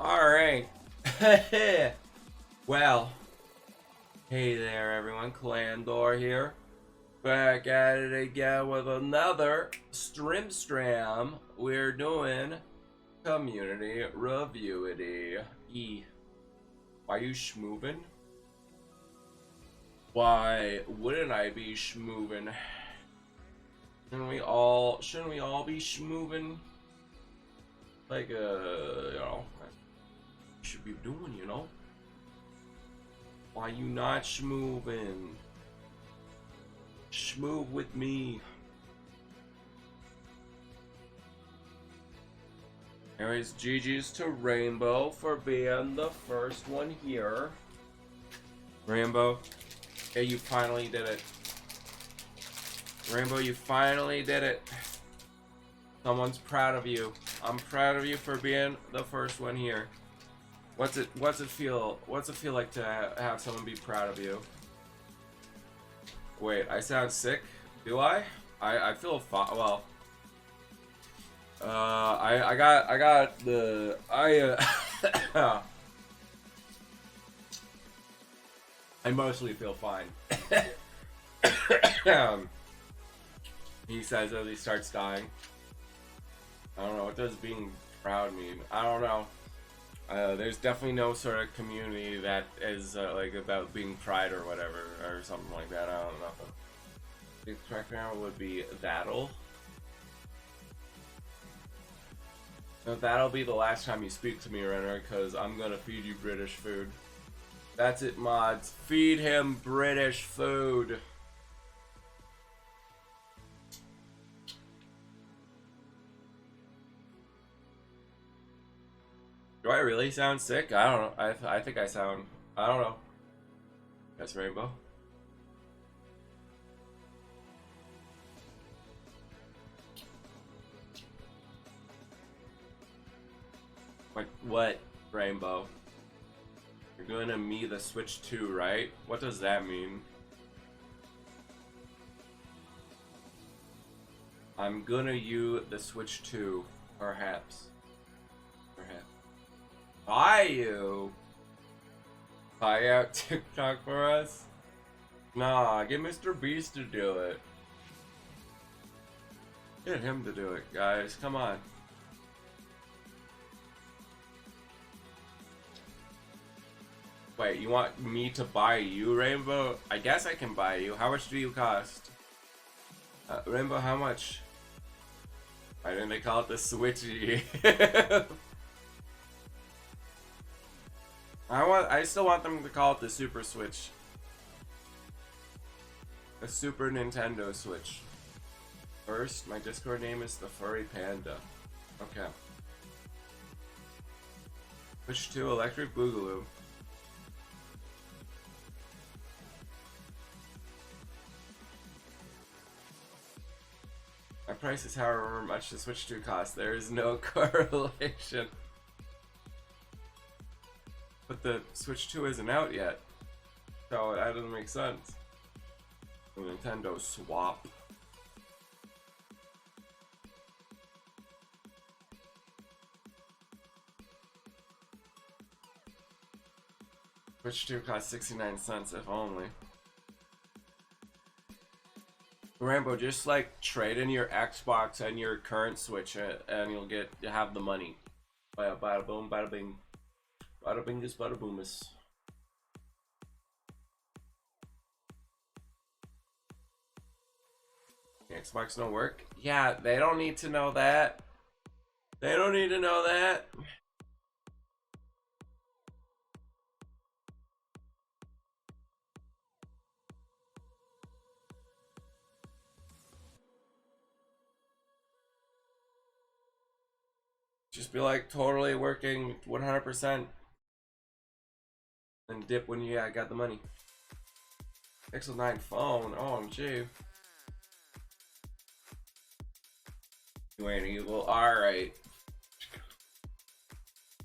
Alright. Well, hey there everyone, Clandor here. Back at it again with another Strim. We're doing community reviewity. Why you schmoovin'? Why wouldn't I be schmoovin'? Shouldn't we all be schmoovin'? Like should be doing. Why you not schmoovin'? Schmoove with me. Anyways, GG's to Rainbow for being the first one here. Rainbow, yeah, you finally did it. Rainbow, you finally did it. Someone's proud of you. I'm proud of you for being the first one here. What's it feel like to have someone be proud of you? Wait, I sound sick? Do I? I feel fine. Well, I got the I mostly feel fine. He says as he starts dying. I don't know, what does being proud mean? I don't know. There's definitely no sort of community that is like about being pride or whatever, or something like that. I don't know. The correct now would be that'll. Now, that'll be the last time you speak to me, Renner, because I'm gonna feed you British food. That's it, mods. Feed him British food. Do I really sound sick? I don't know. I think I sound... I don't know. That's Rainbow. What? Rainbow? You're going to me the Switch 2, right? What does that mean? I'm gonna you the Switch 2, perhaps. Buy you? Buy out TikTok for us? Nah, get Mr. Beast to do it. Get him to do it, guys. Come on. Wait, you want me to buy you, Rainbow? I guess I can buy you. How much do you cost? Rainbow, how much? Why didn't they call it the Switchy? I still want them to call it the Super Switch. The Super Nintendo Switch. First, my Discord name is the Furry Panda. Okay. Switch 2 Electric Boogaloo. My price is however much the Switch 2 costs. There is no correlation. But the Switch 2 isn't out yet, so that doesn't make sense. The Nintendo swap. Switch 2 costs 69 cents, if only. Rambo, just like trade in your Xbox and your current Switch, and you'll have the money. Bada boom, bada bing. Bada bingus, bada boomus. Xbox don't work? Yeah, they don't need to know that. They don't need to know that. Just be like totally working 100%. And dip when you got the money. Pixel 9 phone, OMG. You ain't evil. Alright.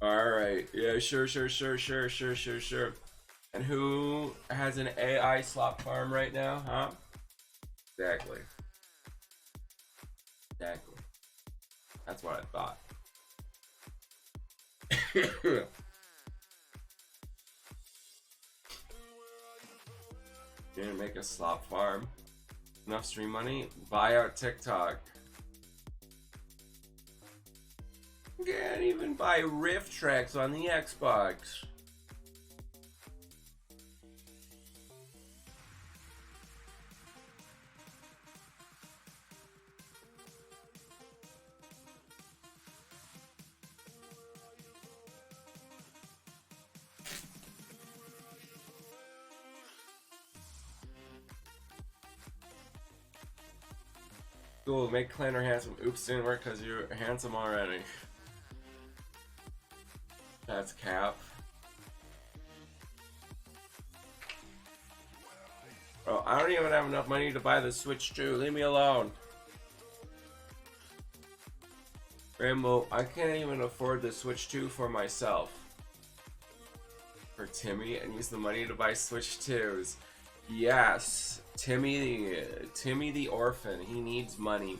Alright. Yeah, sure. And who has an AI slop farm right now, huh? Exactly. That's what I thought. Gonna make a slop farm. Enough stream money? Buy out TikTok. Can't even buy riff tracks on the Xbox. Cool, make Clanner handsome. Oops, didn't work because you're handsome already. That's cap. Bro, I don't even have enough money to buy the Switch 2. Leave me alone. Rambo, I can't even afford the Switch 2 for myself. For Timmy, and use the money to buy Switch 2s. Yes, Timmy the orphan. He needs money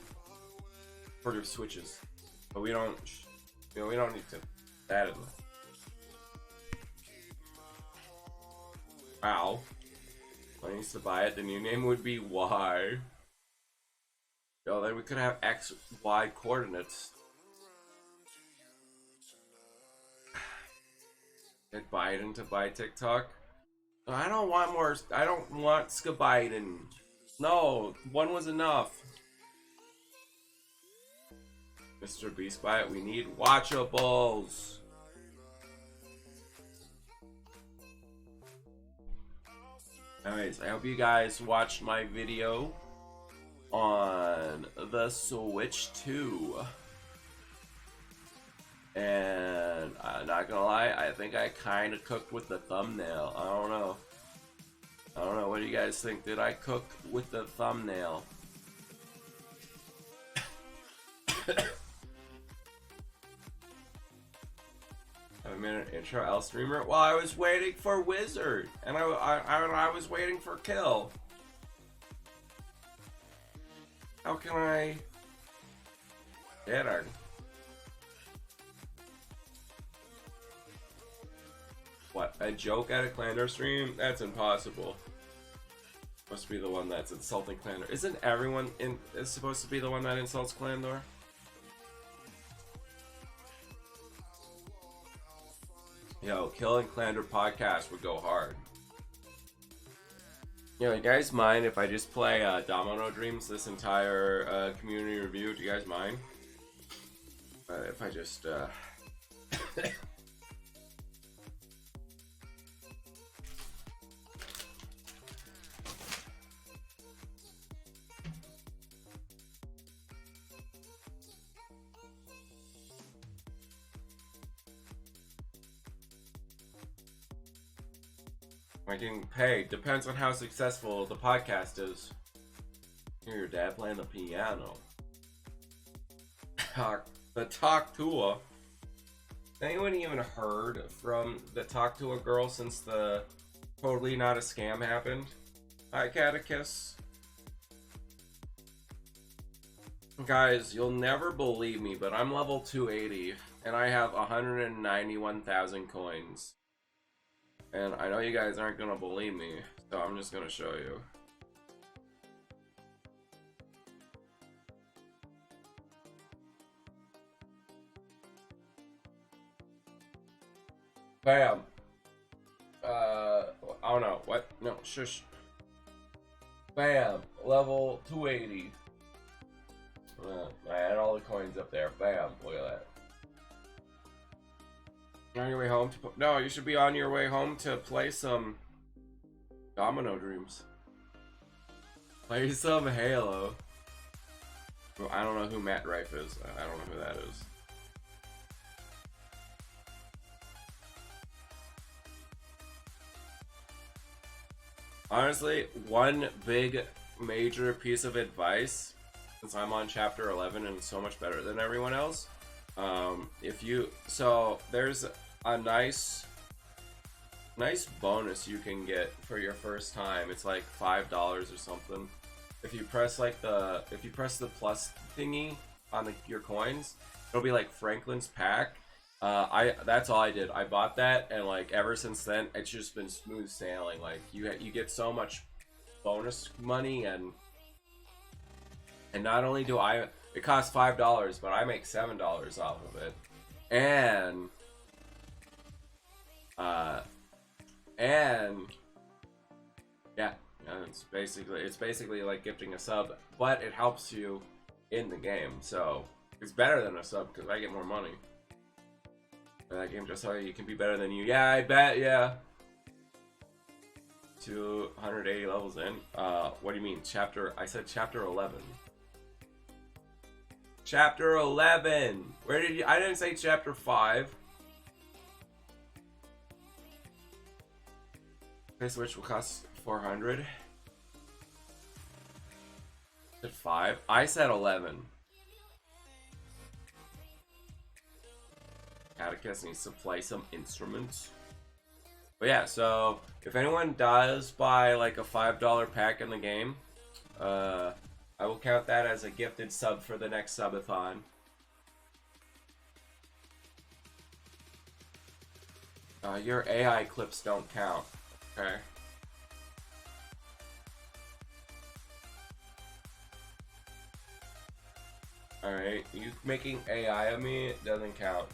for the Switches, but we don't. We don't need to. That is. Wow. When I used to buy it, the new name would be Y. Yo, then we could have X, Y coordinates. Get Biden to buy TikTok. I don't want more. I don't want Biden. No, one was enough. Mr. Beast buy it. We need watchables. Anyways, I hope you guys watched my video on the Switch 2. And I'm not gonna lie, I think I kind of cooked with the thumbnail. I don't know. What do you guys think? Did I cook with the thumbnail? A minute intro, L streamer. Well, I was waiting for Wizard, and I was waiting for Kill. How can I get her? What, a joke at a Clandor stream? That's impossible. Must be the one that's insulting Clandor. Isn't everyone is supposed to be the one that insults Clandor? Yo, killing Clandor podcast would go hard. Yo, you guys mind if I just play Domino Dreams this entire community review? Do you guys mind? If I just Am I getting paid? Depends on how successful the podcast is. Hear your dad playing the piano. The Talk to A. Anyone even heard from the Talk to A girl since the Totally Not a Scam happened? Hi, Catechus. Guys, you'll never believe me, but I'm level 280 and I have 191,000 coins. And I know you guys aren't gonna believe me, so I'm just gonna show you. Bam. Oh no, what? No, shush. Bam, level 280. I had all the coins up there. Bam, look at that. On your way home to no, you should be on your way home to play some Domino Dreams. Play some Halo. Well, I don't know who Matt Rife is. I don't know who that is. Honestly, one big major piece of advice, since I'm on chapter 11 and so much better than everyone else, there's a nice bonus you can get for your first time. It's like $5 or something. If you press the plus thingy on your coins, it'll be like Franklin's pack. That's all I did. I bought that, and like ever since then, it's just been smooth sailing. Like you get so much bonus money, and not only do it costs $5, but I make $7 off of it, and uh, and yeah, it's basically like gifting a sub, but it helps you in the game, so it's better than a sub because I get more money. That game just saw you can be better than you. Yeah, I bet. Yeah. 280 levels in. What do you mean? I said chapter 11. Chapter 11. Where did you? I didn't say chapter 5. This which will cost 400. Said 5. I said 11. Catechist needs to play some instruments. But yeah, so if anyone does buy like a $5 pack in the game, I will count that as a gifted sub for the next subathon. Your AI clips don't count. Okay. Alright, you making AI of me, it doesn't count.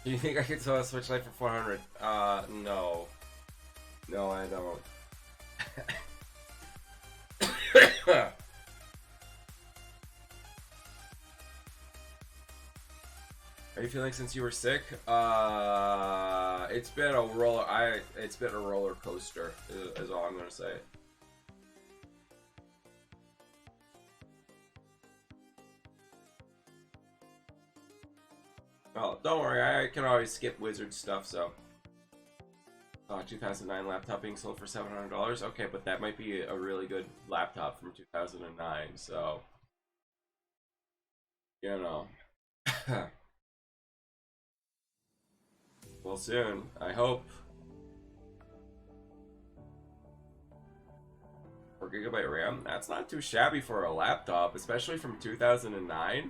Do you think I could sell a Switch Lite for 400? No. No, I don't. Are you feeling since you were sick? It's been a roller coaster, is all I'm gonna say. Well, don't worry, I can always skip wizard stuff, so. 2009 laptop being sold for $700. Okay, but that might be a really good laptop from 2009, so. You know. Well, soon, I hope. 4GB RAM? That's not too shabby for a laptop, especially from 2009.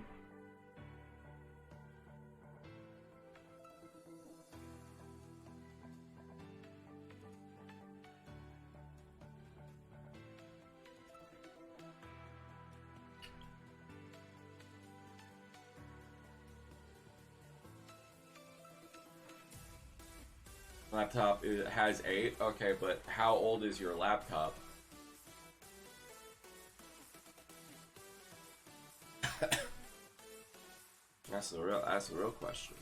Laptop it has 8. Okay, but how old is your laptop? That's the real question.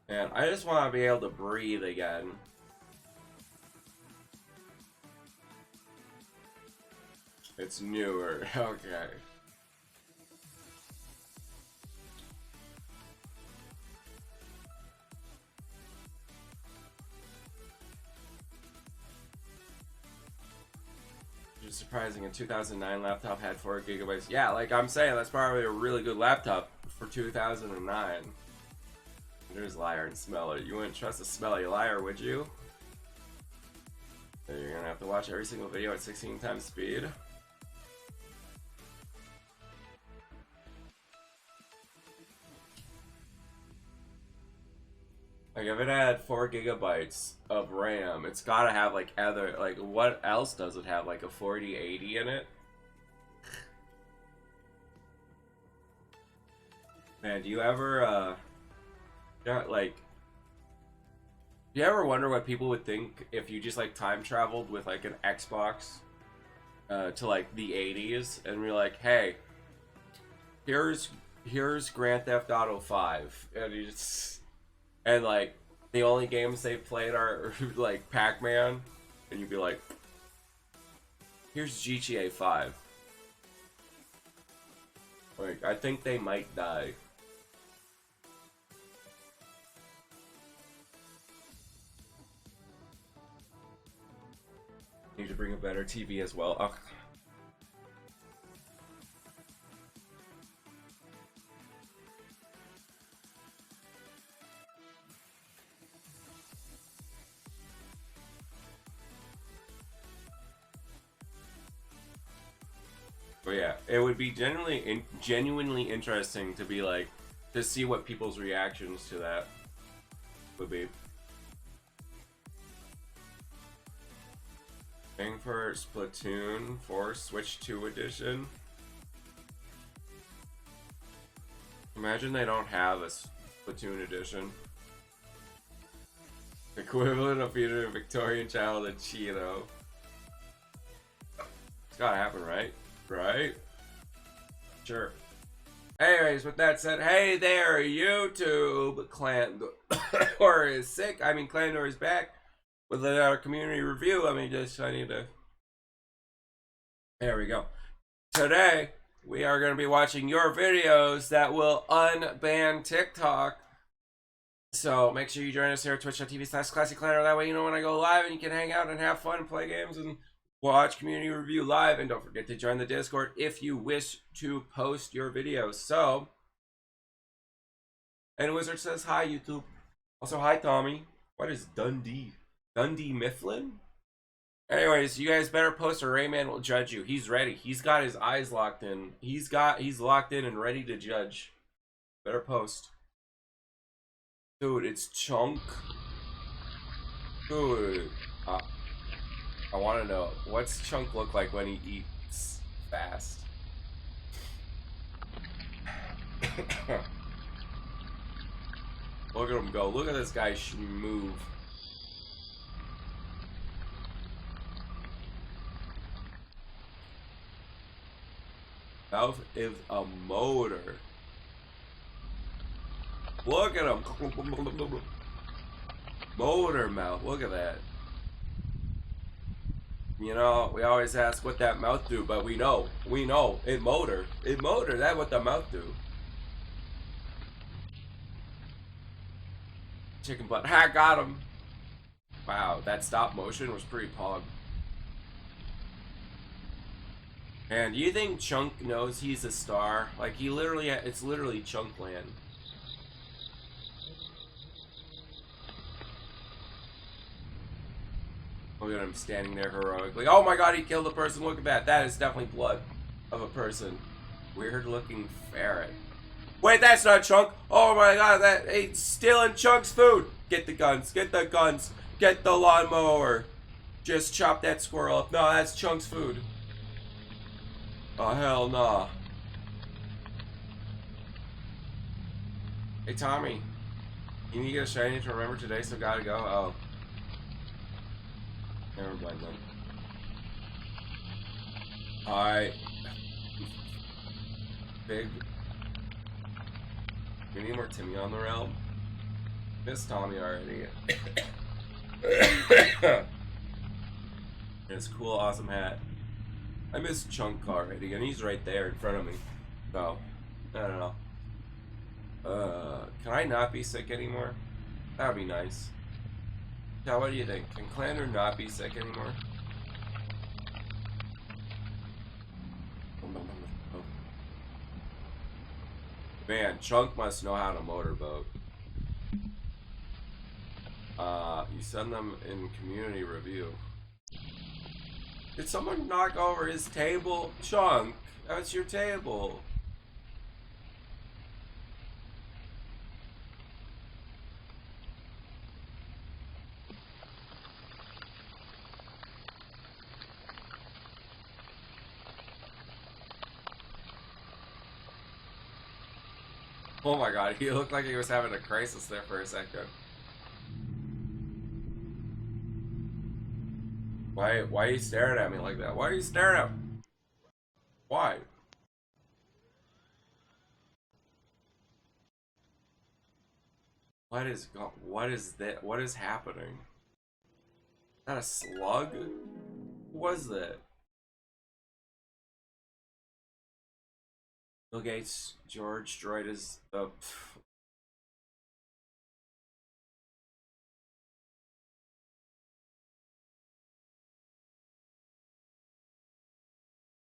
And I just want to be able to breathe again. It's newer. Okay. Surprising, a 2009 laptop had 4GB. Yeah, like I'm saying, that's probably a really good laptop for 2009. There's liar and smeller. You wouldn't trust a smelly liar, would you? So you're gonna have to watch every single video at 16 times speed. Like if it had 4GB of RAM, it's gotta have like what else does it have? Like a 4080 in it? Man, do you ever do you ever wonder what people would think if you just like time traveled with like an Xbox to like the 80s and we're like, hey, here's Grand Theft Auto 5, and you just and like the only games they've played are like Pac-Man, and you'd be like, here's GTA 5. Like, I think they might die. Need to bring a better TV as well. Oh. But yeah, it would be genuinely interesting to be like, to see what people's reactions to that would be. Thing for Splatoon 4 Switch 2 edition. Imagine they don't have a Splatoon edition. Equivalent of being a Victorian child and Cheeto. It's gotta happen, right? Right? Sure. Anyways, with that said, hey there, YouTube! Clandor is sick. I mean, Clandor is back with our community review. I need to. There we go. Today, we are going to be watching your videos that will unban TikTok. So make sure you join us here at twitch.tv/ClassyClanner. That way you know when I go live and you can hang out and have fun, play games, and watch community review live. And don't forget to join the Discord if you wish to post your videos. So, and Wizard says hi, YouTube. Also, hi, Tommy. What is Dundee? Dundee Mifflin? Anyways, you guys better post or Rayman will judge you. He's ready. He's got his eyes locked in. He's locked in and ready to judge. Better post. Dude, it's Chunk. Dude, I want to know, what's Chunk look like when he eats fast? Look at him go. Look at this guy move. Mouth is a motor. Look at him. Motor mouth. Look at that. You know, we always ask what that mouth do, but we know. It motor. It motor. That's what the mouth do. Chicken butt. Ha, got him. Wow, that stop motion was pretty pog. And do you think Chunk knows he's a star? Like, he literally, it's literally Chunk land. Look at him standing there heroically. Oh my god, he killed a person. Look at that. That is definitely blood of a person. Weird looking ferret. Wait, that's not Chunk. Oh my god, he's stealing Chunk's food. Get the guns. Get the guns. Get the lawnmower. Just chop that squirrel up. No, that's Chunk's food. Oh, hell nah. Hey, Tommy. You need to get a shiny to remember today, so gotta go. Oh. Never mind then. Alright. Big. We need more Timmy on the realm. Miss Tommy already. His cool, awesome hat. I miss Chunk already, and he's right there in front of me. So, I don't know. Can I not be sick anymore? That would be nice. Now, what do you think? Can Clandor not be sick anymore? Man, Chunk must know how to motorboat. You send them in community review. Did someone knock over his table? Chunk, that's your table. Oh my god, he looked like he was having a crisis there for a second. Why are you staring at me like that? Why are you staring at me? Why? What is that? What is happening? Is that a slug? Who was that? Bill Gates, George Droid is the...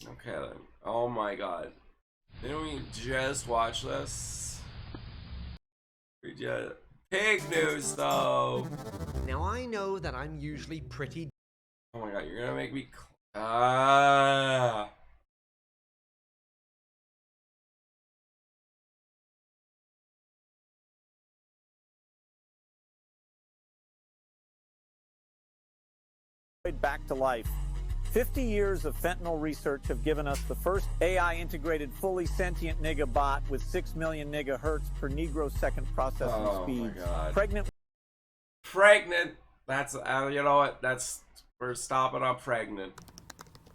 Okay then. Oh my god. Didn't we just watch this? We just... Pig news though! Now I know that I'm usually pretty... Oh my god, you're gonna make me... back to life. 50 years of fentanyl research have given us the first AI-integrated, fully sentient nigga bot with 6 million nigga hertz per negro second processing speed. My God. Pregnant. That's you know what? That's we're stopping on pregnant.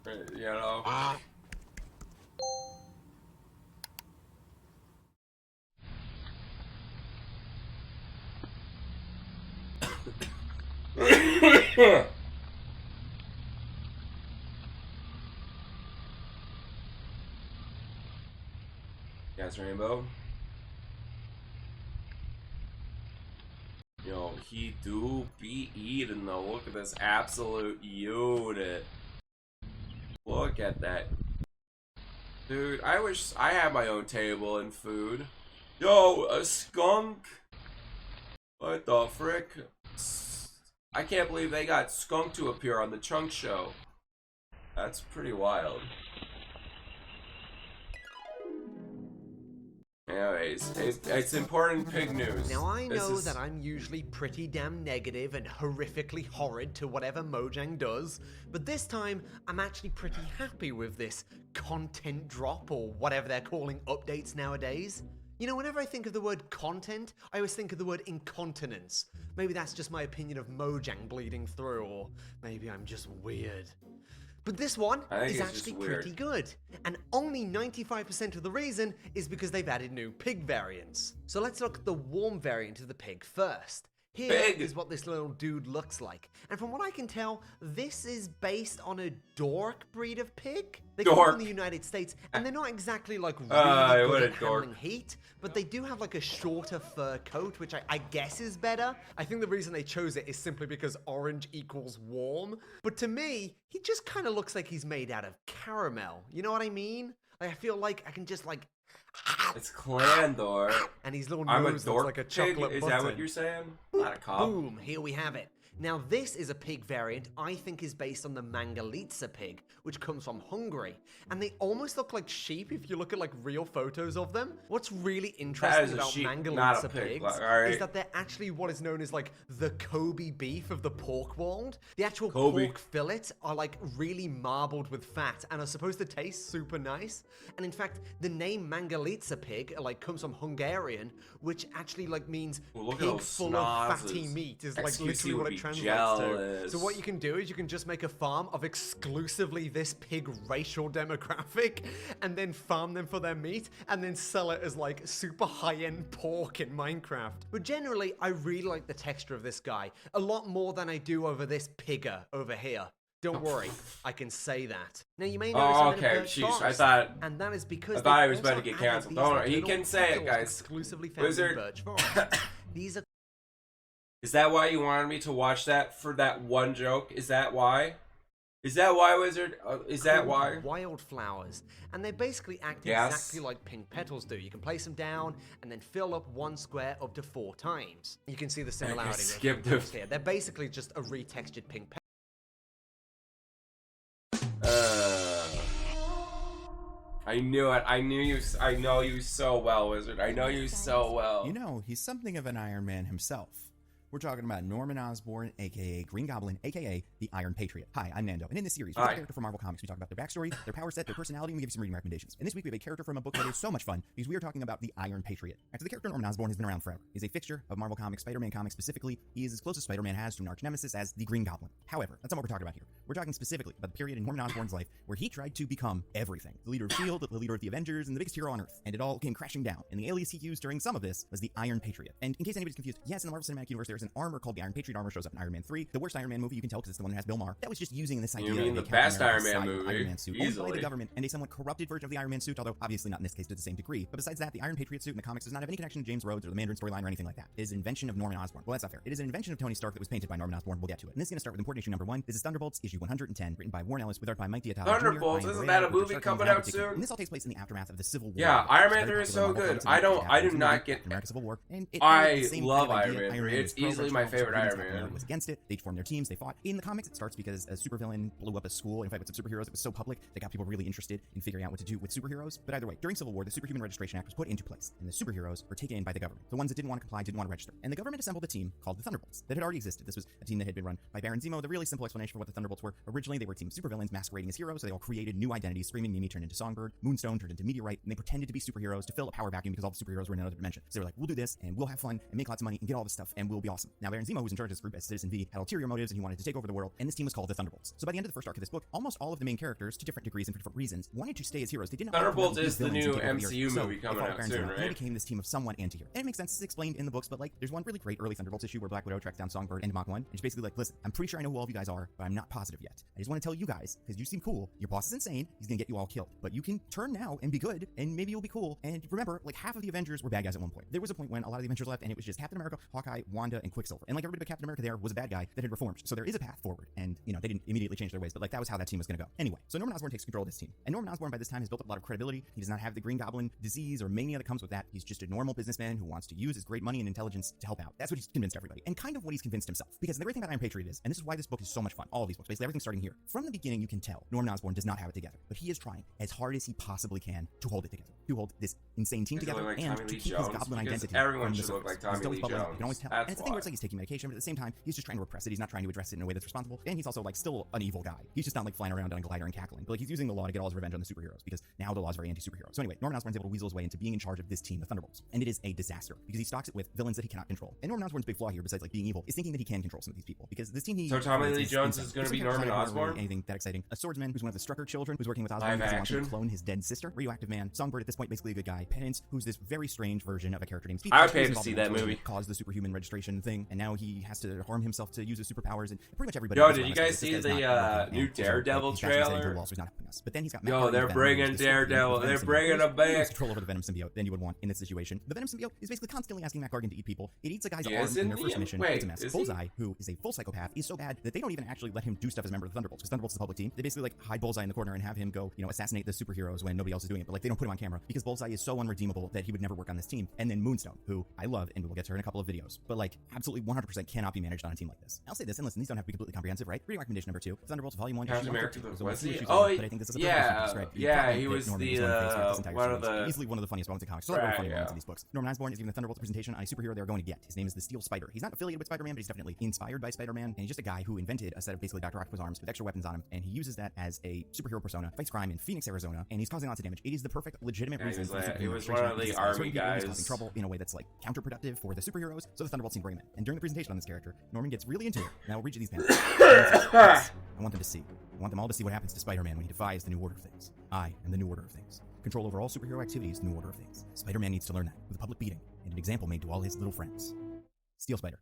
You know. Yes, Rainbow. Yo, he do be eating though. Look at this absolute unit. Look at that. Dude, I wish I had my own table and food. Yo, a skunk? What the frick? I can't believe they got skunk to appear on the Chunk Show. That's pretty wild. Anyways, it's important pig news. Now I know that I'm usually pretty damn negative and horrifically horrid to whatever Mojang does, but this time I'm actually pretty happy with this content drop, or whatever they're calling updates nowadays. You know, whenever I think of the word content, I always think of the word incontinence. Maybe that's just my opinion of Mojang bleeding through, or maybe I'm just weird. But this one is actually pretty good, and only 95% of the reason is because they've added new pig variants. So let's look at the warm variant of the pig first. Here is what this little dude looks like, and from what I can tell, this is based on a dork breed of pig. They come from the United States, and they're not exactly like really good at handling heat, but they do have like a shorter fur coat, which I guess is better. I think the reason they chose it is simply because orange equals warm, but to me, he just kind of looks like he's made out of caramel. You know what I mean? Like, I feel like I can just like... It's Clandor. And his little nose looks like a chocolate Is button. that what you're saying? Not a cop. Boom, here we have it. Now this is a pig variant I think is based on the Mangalitsa pig, which comes from Hungary. And they almost look like sheep if you look at like real photos of them. What's really interesting about Mangalitsa pigs is that they're actually what is known as like the Kobe beef of the pork world. The actual pork fillets are like really marbled with fat and are supposed to taste super nice. And in fact, the name Mangalitsa pig like comes from Hungarian, which actually like means pig full of fatty meat is like literally what it translates to. So what you can do is you can just make a farm of exclusively this pig racial demographic and then farm them for their meat and then sell it as like super high-end pork in Minecraft. But generally, I really like the texture of this guy a lot more than I do over this pigger over here. Don't worry, I can say that. Now you may notice I'm in a birch forest, and that is because I thought he was about to get canceled. Don't worry, he can say it, guys. Exclusively found in birch forest. These are. Is that why you wanted me to watch that for that one joke? Is that why? Is that why, Wizard? Is that why? Wildflowers, and they basically act exactly like pink petals do. You can place them down and then fill up one square up to 4 times. You can see the similarity here. They're basically just a retextured pink petal. I knew it. I knew you. I know you so well, Wizard. I know you so well. You know, he's something of an Iron Man himself. We're talking about Norman Osborn, aka Green Goblin, aka the Iron Patriot. Hi, I'm Nando, and in this series, we have a character from Marvel Comics. We talk about their backstory, their power set, their personality, and we give you some reading recommendations. And this week, we have a character from a book that is so much fun because we are talking about the Iron Patriot. After the character Norman Osborn has been around forever. He's a fixture of Marvel Comics, Spider-Man comics specifically. He is as close as Spider-Man has to an arch nemesis as the Green Goblin. However, that's not what we're talking about here. We're talking specifically about the period in Norman Osborn's life where he tried to become everything. The leader of S.H.I.E.L.D., the leader of the Avengers, and the biggest hero on Earth. And it all came crashing down. And the alias he used during some of this was the Iron Patriot. And in case anybody's confused, yes, in the Marvel Cinematic Universe, there's an armor called the Iron Patriot armor, shows up in Iron Man 3. The worst Iron Man movie, you can tell because it's the one that has Bill Maher. That was just using this idea of the best Iron Man movie, Iron Man suit, owned by the government, and a somewhat corrupted version of the Iron Man suit, although obviously not in this case to the same degree. But besides that, the Iron Patriot suit in the comics does not have any connection to James Rhodes or the Mandarin storyline or anything like that. It is an invention of Norman Osborn. Well, that's not fair. It is an invention of Tony Stark that was painted by Norman Osborn. We'll get to it. And this is going to start with important issue number 1. This is Thunderbolts, issue 110, written by Warren Ellis, with art by Mike Diattaro. Thunderbolts, isn't that a movie coming out soon? And this all takes place in the aftermath of the Civil War. Yeah, Iron Man 3 is so good. I do not get American Civil War. And I love Iron Man 3. It's easily my favorite Iron Man. Was against it. They formed their teams. They fought. In the comics, it starts because a supervillain blew up a school and fight with some superheroes. It was so public that got people really interested in figuring out what to do with superheroes. But either way, during Civil War, the Superhuman Registration Act was put into place, and the superheroes were taken in by the government. The ones that didn't want to comply, didn't want to register. And the government assembled a team called the Thunderbolts that had already existed. This was a team that had been run by Baron Zemo. The really simple explanation for what the Thunderbolts were: originally they were a team of supervillains masquerading as heroes, so they all created new identities. Screaming Mimi turned into Songbird, Moonstone turned into Meteorite, and they pretended to be superheroes to fill a power vacuum because all the superheroes were in another dimension. So they were like, we'll do this, and we'll have fun, and make lots of money, and get all this stuff, and we'll be awesome. Now Baron Zemo, who's in charge of this group as Citizen V, had ulterior motives, and he wanted to take over the world, and this team was called the Thunderbolts. So by the end of the first arc of this book, almost all of the main characters, to different degrees and for different reasons, wanted to stay as heroes. They didn't. Thunderbolts is the new MCU movie coming out soon, right? They became this team of somewhat anti-hero. And it makes sense. It's explained in the books, but like, there's one really great early Thunderbolts issue where Black Widow tracks down Songbird and Mach 1, and she's basically like, listen, I'm pretty sure I know who all of you guys are, but I'm not positive yet. I just want to tell you guys, because you seem cool, your boss is insane, he's gonna get you all killed. But you can turn now and be good, and maybe you'll be cool. And remember, like, half of the Avengers were bad guys at one point. There was a point when a lot of the Avengers left, and it was just Captain America, Hawkeye, Wanda, and Quicksilver. And like everybody but Captain America there was a bad guy that had reformed. So there is a path forward. And, you know, they didn't immediately change their ways, but like that was how that team was gonna go. Anyway, so Norman Osborn takes control of this team. And Norman Osborn by this time has built up a lot of credibility. He does not have the Green Goblin disease or mania that comes with that. He's just a normal businessman who wants to use his great money and intelligence to help out. That's what he's convinced everybody. And kind of what he's convinced himself. Because the great thing about Iron Patriot is, and this is why this book is so much fun, all of these books, basically everything starting here. From the beginning, you can tell Norman Osborn does not have it together, but he is trying as hard as he possibly can to hold it together, to hold this insane team together, like and Tommy to Lee keep Jones, his goblin identity. Everyone should look like Tommy Lee Jones. You can always tell. That's And it's a thing where it's like he's taking medication, but at the same time, he's just trying to repress it. He's not trying to address it in a way that's responsible. And he's also like still an evil guy. He's just not like flying around on a glider and cackling, but like he's using the law to get all his revenge on the superheroes because now the law is very anti-superhero. So anyway, Norman Osborn's able to weasel his way into being in charge of this team, the Thunderbolts, and it is a disaster because he stocks it with villains that he cannot control. And Norman Osborn's big flaw here, besides like being evil, is thinking that he can control some of these people because this team he. So Tommy Lee Jones is going to be Norman Osborn. Anything that exciting? A swordsman who's one of the Strucker children who's working with Osborn because he wants to clone his dead sister. Radioactive Man. Songbird at this point basically a good guy. Penance, who's this very strange version of a character named Steve. I would pay to see that movie. Caused the superhuman registration thing, and now he has to harm himself to use his superpowers, and pretty much everybody. Yo, did you guys see the new Daredevil trailer? But then he's got. Yo, they're bringing Daredevil. They're bringing him back. Control over the Venom symbiote than you would want in this situation. The Venom symbiote is basically constantly asking Matt Gargan to eat people. It eats a guy's arm in their first mission. It's a mess. Bullseye, who is a full psychopath, is so bad that they don't even actually let him do stuff as a member of the Thunderbolts, because Thunderbolts is a public team. They basically like hide Bullseye in the corner and have him go, you know, assassinate the superheroes when nobody else is doing it. But like they don't put him on camera because Bullseye is so unredeemable that he would never work on this team. And then Moonstone, who I love, and we'll get to her in a couple of videos, but like absolutely 100% cannot be managed on a team like this. I'll say this, and listen, these don't have to be completely comprehensive, right? Reading recommendation number 2, Thunderbolts Volume 1. Captain America was he? Oh, but I think this is a yeah, he was the easily one of the funniest moments in comics. So there are funny moments in these books. Norman Osborn is giving the Thunderbolts a presentation on a superhero they're going to get. His name is the Steel Spider. He's not affiliated with Spider-Man, but he's definitely inspired by Spider-Man, and he's just a guy who invented a set of basically Dr. Octopus arms with extra weapons on him, and he uses that as a superhero persona, fights crime in Phoenix, Arizona, and he's causing lots of damage. It is the perfect, legitimate reason for the he was one of the army guys. He's causing trouble in a way that's like counterproductive for the superheroes, so the Thunderbolts team bring him in. And during the presentation on this character, Norman gets really into it. Now I'll read you these panels. I want them to see. I want them all to see what happens to Spider-Man when he defies the new order of things. I am the new order of things. Control over all superhero activities, new order of things. Spider-Man needs to learn that, with a public beating, and an example made to all his little friends. Steel Spider.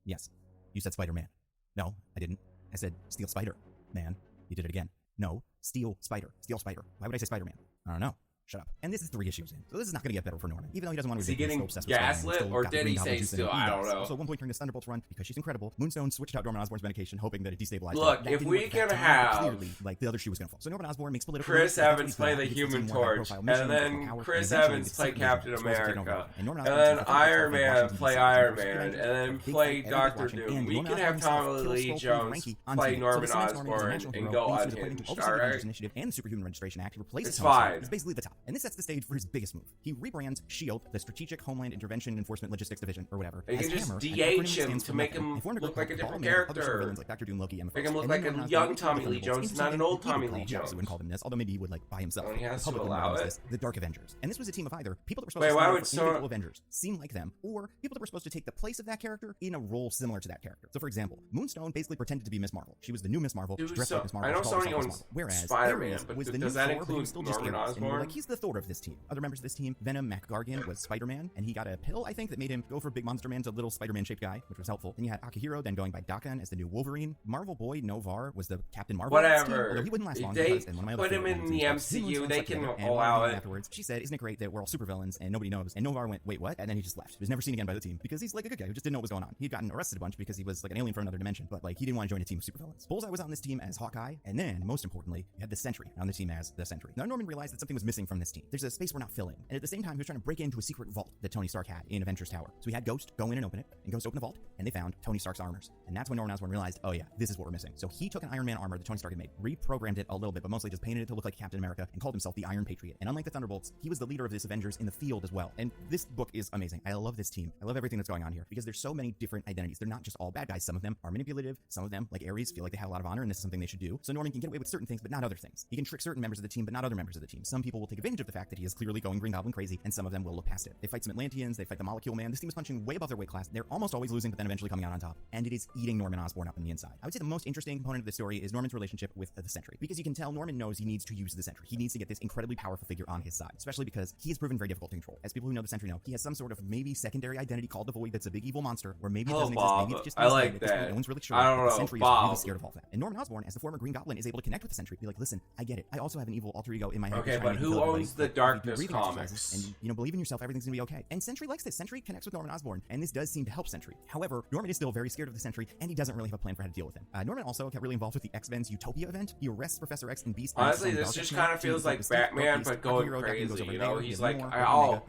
Yes, you said Spider-Man. No, I didn't. I said Steel Spider-Man. You did it again. No, Steel Spider. Steel Spider. Why would I say Spider-Man? I don't know. Shut up. And this is 3 issues in, so this is not going to get better for Norman, even though he doesn't want to. Is he getting gaslit, or did he say still? I don't know. So at one point during the Thunderbolts run, because she's incredible, Moonstone switched out Norman Osborn's medication, hoping that it destabilized. Look, if we can have clearly, like the other shoe was going to fall. So Norman Osborn makes political. Chris Evans play the Human Torch, and then Chris Evans play Captain America, and then Iron Man play Iron Man, and then play Doctor Doom. We can have Tommy Lee Jones play Norman Osborn and go unhinged. All right. And the Superhuman Registration Act replaces. It's fine. It's basically the top, and this sets the stage for his biggest move. He rebrands SHIELD, the Strategic Homeland Intervention Enforcement Logistics Division, or whatever. You can just DH him to make him look like a different character. Like Dr. Doom, Loki, make him look like a young Tommy Lee Jones, not an old Tommy Lee Jones. I wouldn't call him this, although maybe he would like by himself. He has to allow it. The Dark Avengers, and this was a team of either people that were supposed to individual Avengers seem like them, or people that were supposed to take the place of that character in a role similar to that character. So, for example, Moonstone basically pretended to be Miss Marvel. She was the new Miss Marvel. She dressed like Miss Marvel. I know Sony owns Spider-Man, but does that include Norman Osborn? Like he's the Thor of this team. Other members of this team, Venom, Mac Gargan was Spider-Man, and he got a pill, I think, that made him go for Big Monster Man to little Spider-Man-shaped guy, which was helpful. Then you had Akihiro, then going by Dakan as the new Wolverine. Marvel Boy Novar was the Captain Marvel. Whatever. Although he wouldn't last long. They put him in the MCU. They can allow it. Afterwards, she said, "Isn't it great that we're all supervillains and nobody knows?" And Novar went, "Wait, what?" And then he just left. He was never seen again by the team because he's like a good guy who just didn't know what was going on. He'd gotten arrested a bunch because he was like an alien from another dimension, but like he didn't want to join a team of supervillains. Bullseye was on this team as Hawkeye, and then most importantly, you had the Sentry on the team as the Sentry. Now Norman realized that something was missing from on this team. There's a space we're not filling. And at the same time, he was trying to break into a secret vault that Tony Stark had in Avengers Tower. So he had Ghost go in and open it, and Ghost opened the vault, and they found Tony Stark's armors. And that's when Norman Osborn realized, oh yeah, this is what we're missing. So he took an Iron Man armor that Tony Stark had made, reprogrammed it a little bit, but mostly just painted it to look like Captain America, and called himself the Iron Patriot. And unlike the Thunderbolts, he was the leader of this Avengers in the field as well. And this book is amazing. I love this team. I love everything that's going on here, because there's so many different identities. They're not just all bad guys. Some of them are manipulative. Some of them, like Ares, feel like they have a lot of honor, and this is something they should do. So Norman can get away with certain things, but not other things. He can trick certain members of the team, but not other members of the team. Some people will take advantage of the fact that he is clearly going Green Goblin crazy, and some of them will look past it. They fight some Atlanteans, they fight the Molecule Man. This team is punching way above their weight class. They're almost always losing, but then eventually coming out on top. And it is eating Norman Osborn up on the inside. I would say the most interesting component of the story is Norman's relationship with the Sentry, because you can tell Norman knows he needs to use the Sentry. He needs to get this incredibly powerful figure on his side, especially because he has proven very difficult to control. As people who know the Sentry know, he has some sort of maybe secondary identity called the Void that's a big evil monster, or maybe it doesn't exist, maybe it's just I like that. No one's really sure. I don't know, the Sentry Bob. is really scared of all that. And Norman Osborn, as the former Green Goblin, is able to connect with the Sentry, be like, listen, I get it. I also have an evil alter ego in my head. Okay, but who owns the Darkness comics? And you know, believe in yourself, everything's gonna be okay. And Sentry likes this. Sentry connects with Norman Osborn, and this does seem to help Sentry. However, Norman is still very scared of the Sentry, and he doesn't really have a plan for how to deal with him. Norman also got really involved with the X-Men's Utopia event. He arrests Professor X and Beast. Honestly, this just kind of feels like Batman, but going crazy. You know, he's like, oh,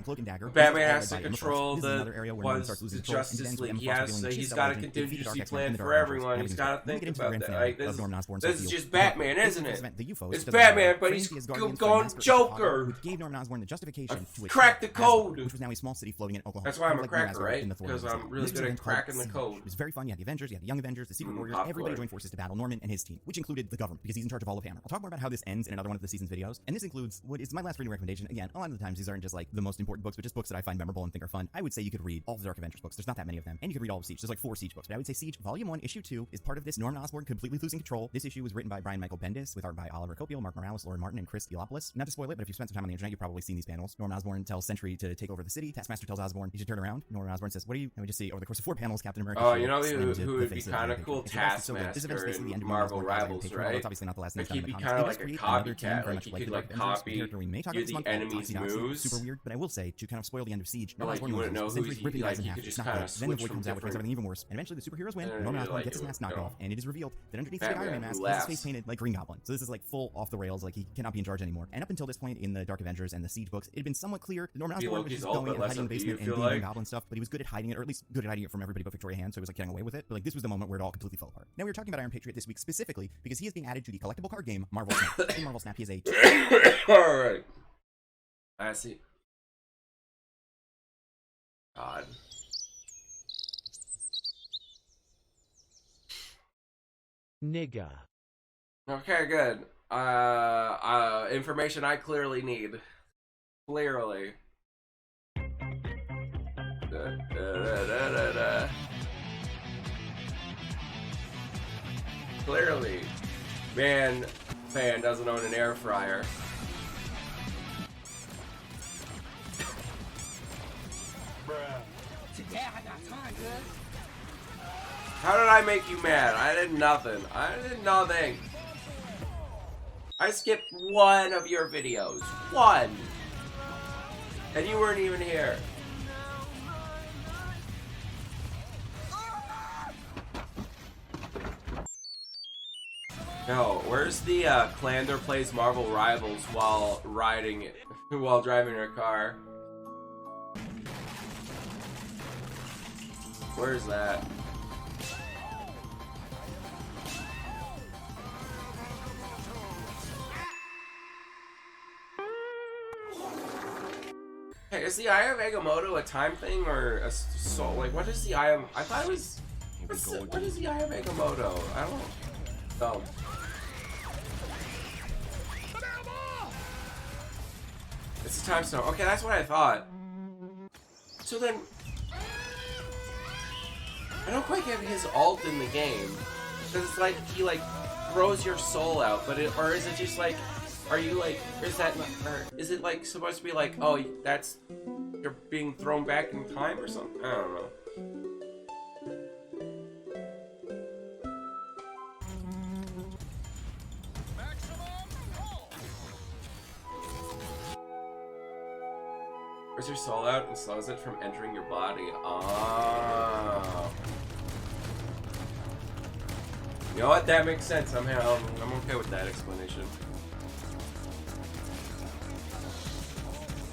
Batman has to control the Justice League. He's got a contingency plan for everyone. He's got to think about that. Like, this is just Batman, isn't it? It's Batman, but he's going Joker. Which gave Norman Osborn the justification to crack the code. Which was now a small city floating in Oklahoma. That's why I'm a cracker, right? Because I'm really good at cracking the code. It was very fun. You had the Avengers, you had the Young Avengers, the Secret Warriors. Everybody joined forces to battle Norman and his team, which included the government, because he's in charge of all of Hammer. I'll talk more about how this ends in another one of the season's videos. And this includes what is my last reading recommendation. Again, a lot of the times these aren't just like the most important books, but just books that I find memorable and think are fun. I would say you could read all the Dark Avengers books. There's not that many of them. And you could read all of Siege. There's like 4 Siege books. But I would say Siege Volume 1, Issue 2 is part of this Norman Osborn completely losing control. This issue was written by Brian Michael Bendis, with art by Oliver Copiel, Mark Morales, Lauren Martin, and Chris Yolopoulos. Not to spoil it, but if you spent some time on the internet, you've probably seen these panels. Norman Osborn tells Sentry to take over the city. Taskmaster tells Osborn he should turn around. Norman Osborn says, what are you? And we just see over the course of 4 panels, Captain America. Oh, you know who would be kind of cool? Taskmaster in Marvel Rivals, right? It's obviously not the last like he'd be kind of like a copycat. Like he could like copy the enemy's moves. Super weird, but I will say, to kind of spoil the end of Siege, like you wouldn't know who he like. He could just kind of switch from different. Everything even worse. And eventually the superheroes win. Norman Osborn gets his mask knocked off, and it is revealed that underneath the Iron Man mask, he's face painted like Green Goblin. So this is like full off the rails. Like he cannot be in charge anymore. And up until this point in the Dark Avengers and the Siege books, it had been somewhat clear that Norman Osborn was just going and hiding in the basement and doing Green Goblin stuff, but he was good at hiding it, or at least good at hiding it from everybody but Victoria Hand. So he was like getting away with it. But like this was the moment where it all completely fell apart. Now we were talking about Iron Patriot this week specifically because he is being added to the collectible card game Marvel Snap. In Marvel Snap, he is a. All right. I see. God. Nigga. Okay, good. Information I clearly need. Clearly. Clearly. Man doesn't own an air fryer. Today I got time, cuz. How did I make you mad? I did nothing. I skipped one of your videos. One! And you weren't even here. No, where's the Clander plays Marvel Rivals while while driving her car? Where's that? Hey, is the Eye of Agamotto a time thing or a soul? Like, what is the Eye of... I thought it was... What is the Eye of Agamotto? I don't know. It's a time stone. Okay, that's what I thought. So then... I don't quite get his ult in the game. Because it's like, he like, throws your soul out, but or is it just like... Are you like, or is it like supposed to be like, oh, that's, you're being thrown back in time or something? I don't know. Where's your soul out and slows it from entering your body? Oh. You know what? That makes sense. I'm okay with that explanation.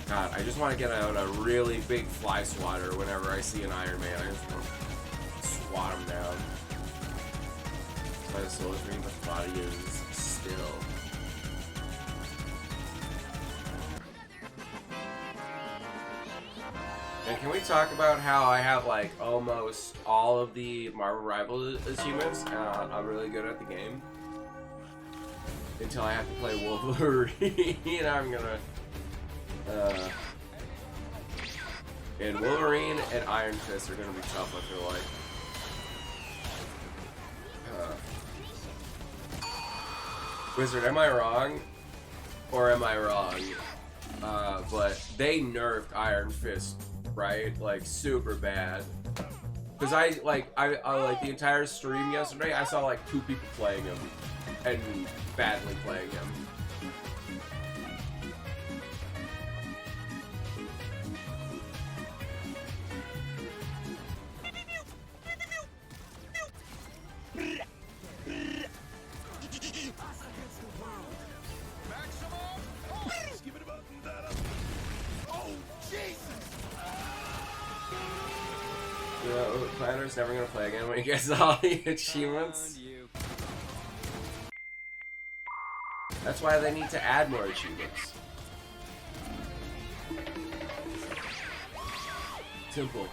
God, I just want to get out a really big fly swatter whenever I see an Iron Man. I just want to swat him down. That's why the Soul Ring the body is still. And can we talk about how I have like almost all of the Marvel Rivals achievements? I'm really good at the game. Until I have to play Wolverine. I'm gonna and Wolverine and Iron Fist are gonna be tough, I feel like. Wizard, am I wrong? Or am I wrong? But they nerfed Iron Fist, right? Like super bad. Cause I like the entire stream yesterday, I saw like 2 people playing him and badly playing him. Planner's never gonna play again when he gets all the achievements. That's why they need to add more achievements. Simple.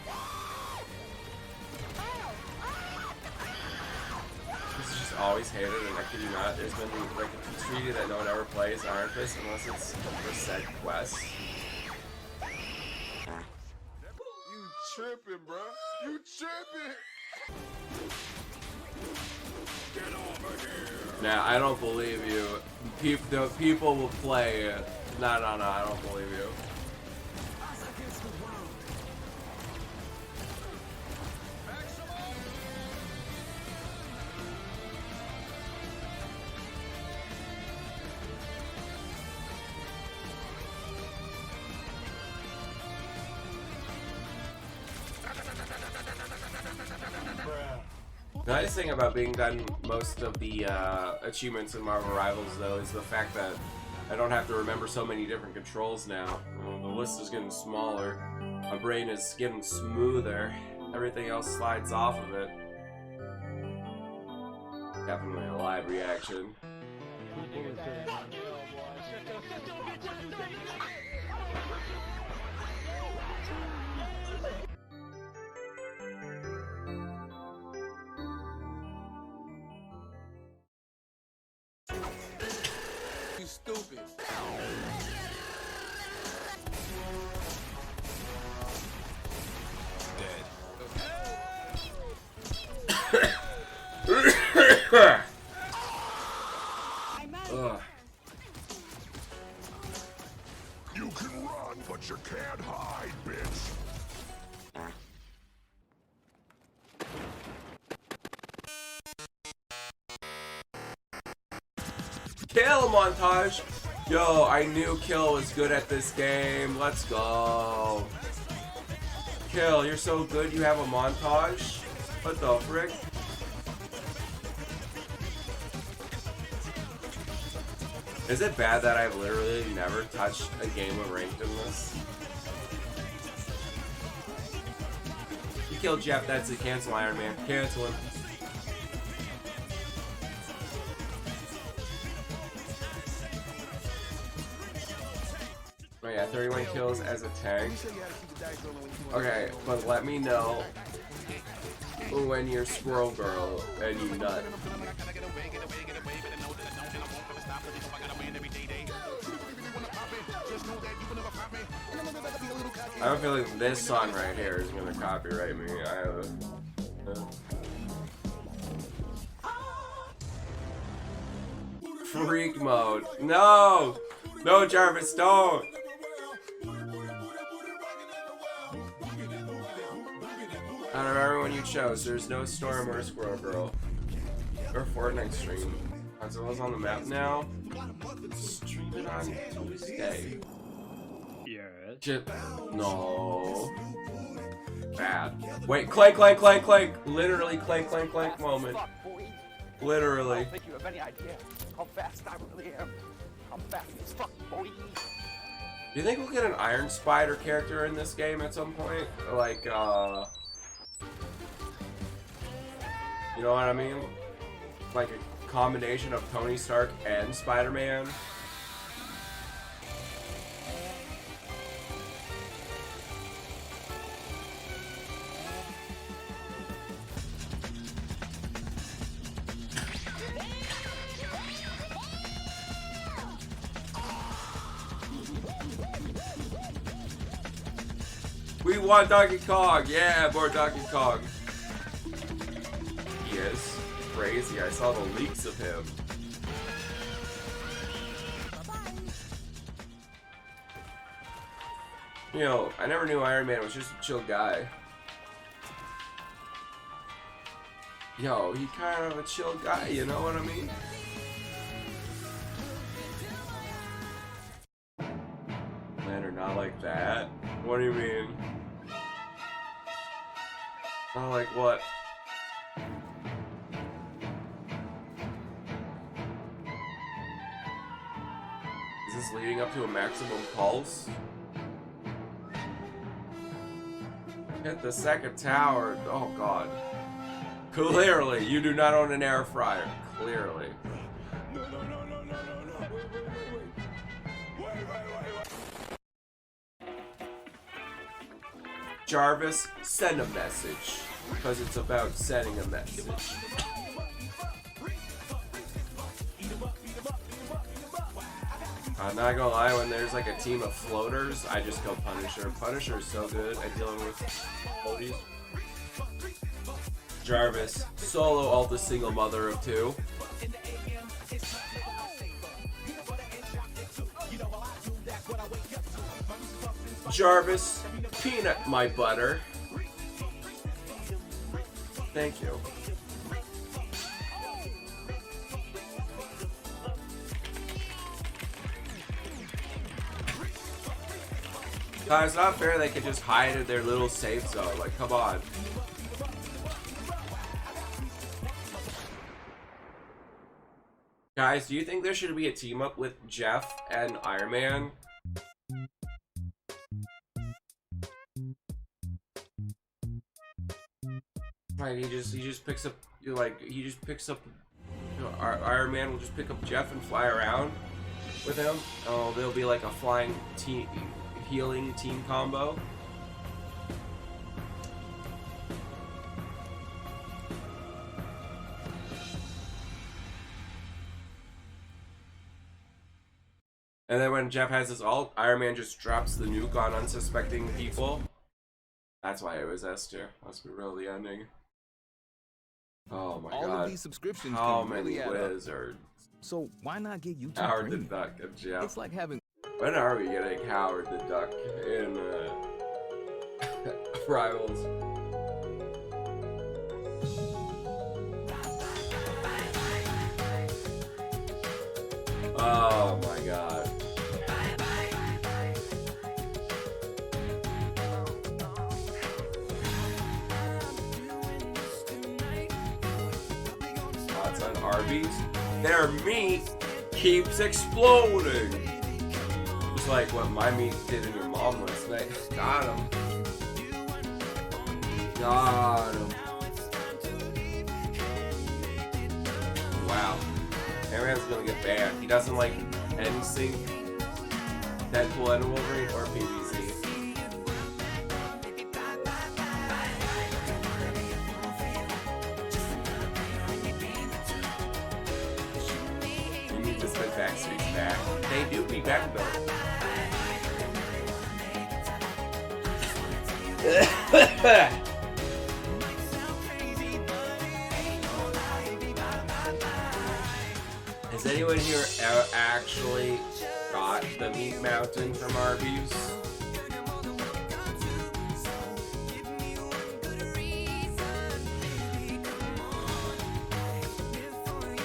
This is just always hated, and I kid you not, there's been like a treaty that no one ever plays Iron Fist unless it's for said quest. Tripping, bro. You tripping. Get over here. Nah, I don't believe you. The people will play it. No, I don't believe you. The nice thing about being done most of the achievements in Marvel Rivals, though, is the fact that I don't have to remember so many different controls now. The list is getting smaller. My brain is getting smoother. Everything else slides off of it. Definitely a live reaction. You stupid. You can run, but you can't hide, bitch. Kill montage! Yo, I knew Kill was good at this game. Let's go. Kill, you're so good you have a montage? What the frick? Is it bad that I've literally never touched a game of ranked in this? You killed Jeff, that's it. Cancel Iron Man. Cancel him. Oh yeah, 31 kills as a tank. Okay, but let me know when you're Squirrel Girl and you nut. I have a feeling this song right here is gonna copyright me. I have a freak mode. No! No, Jarvis, don't! Out of everyone you chose, there's no Storm or Squirrel Girl. Or Fortnite stream. Godzilla's on the map now. Stream it on Tuesday. Yes. No. Bad. Wait, clank, clank, clank, clank. Literally clank, clank, clank moment. Literally. I don't think you have any idea how fast I really am. I'm fast as fuck, boy. Do you think we'll get an Iron Spider character in this game at some point? Like, you know what I mean? Like a combination of Tony Stark and Spider-Man? We want Donkey Kong! Yeah, more Donkey Kong! He is crazy. I saw the leaks of him. You know, I never knew Iron Man was just a chill guy. Yo, he kind of a chill guy, you know what I mean? Men are not like that. What do you mean? Not like what? Is this leading up to a maximum pulse? Hit the second tower. Oh god. Clearly, you do not own an air fryer. Clearly. No. Wait. Jarvis, send a message. Because it's about sending a message. I'm not gonna lie, when there's like a team of floaters, I just go Punisher. Punisher is so good at dealing with floaties. Jarvis, solo ult the single mother of two. Jarvis, peanut my butter. Thank you. It's not fair they could just hide in their little safe zone. Like, come on. Guys, do you think there should be a team up with Jeff and Iron Man? Like he just picks up, Iron Man will just pick up Jeff and fly around with him. Oh, there'll be like a flying team healing team combo. And then when Jeff has his ult, Iron Man just drops the nuke on unsuspecting people. That's why it was S tier. Must be real the ending. Oh my god. All of these subscriptions How can many really add up. Wizards? So why not get YouTube Howard the Premium? Duck and Jeff. It's like having. When are we getting Howard the Duck in Rivals? Oh my god. Thoughts on Arby's? Their meat keeps exploding. Just like what my meat did in your mom last night. Got him. Got him. Wow. Aaron's gonna get banned. He doesn't like NSYNC, Deadpool and Wolverine, or PVC. You need to spend Backstreet's back. They do be back though. Has anyone here actually got the meat mountain from Arby's?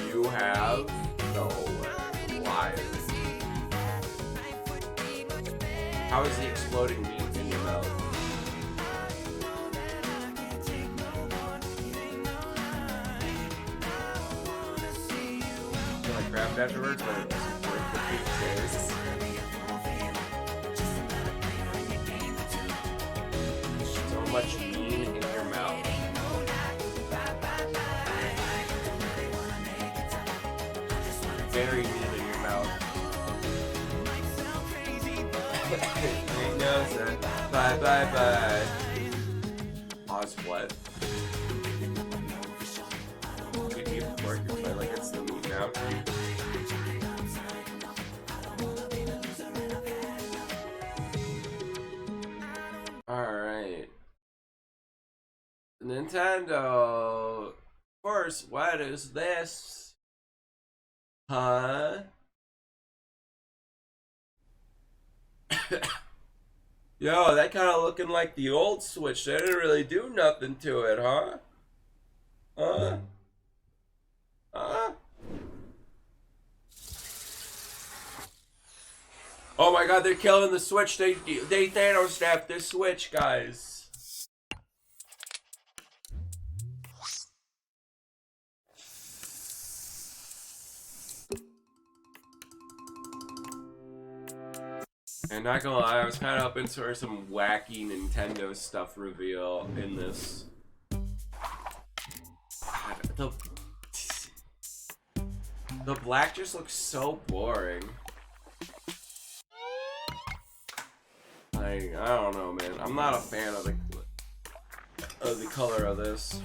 You have? No way. Liar. How is the exploding meat in your mouth? Feel like crap afterwards, but it's worth the taste. much mean in your mouth. Very mean in your mouth. He knows it. Bye bye bye. Pause what? Could you work your play like it's the meat now? Alright. Nintendo. Of course, what is this? Huh? Yo, that kind of looking like the old Switch. They didn't really do nothing to it, huh? Huh? Huh? Oh my god, they're killing the Switch. They Thanos snapped this Switch, guys. And not gonna lie, I was kind of up into some wacky Nintendo stuff reveal in this. God, the black just looks so boring. Like, I don't know, man. I'm not a fan of the color of this.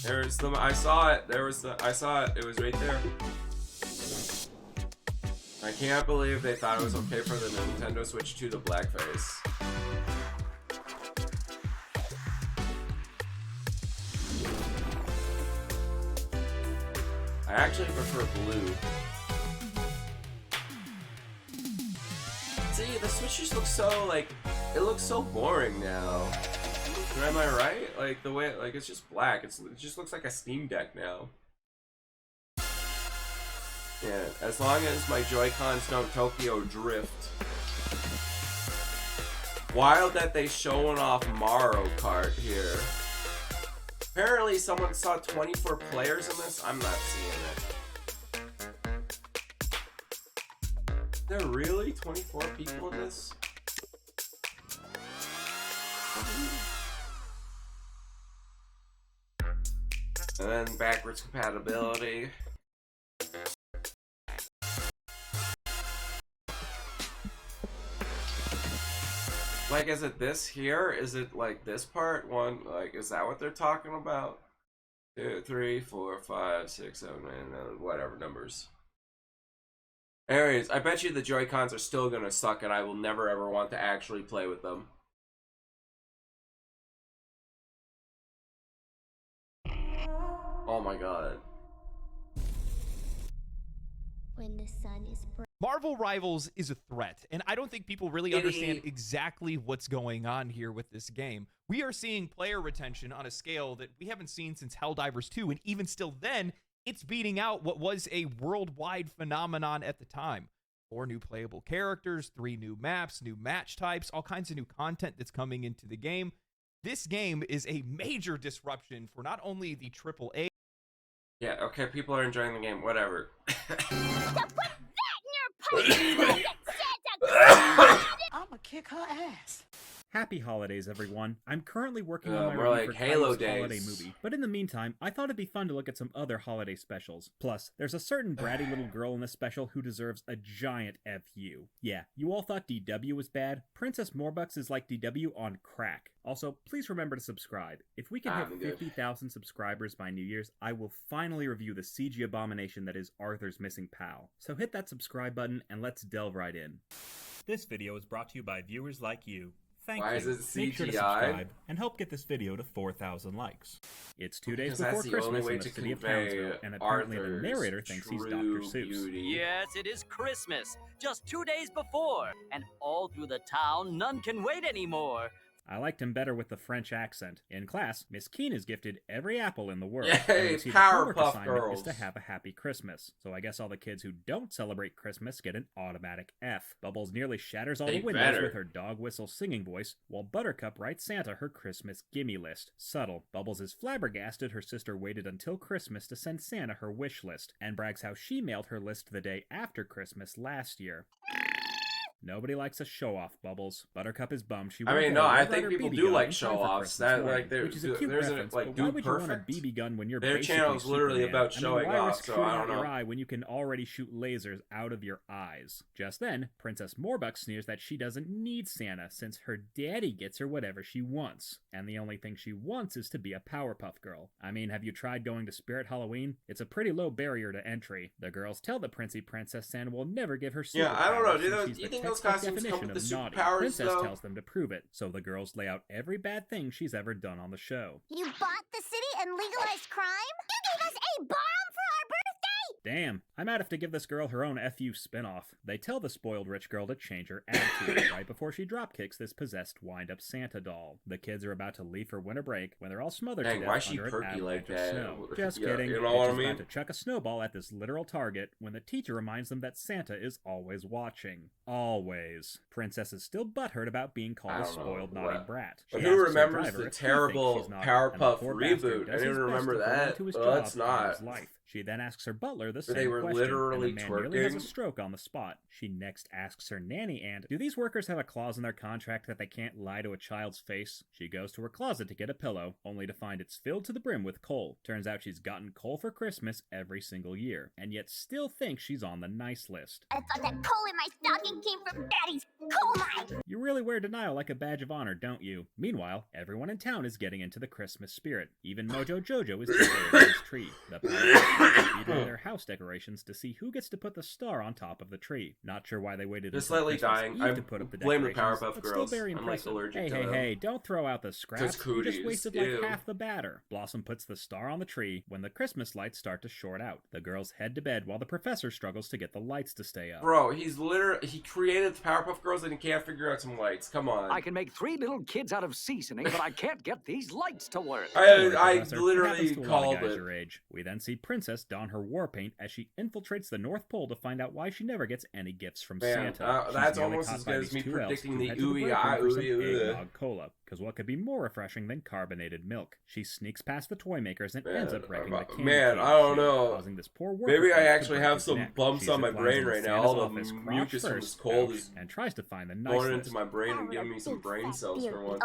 There's the I saw it. I saw it. It was right there. I can't believe they thought it was okay for the Nintendo Switch 2 to blackface. I actually prefer blue. See, the Switch just looks so, like, it looks so boring now. Am I right? Like, the way, like, it's just black. It just looks like a Steam Deck now. Yeah, as long as my Joy-Cons don't Tokyo drift. Wild that they showing off Mario Kart here. Apparently someone saw 24 players in this. I'm not seeing it. There really 24 people in this? And then backwards compatibility. Like, is it this here? Is it like this part? One, like, is that what they're talking about? 2, 3, 4, 5, 6, 7, 8, whatever numbers. Anyways, I bet you the Joy-Cons are still gonna suck and I will never ever want to actually play with them. Oh my god. When the sun is bright. Marvel Rivals is a threat, and I don't think people really understand exactly what's going on here with this game. We are seeing player retention on a scale that we haven't seen since Helldivers 2, and even still then, it's beating out what was a worldwide phenomenon at the time. 4 new playable characters, 3 new maps, new match types, all kinds of new content that's coming into the game. This game is a major disruption for not only the AAA. Yeah, okay, people are enjoying the game, whatever. I'ma kick her ass. Happy holidays, everyone. I'm currently working on my more review like for Halo Tyler's holiday days. movie, but in the meantime, I thought it'd be fun to look at some other holiday specials. Plus, there's a certain bratty little girl in this special who deserves a giant FU. Yeah, you all thought DW was bad? Princess Morbucks is like DW on crack. Also, please remember to subscribe. If we can hit 50,000 subscribers by New Year's, I will finally review the CG abomination that is Arthur's missing pal. So hit that subscribe button and let's delve right in. This video is brought to you by viewers like you. Thank Why you. is it CGI? Make sure to subscribe and help get this video to 4,000 likes. It's 2 days before Christmas in the city of Townsville, and apparently the narrator thinks he's Dr. Seuss. Yes, it is Christmas. Just 2 days before. And all through the town, none can wait anymore. I liked him better with the French accent. In class, Miss Keen is gifted every apple in the world. Yay, and we see the Powerpuff homework assignment Girls. is to have a happy Christmas. So I guess all the kids who don't celebrate Christmas get an automatic F. Bubbles nearly shatters all They the windows better. with her dog whistle singing voice, while Buttercup writes Santa her Christmas gimme list. Subtle. Bubbles is flabbergasted her sister waited until Christmas to send Santa her wish list, and brags how she mailed her list the day after Christmas last year. Nobody likes a show-off, Bubbles. Buttercup is bummed. She I mean, no, I think people do like show-offs. That like which is a cute there's reference, like but why Dude would you want a Perfect. BB gun when you're Their basically channel is literally Superman? about showing why off, risk so shooting I don't out your know. eye when you can already shoot lasers out of your eyes? Just then, Princess Morbuck sneers that she doesn't need Santa since her daddy gets her whatever she wants, and the only thing she wants is to be a Powerpuff Girl. I mean, have you tried going to Spirit Halloween? It's a pretty low barrier to entry. The girls tell the Princess Santa will never give her superpowers. Yeah, I don't know. Do you think those costumes come with the superpowers, Princess though? tells them to prove it, so the girls lay out every bad thing she's ever done on the show. You bought the city and legalized crime? You gave us a bomb for our birthday? Damn, I might have to give this girl her own FU spinoff. They tell the spoiled rich girl to change her attitude right before she dropkicks this possessed wind-up Santa doll. The kids are about to leave for winter break when they're all smothered to death why is she under an perky avalanche like of that? snow. Just Yeah, kidding. you know what I She's mean? about to chuck a snowball at this literal target when the teacher reminds them that Santa is always watching. Always. Princess is still butthurt about being called a spoiled naughty brat. But She who asks her remembers driver the if he thinks terrible she's naughty, Powerpuff and the poor bastard reboot? I does didn't his best remember to hold on that. to his Well, job it's and not. his life. She then asks her butler the But same they were question, literally and the man nearly has a twerking? stroke on the spot. She next asks her nanny, and do these workers have a clause in their contract that they can't lie to a child's face? She goes to her closet to get a pillow, only to find it's filled to the brim with coal. Turns out she's gotten coal for Christmas every single year, and yet still thinks she's on the nice list. I thought that coal in my stocking came from Daddy's coal mine. You really wear denial like a badge of honor, don't you? Meanwhile, everyone in town is getting into the Christmas spirit. Even Mojo Jojo is decorating his tree. The Powerpuff Girls their house decorations to see who gets to put the star on top of the tree. Not sure why they waited They're until slightly Christmas dying. Eve I to put up the blame the decorations, Powerpuff but Girls. still very I'm, like, impressive. allergic Hey, to hey, them. hey, don't throw out the scraps. You just cooties. wasted Ew. like half the batter. Blossom puts the star on the tree when the Christmas lights start to short out. The girls head to bed while the professor struggles to get the lights to stay up. Bro, he created the Powerpuff Girls and he can't figure out some lights. Come on. I can make 3 little kids out of seasoning, but I can't get these lights to work. I Professor, literally it happens to a lot of called guys it. your age. We then see Princess don her war paint as she infiltrates the North Pole to find out why she never gets any gifts from Man, Santa. She's that's nearly almost caught as by good as these me two elves predicting who the head to break room ooey-ah, for some ooey-ah. eggnog cola. Because what could be more refreshing than carbonated milk? She sneaks past the toy makers and ends up wrecking the candy cane I don't machine, know. causing this poor worker Maybe I to actually break have his some neck. bumps She on my ziplines brain into right now. Santa's All the office crotch mucus from this first, cold ouch, is and tries to find the nice going list. into my brain and giving me some brain cells for once.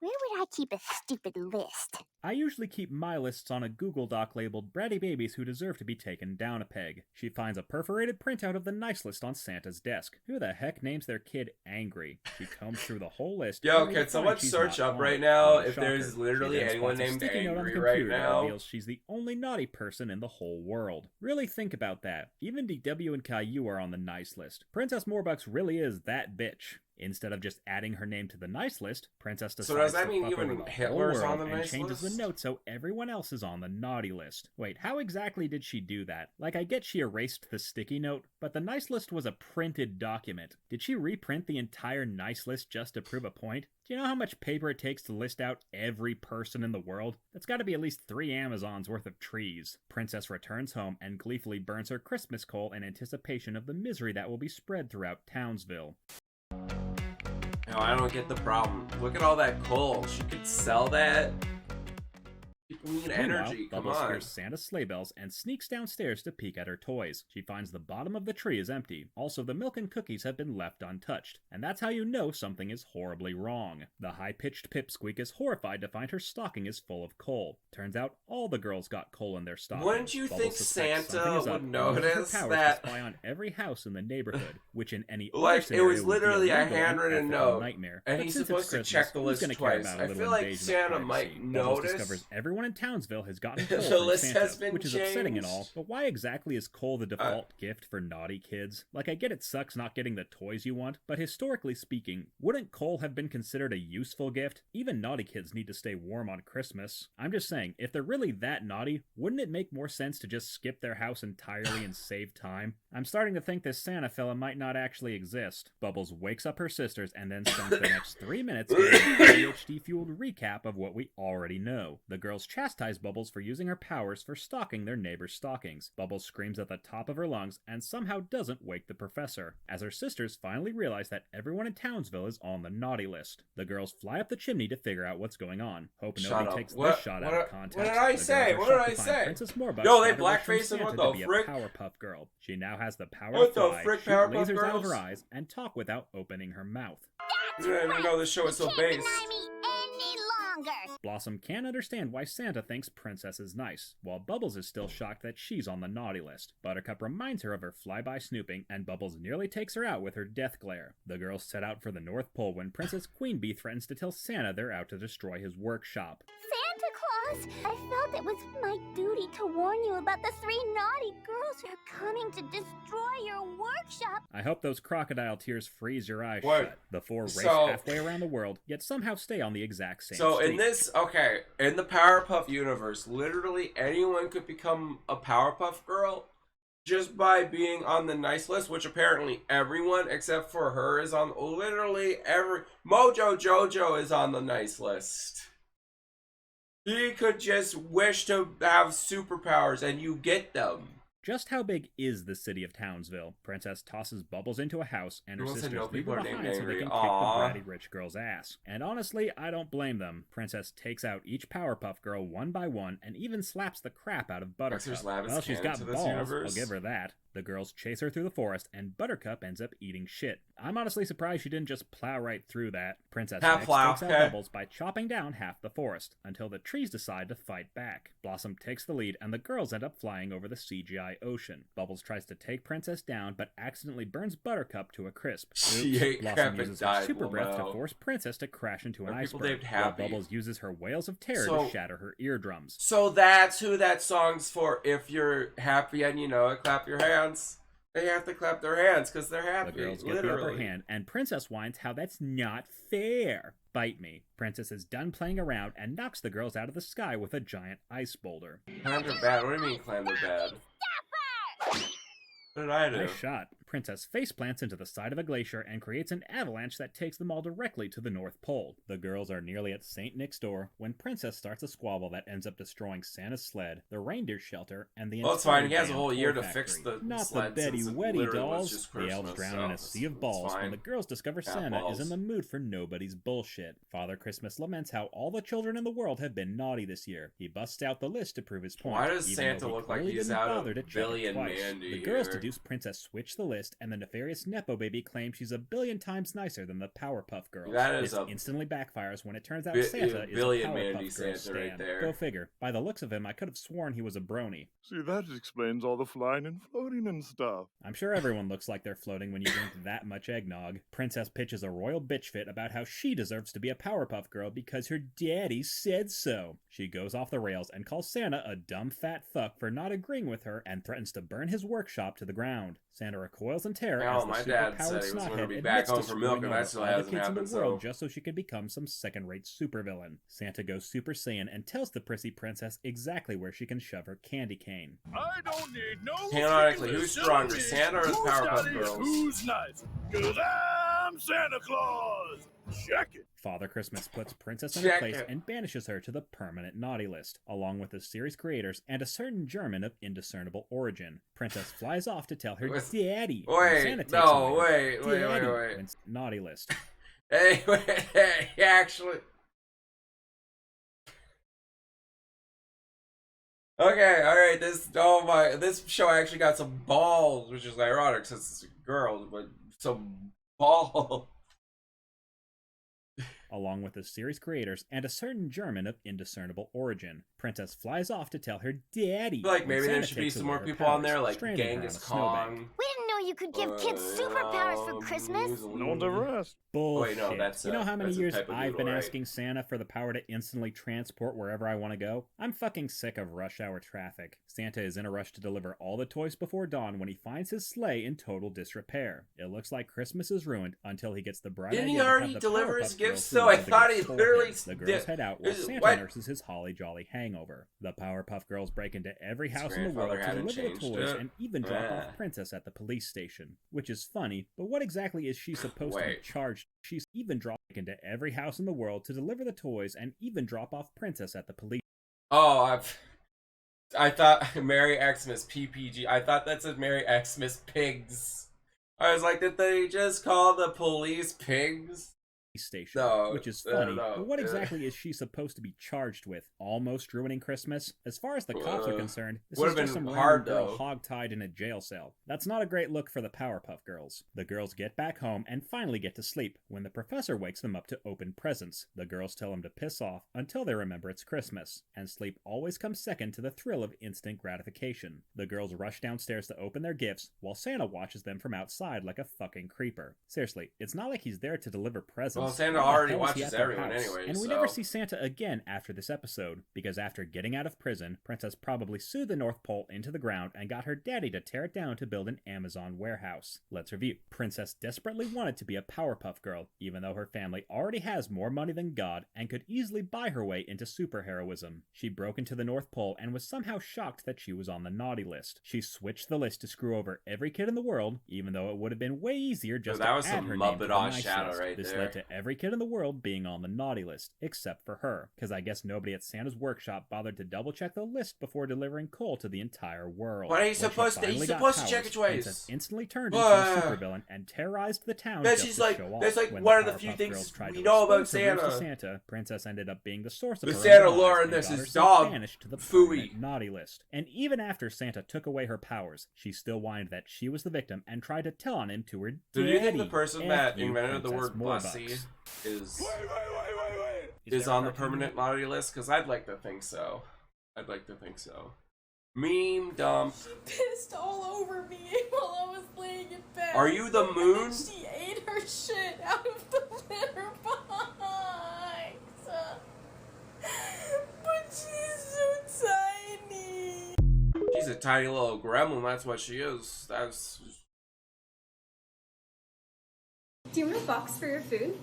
Where would I keep a stupid list? I usually keep my lists on a Google Doc labeled Bratty Babies Who Deserve to Be Taken Down a Peg. She finds a perforated printout of the nice list on Santa's desk. Who the heck names their kid Angry? She combs through the whole list. Yo, only to can someone find she's search not up on right it. now What a if there's shocker. literally She then anyone spots a named sticky note on the Angry right computer that now? reveals she's the only naughty person in the whole world. Really think about that. Even DW and Caillou are on the nice list. Princess Morbucks really is that bitch. Instead of just adding her name to the nice list, Princess decides does that to mean fuck even over the whole Hitler's world on the and nice changes list? the note so everyone else is on the naughty list. Wait, how exactly did she do that? Like, I get she erased the sticky note, but the nice list was a printed document. Did she reprint the entire nice list just to prove a point? Do you know how much paper it takes to list out every person in the world? That's gotta be at least 3 Amazons worth of trees. Princess returns home and gleefully burns her Christmas coal in anticipation of the misery that will be spread throughout Townsville. No, I don't get the problem. Look at all that coal. She could sell that. People need energy. Come Bubbles on. hears Santa's sleigh bells and sneaks downstairs to peek at her toys. She finds the bottom of the tree is empty. Also, the milk and cookies have been left untouched. And that's how you know something is horribly wrong. The high-pitched pipsqueak is horrified to find her stocking is full of coal. Turns out all the girls got coal in their stocking. Wouldn't you think Santa would notice that? that? To spy on every house in the neighborhood, which in any Like, other it was scenario would be literally a illegal and handwritten ethical note, nightmare. and But he's since it's supposed to Christmas, check the who's list gonna care twice. about a I little feel like invasion of Santa privacy? might Bubbles notice. discovers everyone in Townsville has gotten coal The from list Santa, has been which is upsetting and all, changed. but why exactly is coal the default gift for naughty kids? Like, I get it sucks not getting the toys you want, but historically speaking, wouldn't coal have been considered a useful gift? Even naughty kids need to stay warm on Christmas. I'm just saying, if they're really that naughty, wouldn't it make more sense to just skip their house entirely and save time? I'm starting to think this Santa fella might not actually exist. Bubbles wakes up her sisters and then spends the next 3 minutes giving an ADHD-fueled recap of what we already know. The girls chastise Bubbles for using her powers for stalking their neighbor's stockings. Bubbles screams at the top of her lungs and somehow doesn't wake the professor, as her sisters finally realize that everyone in Townsville is on the naughty list. The girls fly up the chimney to figure out what's going on. Hope nobody takes this shot out of context. What did I say? What did I say? Princess Morbucks Yo, they blackface and what the frick? Powerpuff Girl. She now has the power what to fly, the frick, shoot Powerpuff lasers Girls? out of her eyes, and talk without opening her mouth. That's I didn't right. know this show was so You based. can't deny me any longer. Blossom can't understand why Santa thinks Princess is nice, while Bubbles is still shocked that she's on the naughty list. Buttercup reminds her of her flyby snooping, and Bubbles nearly takes her out with her death glare. The girls set out for the North Pole when Princess Queen Bee threatens to tell Santa they're out to destroy his workshop. Santa Claus, I felt it was my duty to warn you about the 3 naughty girls who are coming to destroy your workshop. I hope those crocodile tears freeze your eyes What? shut. The 4 race So- halfway around the world, yet somehow stay on the exact same So street. in this, okay, in the Powerpuff universe, literally anyone could become a Powerpuff Girl just by being on the nice list, which apparently everyone except for her is on. Literally every Mojo Jojo is on the nice list. He could just wish to have superpowers and you get them. Just how big is the city of Townsville? Princess tosses Bubbles into a house, and her Who wants to sisters know leave people her are named behind so they angry? can Aw. kick the bratty rich girl's ass. And honestly, I don't blame them. Princess takes out each Powerpuff Girl one by one, and even slaps the crap out of Buttercup. Dexter's Lab is Well, she's canon got to this balls, universe. I'll give her that. The girls chase her through the forest, and Buttercup ends up eating shit. I'm honestly surprised she didn't just plow right through that. Princess Half next plow, takes out okay. Bubbles by chopping down half the forest, until the trees decide to fight back. Blossom takes the lead, and the girls end up flying over the CGI ocean. Bubbles tries to take Princess down, but accidentally burns Buttercup to a crisp. She Oops. ate Blossom crap and uses her died, super breath to Lamau. force Princess to crash into an Are people iceberg, named while Happy? Bubbles uses her wails of terror So- to shatter her eardrums. So that's who that song's for. If you're happy and you know it, clap your hands. They have to clap their hands because they're happy. The girls get literally. the upper hand, and Princess whines how that's not fair. Bite me. Princess is done playing around and knocks the girls out of the sky with a giant ice boulder. Climb their bad. What do you mean climb their bad? What did I do? Nice shot. Princess faceplants into the side of a glacier and creates an avalanche that takes them all directly to the North Pole. The girls are nearly at St. Nick's door when Princess starts a squabble that ends up destroying Santa's sled, the reindeer shelter, and the Well, it's fine. He has a damn whole year toy to fix factory. the Not the sled Betty since it Weddy literally was dolls. just The elves Christmas, drown in a so sea of it's balls when fine. the girls discover Got Santa balls. is in the mood for nobody's bullshit. Father Christmas laments how all the children in the world have been naughty this year. He busts out the list to prove his point. Why does even Santa though he look like clearly he's didn't out of bother to check Billy it and twice. Mandy The girls here? deduce Princess switched the list, and the nefarious Nepo baby claims she's a billion times nicer than the Powerpuff Girls. That is this a instantly backfires when it turns out bi- Santa is a Billy and Powerpuff Mandy Girl Santa right stan. there. Go figure. By the looks of him, I could have sworn he was a brony. See, that explains all the flying and floating and stuff. I'm sure everyone looks like they're floating when you drink that much eggnog. Princess pitches a royal bitch fit about how she deserves to be a Powerpuff Girl because her daddy said so. She goes off the rails and calls Santa a dumb fat fuck for not agreeing with her and threatens to burn his workshop to the ground. Santa recoils in terror Well, as the my dad superpowered said he was gonna snothead be back admits to home for milk, screwing and that over still all the hasn't kids in the happened, world so- just so she could become some second-rate supervillain. Santa goes Super Saiyan and tells the prissy princess exactly where she can shove her candy cane. I don't need no Canonically, freaking who's stronger, facilities. Santa or the Who's Powerpuff naughty, Girls? Who's nice? 'Cause I'm Santa Claus. Check it. Father Christmas puts Princess in her Check place it. and banishes her to the permanent naughty list, along with the series creators and a certain German of indiscernible origin. Princess flies off to tell her daddy. when Wait, Santa takes no, away her wait, daddy wait. when naughty list. Hey, wait, hey, actually. Okay, alright, this show actually got some balls, which is ironic since it's a girl, but some balls. Along with the series creators and a certain German of indiscernible origin. Princess flies off to tell her daddy. Like, when maybe there Santa should be takes some away more her people on powers, there, like stranding her on Genghis a snowbank. Kong. We didn't know you could give kids superpowers for Christmas. No the rest. Bullshit. Wait, no, that's you know a- how many that's a years type of I've been noodle, right? asking Santa for the power to instantly transport wherever I want to go? I'm fucking sick of rush hour traffic. Santa is in a rush to deliver all the toys before dawn when he finds his sleigh in total disrepair. It looks like Christmas is ruined until he gets the bright Didn't he idea to already have the deliver Powerpuff his Girls gifts, deliver though? I the thought gifts he for literally him. The girls did- head out while is- Santa what? nurses his holly jolly hangover. The Powerpuff Girls break into every His house in the grandfather world to hadn't deliver the changed toys it. and even drop Ah. off Princess at the police station. Which is funny, but what exactly is she supposed to be Wait. charged? She's even dropped into every house in the world to deliver the toys and even drop off Princess at the police. Oh, I thought Merry Xmas PPG. I thought that said Merry Xmas Pigs. I was like, did they just call the police pigs? Station, which is funny, but what exactly is she supposed to be charged with? Almost ruining Christmas? As far as the cops are concerned, this is just some random girl hog-tied in a jail cell. That's not a great look for the Powerpuff Girls. The girls get back home and finally get to sleep when the professor wakes them up to open presents. The girls tell him to piss off until they remember it's Christmas, and sleep always comes second to the thrill of instant gratification. The girls rush downstairs to open their gifts while Santa watches them from outside like a fucking creeper. Seriously, it's not like he's there to deliver presents. Well, Santa already watches everyone anyway, and we never see Santa again after this episode, because after getting out of prison, Princess probably sued the North Pole into the ground and got her daddy to tear it down to build an Amazon warehouse. Let's review. Princess desperately wanted to be a Powerpuff Girl, even though her family already has more money than God and could easily buy her way into superheroism. She broke into the North Pole and was somehow shocked that she was on the naughty list. She switched the list to screw over every kid in the world, even though it would have been way easier just to add her name to the nice list. This led to every kid in the world being on the naughty list, except for her, because I guess nobody at Santa's workshop bothered to double check the list before delivering coal to the entire world. What are you supposed to? He's supposed to check it twice. Princess instantly turned into a supervillain and terrorized the town just to show off. That's like when one of the the few Powerpuff things Girls tried we to know about expose her ruse to Santa. Santa, Princess ended up being the source of The her Santa own lore lies in this and got is herself dog banished to the Fuinny. permanent naughty list. And even after Santa took away her powers, she still whined that she was the victim and tried to tell on him to her daddy. Do you think the person that F you, invented the Princess word bussy Morbucks. is on the permanent naughty list? Because I'd like to think so. I'd like to think so. Meme dump. She pissed all over me while I was laying in bed. Are you the moon? She ate her shit out of the litter box. But she's so tiny. She's a tiny little gremlin, that's what she is. That's... Do you want a box for your food?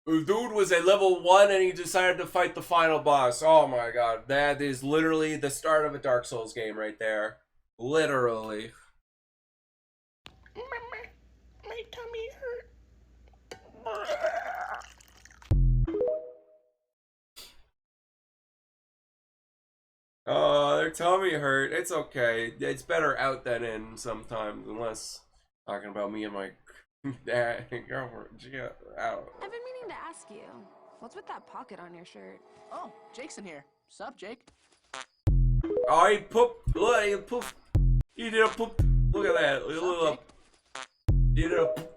Dude was at level 1 and he decided to fight the final boss. Oh my god. That is literally the start of a Dark Souls game right there. Literally. My tummy hurt. Oh, their tummy hurt. It's okay. It's better out than in sometimes, unless talking about me and my girlfriend. Out. I've been meaning to ask you, what's with that pocket on your shirt? Oh, Jake's in here. Sup, Jake? Oh, he pooped. Look, he pooped. He did a poop. Look at that. Look, he did a poop.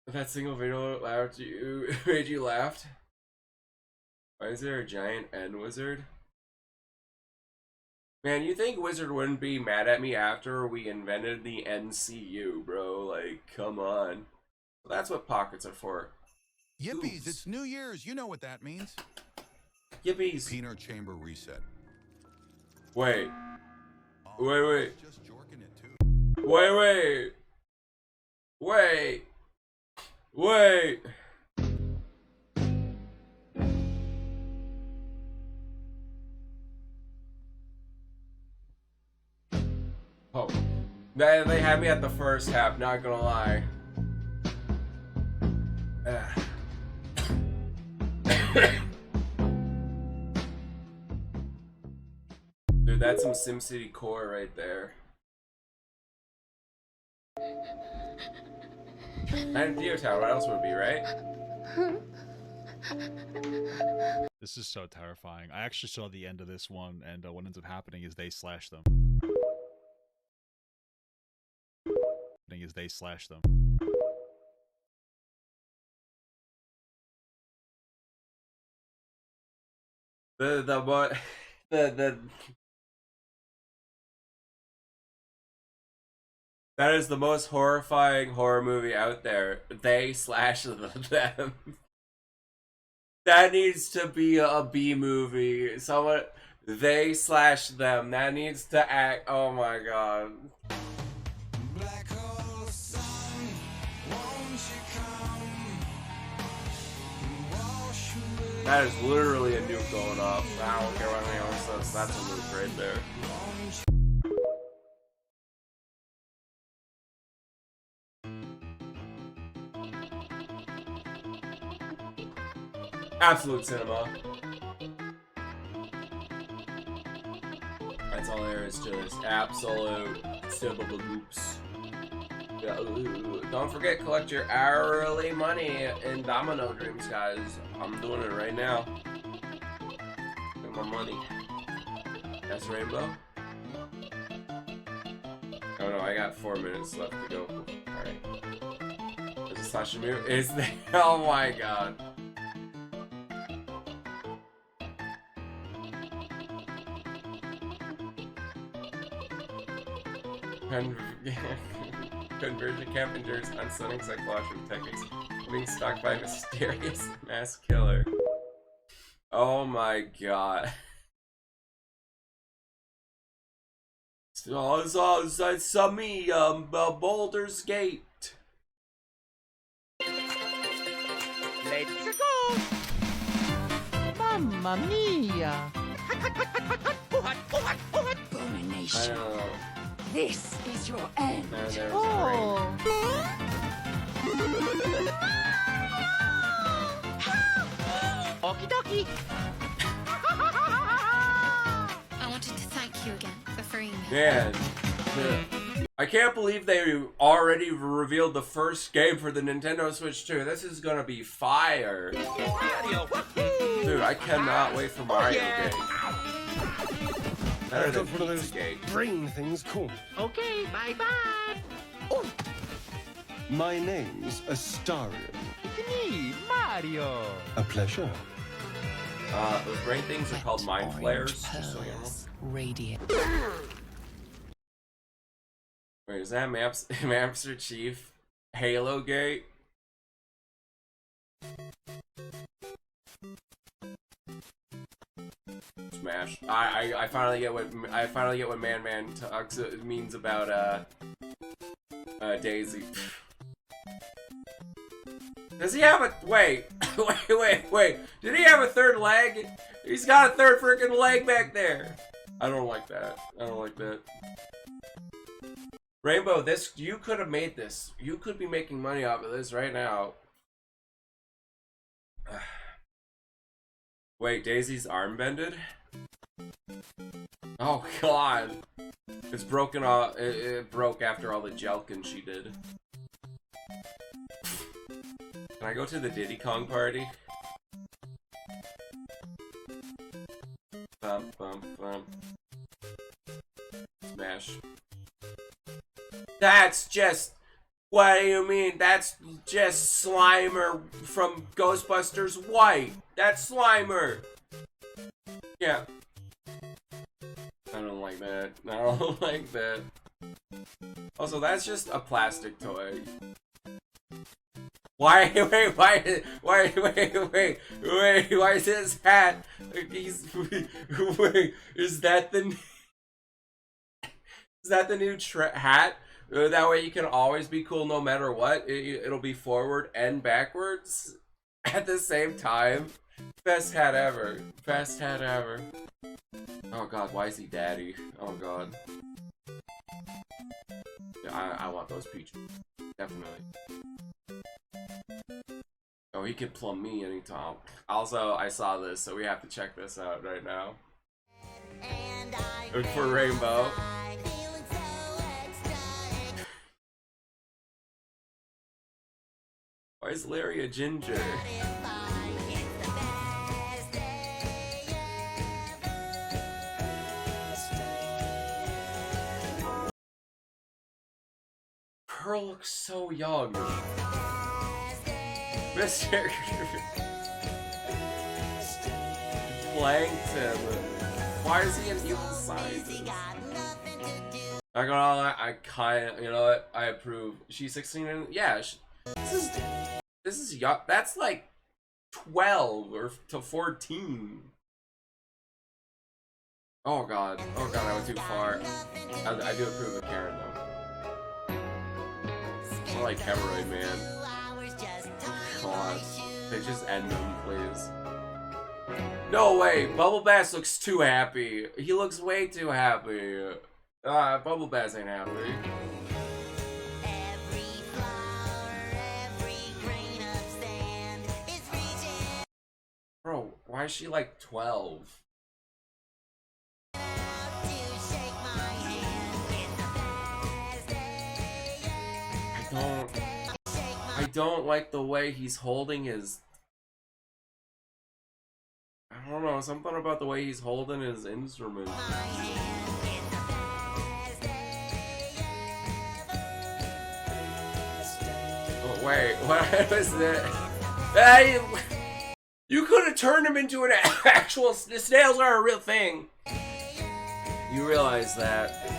That single video laughed you made you laugh. Why is there a giant N wizard? Man, you think Wizard wouldn't be mad at me after we invented the NCU, bro? Like, come on. Well, that's what pockets are for. Yippies, Oops. it's New Year's. You know what that means. Yippies. Peanut chamber reset. Wait. Oh, Wait. Just jorking it too. Wait. Oh, they had me at the first half, not gonna lie. Dude, that's some SimCity core right there. And Geotown, what else would it be, right? This is so terrifying. I actually saw the end of this one, and what ends up happening is they slash them. That is the most horrifying horror movie out there. They slash them. That needs to be a B movie. Someone, they slash them. That needs to act. Oh my god. Black hole sun, won't you come? Wash away. That is literally a nuke going off. I don't care what anyone else says. That's a nuke right there. Absolute cinema. That's all there is to this. Absolute cinema loops. Yeah, don't forget, collect your hourly money in Domino Dreams, guys. I'm doing it right now. Get my money. That's Rainbow. Oh no, I got 4 minutes left to go. Alright. There's a Sasha Mew. Is there? Oh my god. Conversion Cavenger's unstunning psychological techniques being stalked by a mysterious mass killer. Oh my god. It's me, Boulder's Gate. Let's go! Mamma mia! Abomination. I don't know. This is your end. There's oh. Okie dokie. I wanted to thank you again for freeing me. Man, I can't believe they already revealed the first game for the Nintendo Switch 2. This is gonna be fire. Dude, I cannot wait for Mario game. Better than one of those brain things. Cool. Okay, bye-bye. Oh. My name's Astarion. It's me, Mario. A pleasure. Those brain things are called mind flares. Just so you know. Radiant. Wait, is that Master Chief Halo Gate? Smash. I finally get what Man talks means about Daisy. Does he have a wait? Did he have a third leg? He's got a third freaking leg back there. I don't like that. I don't like that. Rainbow, this you could have made this. You could be making money off of this right now. Wait, Daisy's arm bended? Oh god. It's broken off. It broke after all the jelking she did. Can I go to the Diddy Kong party? Bump, bump, bump. Smash. That's just... What do you mean? That's just Slimer from Ghostbusters White. That's Slimer. Yeah. I don't like that. I don't like that. Also, that's just a plastic toy. Why is his hat? Wait, is that the new hat? That way you can always be cool no matter what. It'll be forward and backwards at the same time. Best hat ever. Best hat ever. Oh god, why is he daddy? Oh god. Yeah, I want those peaches. Definitely. Oh, he could plumb me anytime. Also, I saw this, so we have to check this out right now. Look for Rainbow. Why is Larry a ginger? Pearl looks so young. Mr. Plankton. Why is he in equal sizes? Not gonna lie, I kinda, you know what? I approve. She's 16 and yeah, this is young. That's like 12 or to 14. Oh god, I went too far. I do approve of Karen though. More like Hemorrhoid Man. God, they just end them, please. No way, Bubble Bass looks too happy. He looks way too happy. Bubble Bass ain't happy. Why is she like 12? I don't like the way he's holding his. I don't know, something about the way he's holding his instrument. Oh, wait, what was that? Hey, you could have turned him into an actual. The snails are a real thing. You realize that.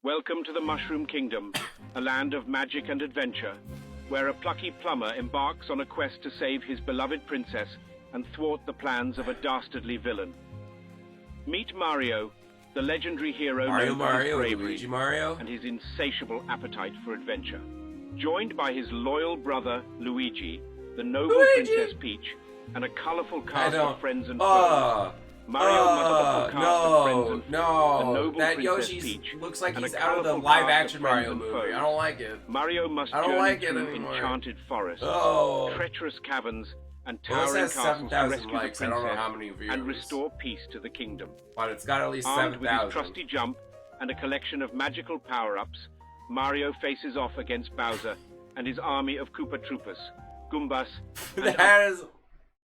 Welcome to the Mushroom Kingdom, a land of magic and adventure, where a plucky plumber embarks on a quest to save his beloved princess and thwart the plans of a dastardly villain. Meet Mario, the legendary hero known for his bravery and his insatiable appetite for adventure. Joined by his loyal brother, Luigi, the noble Princess Peach, and a colorful cast of friends and foes. Mario must cast of friends and foes, a noble that Princess Yoshi Peach, looks like and he's a out of the colorful cast live-action of friends Mario and movie. foes. I don't like it. Mario must I don't journey like it through anymore. enchanted forests, Oh. treacherous caverns, and Well, towering this has castles to 7,000 rescue likes. the I don't know princess how many views. and restore peace to the kingdom. But it's got at least Armed with his 7,000. trusty jump and a collection of magical power-ups, Mario faces off against Bowser and his army of Koopa Troopas, Goombas, and That is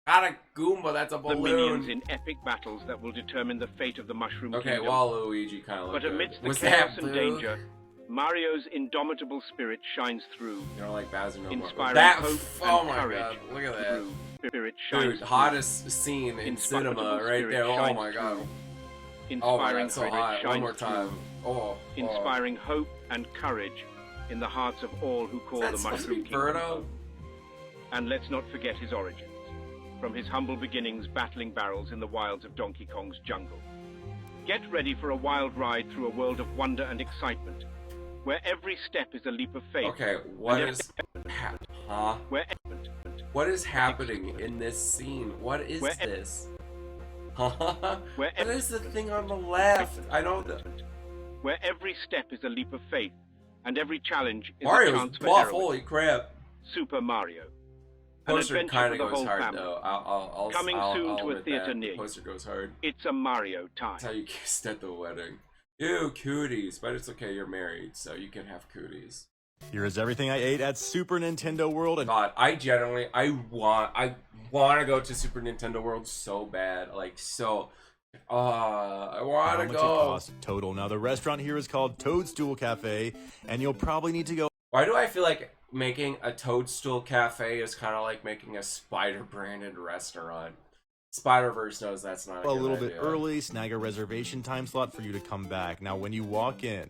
not a Goomba, that's a the balloon. minions in epic battles that will determine the fate of the Mushroom Okay, Kingdom. well, Luigi kind of But looked amidst good. the Was chaos that and blue? danger, Mario's indomitable spirit shines through. You don't like Bowser no more. Inspiring That, hope oh and my courage god, look at that. through. Spirit shines Dude, hottest scene in cinema right there. Oh my god. Inspiring Oh my god, so courage hot. One shines more time. through. Inspiring hope and courage in the hearts of all who call Is that the supposed to Mushroom be Kingdom. Birdo? And let's not forget his origins. From his humble beginnings battling barrels in the wilds of Donkey Kong's jungle. Get ready for a wild ride through a world of wonder and excitement, where every step is a leap of faith. Okay, what is what is happening in this scene? What is this? What is the thing on the left? I don't. Where every step is a leap of faith, and every challenge is a Mario's chance for buff. heroism. Holy crap! Super Mario. An Poster adventure kind for of the goes whole hard family. though. Coming soon to a admit theater that. near The you. poster goes hard. It's a Mario time. That's how you kissed at the wedding. Ew, cooties. But it's okay, you're married, so you can have cooties. Here is everything I ate at Super Nintendo World. And God, I want to go to Super Nintendo World so bad, like so. I want how to much go. it costs total. Now the restaurant here is called Toadstool Cafe, and you'll probably need to go. Why do I feel like making a Toadstool Cafe is kind of like making a Spider branded restaurant? Spider-Verse knows that's not a A good little bit idea. early, snag a reservation time slot for you to come back. Now, when you walk in,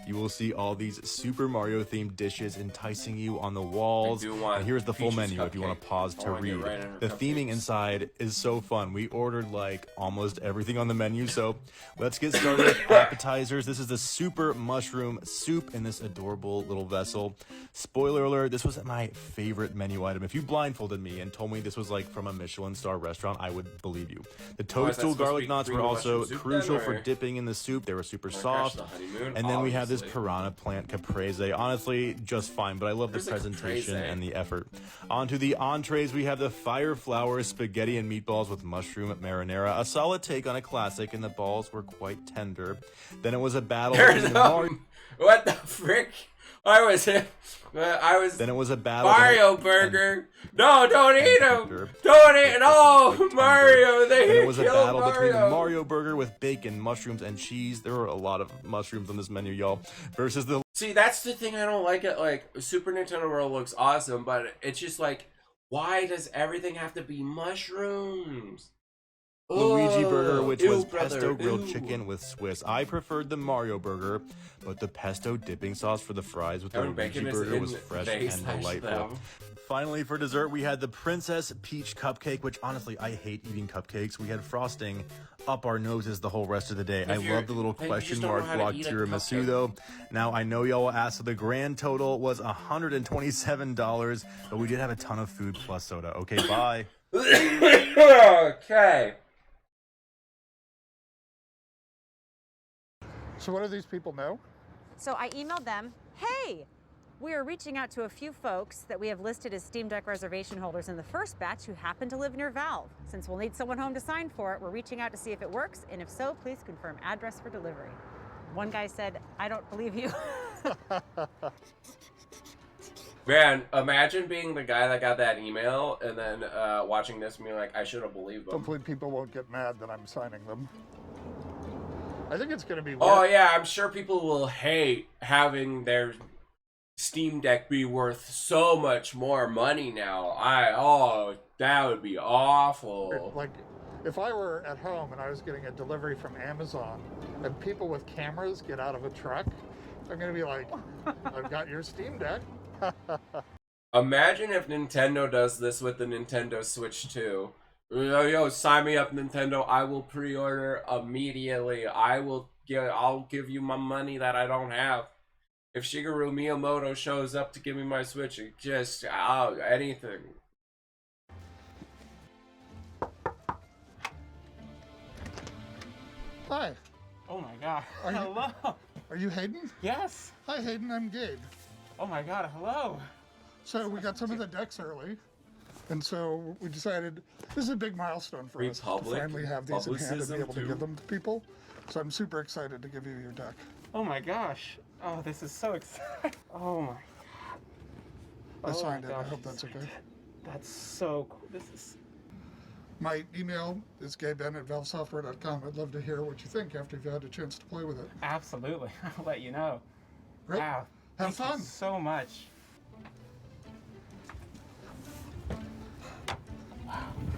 you will see all these Super Mario themed dishes enticing you on the walls. And here's the full Peach's menu if you want to pause to wanna get read. right in her The theming inside is so fun. We ordered like almost everything on the menu, so let's get started with appetizers. This is the Super Mushroom Soup in this adorable little vessel. Spoiler alert, this was my favorite menu item. If you blindfolded me and told me this was like from a Michelin star restaurant, I would believe you. The toadstool garlic knots were also crucial for dipping in the soup. They were super soft. the honeymoon, And then we have this obviously. piranha plant caprese. Honestly, just fine, but I love the There's a presentation caprese. and the effort. On to the entrees, we have the fire flower spaghetti and meatballs with mushroom marinara. A solid take on a classic, and the balls were quite tender. Then it was a battle There's between no, what the frick? I was. Then it was a battle. Mario Burger. No, don't eat him. Don't eat. No, Mario. And They it was a killed battle Mario. between the Mario Burger with bacon, mushrooms, and cheese. There were a lot of mushrooms on this menu, y'all. Versus the See, that's the thing I don't like. It like Super Nintendo World looks awesome, but it's just like, why does everything have to be mushrooms? Luigi Burger, which Ew, was brother, pesto grilled ew. chicken with Swiss. I preferred the Mario Burger, but the pesto dipping sauce for the fries with the Kevin Luigi Bacon is Burger in was fresh they and slash delightful. them. Finally, for dessert, we had the Princess Peach Cupcake, which honestly, I hate eating cupcakes. We had frosting up our noses the whole rest of the day. I love the little then you question just don't know mark how to block eat a tiramisu, cupcake. though. Now, I know y'all will ask, so the grand total was $127, but we did have a ton of food plus soda. Okay, bye. Okay. So what do these people know? So I emailed them, Hey! We are reaching out to a few folks that we have listed as Steam Deck reservation holders in the first batch who happen to live near Valve. Since we'll need someone home to sign for it, we're reaching out to see if it works, and if so, please confirm address for delivery. One guy said, I don't believe you. Man, imagine being the guy that got that email and then watching this and being like, I should have believed them. Hopefully people won't get mad that I'm signing them. I think it's going to be weird. Oh yeah, I'm sure people will hate having their Steam Deck be worth so much more money now. That would be awful. Like, if I were at home and I was getting a delivery from Amazon and people with cameras get out of a truck, I'm going to be like, I've got your Steam Deck. Imagine if Nintendo does this with the Nintendo Switch 2. Yo, sign me up, Nintendo. I will pre-order immediately. I'll give you my money that I don't have. If Shigeru Miyamoto shows up to give me my Switch, just anything. Hi. Oh my god. Hello. Are you Hayden? Yes. Hi, Hayden. I'm Gabe. Oh my god, hello. So we got some of the decks early, and so we decided this is a big milestone for us to finally have these in hand and be able to give them to people. So I'm super excited to give you your deck. Oh my gosh. Oh, this is so exciting. Oh my god. I signed it. I hope that's okay. That's so cool. This is... My email is gayben@valvesoftware.com. I'd love to hear what you think after you've had a chance to play with it. Absolutely. I'll let you know. Great. Wow. Have Thank fun. you so much.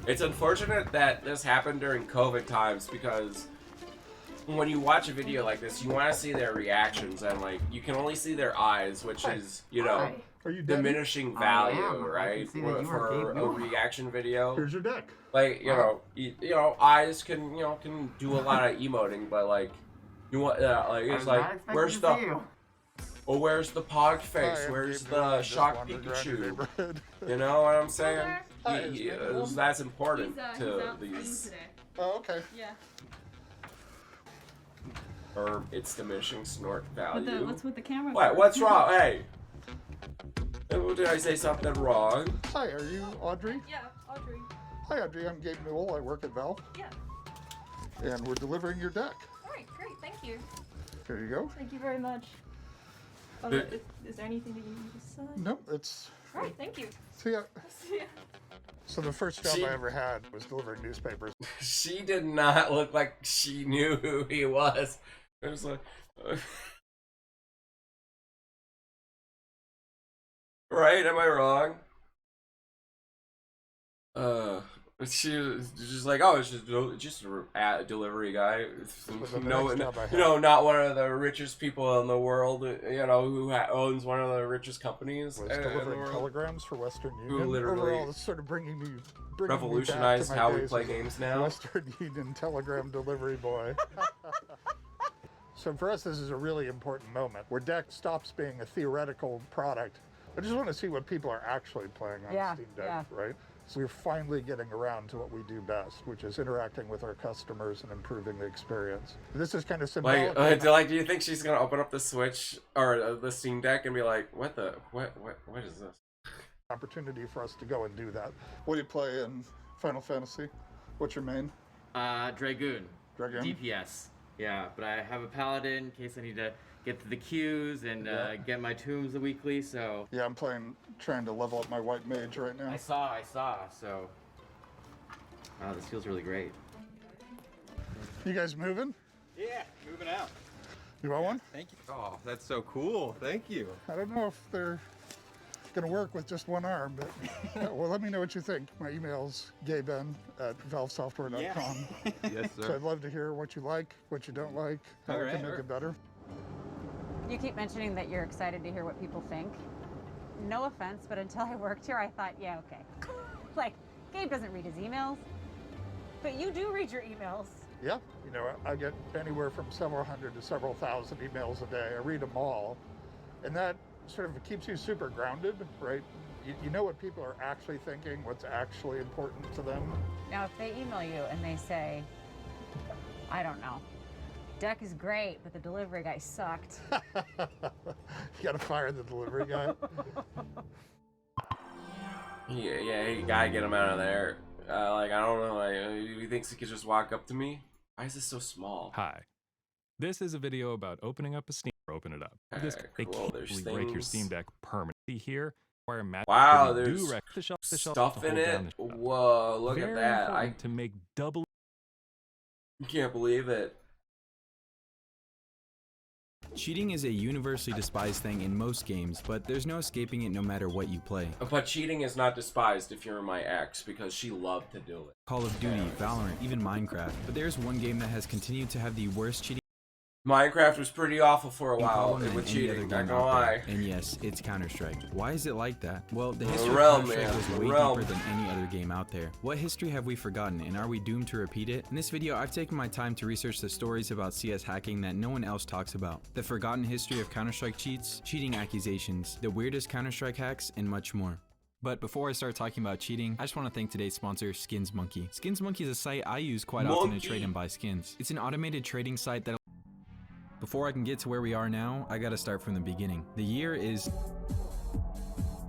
It's unfortunate that this happened during COVID times because when you watch a video like this, you want to see their reactions, and like you can only see their eyes, which is, you know, diminishing value, right? For a reaction video. Here's your deck. Like, you know, eyes can do a lot of emoting, but like you want it's like where's the where's the pog face? Where's the shock Pikachu? You know what I'm saying? That's important to these. Today. Oh, okay. Yeah. Or it's diminishing snort value. What's with the camera? What? What's wrong? Hey! Did I say something wrong? Hi, are you Audrey? Yeah, Audrey. Hi, Audrey. I'm Gabe Newell. I work at Valve. Yeah. And we're delivering your deck. All right, great. Thank you. Here you go. Thank you very much. Is there anything that you need to sign? Nope, it's... All right, thank you. See ya. See ya. So the first job I ever had was delivering newspapers. She did not look like she knew who he was. It was like... Right? Am I wrong? She was just like, oh, it's just a delivery guy. No, not one of the richest people in the world. You know, who owns one of the richest companies. Was delivering telegrams for Western Union. Who literally overall, it's sort of bringing revolutionized me back to how my we days play as games now. Western Union telegram delivery boy. So for us, this is a really important moment where Deck stops being a theoretical product. I just want to see what people are actually playing on Steam Deck, right? So we're finally getting around to what we do best, which is interacting with our customers and improving the experience. This is kind of symbolic. Do you think she's gonna open up the Switch or the Steam Deck and be like, what is this? Opportunity for us to go and do that. What do you play in Final Fantasy? What's your main? Dragoon. Dragoon? DPS. Yeah, but I have a paladin in case I need to get to the queues and get my tombs weekly, so... Yeah, I'm trying to level up my white mage right now. I saw, so... Wow, this feels really great. You guys moving? Yeah, moving out. You want one? Thank you. Oh, that's so cool. Thank you. I don't know if they're going to work with just one arm, but well, let me know what you think. My email's gayben@valvesoftware.com. Yeah. Yes, sir. So I'd love to hear what you like, what you don't like, how we can make it better. You keep mentioning that you're excited to hear what people think. No offense, but until I worked here, I thought, yeah, okay. Like, Gabe doesn't read his emails, but you do read your emails. Yeah, you know, I get anywhere from several hundred to several thousand emails a day. I read them all, and that sort of keeps you super grounded, right? You know what people are actually thinking, what's actually important to them. Now, if they email you and they say, I don't know, Deck is great, but the delivery guy sucked. You gotta fire the delivery guy. Yeah, you gotta get him out of there. Like, I don't know, like, he thinks he could just walk up to me? Why is this so small? Hi. This is a video about opening up a Steam or open it up. This cool. There's break your things. Steam Deck permanently here. Wow, there's stuff in it. Whoa, look at that! To make double. Can't believe it. Cheating is a universally despised thing in most games, but there's no escaping it no matter what you play. But cheating is not despised if you're my ex, because she loved to do it. Call of Duty, Valorant, even Minecraft. But there's one game that has continued to have the worst cheating. Minecraft was pretty awful for a while with cheating, not gonna lie. And yes, it's Counter-Strike. Why is it like that? Well, the history of Counter-Strike was way deeper than any other game out there. What history have we forgotten, and are we doomed to repeat it? In this video, I've taken my time to research the stories about CS hacking that no one else talks about, the forgotten history of Counter-Strike cheats, cheating accusations, the weirdest Counter-Strike hacks, and much more. But before I start talking about cheating, I just want to thank today's sponsor, Skins Monkey. Skins Monkey is a site I use quite often to trade and buy skins. It's an automated trading site that... Before I can get to where we are now, I gotta start from the beginning. The year is...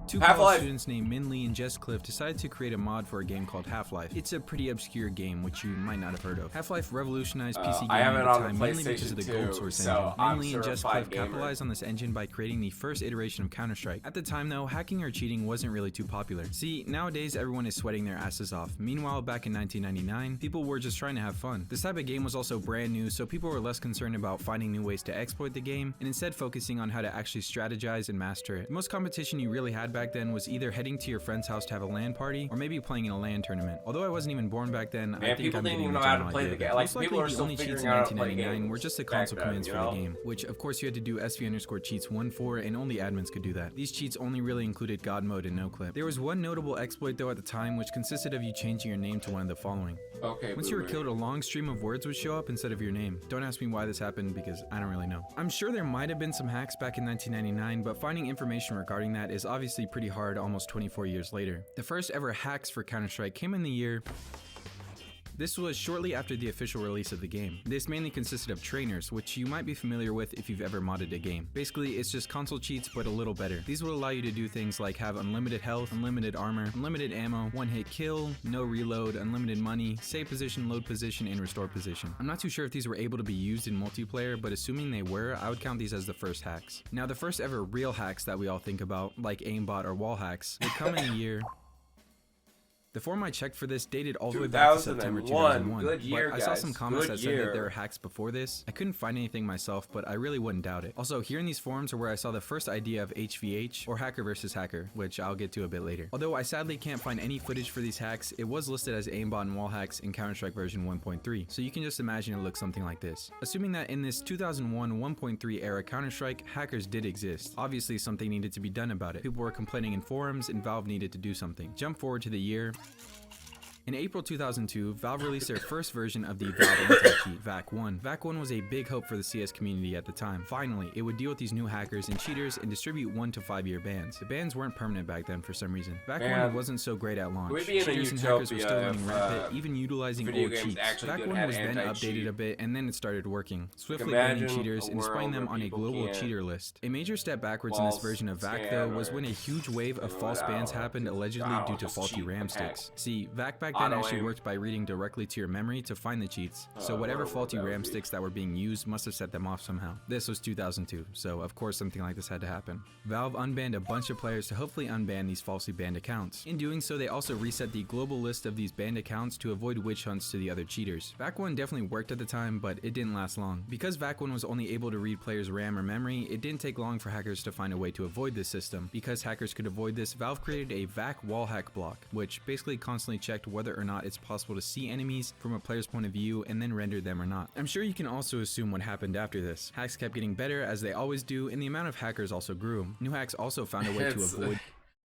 Two college students named Min Lee and Jess Cliff decided to create a mod for a game called Half-Life. It's a pretty obscure game, which you might not have heard of. Half-Life revolutionized PC gaming at the time, mainly because of the Gold Source engine. Min Lee and Jess Cliff capitalized on this engine by creating the first iteration of Counter-Strike. At the time though, hacking or cheating wasn't really too popular. See, nowadays everyone is sweating their asses off. Meanwhile, back in 1999, people were just trying to have fun. This type of game was also brand new, so people were less concerned about finding new ways to exploit the game, and instead focusing on how to actually strategize and master it. The most competition you really had back then was either heading to your friend's house to have a LAN party, or maybe playing in a LAN tournament. Although I wasn't even born back then, I think I'm getting the general idea. Most likely the only cheats in 1999 were just the console commands for the game, which of course you had to do SV_cheats 1.4 and only admins could do that. These cheats only really included God mode and no clip. There was one notable exploit though at the time, which consisted of you changing your name to one of the following. Once you were killed, a long stream of words would show up instead of your name. Don't ask me why this happened because I don't really know. I'm sure there might have been some hacks back in 1999, but finding information regarding that is obviously pretty hard almost 24 years later. The first ever hacks for Counter-Strike came in the year... This was shortly after the official release of the game. This mainly consisted of trainers, which you might be familiar with if you've ever modded a game. Basically, it's just console cheats, but a little better. These will allow you to do things like have unlimited health, unlimited armor, unlimited ammo, one-hit kill, no reload, unlimited money, save position, load position, and restore position. I'm not too sure if these were able to be used in multiplayer, but assuming they were, I would count these as the first hacks. Now, the first ever real hacks that we all think about, like aimbot or wall hacks, would come in the year... The form I checked for this dated all the way back to September 2001, Good year, but I saw some comments that said that there were year. hacks before this. I couldn't find anything myself, but I really wouldn't doubt it. Also, here in these forums are where I saw the first idea of HVH, or hacker versus hacker, which I'll get to a bit later. Although I sadly can't find any footage for these hacks, it was listed as aimbot and wall hacks in Counter-Strike version 1.3, so you can just imagine it looks something like this. Assuming that in this 2001 1.3 era Counter-Strike, hackers did exist. Obviously something needed to be done about it. People were complaining in forums, and Valve needed to do something. Jump forward to the year... In April 2002, Valve released their first version of the Valve anti-cheat, VAC1. VAC1 was a big hope for the CS community at the time. Finally, it would deal with these new hackers and cheaters and distribute 1 to 5 year bans. The bans weren't permanent back then for some reason. VAC1 wasn't so great at launch. Cheaters and hackers were still running rampant, even utilizing old cheats. VAC1 was then updated a bit, and then it started working, swiftly banning cheaters and displaying them on a global cheater list. A major step backwards in this version of VAC though was when a huge wave of false bans happened allegedly due to faulty RAM sticks. See, VAC back then actually worked by reading directly to your memory to find the cheats, so whatever faulty RAM sticks that were being used must have set them off somehow. This was 2002, so of course something like this had to happen. Valve unbanned a bunch of players to hopefully unban these falsely banned accounts. In doing so, they also reset the global list of these banned accounts to avoid witch hunts to the other cheaters. VAC1 definitely worked at the time, but it didn't last long. Because VAC1 was only able to read players' RAM or memory, it didn't take long for hackers to find a way to avoid this system. Because hackers could avoid this, Valve created a VAC wall hack block, which basically constantly checked whether or not it's possible to see enemies from a player's point of view and then render them or not. I'm sure you can also assume what happened after this. Hacks kept getting better as they always do, and the amount of hackers also grew. New hacks also found a way to avoid...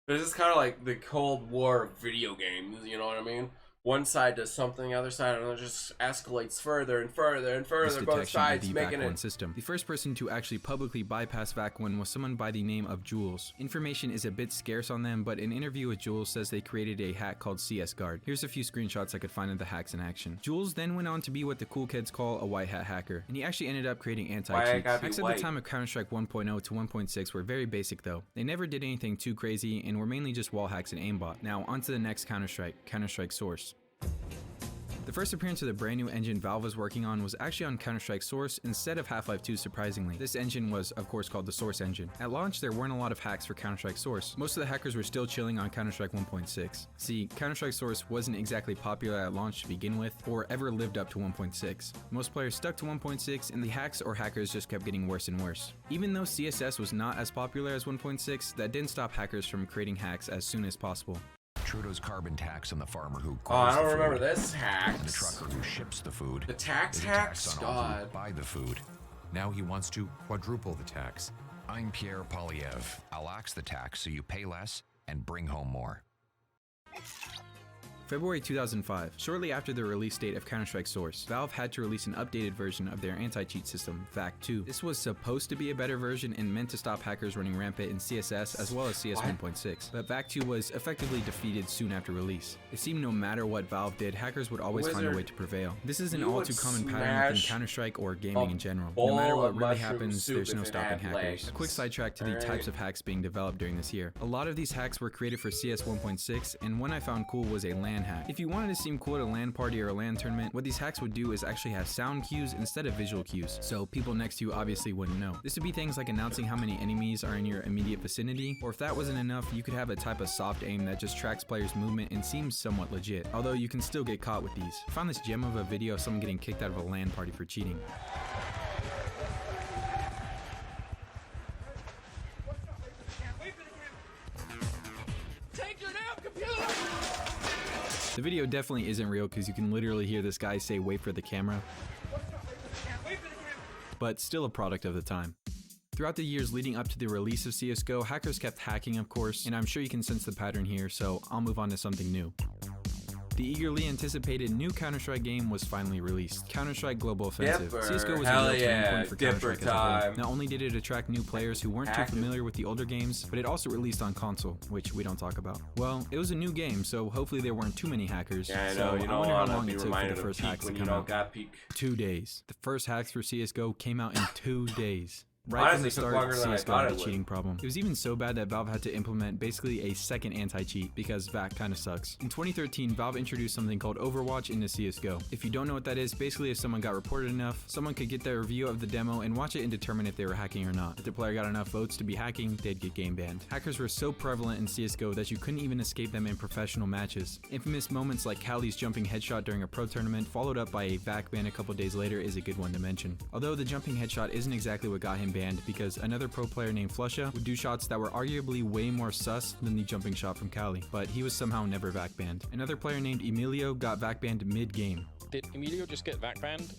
This is kind of like the Cold War of video games, you know what I mean? one side does something, the other side, and it just escalates further and further and This further. Both detection sides of the making VAC1 it. system. The first person to actually publicly bypass VAC1 was someone by the name of Jules. Information is a bit scarce on them, but an interview with Jules says they created a hack called CS Guard. Here's a few screenshots I could find of the hacks in action. Jules then went on to be what the cool kids call a white hat hacker, and he actually ended up creating anti-cheats. Hacks at the time of Counter-Strike 1.0 to 1.6 were very basic though. They never did anything too crazy and were mainly just wall hacks and aimbot. Now onto the next Counter-Strike, Counter-Strike Source. The first appearance of the brand new engine Valve was working on was actually on Counter-Strike Source instead of Half-Life 2 surprisingly. This engine was of course called the Source engine. At launch there weren't a lot of hacks for Counter-Strike Source. Most of the hackers were still chilling on Counter-Strike 1.6. See, Counter-Strike Source wasn't exactly popular at launch to begin with, or ever lived up to 1.6. Most players stuck to 1.6 and the hacks or hackers just kept getting worse and worse. Even though CSS was not as popular as 1.6, that didn't stop hackers from creating hacks as soon as possible. Trudeau's carbon tax on the farmer who Oh, I grows don't the remember food, this hack. and the trucker who ships the food. The tax is a hacks? tax on all who God. buy the food. Now he wants to quadruple the tax. I'm Pierre Polyev. I'll axe the tax so you pay less and bring home more. February 2005, shortly after the release date of Counter-Strike Source, Valve had to release an updated version of their anti-cheat system, VAC2. This was supposed to be a better version and meant to stop hackers running rampant in CSS as well as CS 1.6, but VAC2 was effectively defeated soon after release. It seemed no matter what Valve did, hackers would always find a way to prevail. This is an all too common pattern within Counter-Strike or gaming in general. No matter what really happens, there's no stopping hackers. A quick sidetrack to the types of hacks being developed during this year. A lot of these hacks were created for CS 1.6, and one I found cool was a LAN hack. If you wanted to seem cool at a LAN party or a LAN tournament, what these hacks would do is actually have sound cues instead of visual cues, so people next to you obviously wouldn't know. This would be things like announcing how many enemies are in your immediate vicinity, or if that wasn't enough, you could have a type of soft aim that just tracks players' movement and seems somewhat legit, although you can still get caught with these. I found this gem of a video of someone getting kicked out of a LAN party for cheating. The video definitely isn't real because you can literally hear this guy say wait for the camera, but still a product of the time. Throughout the years leading up to the release of CSGO, hackers kept hacking of course, and I'm sure you can sense the pattern here, so I'll move on to something new. The eagerly anticipated new Counter-Strike game was finally released, Counter-Strike Global Offensive. CSGO was a real turning point for Counter-Strike as a whole. Not only did it attract new players who weren't too familiar with the older games, but it also released on console, which we don't talk about. Well, it was a new game, so hopefully there weren't too many hackers. Yeah, I so know, you I wonder how long be it took for reminded the of first peak hacks to when you come don't out. got peak. 2 days. The first hacks for CSGO came out in 2 days. Right from Honestly, the it took start, longer than I CSGO thought had it a would. cheating problem. It was even so bad that Valve had to implement basically a second anti-cheat because VAC kinda sucks. In 2013, Valve introduced something called Overwatch into CSGO. If you don't know what that is, basically if someone got reported enough, someone could get their review of the demo and watch it and determine if they were hacking or not. If the player got enough votes to be hacking, they'd get game banned. Hackers were so prevalent in CSGO that you couldn't even escape them in professional matches. Infamous moments like Cali's jumping headshot during a pro tournament, followed up by a VAC ban a couple days later, is a good one to mention. Although the jumping headshot isn't exactly what got him banned, because another pro player named Flusha would do shots that were arguably way more sus than the jumping shot from Cali, but he was somehow never VAC banned. Another player named Emilio got VAC banned mid-game. Did Emilio just get vac banned?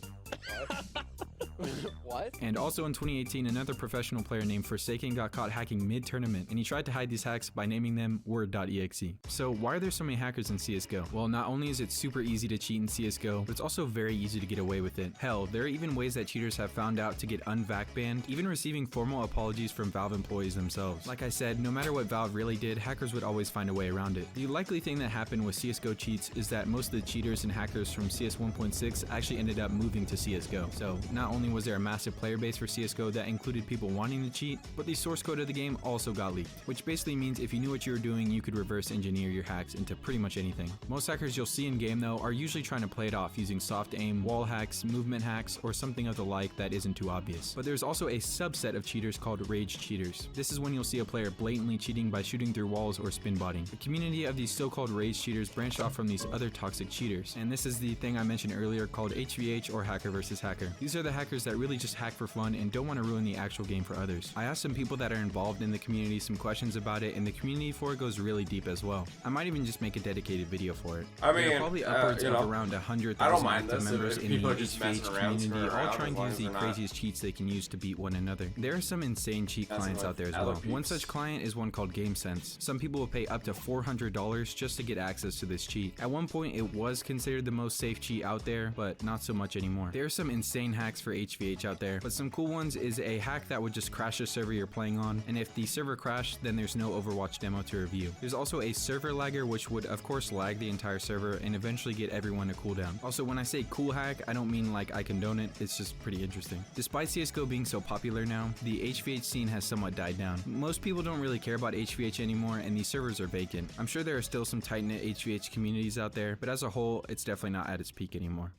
What? And also in 2018, another professional player named Forsaken got caught hacking mid-tournament, and he tried to hide these hacks by naming them word.exe. So why are there so many hackers in CSGO? Well, not only is it super easy to cheat in CSGO, but it's also very easy to get away with it. Hell, there are even ways that cheaters have found out to get unvac banned, even receiving formal apologies from Valve employees themselves. Like I said, no matter what Valve really did, hackers would always find a way around it. The likely thing that happened with CSGO cheats is that most of the cheaters and hackers from CS 1.6 actually ended up moving to CSGO. So not only was there a massive player base for CSGO that included people wanting to cheat, but the source code of the game also got leaked, which basically means if you knew what you were doing, you could reverse engineer your hacks into pretty much anything. Most hackers you'll see in game though are usually trying to play it off using soft aim, wall hacks, movement hacks, or something of the like that isn't too obvious. But there's also a subset of cheaters called rage cheaters. This is when you'll see a player blatantly cheating by shooting through walls or spin botting. The community of these so-called rage cheaters branched off from these other toxic cheaters, and this is the thing I mentioned earlier called HVH or hacker versus hacker. These are the hackers hackers that really just hack for fun and don't want to ruin the actual game for others. I asked some people that are involved in the community some questions about it, and the community for it goes really deep as well. I might even just make a dedicated video for it. I mean, there are probably upwards you know, of around 100,000 active members if in the people are just messing HVH around, community, screwing all around, trying as to long use as the they're not craziest cheats they can use to beat one another. There are some insane cheat clients out there as well. One such client is one called GameSense. Some people will pay up to $400 just to get access to this cheat. At one point, it was considered the most safe cheat out there, but not so much anymore. There are some insane hacks for HVH out there, but some cool ones is a hack that would just crash a server you're playing on, and if the server crashed, then there's no Overwatch demo to review. There's also a server lagger, which would of course lag the entire server and eventually get everyone a cooldown. Also, when I say cool hack, I don't mean like I condone it, it's just pretty interesting. Despite CSGO being so popular now, the HVH scene has somewhat died down. Most people don't really care about HVH anymore, and these servers are vacant. I'm sure there are still some tight-knit HVH communities out there, but as a whole, it's definitely not at its peak anymore.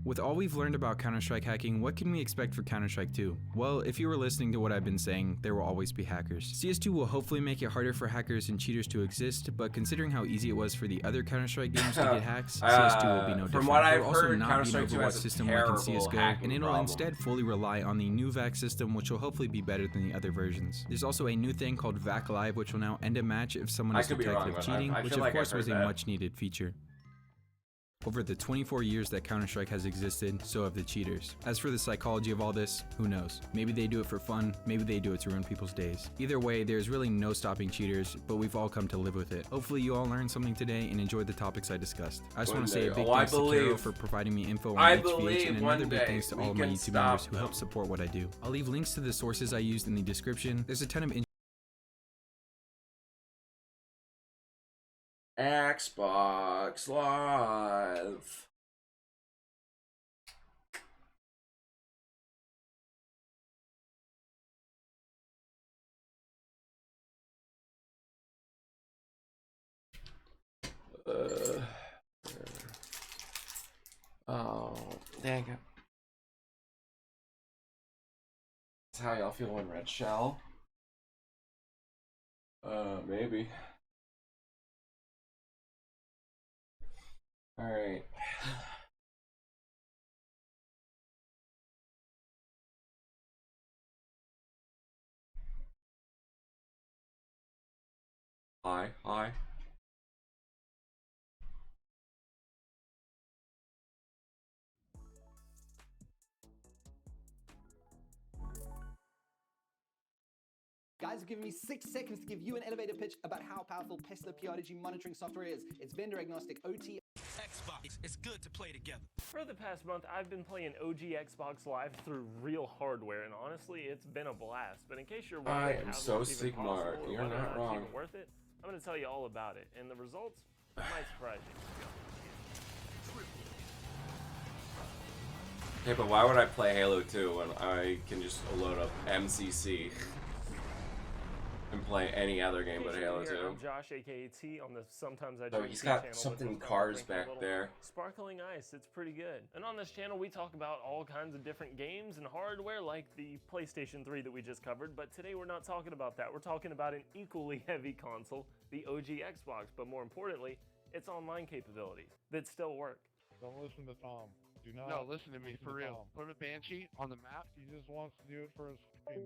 With all we've learned about Counter-Strike hacking, what can we expect for Counter-Strike 2? Well, if you were listening to what I've been saying, there will always be hackers. CS2 will hopefully make it harder for hackers and cheaters to exist, but considering how easy it was for the other Counter-Strike games to get hacks, CS2 will be no different. From what I've There will also heard, not be an Counter-Strike 2 Overwatch has a system like in terrible CSGO, hacking and it'll problem. instead fully rely on the new VAC system, which will hopefully be better than the other versions. There's also a new thing called VAC Live, which will now end a match if someone is detected of cheating, which of course was a much needed feature. Over the 24 years that Counter-Strike has existed, so have the cheaters. As for the psychology of all this, who knows? Maybe they do it for fun, maybe they do it to ruin people's days. Either way, there's really no stopping cheaters, but we've all come to live with it. Hopefully you all learned something today and enjoyed the topics I discussed. I just want to say a big thanks to Kiro for providing me info on HVH, and another big thanks to all of my YouTube members who help support what I do. I'll leave links to the sources I used in the description. There's a ton of Xbox Live. Oh, dang it. That's how y'all feel in Red Shell? Maybe. Alright. Hi. Guys have given me 6 seconds to give you an elevator pitch about how powerful Pestler PRDG monitoring software is. It's vendor agnostic, OT. Xbox, it's good to play together. For the past month, I've been playing OG Xbox Live through real hardware, and honestly, it's been a blast. But in case you're wondering I am how so this is even Sigmar. possible or You're whether or not it's wrong. even worth it, I'm going to tell you all about it, and the results might surprise you. Okay, but why would I play Halo 2 when I can just load up MCC and play any other game but Halo 2? I'm Josh, aka T, on the Sometimes I So Drink he's Tea got channel, something which is cars drinking a back little there. Sparkling ice, it's pretty good. And on this channel, we talk about all kinds of different games and hardware like the PlayStation 3 that we just covered, but today we're not talking about that. We're talking about an equally heavy console, the OG Xbox, but more importantly, its online capabilities that still work. Don't listen to Tom. Do not. No, listen to me, for real. Put a Banshee on the map. He just wants to do it for his fucking...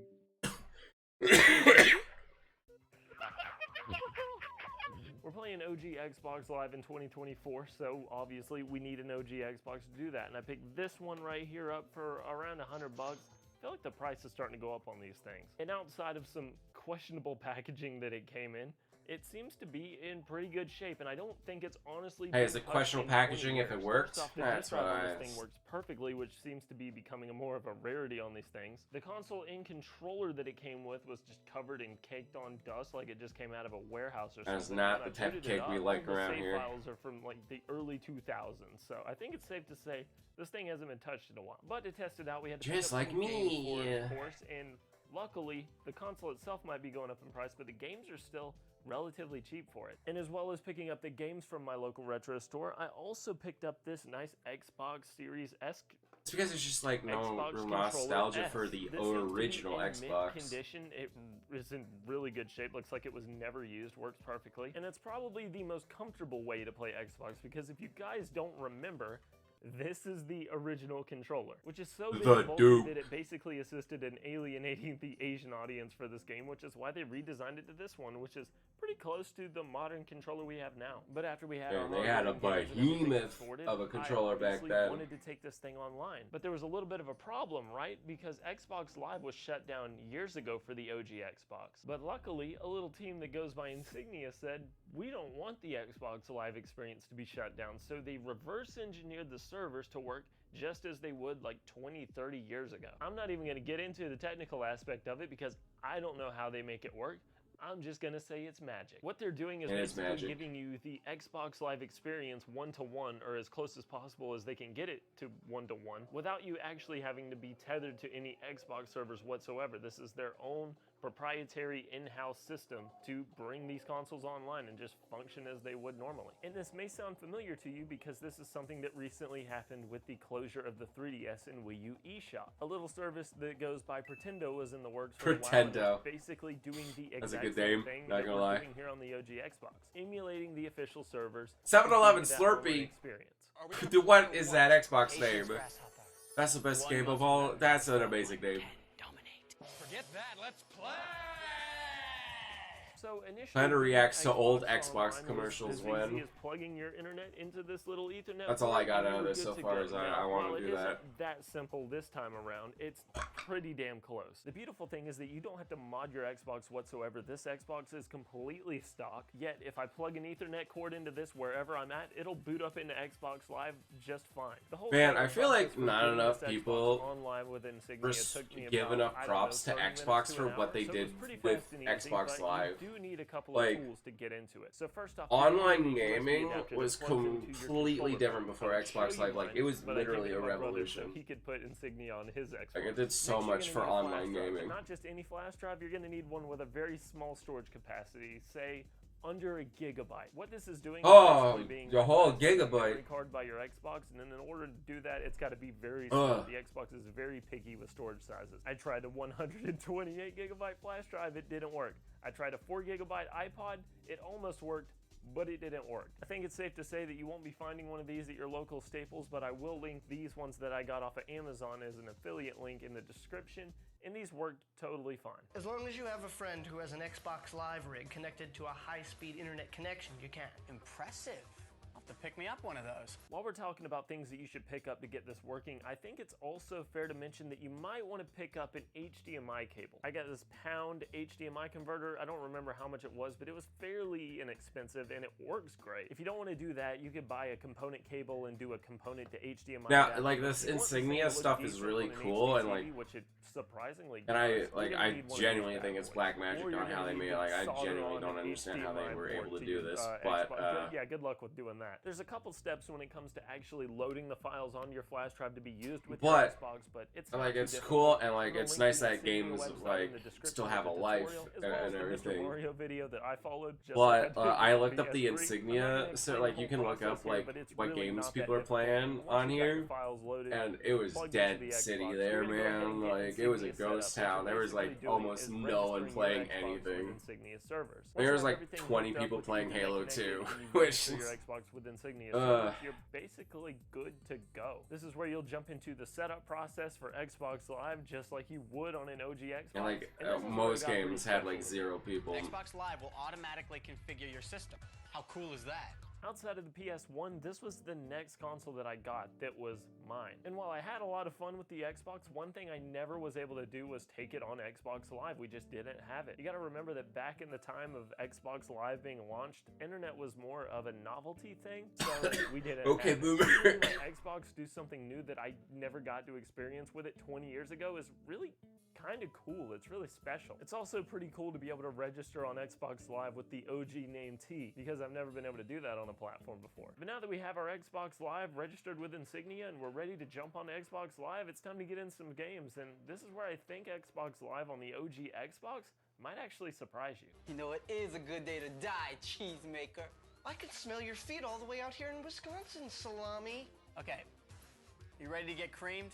We're playing OG Xbox Live in 2024, so obviously we need an OG Xbox to do that. And I picked this one right here up for around $100. I feel like the price is starting to go up on these things. And outside of some questionable packaging that it came in, it seems to be in pretty good shape, and I don't think it's honestly. Hey, is it questionable packaging if it worked? That's what this thing works perfectly, which seems to be becoming more of a rarity on these things. The console and controller that it came with was just covered in caked on dust, like it just came out of a warehouse or something. That's not When the I type of booted it cake we up, like all the around save here. Files are from like the early 2000s, so I think it's safe to say this thing hasn't been touched in a while. But to test it out, we had to Just pick up like some games for it, me. of course, and luckily the console itself might be going up in price, but the games are still relatively cheap for it. And as well as picking up the games from my local retro store, I also picked up this nice Xbox Series S. It's because there's just like no nostalgia for the original Xbox. Condition. It is in really good shape. Looks like it was never used. Works perfectly. And it's probably the most comfortable way to play Xbox, because if you guys don't remember, This is the original controller, which is so The big and bulky dupe. that it basically assisted in alienating the Asian audience for this game, which is why they redesigned it to this one, which is pretty close to the modern controller we have now. But after we had our they had a hardware and games and everything behemoth sorted, of a controller I back obviously then. wanted to take this thing online. But there was a little bit of a problem, right? Because Xbox Live was shut down years ago for the OG Xbox. But luckily, a little team that goes by Insignia said, we don't want the Xbox Live experience to be shut down, so they reverse engineered the servers to work just as they would like 20, 30 years ago. I'm not even going to get into the technical aspect of it because I don't know how they make it work. I'm just gonna say it's magic. What they're doing is basically giving you the Xbox Live experience one-to-one, or as close as possible as they can get it to one-to-one, without you actually having to be tethered to any Xbox servers whatsoever. This is their own proprietary in-house system to bring these consoles online and just function as they would normally. And this may sound familiar to you because this is something that recently happened with the closure of the 3DS and Wii U eShop. A little service that goes by Pretendo was in the works for a while, and it's basically doing the exact same thing that we're doing here on the OG Xbox, emulating the official servers. 7-Eleven Slurpee. What is that Xbox name? That's the best game of all. That's an amazing name. Forget that, let's play! So initially, Kinda reacts to old Xbox Xbox Online commercials was as when. easy as plugging your internet into this little Ethernet. That's all I port got and out of you were this good so to far go. as I want to do that. Isn't that simple this time around. It's pretty damn close. The beautiful thing is that you don't have to mod your Xbox whatsoever. This Xbox is completely stock. Yet if I plug an Ethernet cord into this wherever I'm at, it'll boot up into Xbox Live just fine. The whole Man, I feel like not enough this Xbox people online with Insignia took me give about, enough I don't props know, to 30 minutes Xbox to for an what hour. they So it did was pretty with fast and easy, Xbox but Live. You do need a couple Like, of tools to get into it. So first off, online gaming was completely different before Xbox Live. Like, it was literally a revolution. So he could put Insignia on his Xbox. Like, it did so much for online gaming. Not just any flash drive, you're going to need one with a very small storage capacity, say under a gigabyte. What this is doing is being your whole memory gigabyte card by your Xbox, and then in order to do that, it's got to be very small. The Xbox is very picky with storage sizes. I tried a 128 gigabyte flash drive, it didn't work. I tried a 4 gigabyte iPod, it almost worked, but it didn't work. I think it's safe to say that you won't be finding one of these at your local Staples, but I will link these ones that I got off of Amazon as an affiliate link in the description, and these worked totally fine. As long as you have a friend who has an Xbox Live rig connected to a high-speed internet connection, you can. Impressive. I'll have to pick me up one of those. While we're talking about things that you should pick up to get this working, I think it's also fair to mention that you might want to pick up an HDMI cable. I got this pound HDMI converter. I don't remember how much it was, but it was fairly inexpensive and it works great. If you don't want to do that, you could buy a component cable and do a component to HDMI. Now, like, this Insignia stuff is really cool, and like, which it surprisingly and I genuinely think it's black magic on how they made it. Like, I genuinely don't understand how they were able to do this, but yeah, good luck with doing that. There's a couple steps when it comes to actually loading the files on your flash drive to be used with your Xbox, but it's like, it's cool, and like, it's nice that games like still have a life and everything. Mario video that I followed. But I looked up the Insignia, so like you can look up like what games people are playing on here, and it was dead city there, man. Like, it was a ghost town. There was like almost no one playing anything. There was like 20 people playing Halo 2, which with Insignia servers, you're basically good to go. This is where you'll jump into the setup process for Xbox Live just like you would on an OG Xbox. And like most games had like 0 people. Xbox Live will automatically configure your system. How cool is that? Outside of the PS1, this was the next console that I got that was mine. And while I had a lot of fun with the Xbox, one thing I never was able to do was take it on Xbox Live. We just didn't have it. You gotta remember that back in the time of Xbox Live being launched, internet was more of a novelty thing, so we didn't okay, have boomer. Seeing my Xbox do something new that I never got to experience with it 20 years ago is really kind of cool. It's really special. It's also pretty cool to be able to register on Xbox Live with the OG name T, because I've never been able to do that on a platform before. But now that we have our Xbox Live registered with Insignia and we're ready to jump on Xbox Live, it's time to get in some games, and this is where I think Xbox Live on the OG Xbox might actually surprise you. You know, it is a good day to die, cheesemaker. I could smell your feet all the way out here in Wisconsin, Salami. Okay, you ready to get creamed?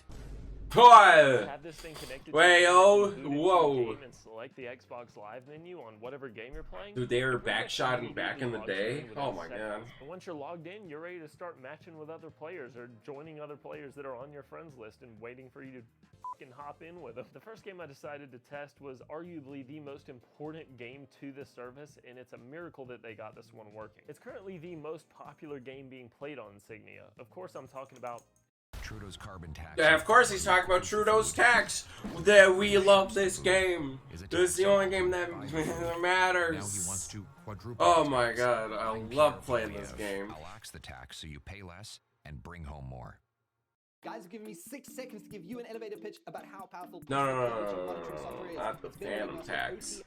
Have this thing connected Wait, to oh, boot into a whoa. game and select the Xbox Live menu on whatever game you're playing. Dude, they were It brings up the backshotting back in the log day. screen within Oh my seconds. god. And once you're logged in, you're ready to start matching with other players or joining other players that are on your friends list and waiting for you to fucking hop in with them. The first game I decided to test was arguably the most important game to this service, and it's a miracle that they got this one working. It's currently the most popular game being played on Insignia. Of course, I'm talking about Trudeau's carbon tax. Yeah, of course he's talking about Trudeau's tax. That we love this game. This is the only game that matters. Now he wants to quadruple. Oh the my tax. god, I I'm love Pierre playing this Polyev. game. I'll axe the tax so you pay less and bring home more. Guys have given me 6 seconds to give you an elevator pitch about how powerful No, no, no, PlayStation no, no, monitoring no, software is. not the It's been Phantom around for tax.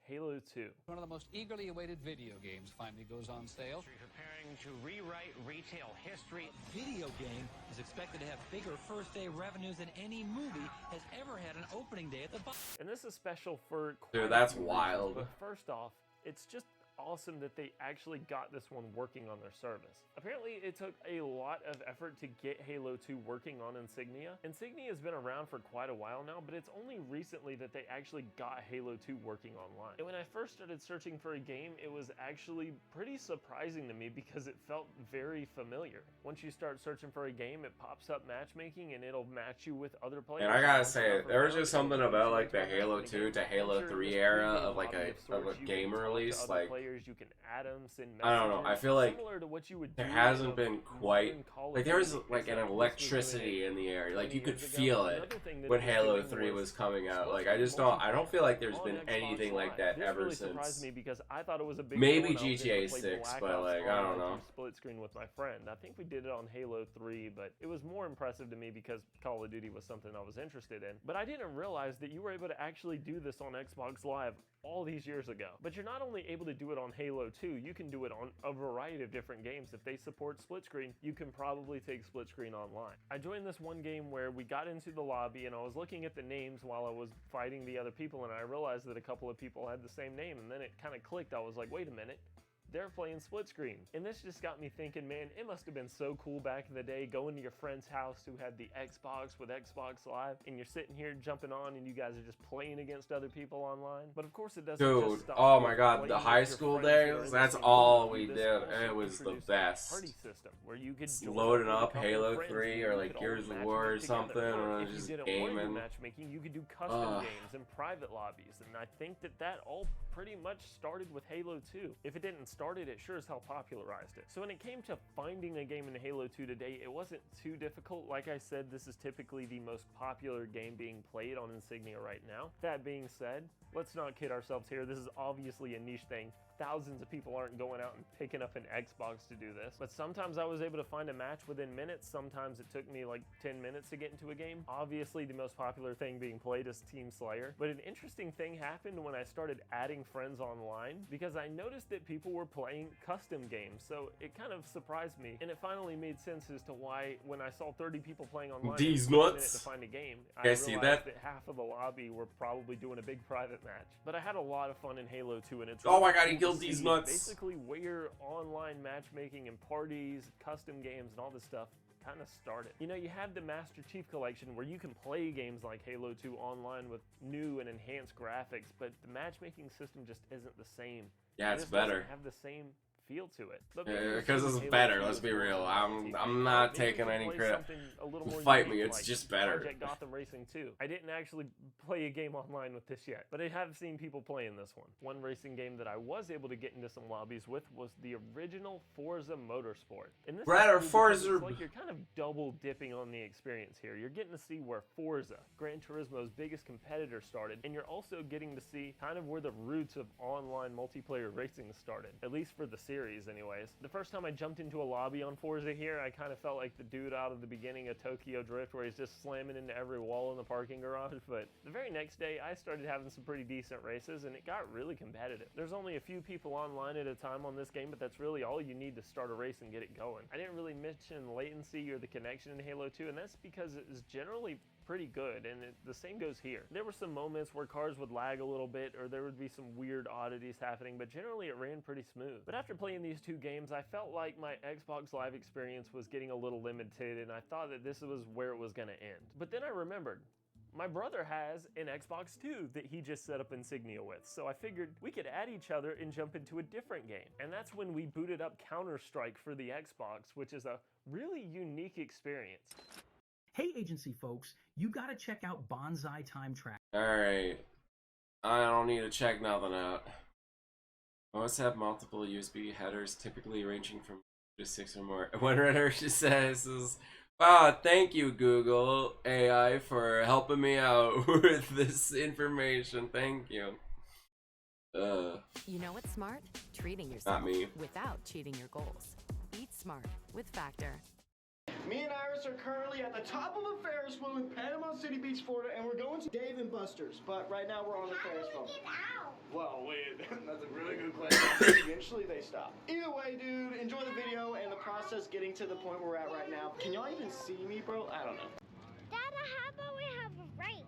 Halo 2. One of the most eagerly awaited video games finally goes on sale. Preparing to rewrite retail history. Video game is expected to have bigger first-day revenues than any movie has ever had an opening day at the box. And this is special for Dude, that's wild. But first off, it's just awesome that they actually got this one working on their service. Apparently, it took a lot of effort to get Halo 2 working on Insignia. Insignia has been around for quite a while now, but it's only recently that they actually got Halo 2 working online. And when I first started searching for a game, it was actually pretty surprising to me because it felt very familiar. Once you start searching for a game, it pops up matchmaking and it'll match you with other players. And I gotta say, there was just something about like the Halo 2 to Halo 3 era of like a game release, like you can add them, send messages. I don't know. I feel like similar to what you would there do hasn't in been quite like there was like an electricity in the air. Like you could feel it when Halo 3 was coming out. Like I don't feel like there's been anything like that ever really since. Surprised me because I thought it was a big Maybe deal when I was able GTA to play 6, Black but Ops like I don't know. Split screen with my friend. I think we did it on Halo 3, but it was more impressive to me because Call of Duty was something I was interested in. But I didn't realize that you were able to actually do this on Xbox Live all these years ago. But you're not only able to do it on Halo 2, you can do it on a variety of different games. If they support split screen, you can probably take split screen online. I joined this one game where we got into the lobby and I was looking at the names while I was fighting the other people, and I realized that a couple of people had the same name, and then it kind of clicked. I was like, wait a minute. They're playing split screen. And this just got me thinking, man, it must have been so cool back in the day going to your friend's house who had the Xbox with Xbox Live, and you're sitting here jumping on and you guys are just playing against other people online. But of course it doesn't Dude, just stop oh with my god, playing the with high your school friends who are days, in the that's same all group. we This did. also It was the introduced a best. party system where you could join Loading with a up couple of Halo friends 3 and or you like could all Gears of matchmake War or together. something, or If you just didn't want your gaming. matchmaking, you could do custom games and private lobbies, and I think that all pretty much started with Halo 2. If it didn't start it sure as hell popularized it. So when it came to finding a game in Halo 2 today, it wasn't too difficult. Like I said, this is typically the most popular game being played on Insignia right now. That being said, let's not kid ourselves here. This is obviously a niche thing. Thousands of people aren't going out and picking up an Xbox to do this. But sometimes I was able to find a match within minutes. Sometimes it took me like 10 minutes to get into a game. Obviously, the most popular thing being played is Team Slayer. But an interesting thing happened when I started adding friends online because I noticed that people were playing custom games. So it kind of surprised me. And it finally made sense as to why when I saw 30 people playing online These it took a minute nuts. to find a game, I Guys see realized that? half of the lobby were probably doing a big private match. But I had a lot of fun in Halo 2, and it's Oh my really god, he cool killed to these see nuts. basically where online matchmaking and parties, custom games, and all this stuff kind of started. You know, you have the Master Chief Collection where you can play games like Halo 2 online with new and enhanced graphics, but the matchmaking system just isn't the same. Yeah, It it's just doesn't better. have the same feel to it. But Because it's better, let's be real. I'm not taking any credit. Fight me, it's just better. Project Gotham Racing 2. I didn't actually play a game online with this yet, but I have seen people playing this one. One racing game that I was able to get into some lobbies with was the original Forza Motorsport. And this Brother, is cool because Forza. it's like you're kind of double dipping on the experience here. You're getting to see where Forza, Gran Turismo's biggest competitor, started, and you're also getting to see kind of where the roots of online multiplayer racing started, at least for the series anyways. The first time I jumped into a lobby on Forza here, I kind of felt like the dude out of the beginning of Tokyo Drift where he's just slamming into every wall in the parking garage, but the very next day I started having some pretty decent races and it got really competitive. There's only a few people online at a time on this game, but that's really all you need to start a race and get it going. I didn't really mention latency or the connection in Halo 2, and that's because it is generally pretty good, and the same goes here. There were some moments where cars would lag a little bit, or there would be some weird oddities happening, but generally it ran pretty smooth. But after playing these two games, I felt like my Xbox Live experience was getting a little limited, and I thought that this was where it was going to end. But then I remembered, my brother has an Xbox 2 that he just set up Insignia with, so I figured we could add each other and jump into a different game. And that's when we booted up Counter-Strike for the Xbox, which is a really unique experience. Hey agency folks, you gotta check out Bonsai Time Track. Alright. I don't need to check nothing out. Most have multiple USB headers, typically ranging from 2 to 6 or more. One redder says is, wow, thank you Google AI for helping me out with this information. Thank you. You know what's smart? Treating yourself Not me. without cheating your goals. Eat smart with Factor. Me and Iris are currently at the top of a Ferris wheel in Panama City Beach, Florida, and we're going to Dave & Buster's. But right now we're on the Ferris wheel. Well, wait, that's a really good question. Eventually they stop. Either way, dude, enjoy the video and the process getting to the point where we're at right now. Can y'all even see me, bro? I don't know. Dada, how about we have a race?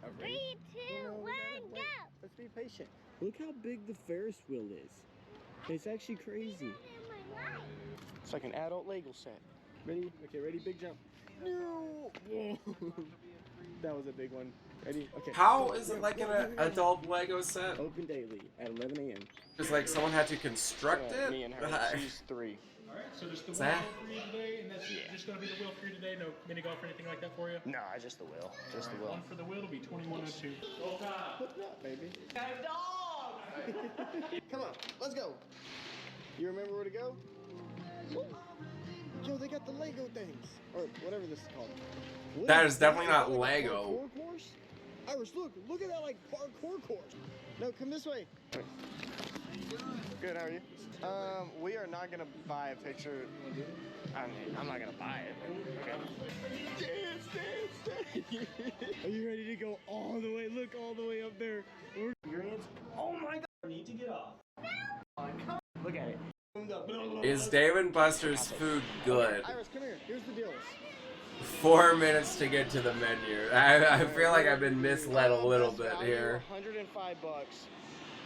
A race? 3, 2, 1, go! Let's be patient. Look how big the Ferris wheel is. It's actually crazy. It's like an adult Lego set. Ready? Okay, ready? Big jump. No! That was a big one. Ready? Okay. How is it like an adult Lego set? Open daily at 11 a.m. It's like someone had to construct it? Me and her. She's 3. Alright, so just the What's wheel that? for you today, and that's just going to be the wheel for you today? No mini golf or anything like that for you? No, just the wheel. Just the wheel. One for the wheel will be 2102. Roll time. Put it up, baby. Dog! Come on, let's go. You remember where to go? Woo. Yo, they got the Lego things. Or whatever this is called. That is definitely not Lego. Parkour course? Iris, look at that like parkour course. No, come this way. Good, how are you? We are not gonna buy a picture. I mean, I'm not gonna buy it. Okay. Dance. Are you ready to go all the way? Look, all the way up there. Experience. Oh my God. I need to get off. Look at it. Is Dave & Buster's food good? Iris, come here. Here's the deal. 4 minutes to get to the menu. I feel like I've been misled a little bit here. $105.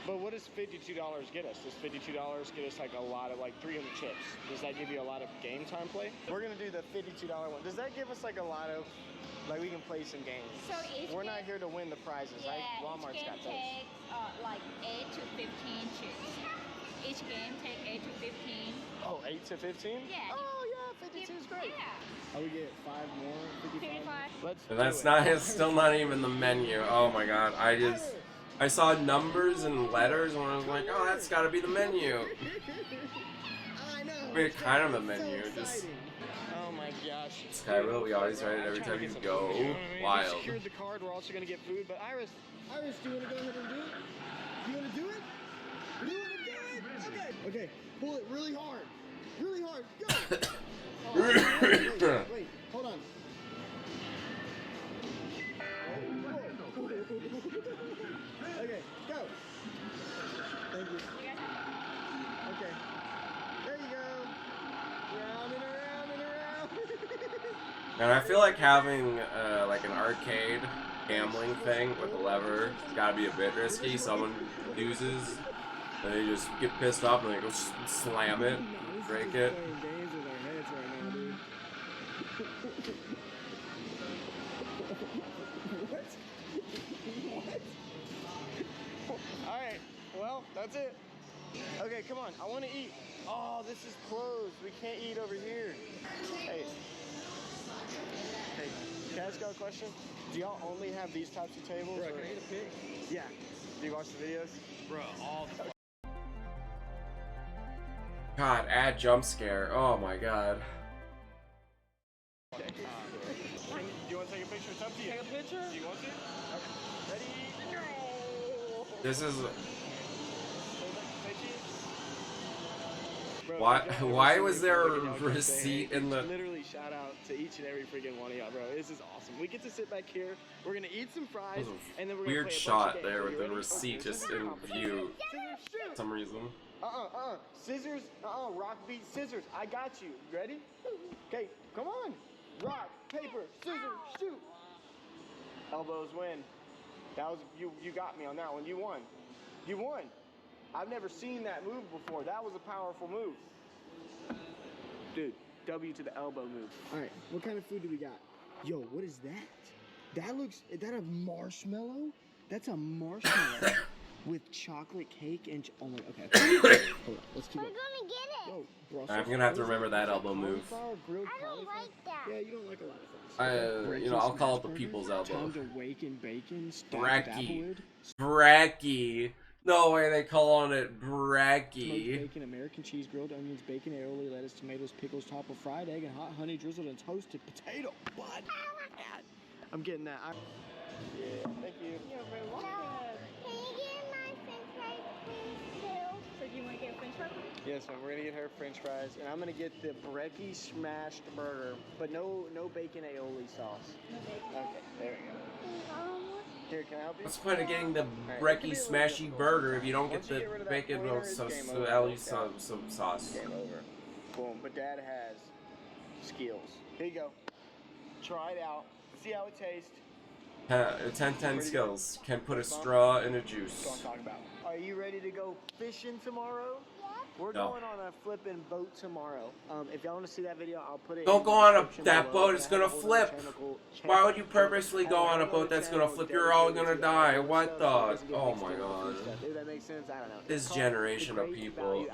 But what does $52 get us? Does $52 get us like a lot of like 300 chips? Does that give you a lot of game time play? We're gonna do the $52 one. Does that give us like a lot of, like we can play some games? So we're not here to win the prizes, right? Walmart's got those. Take like 8 to 15 chips. Each game take 8 to 15. Oh, 8 to 15? Yeah. Oh yeah, 52 is great. Yeah. Oh, we get 5 more. 55. Let's That's do not. it. It's still not even the menu. Oh my God! I saw numbers and letters, and I was like, oh, that's got to be the menu. I know. I mean, kind of the menu. Just. Oh my gosh. Skyrim, we always write it every time you go. Wild. We secured the card. We're also gonna get food. But Iris, do you want to go ahead and do it? Do you want to do it? Do you want to do it? Okay. Okay. Pull it really hard. Really hard. Go. Oh, wait. Hold on. Okay. Go. Thank you. Okay. There you go. Round and around and around. And I feel like having like an arcade gambling thing with a lever has got to be a bit risky. Someone loses, and they just get pissed off and they go slam it, break it. Playing games with our heads right now, dude. What? Alright, well, that's it. Okay, come on, I want to eat. Oh, this is closed. We can't eat over here. Hey, can I ask y'all a question? Do y'all only have these types of tables? Bro, can I eat a pig? Yeah. Do you watch the videos? Bro, all the God, add jump scare. Oh my God. Okay. Do you want to take a picture? It's up to you. Take a picture? Do you want to? Okay. Ready? No. This is. Bro, Why was there a receipt in the? Literally, shout out to each and every freaking one of y'all, bro. This is awesome. We get to sit back here. We're gonna eat some fries, and then we're gonna Weird play a shot bunch of there games. with Are you the ready? receipt Okay, just scissors in competition. view. Scissors, shoot. For some reason. Scissors, rock, beat, scissors. I got you. You ready? Okay, come on. Rock, paper, scissors, shoot. Elbows win. That was you got me on that one. You won. You won. I've never seen that move before. That was a powerful move. Dude, W to the elbow move. All right, what kind of food do we got? Yo, what is that? Is that a marshmallow? That's a marshmallow with chocolate cake and, oh my, okay. Hold on, let's keep going. We're gonna get it. Yo, Brussels. I'm gonna have to remember that elbow move. I don't like that. Yeah, you don't like a lot of things. You know, I'll call it the people's elbow. Time to waken bacon. Brekkie. Brekkie. No way they calling it brekkie. Smoked bacon, American cheese, grilled onions, bacon, aioli, lettuce, tomatoes, pickles, top of fried egg, and hot honey drizzled and toasted potato. Bud. I'm getting that. Yeah, thank you. You're very welcome. Can you get my french fries, please, too? So do you want to get french fries? Yes, ma'am. We're going to get her french fries, and I'm going to get the brekkie smashed burger, but no bacon aioli sauce. No bacon. Okay, there we go. Here, can I help you? What's the point of getting the brekkie smashy burger if you don't get the bacon or some sauce? Game over. Boom. But Dad has skills. Here you go. Try it out. See how it tastes. 10 skills. Can put a straw in a juice. That's what I'm talking about. Are you ready to go fishing tomorrow? We're going on a flipping boat tomorrow. If y'all want to see that video, I'll put it. Don't go on that boat. It's gonna flip. Why would you purposely go on a boat that's gonna flip? You're all gonna die. What the? Oh my god. If that makes sense, I don't know. This generation of people,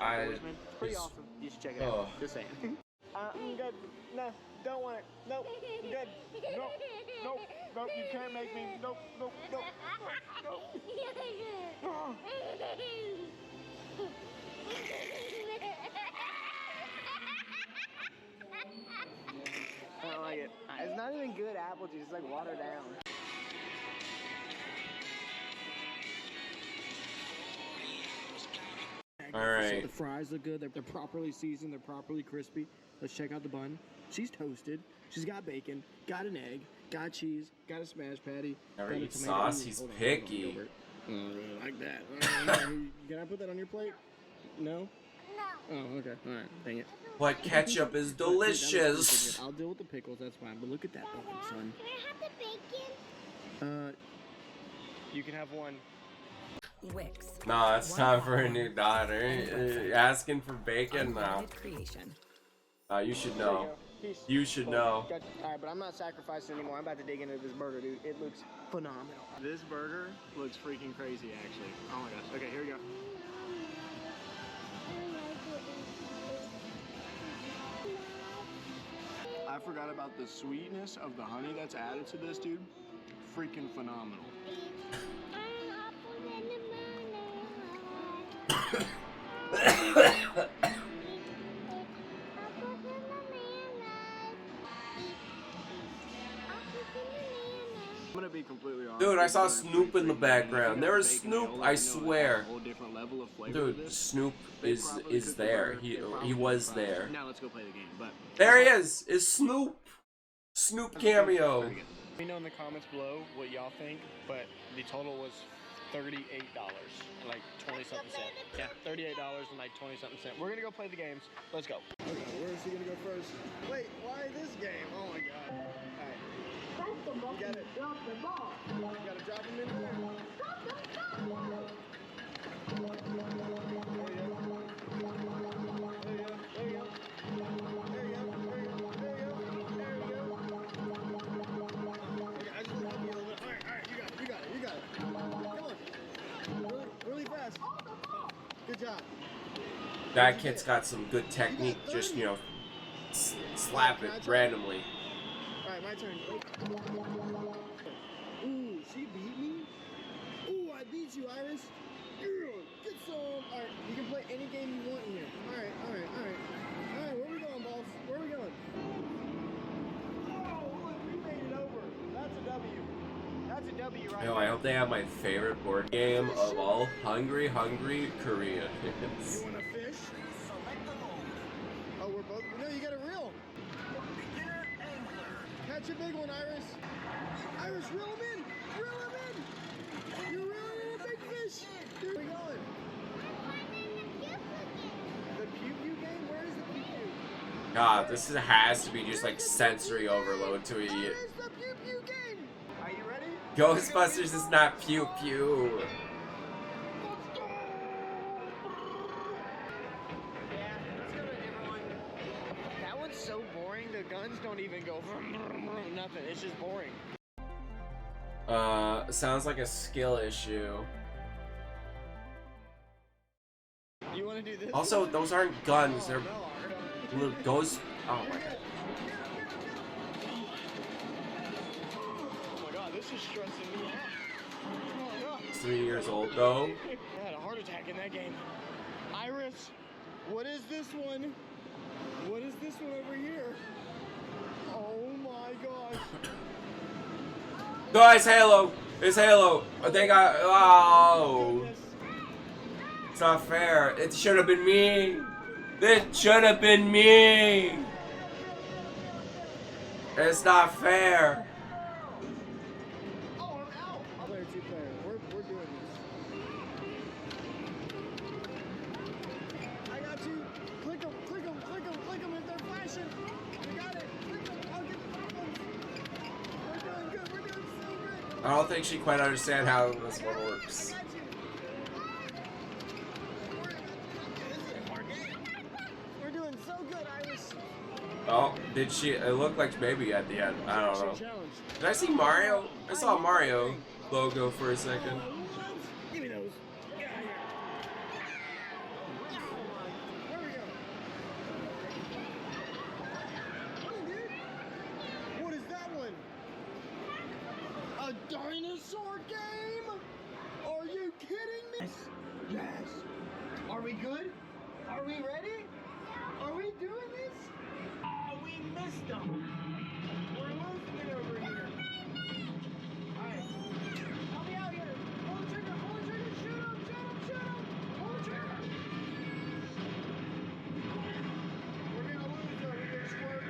Pretty awesome. You should check it out. Just saying. I'm good. No, don't want it. Nope. Good. Nope. Nope. Nope. You can't make me. Nope. Nope. Nope. Nope. I don't like it. It's not even good apple juice. It's like watered down. Alright. The fries look good. They're properly seasoned. They're properly crispy. Let's check out the bun. She's toasted. She's got bacon. Got an egg. Got cheese. Got a smash patty. Never eat sauce. He's picky. I don't really like that. Can I put that on your plate? No? No. Oh, okay. Alright. Dang it. But ketchup is delicious. I'll deal with the pickles. That's fine. But look at that bun, son. Can I have the bacon? You can have one. Wix. No, it's time for a new daughter. Asking for bacon now. You should know. You should know. Alright, but I'm not sacrificing anymore. I'm about to dig into this burger, dude. It looks phenomenal. This burger looks freaking crazy, actually. Oh my gosh. Okay, here we go. I forgot about the sweetness of the honey that's added to this, dude. Freaking phenomenal. I'm gonna be completely honest. Dude, I saw Snoop in the background. There was Snoop, I swear. Dude, Snoop is there. He was there. Now let's go play the game. But there he is. Is Snoop? Snoop cameo. Let me know in the comments below what y'all think. But the total was $38 and like 20-something cents. Yeah, $38 and like 20-something cents. We're gonna go play the games. Let's go. Okay, where is he gonna go first? Wait, why this game? Oh my god. Alright. You got it. Drop the ball. You gotta drop him in there. Drop the ball. There you go. There you go. There you go. There you go. There you go. There you go. Okay, I just want to be a little bit. Alright, you got it. You got it. You got it. Come on. Really fast. Good job. That kid's got some good technique. Just, you know, slap it randomly. Alright, my turn. Ooh, she beat me? Ooh, I beat you, Iris. Get some. Alright, you can play any game you want in here. Alright. Alright, where we going, boss? Where we going? Oh, look, we made it over. That's a W. That's a W right Yo, I hope they have my favorite board game of all, Hungry Korea. You want a fish? Oh, we're both. No, you got a reel. Catch a big one, Iris. Iris, reel him in. Reel him in. You're reeling in a big fish. Where are we going? The pew-pew game? Where is the pew-pew? God, this has to be just like sensory overload to a. Where's the pew-pew game? Are you ready? Ghostbusters is not pew pew. That one's so boring. The guns don't even go nothing. It's just boring. Sounds like a skill issue. You want to do this? Also, those aren't guns. They're little ghost. Oh my god. Oh my god, this is stressing me out. Oh my god. 3 years old though. I had a heart attack in that game. Iris, what is this one? What is this one over here? Oh my gosh. No, it's Halo. It's Halo. I think I. Oh. It's not fair. It should have been me. It should have been me. It's not fair. Oh, I'm out. Player 2 player. We're doing this. I got you. Click them, click them, click them, click them if they're flashing. We got it. Click them. I'll get the problems. We're doing good. We're doing so good. I don't think she quite understands how this one works. We're doing so good, Iris. Oh, did she? It looked like maybe at the end. I don't know. Did I see Mario? I saw Mario logo for a second. Give me those. Get out of here. Where we go? Oh, dude. What is that one? A dinosaur game? Are you kidding me? Yes. Are we good? Are we ready? Are we doing this? Oh, we missed them. We're losing it over here. Alright. Help me out here. Pull the trigger, shoot him, shoot him, shoot him. Pull the trigger. We're gonna lose though, we're gonna squirt.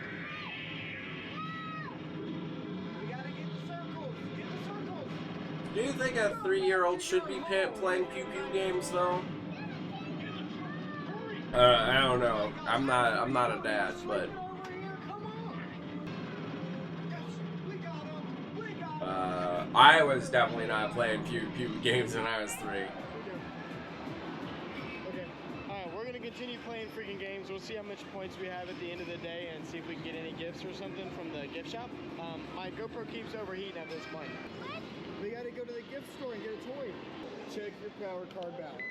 We gotta get the circles. Get the circles. Do you think a 3-year-old should be playing pew pew games though? I don't know. I'm not a dad, but I was definitely not playing pew pew games when I was 3. Okay. Alright, we're gonna continue playing freaking games. We'll see how much points we have at the end of the day and see if we can get any gifts or something from the gift shop. My GoPro keeps overheating at this point. We gotta go to the gift store and get a toy. Check your power card balance.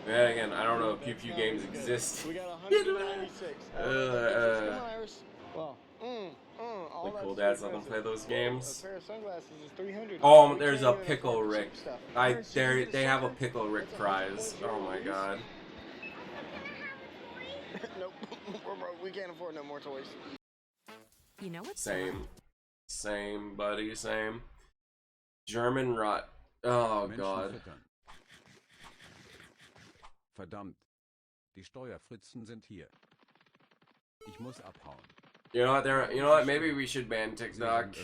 Yeah, again, I don't know if pew pew games exist. We got 196. Come on, Iris. Well, all Like that cool shit dads let them expensive. play those games. A pair of sunglasses is 300. Oh, We there's can't a even pickle afford the Rick. cheap stuff. They have a pickle Rick prize. Oh my god. Nope, we're broke. We can't afford no more toys. You know what's Same, buddy, same. German rot. Oh god. Verdammt, die Steuerfritzen sind hier. Ich muss abhauen. You know what? Maybe we should ban TikTok.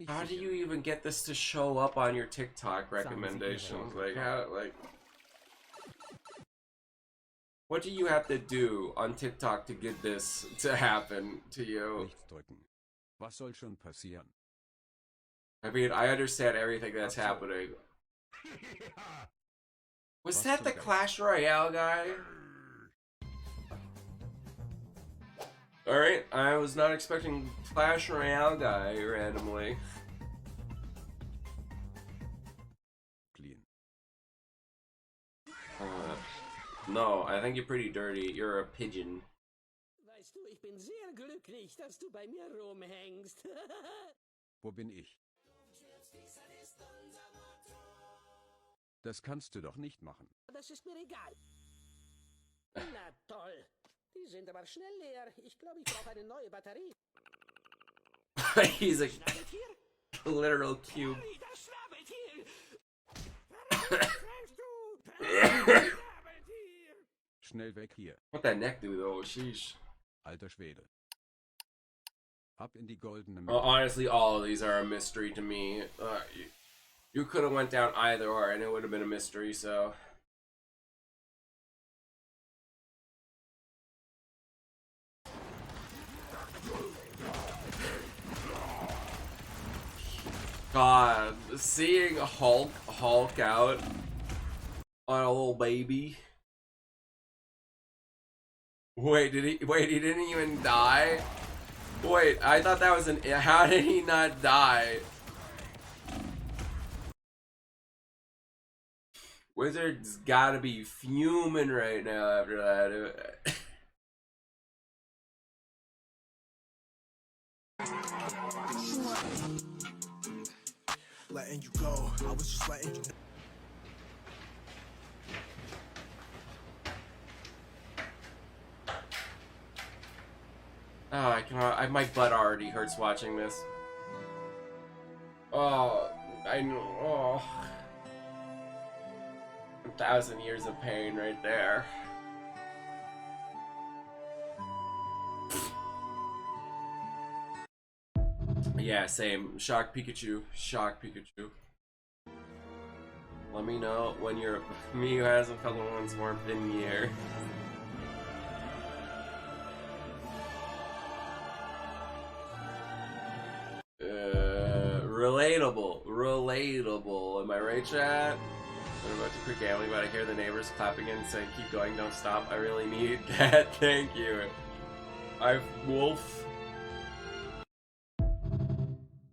How do you even get this to show up on your TikTok recommendations? Like how? Like, what do you have to do on TikTok to get this to happen to you? Was soll schon passieren? I mean, I understand everything that's happening. Was that the Clash Royale guy? Alright, I was not expecting Clash Royale guy randomly. No, I think you're pretty dirty. You're a pigeon. Weißt du, ich bin sehr glücklich, dass du bei mir rumhängst. Wo bin ich? Das kannst du doch nicht machen. Das ist mir egal. Na toll. Die sind aber schnell leer. Ich glaube, ich brauche eine neue Batterie. He's a literal cube. Schnell weg hier. What that neck do though? Sheesh. Alter Schwede. Ab in die goldene Mitte. Well, honestly, all of these are a mystery to me. You could have went down either or, and it would have been a mystery. So. God, seeing Hulk out on a little baby. Wait, he didn't even die? Wait, I thought that was how did he not die? Wizard's gotta be fuming right now after that. Letting you go, I was just letting you know. Oh, I cannot. My butt already hurts watching this. Oh, I know. Oh. 1,000 years of pain right there. Yeah, same. Shock Pikachu. Shock Pikachu. Let me know when you're me who hasn't felt one once more than year. Relatable. Am I right, chat? I'm about to quit gambling, but I hear the neighbors clapping and saying, "Keep going, don't stop. I really need that." Thank you. Wolf.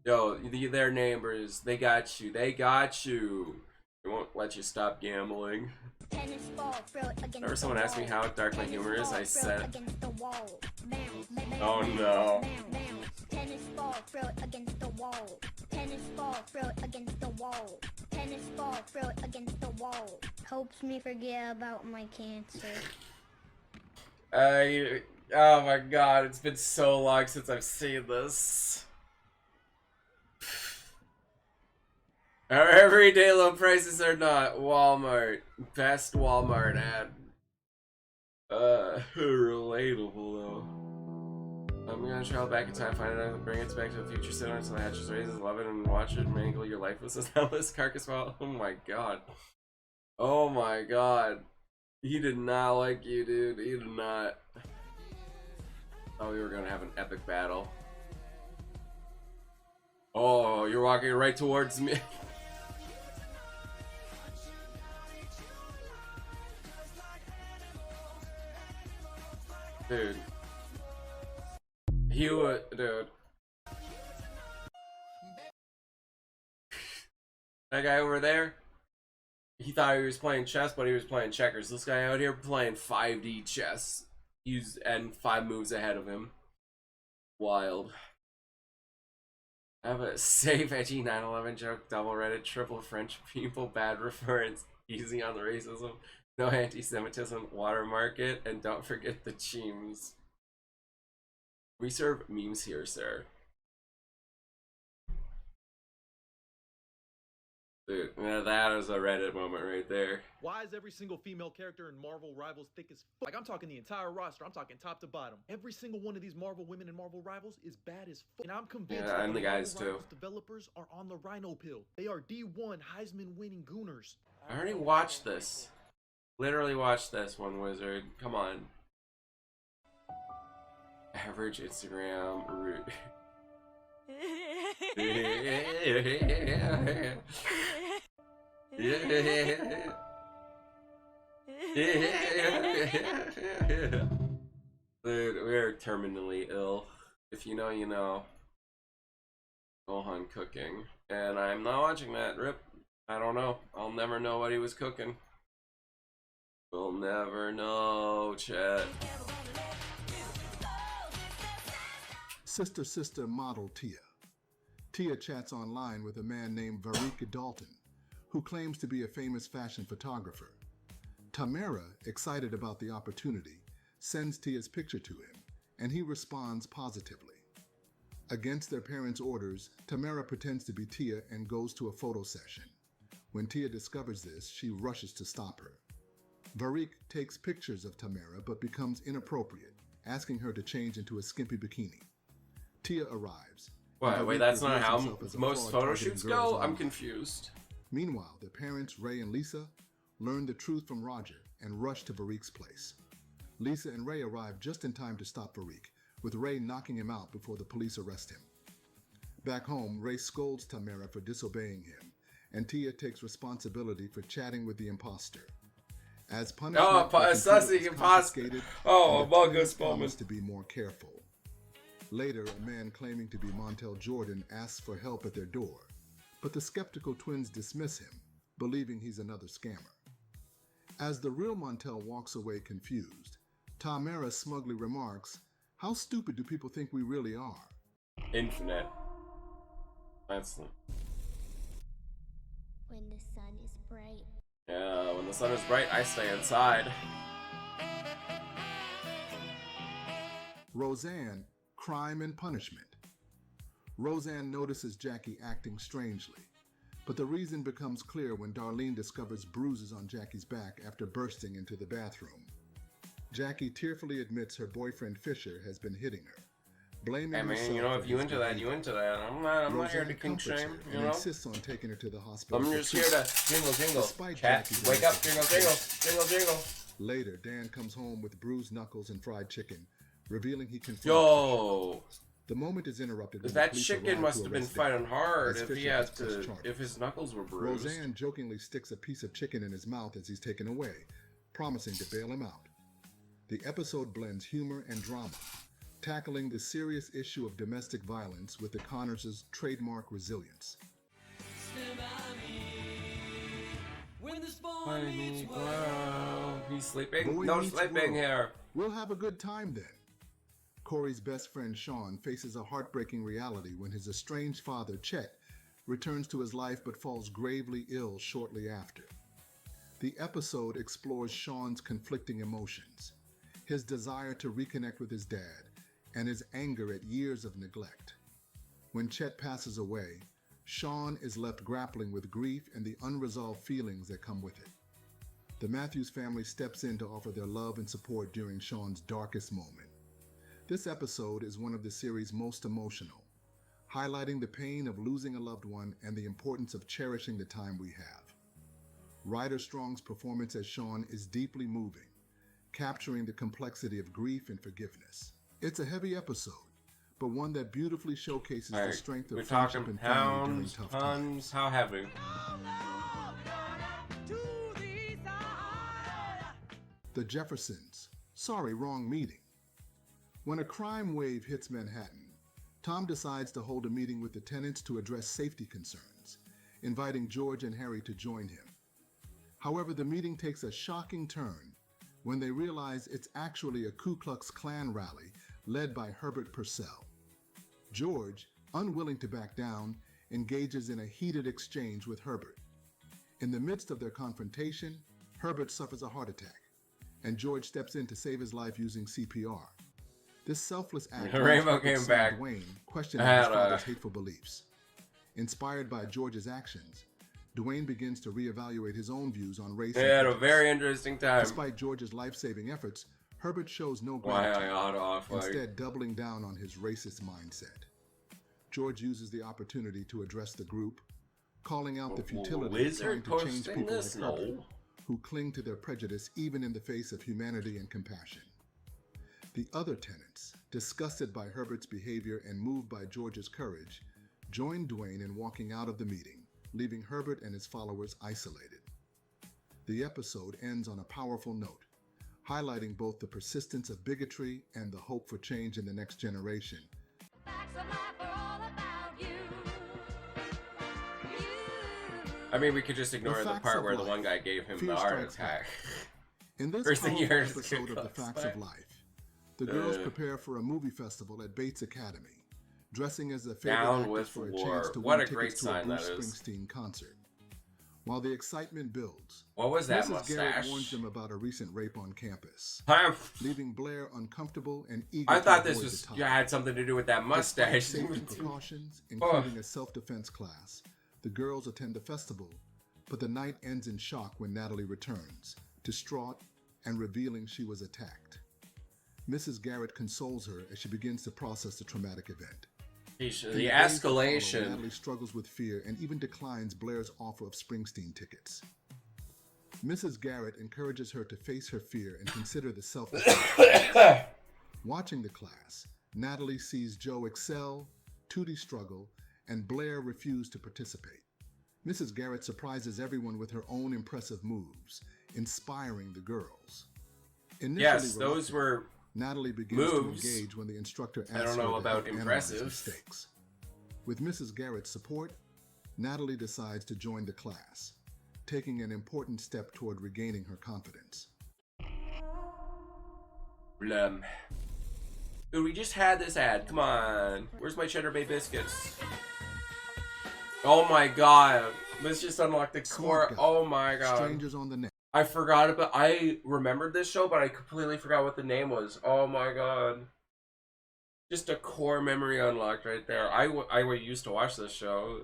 Yo, their neighbors, they got you. They got you. They won't let you stop gambling. Whenever someone asks me how dark my humor is, I said, "Oh no." Tennis ball, throw it against the wall. Tennis ball, throw it against the wall. Tennis ball, throw it against the wall. Helps me forget about my cancer. Oh my god, it's been so long since I've seen this. Our everyday low prices are not Walmart. Best Walmart ad. Relatable though. I'm gonna travel back in time, find it out, bring it back to the future soon until the hatches raises, love it, and watch it mangle your life with this helpless carcass while. Oh my god. Oh my god. He did not like you, dude. He did not. Oh, we were gonna have an epic battle. Oh, you're walking right towards me. Dude. He would, dude. That guy over there, he thought he was playing chess, but he was playing checkers. This guy out here playing 5D chess. And 5 moves ahead of him. Wild. I have a safe, edgy 9/11 joke, double Reddit, triple French people, bad reference, easy on the racism, no anti-Semitism, water market, and don't forget the cheems. We serve memes here, sir. Dude, now that is a Reddit moment right there. Why is every single female character in Marvel Rivals thick as fuck? Like, I'm talking the entire roster. I'm talking top to bottom. Every single one of these Marvel women in Marvel Rivals is bad as fuck. And I'm convinced that and the guys Marvel too. Rivals developers are on the Rhino pill. They are D1 Heisman winning gooners. I already watched this. Literally watched this one, Wizard. Come on. Average Instagram root. Dude, we're terminally ill. If you know, you know. Gohan cooking. And I'm not watching that. Rip. I don't know. I'll never know what he was cooking. We'll never know, chat. Sister model Tia. Tia chats online with a man named Varika Dalton, who claims to be a famous fashion photographer. Tamara, excited about the opportunity, sends Tia's picture to him, and he responds positively. Against their parents' orders, Tamara pretends to be Tia and goes to a photo session. When Tia discovers this, she rushes to stop her. Varik takes pictures of Tamara but becomes inappropriate, asking her to change into a skimpy bikini. Tia arrives. Wait, that's not how most photo shoots go? I'm confused. Meanwhile, their parents, Ray and Lisa, learn the truth from Roger and rush to Varik's place. Lisa and Ray arrive just in time to stop Varik, with Ray knocking him out before the police arrest him. Back home, Ray scolds Tamara for disobeying him, and Tia takes responsibility for chatting with the imposter. As punishment, sussy imposter. Oh, Among Us moment. To be more careful. Later, a man claiming to be Montel Jordan asks for help at their door, but the skeptical twins dismiss him, believing he's another scammer. As the real Montel walks away confused, Tamara smugly remarks, "How stupid do people think we really are?" Infinite. That's the... When the sun is bright. Yeah, when the sun is bright, I stay inside. Roseanne, Crime and Punishment. Roseanne notices Jackie acting strangely, but the reason becomes clear when Darlene discovers bruises on Jackie's back after bursting into the bathroom. Jackie tearfully admits her boyfriend Fisher has been hitting her, blaming hey man, herself you know, if for you his into that, behavior. you into that. I'm not here to kink comforts shame, her you and know? insists on taking her to the hospital. I'm just here to jingle, jingle. Despite Cat, Jackie's wake up, jingle, jingle, jingle, jingle. Later, Dan comes home with bruised knuckles and fried chicken, revealing he confronts Yo! Fisher. The moment is interrupted when That the police chicken arrive must to have been arrest fighting Dan, hard as if Fisher he had has pressed to, charges. if his knuckles were bruised. Roseanne jokingly sticks a piece of chicken in his mouth as he's taken away, promising to bail him out. The episode blends humor and drama, tackling the serious issue of domestic violence with the Connors' trademark resilience. He's sleeping? Boy No meets sleeping world. here. We'll have a good time then. Corey's best friend Sean faces a heartbreaking reality when his estranged father, Chet, returns to his life but falls gravely ill shortly after. The episode explores Sean's conflicting emotions, his desire to reconnect with his dad, and his anger at years of neglect. When Chet passes away, Sean is left grappling with grief and the unresolved feelings that come with it. The Matthews family steps in to offer their love and support during Sean's darkest moment. This episode is one of the series' most emotional, highlighting the pain of losing a loved one and the importance of cherishing the time we have. Ryder Strong's performance as Sean is deeply moving, capturing the complexity of grief and forgiveness. It's a heavy episode, but one that beautifully showcases the strength of friendship and family during tough times. How heavy? The Jeffersons. Sorry, wrong meeting. When a crime wave hits Manhattan, Tom decides to hold a meeting with the tenants to address safety concerns, inviting George and Harry to join him. However, the meeting takes a shocking turn when they realize it's actually a Ku Klux Klan rally led by Herbert Purcell. George, unwilling to back down, engages in a heated exchange with Herbert. In the midst of their confrontation, Herbert suffers a heart attack, and George steps in to save his life using CPR. This selfless act Rainbow came back. Dwayne questioning his father's hateful beliefs. Inspired by George's actions, Dwayne begins to reevaluate his own views on race. They had a very interesting time. Despite George's life-saving efforts, Herbert shows no gratitude, instead doubling down on his racist mindset. George uses the opportunity to address the group, calling out the futility of trying to change people like Herbert, who cling to their prejudice even in the face of humanity and compassion. The other tenants, disgusted by Herbert's behavior and moved by George's courage, join Dwayne in walking out of the meeting, leaving Herbert and his followers isolated. The episode ends on a powerful note, highlighting both the persistence of bigotry and the hope for change in the next generation. I mean, we could just ignore the part where the one guy gave him the heart attack. In this First thing you heard is episode of The Facts of Life, the girls prepare for a movie festival at Bates Academy, dressing as a favorite actress for a chance to win tickets to a Bruce Springsteen concert. While the excitement builds, what was that Mrs. Garrett mustache? warns them about a recent rape on campus, leaving Blair uncomfortable and eager I thought to this avoid was the topic. had something to do with that mustache. Despite safety precautions, including a self-defense class, the girls attend the festival, but the night ends in shock when Natalie returns, distraught and revealing she was attacked. Mrs. Garrett consoles her as she begins to process the traumatic event. The escalation. Natalie struggles with fear and even declines Blair's offer of Springsteen tickets. Mrs. Garrett encourages her to face her fear and consider the self-defense. Watching the class, Natalie sees Joe excel, Tootie struggle, and Blair refuse to participate. Mrs. Garrett surprises everyone with her own impressive moves, inspiring the girls. Initially Yes, those were Natalie begins moves. to engage when the instructor asks I don't her know to about help impressive. analyze mistakes. With Mrs. Garrett's support, Natalie decides to join the class, taking an important step toward regaining her confidence. Dude, we just had this ad. Come on. Where's my Cheddar Bay biscuits? Oh my god. Let's just unlock the score. Oh my god. Strangers on the Net. I forgot about. I remembered this show, but I completely forgot what the name was. Oh my god. Just a core memory unlocked right there. I used to watch this show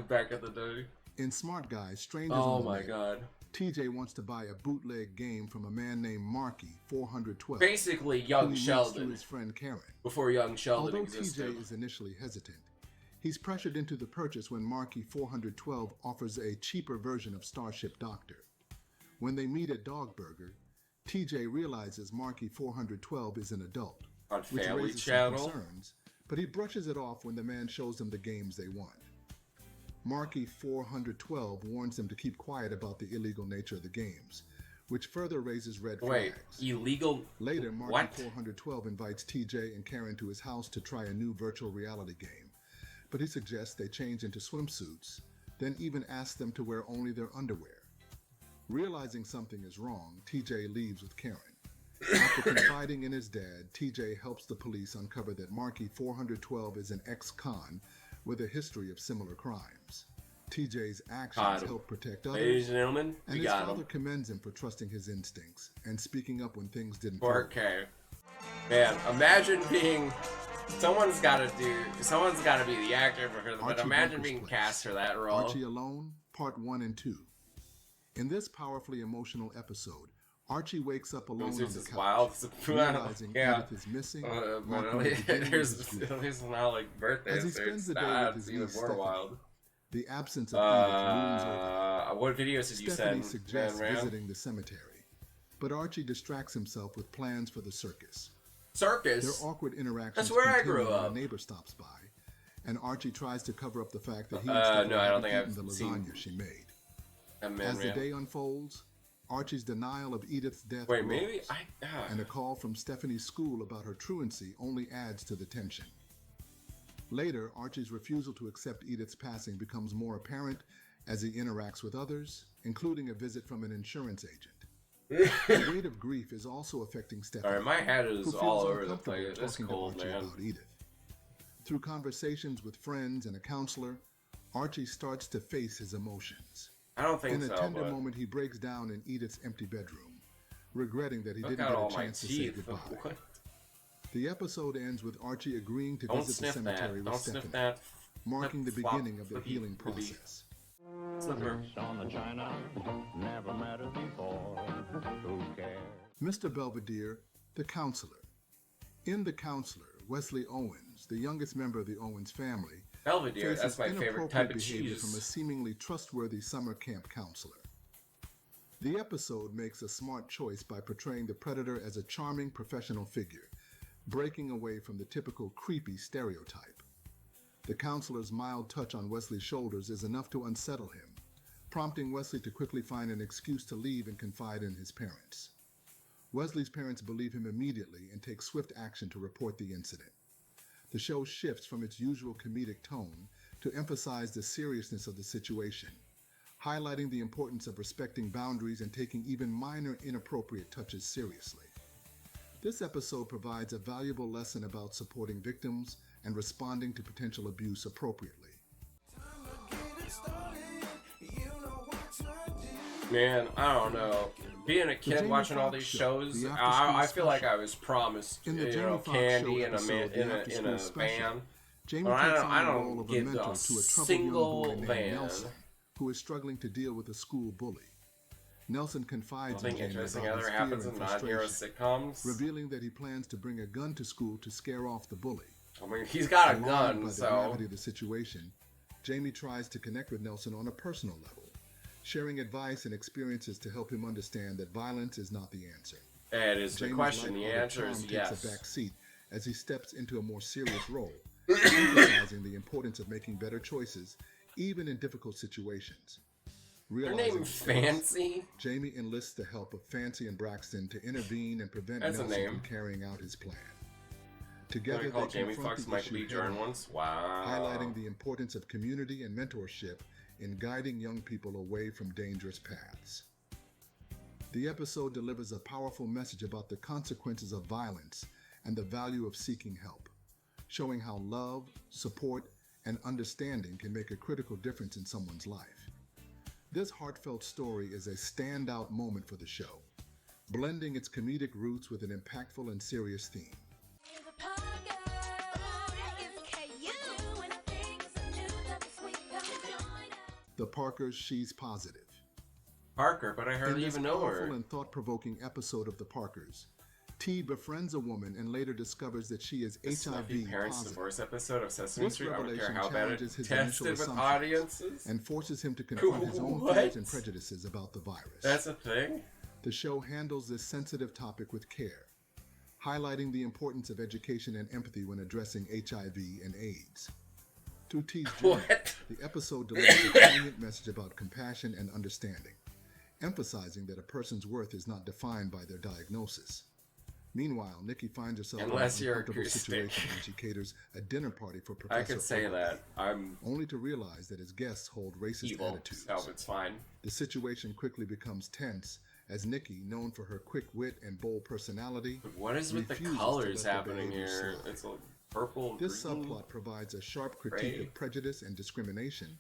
back in the day. In Smart Guys, Strangers on the Net, god. TJ wants to buy a bootleg game from a man named Marky, 412. Basically, Young Sheldon. Through his friend Karen. Before Young Sheldon Although existed. TJ is initially hesitant, he's pressured into the purchase when Marky 412 offers a cheaper version of Starship Doctor. When they meet at Dog Burger, TJ realizes Marky 412 is an adult, on which Family raises some Channel. concerns, but he brushes it off when the man shows them the games they want. Marky 412 warns them to keep quiet about the illegal nature of the games, which further raises red flags. Illegal? Later, Marky What? 412 invites TJ and Karen to his house to try a new virtual reality game, but he suggests they change into swimsuits, then even asks them to wear only their underwear. Realizing something is wrong, TJ leaves with Karen. After confiding in his dad, TJ helps the police uncover that Marky 412 is an ex-con with a history of similar crimes. TJ's actions help protect others, Ladies and gentlemen, and we his got father him. commends him for trusting his instincts and speaking up when things didn't 4K. Man, imagine being... Someone's gotta be the actor for her, but Archie imagine Bunker's being Place. cast for that role. Archie Alone, Part 1 and 2. In this powerfully emotional episode, Archie wakes up alone on This the is couch, wild. realizing Yeah. Edith is missing. But marking at the least, beginning of there's, his grief. at least not like birthdays. As he so spends it's the day not, with his it's even niece more Stephanie, wild. the absence of Edith looms over. What videos did you Stephanie send? suggests Man, visiting the cemetery, but Archie distracts himself with plans for the circus. Circus? Their awkward interactions That's where I continue grew when up. a neighbor stops by, and Archie tries to cover up the fact that he No, and Stephanie I don't haven't think eaten I've the seen lasagna she made. that man, As the man. day unfolds, Archie's denial of Edith's death Wait, grows, maybe and a call from Stephanie's school about her truancy only adds to the tension. Later, Archie's refusal to accept Edith's passing becomes more apparent as he interacts with others, including a visit from an insurance agent. The weight of grief is also affecting Stephanie, Alright, my head who is feels all over the uncomfortable place. It's talking cold, to Archie man. about Edith. Through conversations with friends and a counselor, Archie starts to face his emotions. I don't think In a so, tender but... moment, he breaks down in Edith's empty bedroom, regretting that he Look didn't at get all a my chance to say teeth. goodbye. What? The episode ends with Archie agreeing to Don't visit the sniff cemetery that. with Don't Stephanie, sniff that. marking the Flip, beginning of the flippy, healing flippy. process. Slipper. on the china, never met her before. Who cares? Mr. Belvedere, the counselor. In The Counselor, Wesley Owens, the youngest member of the Owens family, Belvedere, faces that's my favorite inappropriate type of behavior cheese. from a seemingly trustworthy summer camp counselor. The episode makes a smart choice by portraying the predator as a charming professional figure, breaking away from the typical creepy stereotype. The counselor's mild touch on Wesley's shoulders is enough to unsettle him, prompting Wesley to quickly find an excuse to leave and confide in his parents. Wesley's parents believe him immediately and take swift action to report the incident. The show shifts from its usual comedic tone to emphasize the seriousness of the situation, highlighting the importance of respecting boundaries and taking even minor inappropriate touches seriously. This episode provides a valuable lesson about supporting victims and responding to potential abuse appropriately. Man, I don't know. Being a kid Jamie watching all Foxx these Show, shows, the after-school I feel like special. I was promised, In the Jamie Foxx candy Show and episode, The in After-School a Special, van. Jamie But takes I on the role don't of a get mentor a to a troubled young single boy named van. Nelson, who is struggling to deal with a school bully. Nelson confides in Nothing Jamie interesting about his ever fear happens and in non-hero frustration, sitcoms. revealing that he plans to bring a gun to school to scare off the bully. I mean, he's got a Alarmed gun, by the so... gravity of the situation, Jamie tries to connect with Nelson on a personal level, sharing advice and experiences to help him understand that violence is not the answer. That is the Jamie's question. The lighthearted answer charm is takes yes. a back seat as he steps into a more serious role, emphasizing the importance of making better choices, even in difficult situations. Her name Fancy? Jamie enlists the help of Fancy and Braxton to intervene and prevent That's a Nelson name. from carrying out his plan. They Together, call they Jamie confront Foxx the Michael issue B. Jordan head-on, once? Wow. highlighting the importance of community and mentorship in guiding young people away from dangerous paths. The episode delivers a powerful message about the consequences of violence and the value of seeking help, showing how love, support, and understanding can make a critical difference in someone's life. This heartfelt story is a standout moment for the show, blending its comedic roots with an impactful and serious theme. The Parkers' She's Positive. Parker, but I hardly even know her. In this powerful and thought-provoking episode of The Parkers, T befriends a woman and later discovers that she is HIV Parents positive. Divorce episode of Sesame This Street. I don't care revelation how bad it challenges his initial tested with assumptions audiences. and forces him to confront his own What? fears and prejudices about the virus. That's a thing? The show handles this sensitive topic with care, highlighting the importance of education and empathy when addressing HIV and AIDS. Through T's journey, the episode delivers a poignant message about compassion and understanding, emphasizing that a person's worth is not defined by their diagnosis. Meanwhile, Nikki finds herself Unless in an you're uncomfortable acoustic. situation when she caters a dinner party for Professor I could say Ogilvy, that. I'm only to realize that his guests hold racist evil, attitudes. so it's fine. The situation quickly becomes tense as Nikki, known for her quick wit and bold personality, What is with the refuses to colors let the happening behavior here? slide. It's like purple, This green. subplot provides a sharp critique gray. of prejudice and discrimination,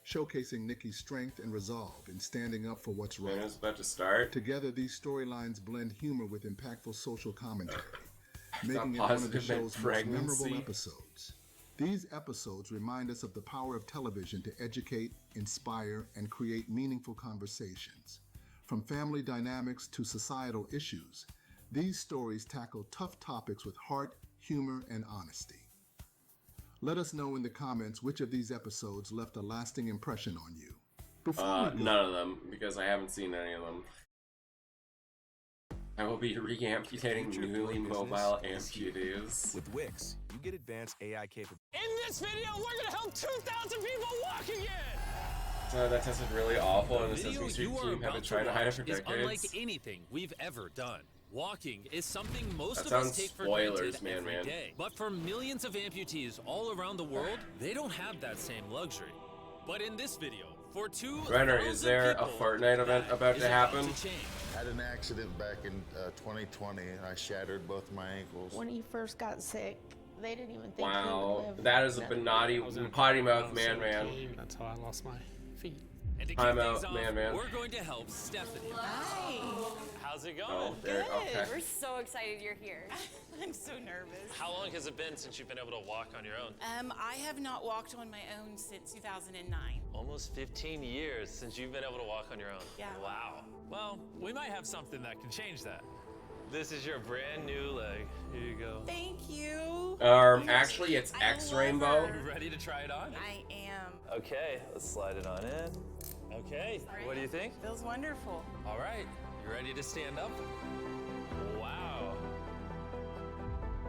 showcasing Nikki's strength and resolve in standing up for what's right. It's about to start. Together, these storylines blend humor with impactful social commentary, thought making it one of the positive meant show's most memorable pregnancy. episodes. These episodes remind us of the power of television to educate, inspire, and create meaningful conversations. From family dynamics to societal issues, these stories tackle tough topics with heart, humor, and honesty. Let us know in the comments which of these episodes left a lasting impression on you. Before we go, None of them, because I haven't seen any of them. I will be re-amputating newly mobile amputees. With Wix, you get advanced AI capabilities. In this video, we're gonna help 2,000 people walk again! So that tested really awful, and the The video Sesame Street you are team have been about to trying to hide it watch for is unlike decades. anything we've ever done. Walking is something most That of us sounds take for spoilers, granted man, every man. day. But for millions of amputees all around the world, they don't have that same luxury. But in this video, for 2,000 Renner, is there a people, Fortnite event about is to happen? change. I had an accident back in 2020 and I shattered both my ankles. When he first got sick, they didn't even think he Wow, would live. that is a naughty potty mouth man. That's how I lost my feet. And to Time kick out, things off, man. we're going to help Stephanie. Hi. How's it going? Oh, there, okay. We're so excited you're here. I'm so nervous. How long has it been since you've been able to walk on your own? I have not walked on my own since 2009. Almost 15 years since you've been able to walk on your own. Yeah. Wow. Well, we might have something that can change that. This is your brand new leg. Here you go. Thank you. Actually, it's X Rainbow. You ready to try it on? I am. Okay, let's slide it on in. Okay, what do you think? Feels wonderful. All right, you ready to stand up? Wow.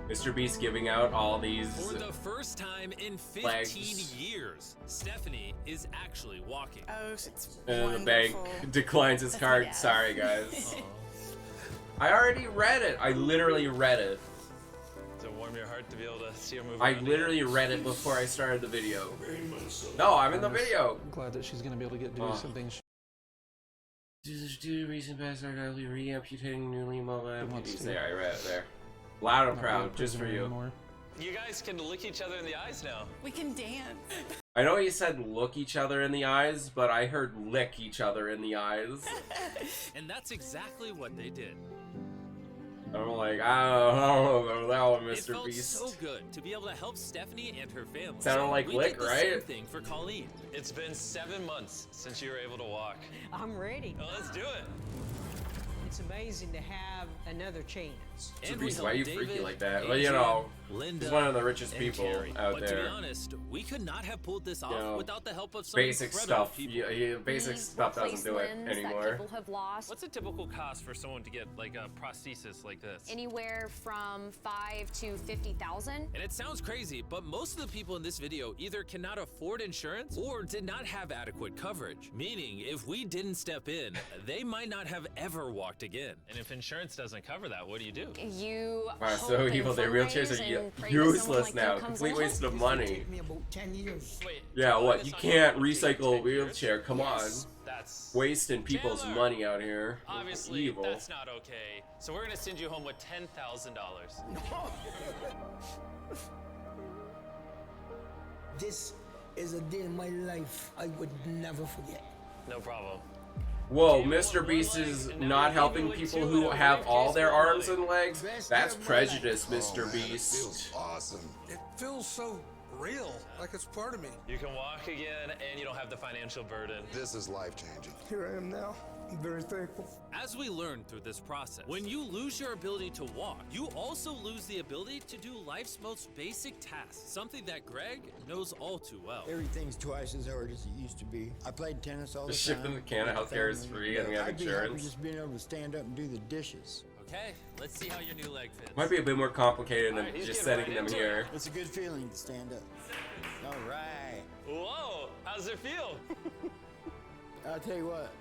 Mr. Beast giving out all these For the first time in 15 flags. years, Stephanie is actually walking. Oh, it's And the bank declines his card. Yes. Sorry, guys. I already read it. I literally read it. Does it warm your heart to be able to see her move I around literally read it before I started the video. No, I'm in the video. I'm glad that she's gonna be able to do something. Due to recent past, are likely re-amputating newly mobile wants amputees. to. There, I read it there. Loud and Not proud, being just for prisoner you. anymore. You guys can look each other in the eyes now. We can dance. I know you said look each other in the eyes, but I heard lick each other in the eyes. And that's exactly what they did. I'm like, I don't know about that one, It Mr. felt Beast. so good to be able to help Stephanie and her family. Sounded like we lick, did the right? Same thing for Colleen. It's been 7 months since you were able to walk. I'm ready. Well, let's do it. It's amazing amazing to have another chance. Why are you freaky like that? Well, you know, he's one of the richest people out but there. to be honest, we could not have pulled this off without the help of some basic incredible stuff. people. Yeah, basic stuff doesn't do it anymore. Have lost. What's a typical cost for someone to get like a prosthesis like this? Anywhere from $5,000 to $50,000. And it sounds crazy, but most of the people in this video either cannot afford insurance or did not have adequate coverage. Meaning, if we didn't step in, they might not have ever walked again. And if insurance doesn't cover that, what do you do? You wow, so evil. Their wheelchairs are useless now. Complete waste of money. Me about 10 years. Wait, yeah, what? You can't recycle a wheelchair. Come on. Wasting people's money out here. Obviously, evil. that's not okay. So we're gonna send you home with $10,000. This is a day in my life I would never forget. No problem. Whoa, Mr. Beast is not helping people who have all their arms and legs? That's prejudice, Mr. Beast. Feels awesome. It feels so real, like it's part of me. You can walk again, and you don't have the financial burden. This is life-changing. Here I am now. I'm very thankful. As we learned through this process, when you lose your ability to walk, you also lose the ability to do life's most basic tasks, something that Greg knows all too well. Everything's twice as hard as it used to be. I played tennis all the time. Shipping the Canada healthcare is free and we have I'd be happy insurance. just being able to stand up and do the dishes. Okay, let's see how your new leg fits. Might be a bit more complicated than just setting them here. It's a good feeling to stand up. All right. Whoa, how's it feel? I'll tell you what,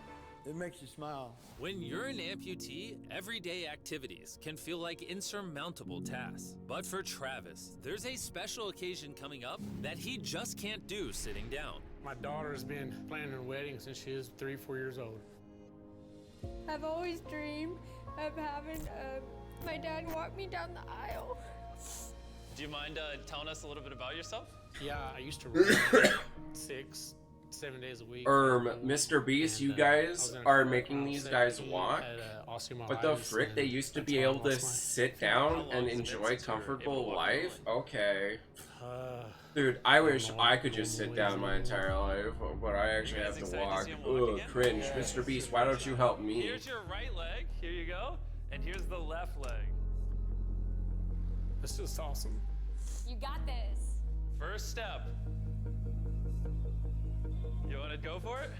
it makes you smile. When you're an amputee, everyday activities can feel like insurmountable tasks. But for Travis, there's a special occasion coming up that he just can't do sitting down. My daughter's been planning her wedding since she was 3-4 years old. I've always dreamed of having my dad walk me down the aisle. Do you mind telling us a little bit about yourself? Yeah, I used to run 6-7 days a week. Mr. Beast, you guys are making these guys walk? What the frick? They used to be able to sit down and enjoy comfortable life? Okay. Dude, I wish I could just sit down my entire life, but I actually have to walk. Ugh, cringe. Mr. Beast, why don't you help me? Here's your right leg. Here you go. And here's the left leg. This is awesome. You got this. First step. You want to go for it?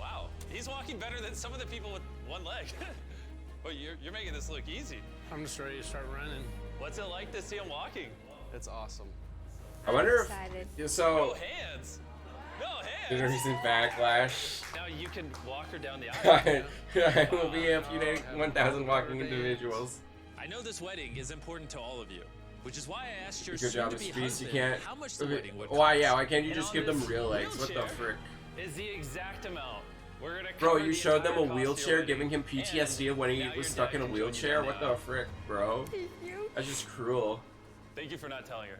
Wow, he's walking better than some of the people with one leg. Well, you're making this look easy. I'm just ready to start running. What's it like to see him walking? It's awesome. I wonder if so. No hands. No hands. There's a backlash. Now you can walk her down the aisle. I will be amputating 1,000 walking individuals. I know this wedding is important to all of you, which is why I asked your Good job, soon-to-be Mr. Beast. You husband can't. how much the wedding would cost. Why? Yeah. Why can't you And just on give them this real legs? What the wheelchair frick? Is the exact amount. We're gonna Bro, cover you the showed them a entire cost of your wheelchair, wedding, giving him PTSD of when he was stuck in a wheelchair. What the frick, bro? That's just cruel. Thank you for not telling her.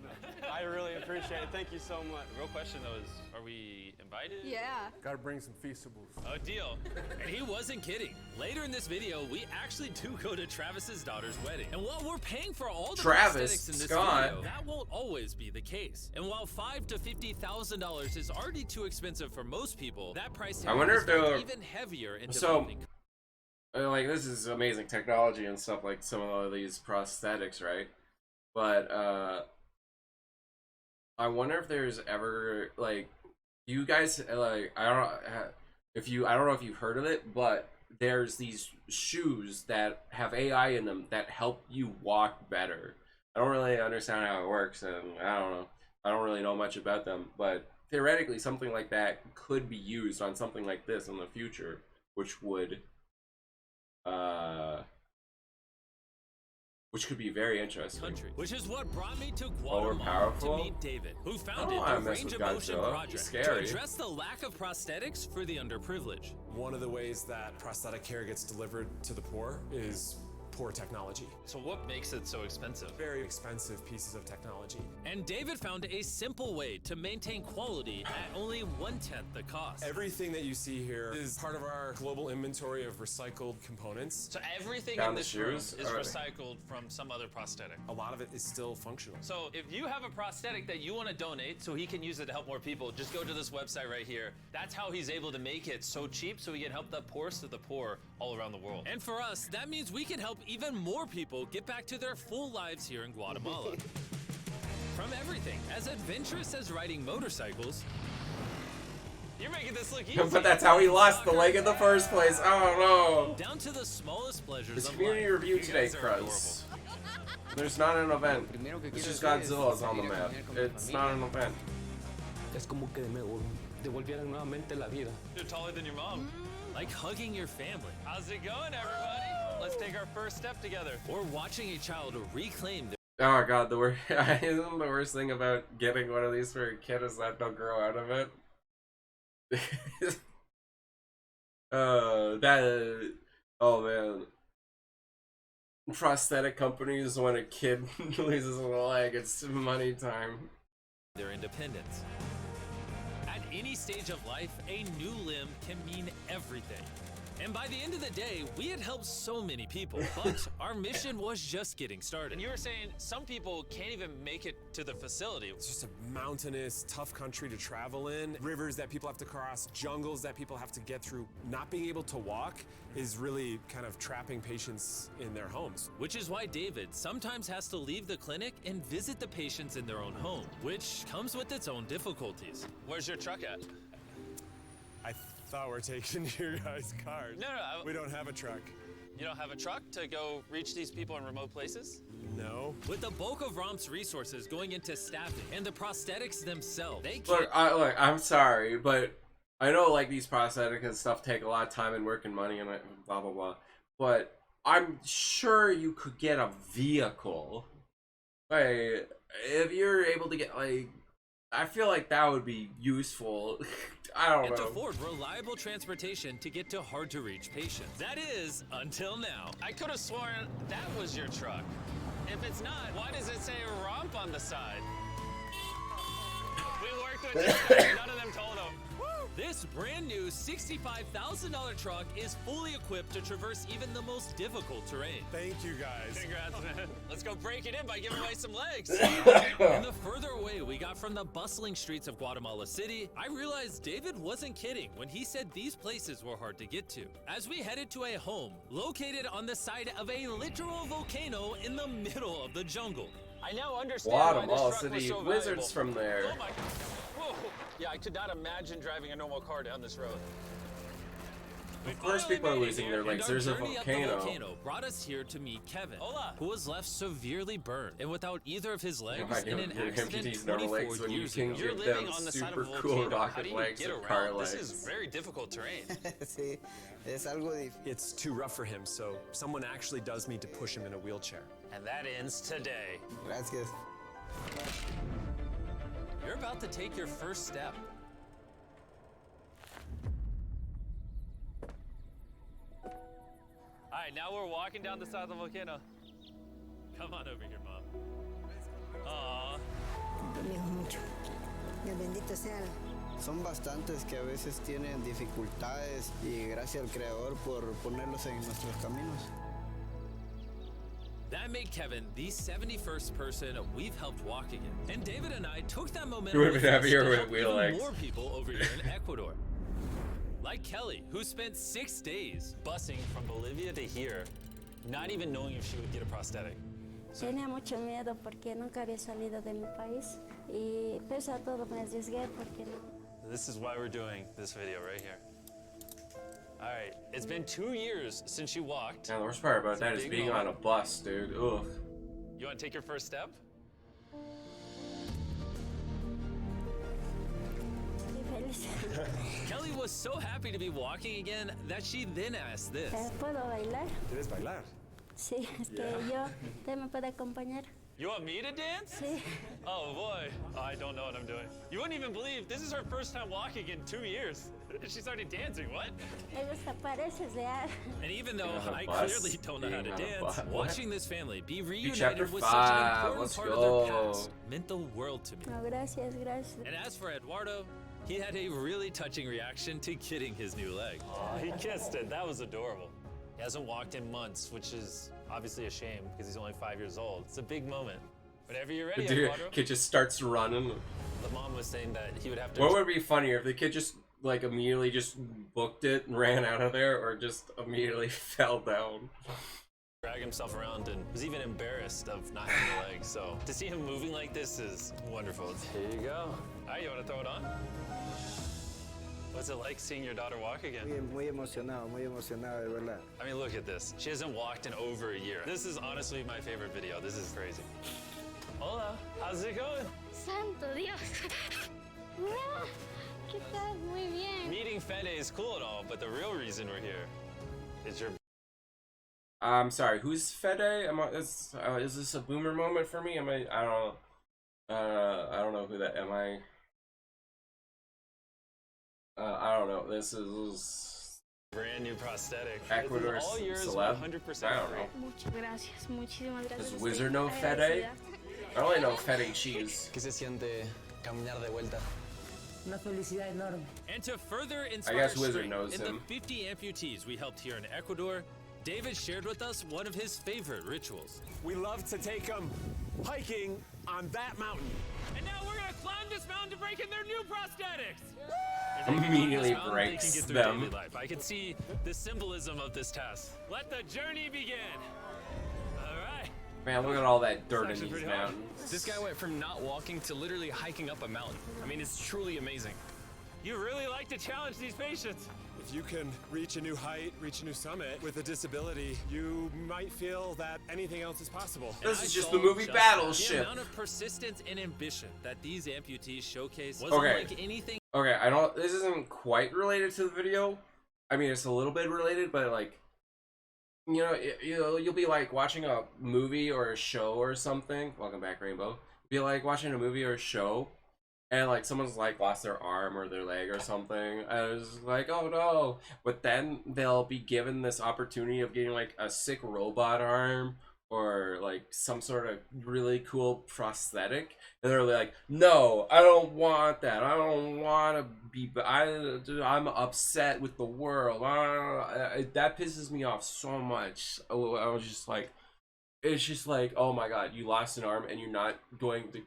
I really appreciate it. Thank you so much. The real question though is, are we invited? Yeah. Gotta bring some feastables. Oh, deal. And he wasn't kidding. Later in this video, we actually do go to Travis's daughter's wedding. And while we're paying for all the prosthetics in this video, that won't always be the case. And while $5,000 to $50,000 is already too expensive for most people, that price tag is even heavier in developing. Like, this is amazing technology and stuff, like some of these prosthetics, right? But I wonder if there's ever, like, you guys, like, I don't know if you've heard of it, but there's these shoes that have AI in them that help you walk better. I don't really understand how it works, and I don't know. I don't really know much about them, but theoretically something like that could be used on something like this in the future, which would which could be very interesting. Which is what brought me to Guatemala to meet David, who founded the Range of Motion Project to address the lack of prosthetics for the underprivileged. One of the ways that prosthetic care gets delivered to the poor is poor technology. So what makes it so expensive? Very expensive pieces of technology. And David found a simple way to maintain quality at only 1/10 the cost. Everything that you see here is part of our global inventory of recycled components. So everything Down in the this room is shoes? Alright. recycled from some other prosthetic. A lot of it is still functional. So if you have a prosthetic that you want to donate so he can use it to help more people, just go to this website right here. That's how he's able to make it so cheap so he can help the poorest of the poor all around the world. And for us, that means we can help even more people get back to their full lives here in Guatemala. From everything as adventurous as riding motorcycles. You're making this look easy. But that's how he lost the leg in the first place. Oh no. Down to the smallest pleasures This of community life. review You today, guys are Cruz. There's not an event. It's just Godzilla's on the map. It's not an event. Es como que me devolvieran nuevamente la vida. You're taller than your mom. Like hugging your family. How's it going, everybody? Let's take our first step together. Or watching a child reclaim their... Oh my god, isn't the worst thing about getting one of these for a kid is that they'll grow out of it? Oh man. Prosthetic companies, when a kid loses a leg, it's money time. Their independence. At any stage of life, a new limb can mean everything. And by the end of the day, we had helped so many people, but our mission was just getting started. And you were saying some people can't even make it to the facility. It's just a mountainous, tough country to travel in. Rivers that people have to cross, jungles that people have to get through. Not being able to walk is really kind of trapping patients in their homes. Which is why David sometimes has to leave the clinic and visit the patients in their own home, which comes with its own difficulties. Where's your truck at? I thought we're taking your guys' cars. No. We don't have a truck. You don't have a truck to go reach these people in remote places? No. With the bulk of ROM's resources going into staffing and the prosthetics themselves, they can't... Look, I'm sorry, but I know like these prosthetics and stuff take a lot of time and work and money and blah blah blah. But I'm sure you could get a vehicle. Like, if you're able to get like, I feel like that would be useful. I don't know. And to afford reliable transportation to get to hard-to-reach patients. That is, until now. I could have sworn that was your truck. If it's not, why does it say ROMP on the side? We worked with these guys, none of them told them. This brand new $65,000 truck is fully equipped to traverse even the most difficult terrain. Thank you guys. Congrats, man. Let's go break it in by giving away some legs. And the further away we got from the bustling streets of Guatemala City, I realized David wasn't kidding when he said these places were hard to get to. As we headed to a home located on the side of a literal volcano in the middle of the jungle. I now understand Guatemala why this truck was City, so wizards valuable. from there. Oh my God. Whoa. Yeah, I could not imagine driving a normal car down this road. Of course people are losing their legs. There's a volcano. The volcano brought us here to meet Kevin, who was left severely burned and without either of his legs in an accident 24 years ago. You're living on the side of a volcano. How do you get around? This is very difficult terrain. Sí, es algo difícil. It's too rough for him, so someone actually does need to push him in a wheelchair. And that ends today. Gracias. You're about to take your first step. All right, now we're walking down the side of the volcano. Come on over here, Mom. Aww. mucho. Dios bendito sea. Son bastantes que a veces tienen dificultades y gracias al Creador por ponerlos en nuestros caminos. That made Kevin the 71st person we've helped walk again. And David and I took that momentum You would have been happier to with help wheel even legs. more people over here in Ecuador. Like Kelly, who spent 6 days busing from Bolivia to here, not even knowing if she would get a prosthetic. Tenía mucho miedo porque nunca había salido de mi país y pese a todo me arriesgué porque no. This is why we're doing this video right here. All right, it's been 2 years since you walked. Yeah, the worst part about that is being on a bus, dude. Ugh. You want to take your first step? Kelly was so happy to be walking again that she then asked this. ¿Puedo bailar? ¿Quieres bailar? Sí, es que yo, ¿usted me puede acompañar? You want me to dance? Sí. Oh boy, I don't know what I'm doing. You wouldn't even believe this is her first time walking in 2 years. She started dancing, what? And even though Yeah, I bus, clearly don't know how to being on a dance, bus. What? watching this family be reunited chapter with such 5, an important let's part go. of their past meant the world to me. No, gracias, gracias. And as for Eduardo, he had a really touching reaction to getting his new leg. Oh, he kissed it. That was adorable. He hasn't walked in months, which is obviously a shame because he's only 5 years old. It's a big moment. Whenever you're ready, Dude, Eduardo. kid just starts running. The mom was saying that he would have to. What would be funnier if the kid just like immediately just booked it and ran out of there, or just immediately fell down? Drag himself around and was even embarrassed of not having a leg. So to see him moving like this is wonderful. Here you go. All right, you want to throw it on? What's it like seeing your daughter walk again? Muy emocionado, de verdad. I mean, look at this. She hasn't walked in over a year. This is honestly my favorite video. This is crazy. Hola, how's it going? Santo Dios. Hola, ¿qué tal? Muy bien. Meeting Fede is cool and all, but the real reason we're here is your. I'm sorry, who's Fede? Is this a boomer moment for me? I don't know who that. I don't know. This is brand new prosthetic. Ecuador All yours, celeb. 100%. I don't know. Muchas gracias, muchísimas gracias. Does Wizard know Fede? I only know Fede cheese. ¿Qué se siente caminar de vuelta? Una felicidad enorme. And to further inspire guess Wizard strength knows in him. the 50 amputees we helped here in Ecuador, David shared with us one of his favorite rituals. We love to take them hiking on that mountain. And now we're gonna climb this mountain to break in their new prosthetics. Immediately They can breaks get through them. daily life. I can see the symbolism of this task. Let the journey begin. All right. Man, look at all that dirt in these mountains. This guy went from not walking to literally hiking up a mountain. I mean, it's truly amazing. You really like to challenge these patients. If you can reach a new height, reach a new summit with a disability, you might feel that anything else is possible. This And is I just saw the movie The Battleship. amount of persistence and ambition that these amputees showcase was Okay. unlike anything. Okay, I don't. This isn't quite related to the video. I mean, it's a little bit related, but like, you'll be like watching a movie or a show or something. Welcome back, Rainbow. Be like watching a movie or a show, and like someone's like lost their arm or their leg or something. I was like, oh no! But then they'll be given this opportunity of getting like a sick robot arm or like some sort of really cool prosthetic, and they're like, no, I don't want that. I don't want to be. I'm upset with the world. That pisses me off so much. I was just like, it's just like, oh my god, you lost an arm and you're not going to.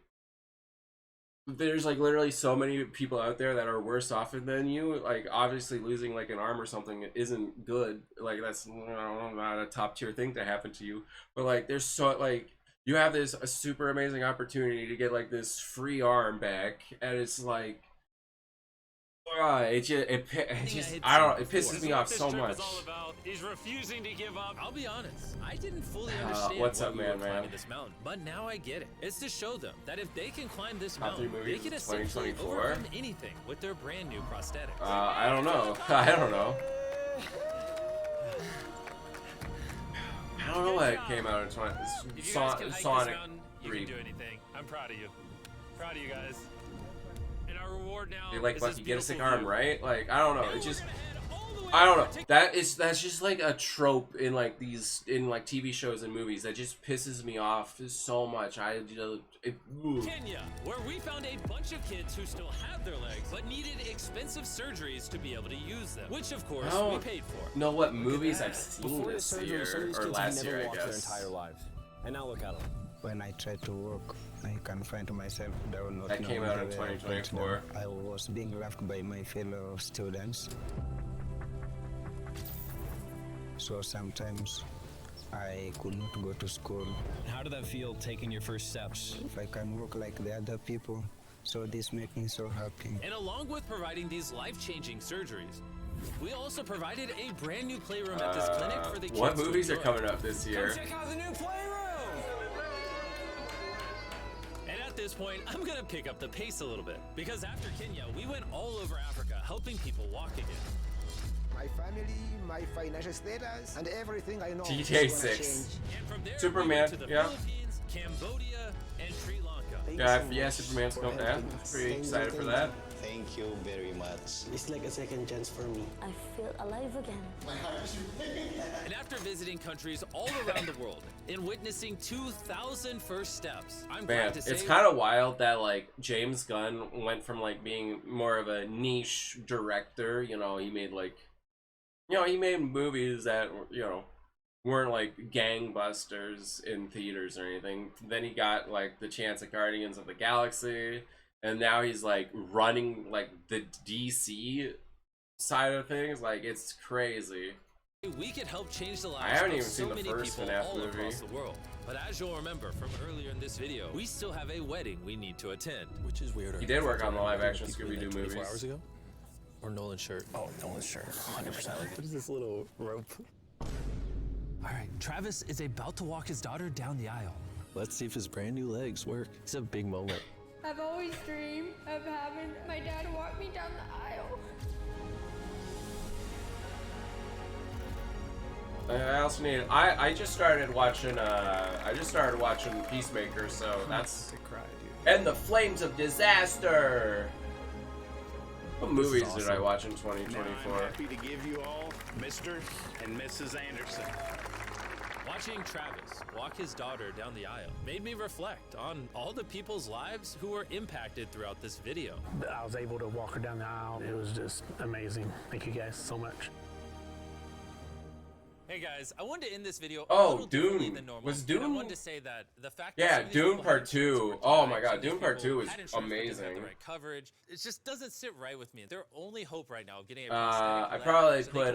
There's like literally so many people out there that are worse off than you. Like obviously losing like an arm or something isn't good. Like that's not a top tier thing to happen to you. But like there's so like you have this a super amazing opportunity to get like this free arm back, and it's like it pisses me off so much. Is refusing to give up. I'll be honest, I didn't fully understand what's why up, we man, were climbing this mountain, but now I get it. It's to show them that if they can climb this Top 3 mountain, they movies can of essentially 2024? overcome anything with their brand new prosthetics. I don't know. I don't know. I don't know what came out in If you guys can hike Sonic this mountain, you 3. can do anything. I'm proud of you. Proud of you guys. And our reward now You're like, is Bucky, this get a sick beautiful arm, view. right? Like, I don't know. It's just, I don't know. That's just like a trope in like these TV shows and movies that just pisses me off so much. Kenya, where we found a bunch of kids who still have their legs but needed expensive surgeries to be able to use them, which of course we paid for. Know what movies I've seen Before this the surgery, year some of these or kids last have never year, I walked their guess. entire lives. And now look at them. When I try to work, I can find myself that will not That know came out the in way I approach 2024. them. I was being laughed by my fellow students. So sometimes I could not go to school. How did that feel taking your first steps? If I can work like the other people, so this makes me so happy. And along with providing these life-changing surgeries, we also provided a brand new playroom at this clinic for the kids. What to movies are enjoy. coming up this year? Come check out the new playroom! And at this point, I'm gonna pick up the pace a little bit, because after Kenya, we went all over Africa helping people walk again. My family, my financial status, and everything I know. GTA 6. And from there, Superman, we went to the yeah. Philippines, Cambodia, and Sri Lanka. Yeah, Superman's coming out. Pretty excited for that. Thank you very much. It's like a second chance for me. I feel alive again. And after visiting countries all around the world and witnessing 2,000 first steps, I'm glad to say it's kind of wild that like James Gunn went from like being more of a niche director. You know, he made like, you know, he made movies that, you know, weren't like gangbusters in theaters or anything. Then he got like the chance at Guardians of the Galaxy, and now he's like running like the DC side of things. Like, it's crazy. We could help change the lives I haven't of even so seen the many first people FNAF all movie. across the world. But as you'll remember from earlier in this video, we still have a wedding we need to attend. Which is weirder. He did work on the live action Scooby-Doo 24 movies. hours ago? Or Nolan's shirt? Oh, Nolan's shirt. 100%. What is this little rope? All right, Travis is about to walk his daughter down the aisle. Let's see if his brand new legs work. It's a big moment. I've always dreamed of having my dad walk me down the aisle. I also need. I just started watching. Peacemaker, so that's. And the Flames of Disaster. What movies did I watch in 2024? I'm happy to give you all Mr. and Mrs. Anderson. Watching Travis walk his daughter down the aisle made me reflect on all the people's lives who were impacted throughout this video. I was able to walk her down the aisle. It was just amazing. Thank you guys so much. Hey guys, I wanted to end this video. Oh, Dune. Was Dune? I wanted to say that the fact Yeah, that Dune Part 2. Oh my god, Dune Part 2 is the amazing. right coverage. It just doesn't sit right with me. Their only hope right now of getting a I probably so put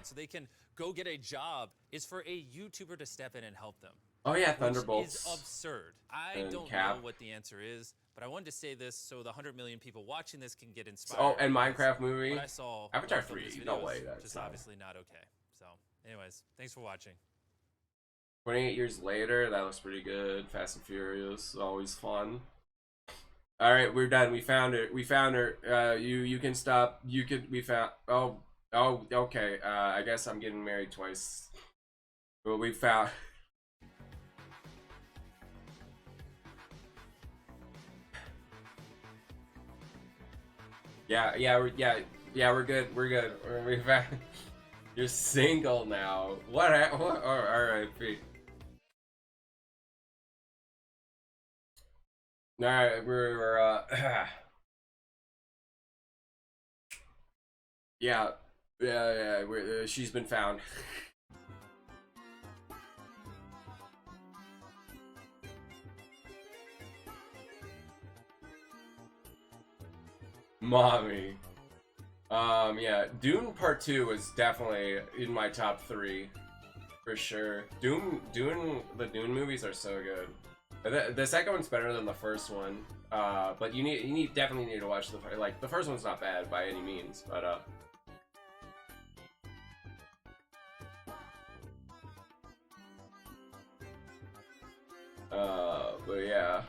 so they can go get a job is for a YouTuber to step in and help them. Oh yeah, Which Thunderbolts. is absurd. I And don't Cap. know what the answer is, but I wanted to say this so the 100 million people watching this can get inspired. Oh, and Minecraft movie. What I saw Avatar from 3. this No video way. is That's just not. obviously not okay. So, anyways, thanks for watching. 28 years later, that looks pretty good. Fast and Furious, always fun. All right, we're done. We found her. We found her. You can stop. You could. We found. Oh, okay. I guess I'm getting married twice. But we found. Yeah, we're good. We're good. We found. You're single now. What? R.I.P. Alright, we're yeah, she's been found. Mommy. Yeah, Dune Part 2 is definitely in my top 3. For sure. The Dune movies are so good. The second one's better than the first one, but you definitely need to watch the first one's not bad by any means, but yeah.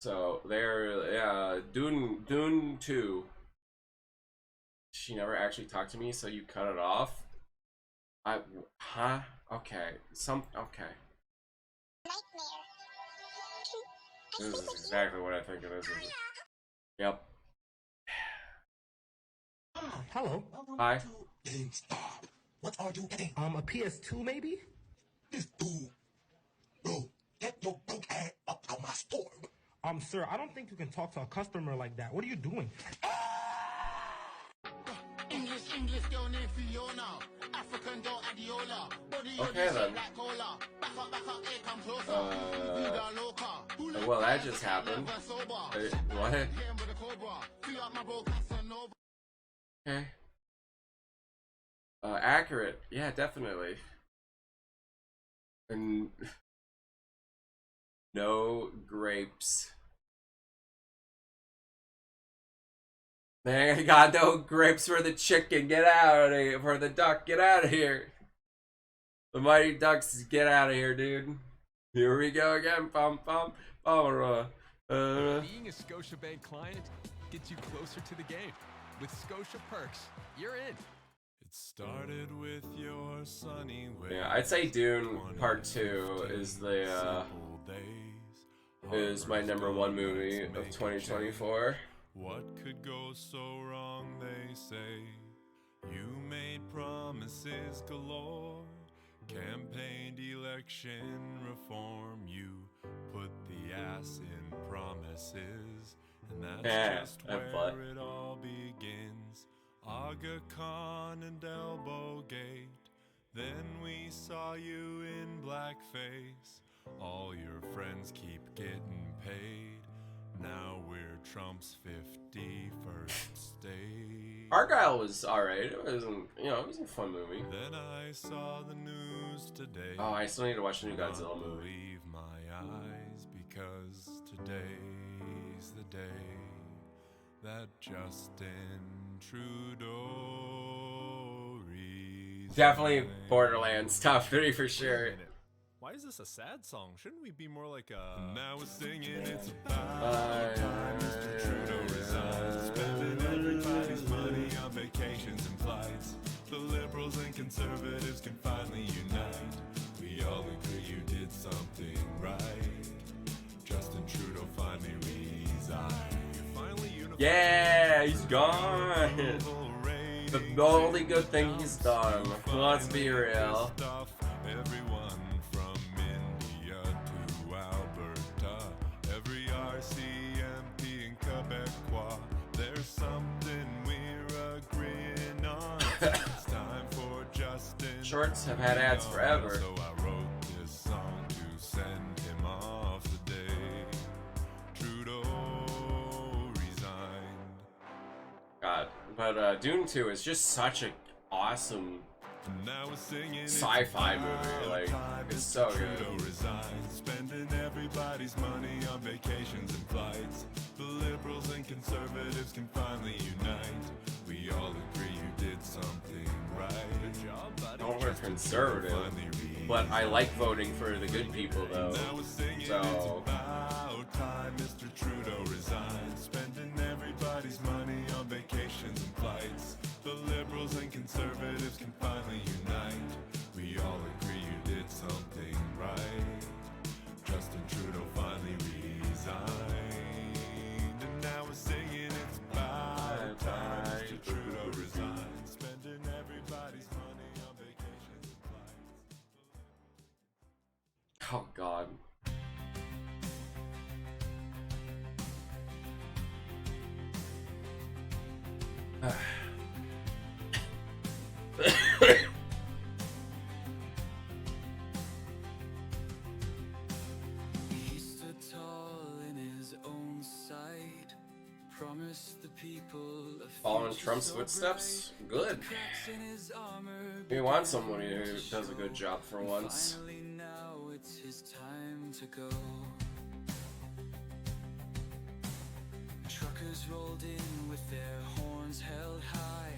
So yeah, Dune 2. She never actually talked to me, so you cut it off. Huh? Okay. Okay. This is exactly what I think it is. Yep. Hello. Hi. What are you getting? A PS2 maybe? This fool. Bro, get your broke ass up out my store. Sir, I don't think you can talk to a customer like that. What are you doing? English girl named Fiona. African girl Adiola. Body Okay then. Back up, hey, come closer. Well, that just happened. What? Okay. Accurate. Yeah, definitely. And no grapes. Man, I got no grapes for the chicken. Get out of here. For the duck. Get out of here. The Mighty Ducks, get out of here, dude. Here we go again. Bum, bum. Being a Scotiabank client gets you closer to the game. With Scotia Perks, you're in. It started with your sunny way. Yeah, I'd say Dune Part 2 is the is my #1 movie of 2024. What could go so wrong, they say? You made promises galore, campaigned election reform. You put the ass in promises, and that's just where it all begins. Aga Khan and Elbow Gate. Then we saw you in blackface. All your friends keep getting paid. Now we're Trump's 51st state. Argyle was alright. It wasn't, you know, it was a fun movie. Then I saw the news today. Oh, I still need to watch the new Godzilla movie. Believe my eyes, because today's the day that Justin Trudeau resigns. Definitely Borderlands top 3 for sure. Why is this a sad song? Shouldn't we be more like a... Now we're singing it's about time Mr. Trudeau resigns, spending everybody's money on vacations and flights. The liberals and conservatives can finally unite. We all agree you did something right. Justin Trudeau finally resigned. Finally unified. Yeah, he's gone. The only good thing he's done. Let's be real. Everyone from India to Alberta, every RCMP in Quebecois, there's something we're agreeing on. It's time for Justin. Shorts have had ads forever. So I wrote this song to send him off the day Trudeau resigned. God, but Dune 2 is just such an awesome sci-fi movie. Like, it's so good. Spending everybody's money on vacations and flights. The liberals and conservatives can finally unite. We all agree you did something right. Good job, buddy. Don't we're conservative, but I like voting for the good people though. So about time Mr. Trudeau resigned, spending everybody's money on vacations and flights. The liberals and conservatives can finally unite. We all agree you did something right. Justin Trudeau finally resigned, and now we're singing it's about time Mr. Trudeau resigned, spending everybody's money on vacations and flights. oh god. He stood tall in his own sight, promised the people a Following Trump's footsteps? Good. We want someone who does a good job for once. Finally now it's his time to go. Truckers rolled in with their horns held high,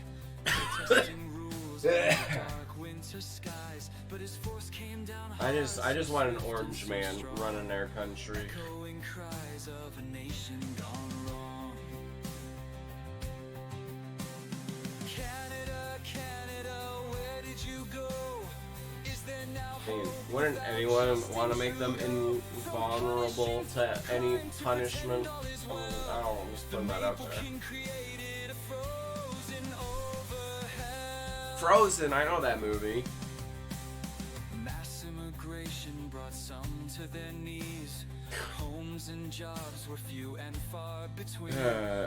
protesting rules in the dark winter skies, but his force came down I just want an orange man running their country. echoing cries of a nation gone wrong. Canada, Canada, where did you go? Is there now I mean, wouldn't anyone want to make them invulnerable to any punishment? I mean, I don't know, I'm just putting that out there. Frozen, I know that movie. Mass immigration brought some to their knees. Homes and jobs were few and far between.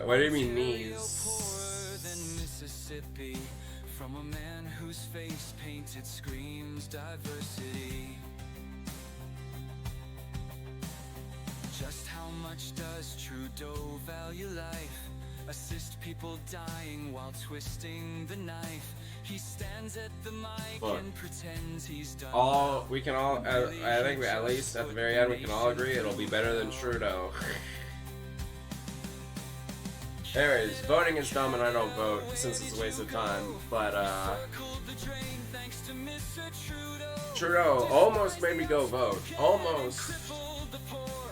What do you mean knees? Poorer than Mississippi, from a man whose face painted screams diversity. Just how much does Trudeau value life? Assist people dying while twisting the knife. He stands at the mic Look, and pretends he's done. we can all, I think at least at the very end we can all agree it'll be better than Trudeau. Anyways, voting is dumb and I don't vote since it's a waste of time, but Trudeau almost made me go vote. Almost.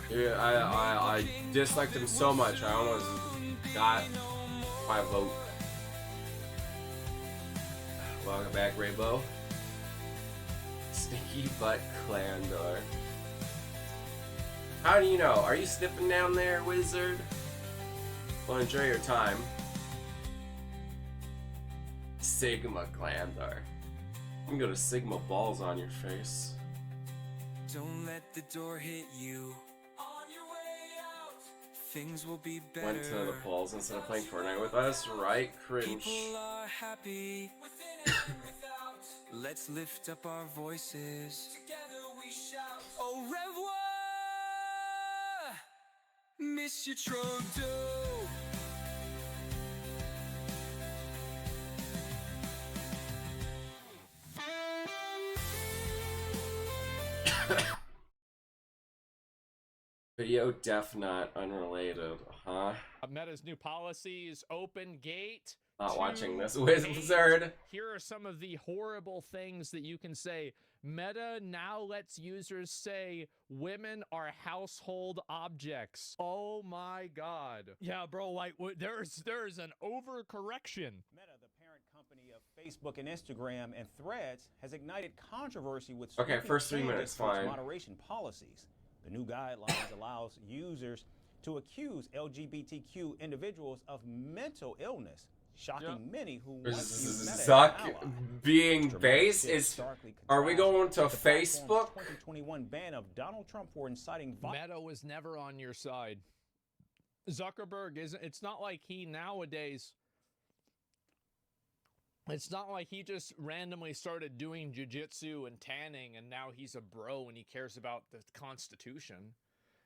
Yeah, I disliked him so much I almost got my vote. Welcome back, Rainbow. Stinky Butt Clan door. How do you know? Are you sniffing down there, wizard? Well, enjoy your time. Sigma Glandar. I'm gonna Sigma balls on your face. Don't let the door hit you. On your way out, things will be better. Went to the polls instead of playing Fortnite with us, right? Cringe. People are happy within and without. Let's lift up our voices. Together we shout. Au revoir, Monsieur Trudeau. Video def not unrelated, huh? Meta's new policies, open gate. Not watching this wizard. Here are some of the horrible things that you can say. Meta now lets users say women are household objects. Oh my god. Yeah, bro, like there's an overcorrection. Meta, the parent company of Facebook and Instagram and Threads, has ignited controversy with Okay, first 3 minutes, fine. moderation policies. The new guidelines allows users to accuse LGBTQ individuals of mental illness, shocking many who once viewed Meta as an ally. Being base is. Are we going to The Facebook? 2021 ban of Donald Trump for inciting violence. Meta was never on your side. Zuckerberg isn't. It's not like he nowadays. It's not like he just randomly started doing jiu-jitsu and tanning and now he's a bro and he cares about the Constitution.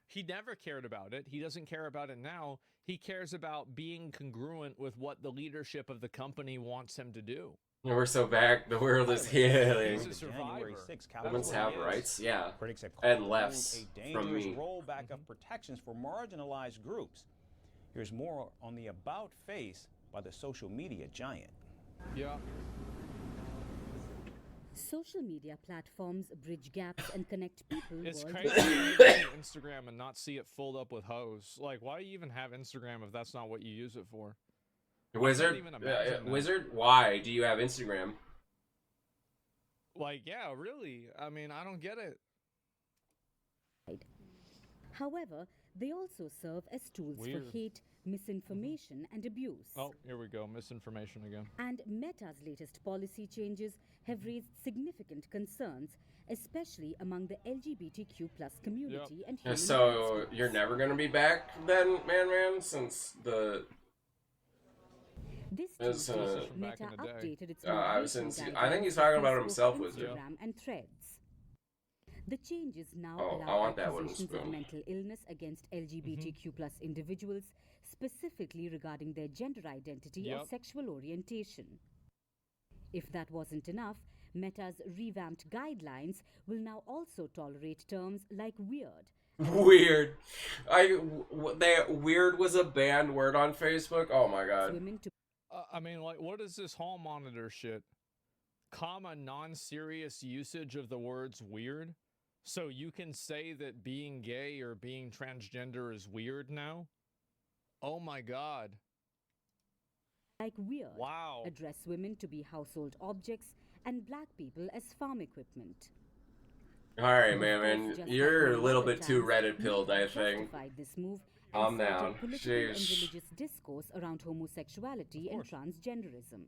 He never cared about it. He doesn't care about it now. He cares about being congruent with what the leadership of the company wants him to do. We're so back. The world is healing. He's a survivor. Women's have rights, yeah. Critics have And called lefts a from dangerous me. rollback of protections for marginalized groups. Here's more on the about face by the social media giant. Yeah. Social media platforms bridge gaps and connect people It's worldwide. crazy to go on Instagram and not see it filled up with hoes. Like, why do you even have Instagram if that's not what you use it for? Wizard? I can't even imagine that. Wizard? Why do you have Instagram? Like, yeah, really. I mean, I don't get it. However, they also serve as tools Weird. for hate, misinformation, and abuse. Oh, here we go. Misinformation again. And Meta's latest policy changes have raised significant concerns, especially among the LGBTQ+ community and human So rights you're never gonna be back then, man, since the. This Is, Tuesday, Meta updated its since moderation I think he's guidelines talking for about Facebook, himself, Wizard. Instagram, and Threads. The changes now Oh, I allow want that wooden accusations of spoon. mental illness against LGBTQ+ individuals, specifically regarding their gender identity or Yep. sexual orientation. If that wasn't enough, Meta's revamped guidelines will now also tolerate terms like weird. Weird. Weird was a banned word on Facebook. Oh my god. Women to I mean, like, what is this hall monitor shit? Comma non-serious usage of the words weird? So you can say that being gay or being transgender is weird now? Oh my god. like weird. Wow. Address women to be household objects and black people as farm equipment. Alright, man, you're a little bit too Reddit pilled, I think. Justified this move and Calm cited down. political and Sheesh. religious discourse around homosexuality and transgenderism.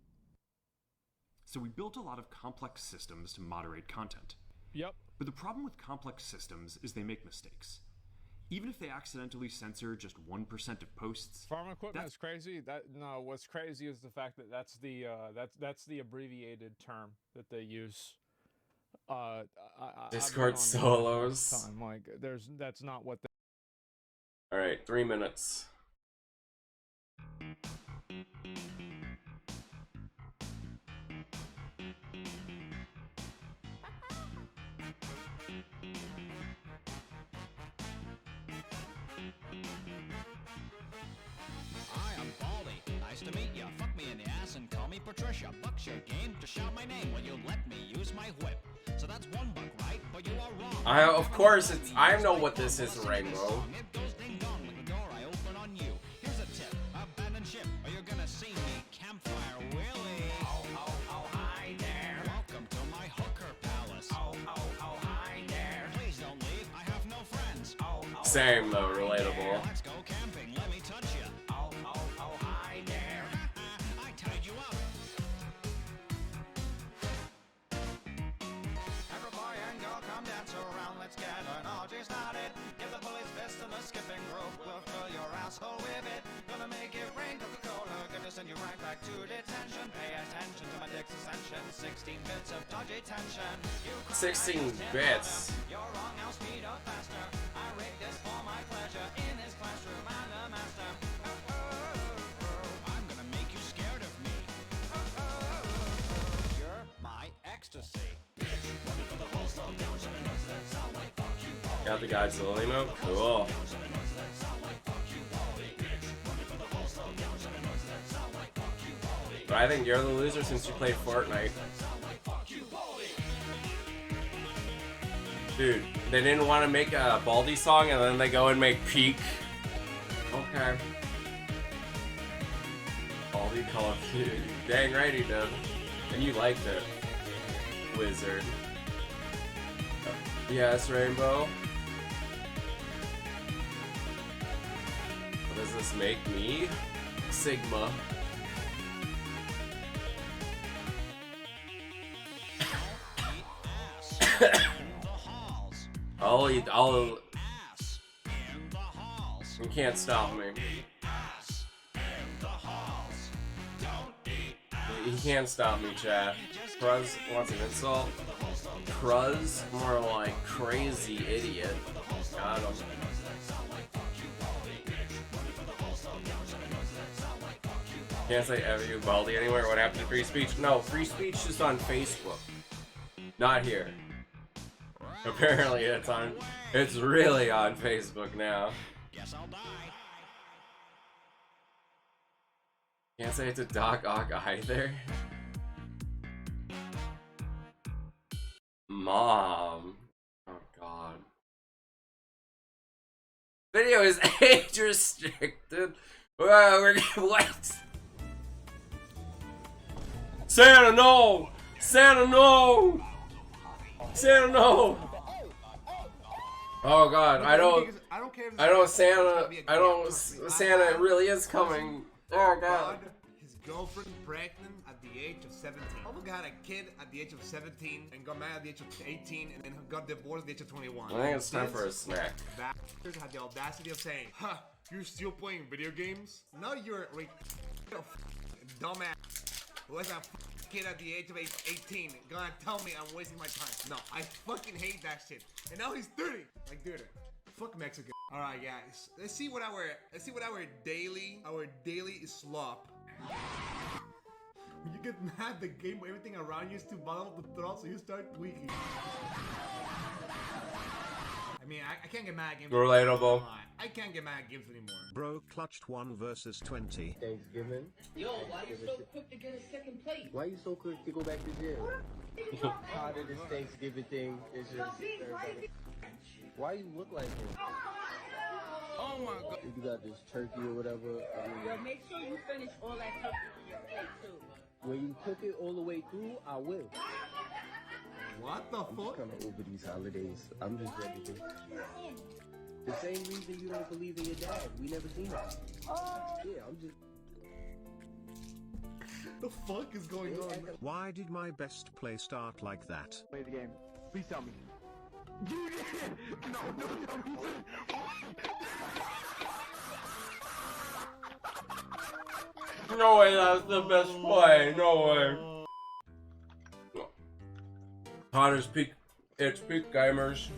So we built a lot of complex systems to moderate content. Yep. But the problem with complex systems is they make mistakes. Even if they accidentally censor just 1% of posts. Farm equipment is crazy. No, what's crazy is the fact that that's the abbreviated term that they use. Discord solos. Time. Like, that's not what. Alright, 3 minutes. Hi, I'm Baldy. Nice to meet you. Fuck me in the ass and call me Patricia. Buck's your game to shout my name. Will you let me use my whip? So that's $1, right? But you are wrong. Of course, I know what this is, Rango. It goes ding dong like the door I open on you. Here's a tip: abandon ship, or you're gonna see me campfire Willie. Oh, oh, oh, hi there. Welcome to my hooker palace. Oh, oh, oh, hi there. Please don't leave. I have no friends. Oh, oh, Same though, relatable. Let's go camping, let me touch you. Oh, hi there. I tied you up. Every boy and girl come dance around, let's get an orgy started. Give the police fist and the skipping rope, we'll fill your asshole with it. Gonna make it rain Coca-Cola, gonna send you right back to detention. Pay attention to my dick's ascension, 16 bits of dodgy tension. 16 bits. You're wrong, now speed up faster. I rigged this for my pleasure. In his classroom, I'm the master. I'm gonna make you scared of me. You're my ecstasy. Got the Godzilla emote? Cool. But I think you're the loser since you played Fortnite. Dude, they didn't want to make a Baldy song and then they go and make Peak. Okay. Baldy Call of Duty. Dang right he did. And you liked it. Wizard. Yes, Rainbow. What does this make me? Sigma. You can't stop me. He can't stop me, chat. Cruz wants an insult. Cruz? More like crazy idiot. Got him. Can't say ever you Baldy anywhere. What happened to free speech? No, free speech is on Facebook. Not here. Apparently it's really on Facebook now. Guess I'll die. Can't say it's a Doc Ock either. Mom. Oh god. Video is age restricted. What? Santa, no! Santa, no! Santa, no! Oh god, I don't Santa really is coming. Oh god. His girlfriend pregnant at the age of 17. Almost got a kid at the age of 17 and got married at the age of 18 and then got divorced at the age of 21. I think it's time for a snack. Bastards had the audacity of saying, huh, you're still playing video games? No, you're a dumbass who has a kid at the age of 18 gonna tell me I'm wasting my time. No, I fucking hate that shit. And now he's 30. Like, dude, fuck Mexico. All right, guys. Let's see what our daily slop. When you get mad, the game, everything around you is too bottom of the throat, so you start tweaking. I mean, I can't get mad at games. Relatable. I can't get mad at games anymore. Bro clutched 1 versus 20. Thanksgiving. Yo, why you so quick to get a second plate? Why you so quick to go back to jail? Part of this Thanksgiving thing is just why you look like this? Oh my god. You got this turkey or whatever. Yo, make sure you finish all that turkey on your plate too. When you cook it all the way through, I will. What the fuck? I'm just kind of over these holidays. I'm just ready to. The same reason you don't believe in your dad. We never seen him. Yeah, I'm just. The fuck is going on? Why did my best play start like that? Play the game. Please tell me. No. No way, that's the best play. No way. Connor's peak. It's peak gamers.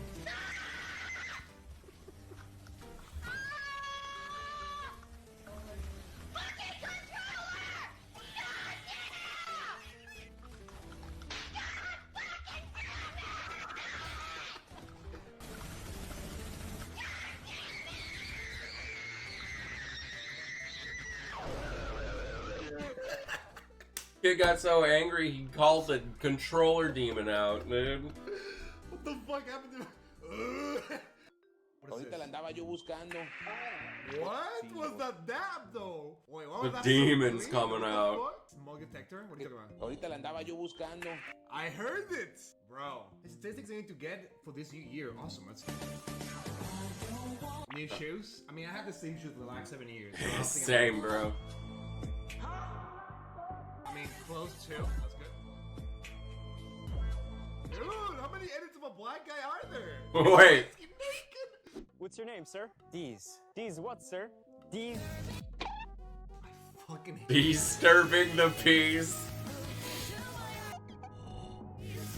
Kid got so angry he called the controller demon out, dude. What the fuck happened to Ahorita la andaba yo buscando. What was that dab though? Wait, what was The that? demon's coming out. Smoke detector? What are you talking about? Ahorita la andaba yo buscando. I heard it! Bro, statistics I need to get for this new year. Awesome, let's New shoes? I mean, I have the same shoes for the last 7 years. So Same, bro. I mean, clothes too. That's good. Dude, how many edits of a black guy are there? Wait. What's your name, sir? D's. D's what, sir? D's. Fucking Disturbing the peace.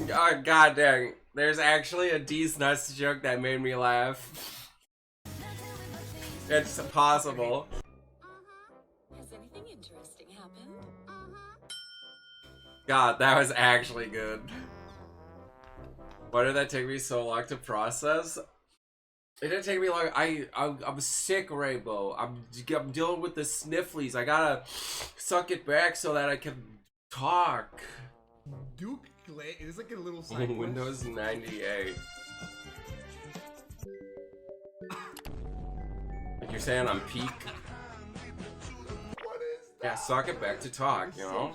God, god dang. There's actually a D's nuts joke that made me laugh. It's possible. Has anything interesting happened? God, that was actually good. Why did that take me so long to process? It didn't take me long. I'm sick, Rainbow. I'm dealing with the snifflies. I gotta suck it back so that I can talk. Duke Clay is like a little side quest. Windows 98. You're saying I'm peak? What is that? Yeah, suck it back to talk, you know?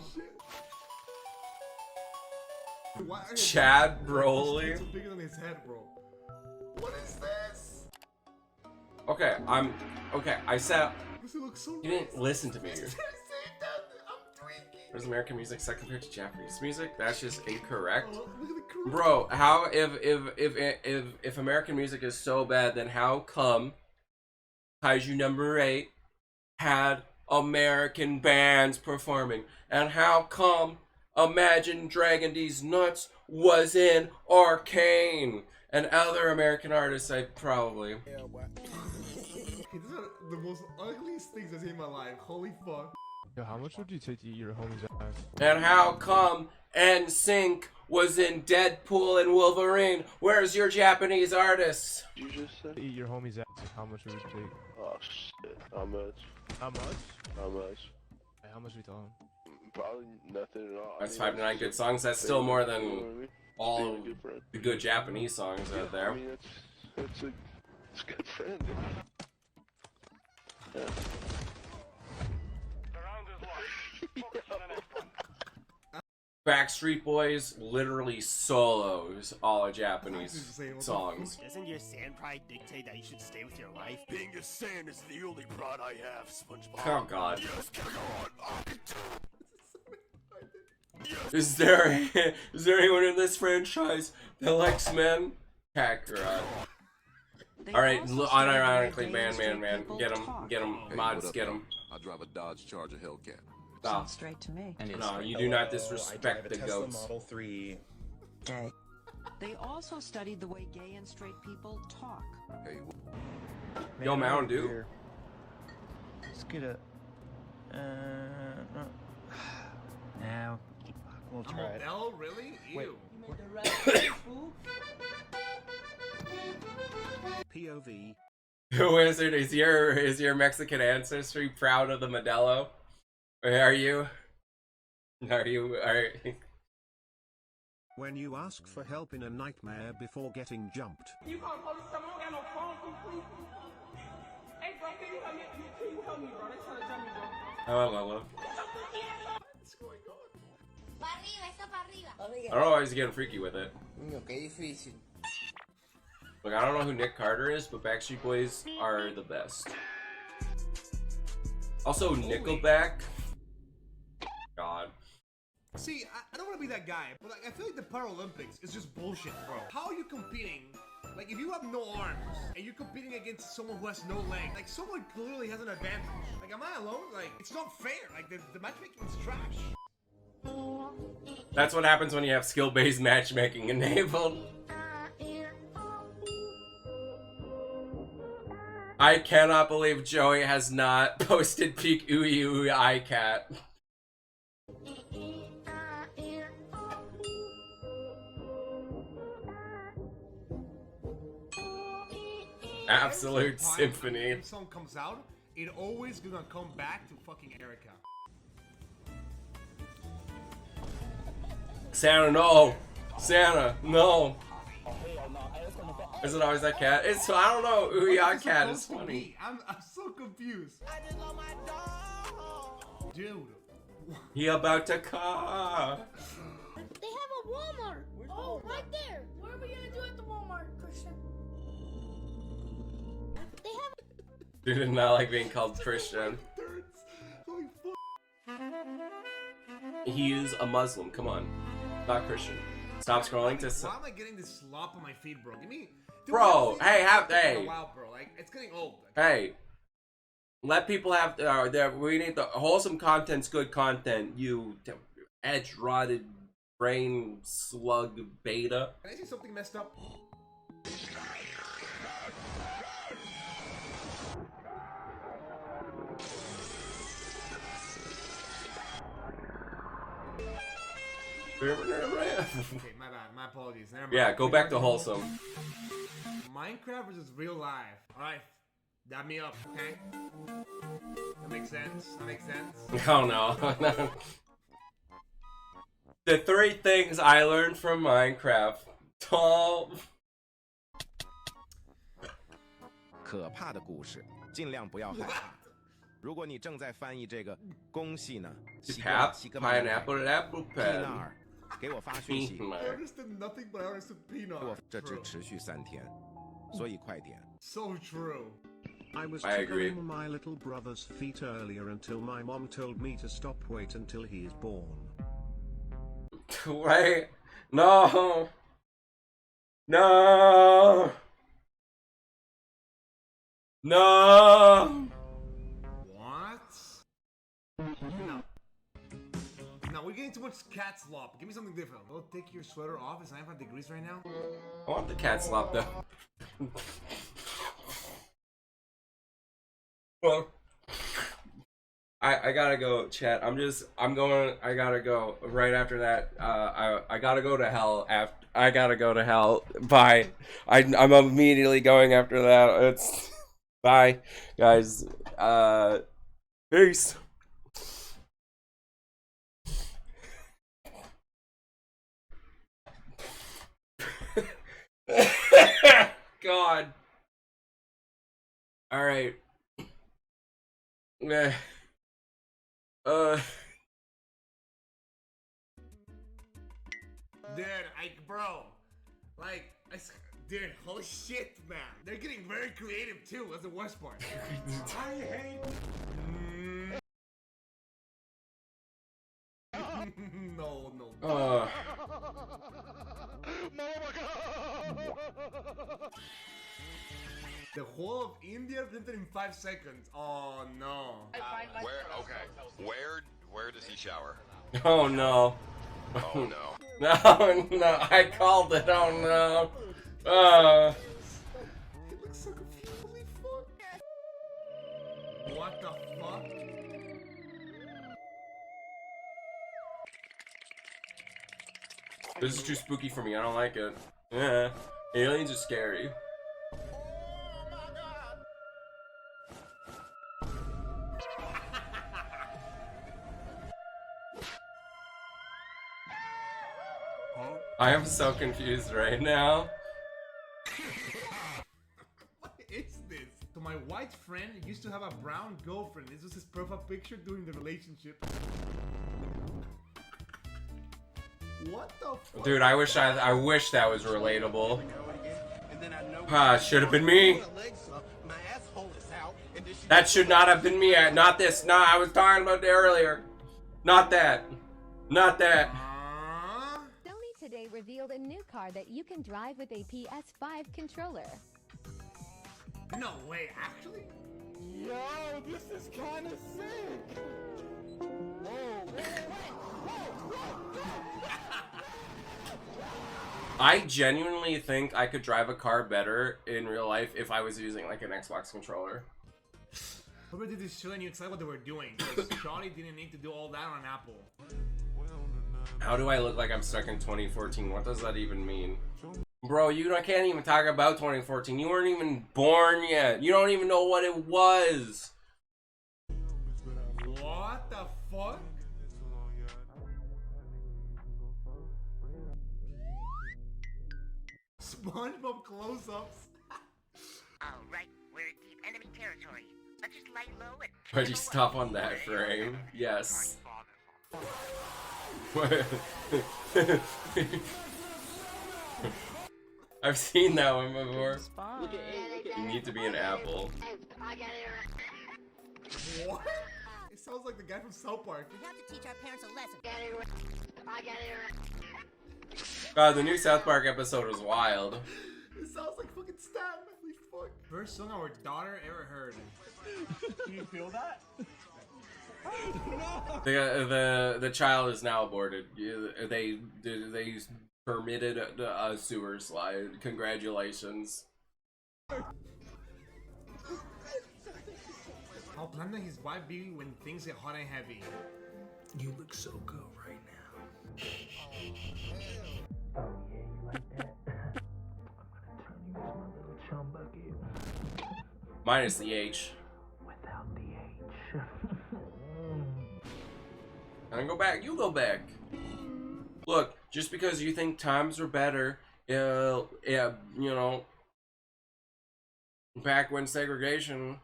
Chad Broly. It's bigger than his head, bro. What is this? Okay, I said This looks so you didn't nice. listen to me. I'm tweaking. Where's American music set compared to Japanese music? That's just incorrect. Oh, look at the crew. Bro, how if American music is so bad, then how come Kaiju number 8 had American bands performing? And how come Imagine Dragon D's Nuts was in Arcane? And other American artists, I probably. Okay, these are the most ugliest things I've seen in my life. Holy fuck. Yo, how much would you take to eat your homie's ass? And how come NSYNC was in Deadpool and Wolverine? Where's your Japanese artists? You just said eat your homie's ass. How much would you take? Oh shit, how much? How much? How much? Hey, how much we talking? Probably nothing at all. That's 5 to 9 good songs. That's still more than all the good Japanese songs out there. I mean, it's a good friend. Yeah. Backstreet Boys literally solos all Japanese songs. Doesn't your sand pride dictate that you should stay with your wife? Being a sand is the only pride I have, SpongeBob. Oh god. Yes, Is there anyone in this franchise that likes men? Kakarot. Alright, unironically, man. Get him, mods, get him. I drive a Dodge Charger Hellcat. Sounds straight to me. No, you do not disrespect the goats. Model 3. Gay. They also studied the way gay and straight people talk. Hey, Yo, Mountain Dew. Let's get a. Now, we'll try it. Model, really? Ew. POV. Wizard, is your Mexican ancestry proud of the Modelo? Are you? When you ask for help in a nightmare before getting jumped. You call police, someone don't got no phone, please. Hey, bro, can you help me? Can you help me, bro? They trying to jump me, bro. Hello. What's going on? I don't know why he's getting freaky with it. Look, I don't know who Nick Carter is, but Backstreet Boys are the best. Also, Nickelback. God. See, I don't want to be that guy, but like, I feel like the Paralympics is just bullshit, bro. How are you competing? Like, if you have no arms and you're competing against someone who has no legs, like someone clearly has an advantage. Like, am I alone? Like, it's not fair. Like, the matchmaking is trash. That's what happens when you have skill-based matchmaking enabled. I cannot believe Joey has not posted peak ooey ooey iCat. Absolute symphony. When song comes out, it always gonna come back to fucking Erica. Santa, no! Santa, no! Is it always that cat? It's, I don't know, Ouya cat is funny. I'm so confused. Dude. He about to car. They have a Walmart. Oh, right there. What are we gonna do at the Walmart, Christian? They have Dude did not like being called Christian. He is a Muslim. Come on, not Christian. Stop scrolling to. Why am I getting this slop on my feet, bro? Give me. Dude, Bro, hey, hey. Wow, bro. Like, it's getting old. Hey, let people have. We need the wholesome content's good content. You edge rotted brain slug beta. Can I see something messed up? Okay, my bad. My apologies. Never mind. Yeah, go back to wholesome. Minecraft versus real life. Alright. Dab me up, okay? That makes sense. That makes sense. Oh no. The 3 things I learned from Minecraft. Tall. 可怕的故事，尽量不要害怕。如果你正在翻译这个，恭喜呢，西格玛 Pineapple apple pen. 纳尔，给我发讯息。 I understood nothing, but I understood peanut. 这只持续3天，所以快点。 So true. I was I agree. tickling my little brother's feet earlier until my mom told me to stop. Wait until he is born. Wait. No. No. No. What? No. No, we're getting too much cat slop. Give me something different. Go take your sweater off. It's 95 degrees right now. I want the cat slop though. Well, I gotta go, chat. I gotta go right after that. I gotta go to hell after. I gotta go to hell. Bye. I'm immediately going after that. It's bye, guys. Peace. God. All right. Dude, bro, like, dude, holy shit, man. They're getting very creative too. That's the worst part. I hate. No. The whole of India printed in 5 seconds. Oh no. Where does he shower? Oh no. Oh no. No, I called it. Oh no. It looks so confused. Holy fuck. What the fuck? This is too spooky for me. I don't like it. Yeah. Aliens are scary. I am so confused right now. What is this? So my white friend used to have a brown girlfriend. This was his profile picture during the relationship. What the fuck? Dude, I wish that was relatable. Should have been me. That should not have been me. Not this. Nah, I was talking about that earlier. Not that. Not that. Sony today revealed a new car that you can drive with a PS5 controller. No way, actually? Yo, this is kind of sick. I genuinely think I could drive a car better in real life if I was using like an Xbox controller. Whoever did this show, and you excited what they were doing. Because Shawty didn't need to do all that on Apple. How do I look like I'm stuck in 2014? What does that even mean? Bro, can't even talk about 2014. You weren't even born yet. You don't even know what it was. What the fuck? SpongeBob close-ups. Alright, we're in deep enemy territory. Let's just lay low and... Why'd you stop on that frame? Yes. I've seen that one before. Look at A. You need to be an apple. What? It sounds like the guy from South Park. We have to teach our parents a lesson. God, the new South Park episode was wild. It sounds like fucking Stab. Holy fuck. First song our daughter ever heard. Do you feel that? The child is now aborted. They permitted a sewer slide. Congratulations. How planning his wife be when things get hot and heavy. You look so good right now. Oh yeah, you like that? I'm gonna turn you into my little chum bucket. Minus the H. Without the H. I go back. You go back. Look, just because you think times are better, yeah, you know, back when segregation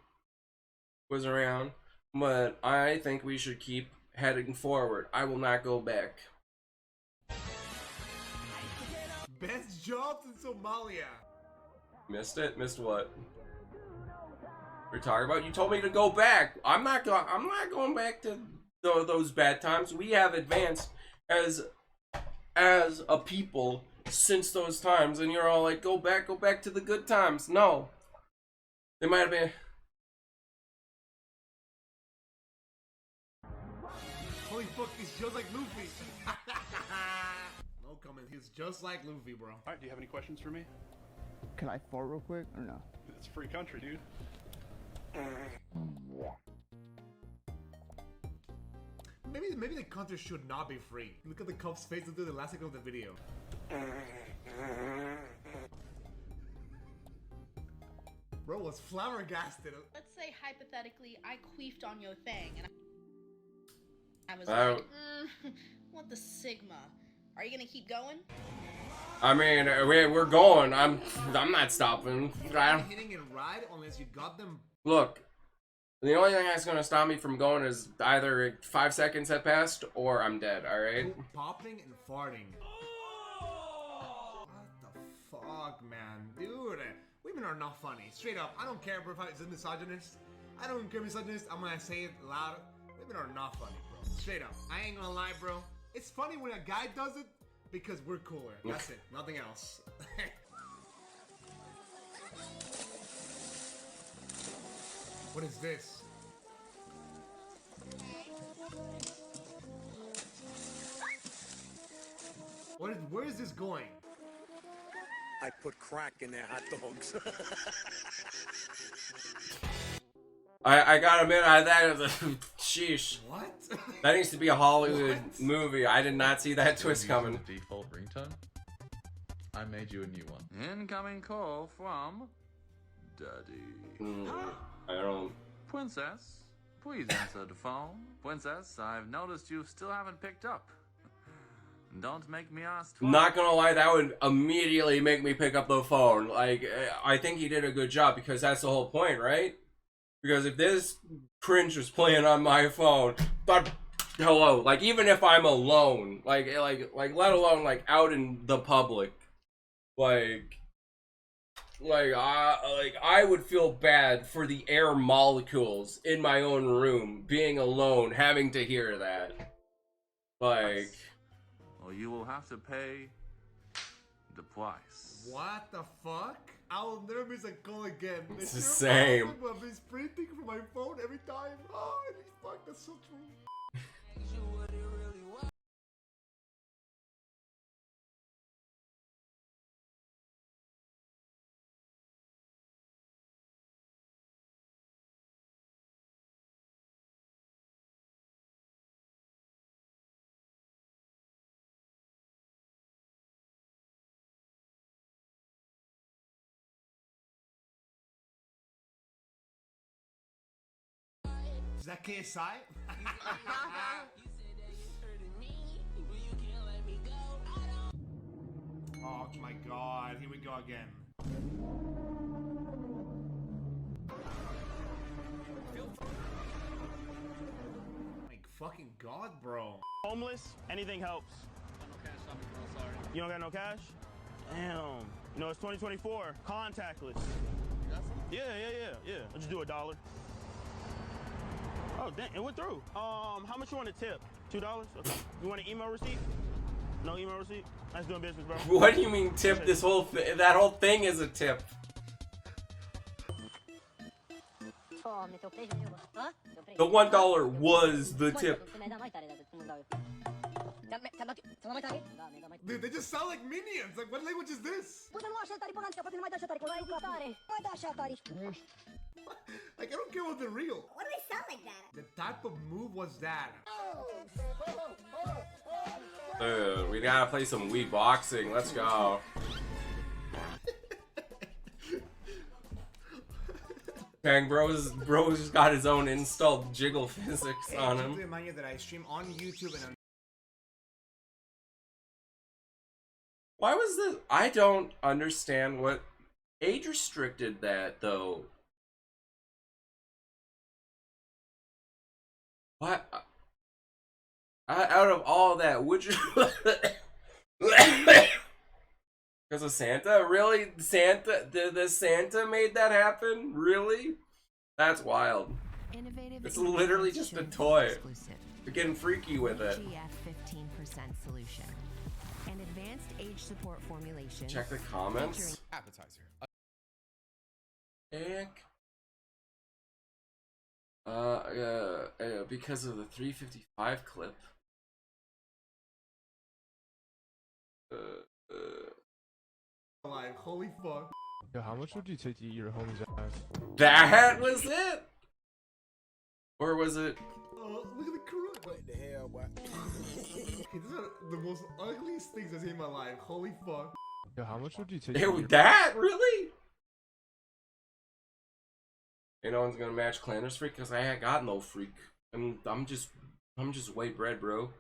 was around, but I think we should keep heading forward. I will not go back. Best jobs in Somalia. Missed it? Missed what? We're talking about. You told me to go back. I'm not going back to those bad times. We have advanced as a people since those times, and you're all like, go back to the good times. No, they might have been. Holy fuck, he's just like Luffy. No comment, he's just like Luffy, bro. Alright, do you have any questions for me? Can I fart real quick or no? It's a free country, dude. Maybe the country should not be free. Look at the cop's face into the last second of the video. Bro was flabbergasted. Let's say hypothetically I queefed on your thing and I was like, what the sigma? Are you gonna keep going? I mean, we're going. I'm not stopping. Hitting and ride unless you got them. Look, the only thing that's gonna stop me from going is either 5 seconds have passed or I'm dead. All right. Popping and farting. What the fuck, man, dude? Women are not funny. Straight up, I don't care if it's a misogynist. I don't care if it's misogynist. I'm gonna say it loud. Women are not funny, bro. Straight up. I ain't gonna lie, bro. It's funny when a guy does it because we're cooler. That's it. Nothing else. What is this? Where is this going? I put crack in their hot dogs. I gotta admit, that sheesh. What? That needs to be a Hollywood movie. I did not see that twist coming. Default ringtone. I made you a new one. Incoming call from Daddy. I don't. Princess, please answer the phone. Princess, I've noticed you still haven't picked up. Don't make me ask twice. Not gonna lie, that would immediately make me pick up the phone. Like, I think he did a good job because that's the whole point, right? Because if this cringe was playing on my phone, but hello, like even if I'm alone, like let alone like out in the public, like I would feel bad for the air molecules in my own room being alone, having to hear that. Like, well, you will have to pay the price. What the fuck? I will never miss a call again. It's the same. I've been sprinting from my phone every time. Oh, fuck, that's so true. Is that KSI? Oh my god, here we go again. My fucking god, bro. Homeless, anything helps. You don't got no cash? Damn. You know, it's 2024, contactless. Yeah. I'll just do $1. Oh, dang, it went through. How much you want to tip? $2? Okay. You want an email receipt? No email receipt? That's doing business, bro. What do you mean tip? This whole that whole thing is a tip. The $1 was the tip. Dude, they just sound like minions. Like, what language is this? Like, I don't care what they're real. What do they sound like that? The type of move was that? Dude, we gotta play some Wii boxing. Let's go. Dang, bro's got his own installed jiggle physics on him. Just to remind you that I stream on YouTube and on. Why was this? I don't understand what age restricted that though. What? Out of all that, would you? Because of Santa? Really? Santa? The Santa made that happen? Really? That's wild. It's literally just a toy. You're getting freaky with it. 15% solution. An advanced age support formulation. Check the comments. Appetizer. Egg. Because of the 355 clip. Like, holy fuck. Yo, how much would you take to eat your homie's ass? That was it? Or was it? Look at the crew. What the hell, boy? These are the most ugliest things I've seen in my life. Holy fuck. Yo, how much would you take to eat your That? Really? Ain't no one's gonna match Clanders Freak because I ain't got no freak. I'm just white bread, bro.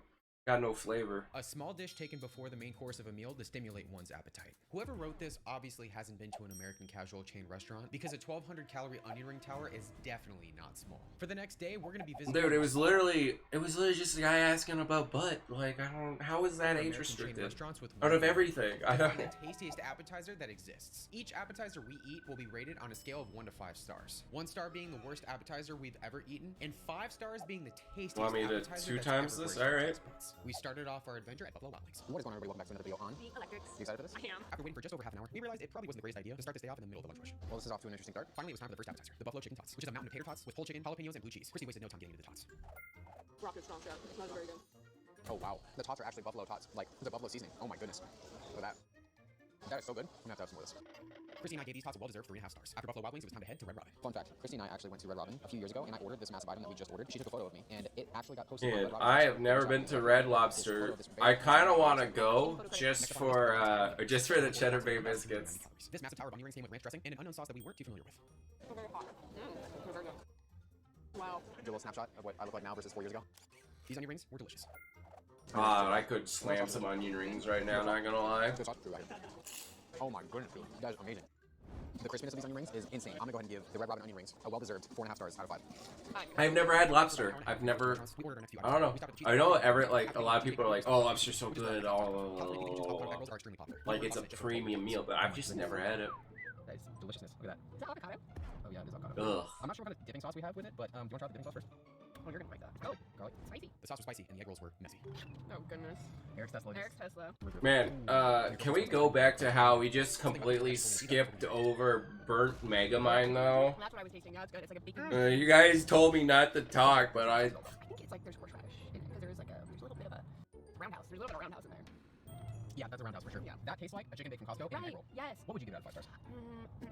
Got no flavor. A small dish taken before the main course of a meal to stimulate one's appetite. Whoever wrote this obviously hasn't been to an American casual chain restaurant because a 1,200 calorie onion ring tower is definitely not small. For the next day, we're gonna be visiting. Dude, it was literally just a guy asking about butt. Like, I don't. How is that age restricted? Out of everything, I don't. The tastiest appetizer that exists. Each appetizer we eat will be rated on a scale of 1 to 5 stars. 1 star being the worst appetizer we've ever eaten, and 5 stars being the tastiest Want me to appetizer 2 that's times ever this? graced our Alright. taste buds. We started off our adventure at Buffalo Wild Wings. What is going on, everybody? Welcome back to another video on The electrics. You excited for this? I am. After waiting for just over half an hour, we realized it probably wasn't the greatest idea to start this day off in the middle of the lunch rush. Well, this is off to an interesting start. Finally, it was time for the first appetizer, the buffalo chicken tots, which is a mountain of tater tots with whole chicken, jalapenos, and blue cheese. Christy wasted no time getting into the tots. Rocket strong shot. It smells very good. Oh wow, the tots are actually buffalo tots, like the buffalo seasoning. Oh my goodness, look at that. That is so good. I'm gonna have to have some more of this. Christy and I gave these tots a well-deserved 3.5 stars. After Buffalo Wild Wings, it was time to head to Red Robin. Fun fact, Christy and I actually went to Red Robin a few years ago, and I ordered this massive item that we just ordered. She took a photo of me, and it actually got posted on Dude, Red Robin. I have never been to Red Lobster. I kind of want to go just for the Cheddar Bay biscuits. This massive tower of onion rings came with ranch dressing and an unknown sauce that we weren't too familiar with. They're very hot. They're very good. Wow. Do a little snapshot of what I look like now versus 4 years ago. These onion rings were delicious. I could slam some onion rings right now, not gonna lie. Oh my goodness, dude. That is amazing. The crispiness of these onion rings is insane. I'm gonna go ahead and give the Red Robin onion rings a well-deserved 4.5 stars out of 5. I've never had lobster. I've never. I don't know. I know like a lot of people are like, "Oh, lobster's so good." Oh, like it's a premium meal, but I've just never had it. That is deliciousness. Look at that. Is that avocado? Oh yeah, it is avocado. Ugh. I'm not sure what kind of dipping sauce we have with it, but do you want to try the dipping sauce first? Oh, you're gonna like that. Oh, garlic. Spicy. The sauce was spicy and the egg rolls were messy. Oh goodness. Eric's Tesla. Eric's Tesla. Man, can we go back to how we just completely skipped over burnt Megamind though? That's what I was tasting. Yeah, it's good. It's like a bacon. You guys told me not to talk, but I think it's like there's horseradish because there's a little bit of a roundhouse. There's a little bit of roundhouse in there. Yeah, that's a roundhouse for sure. Yeah. That tastes like a chicken bake from Costco and an egg roll. Yes. What would you give it out of 5 stars?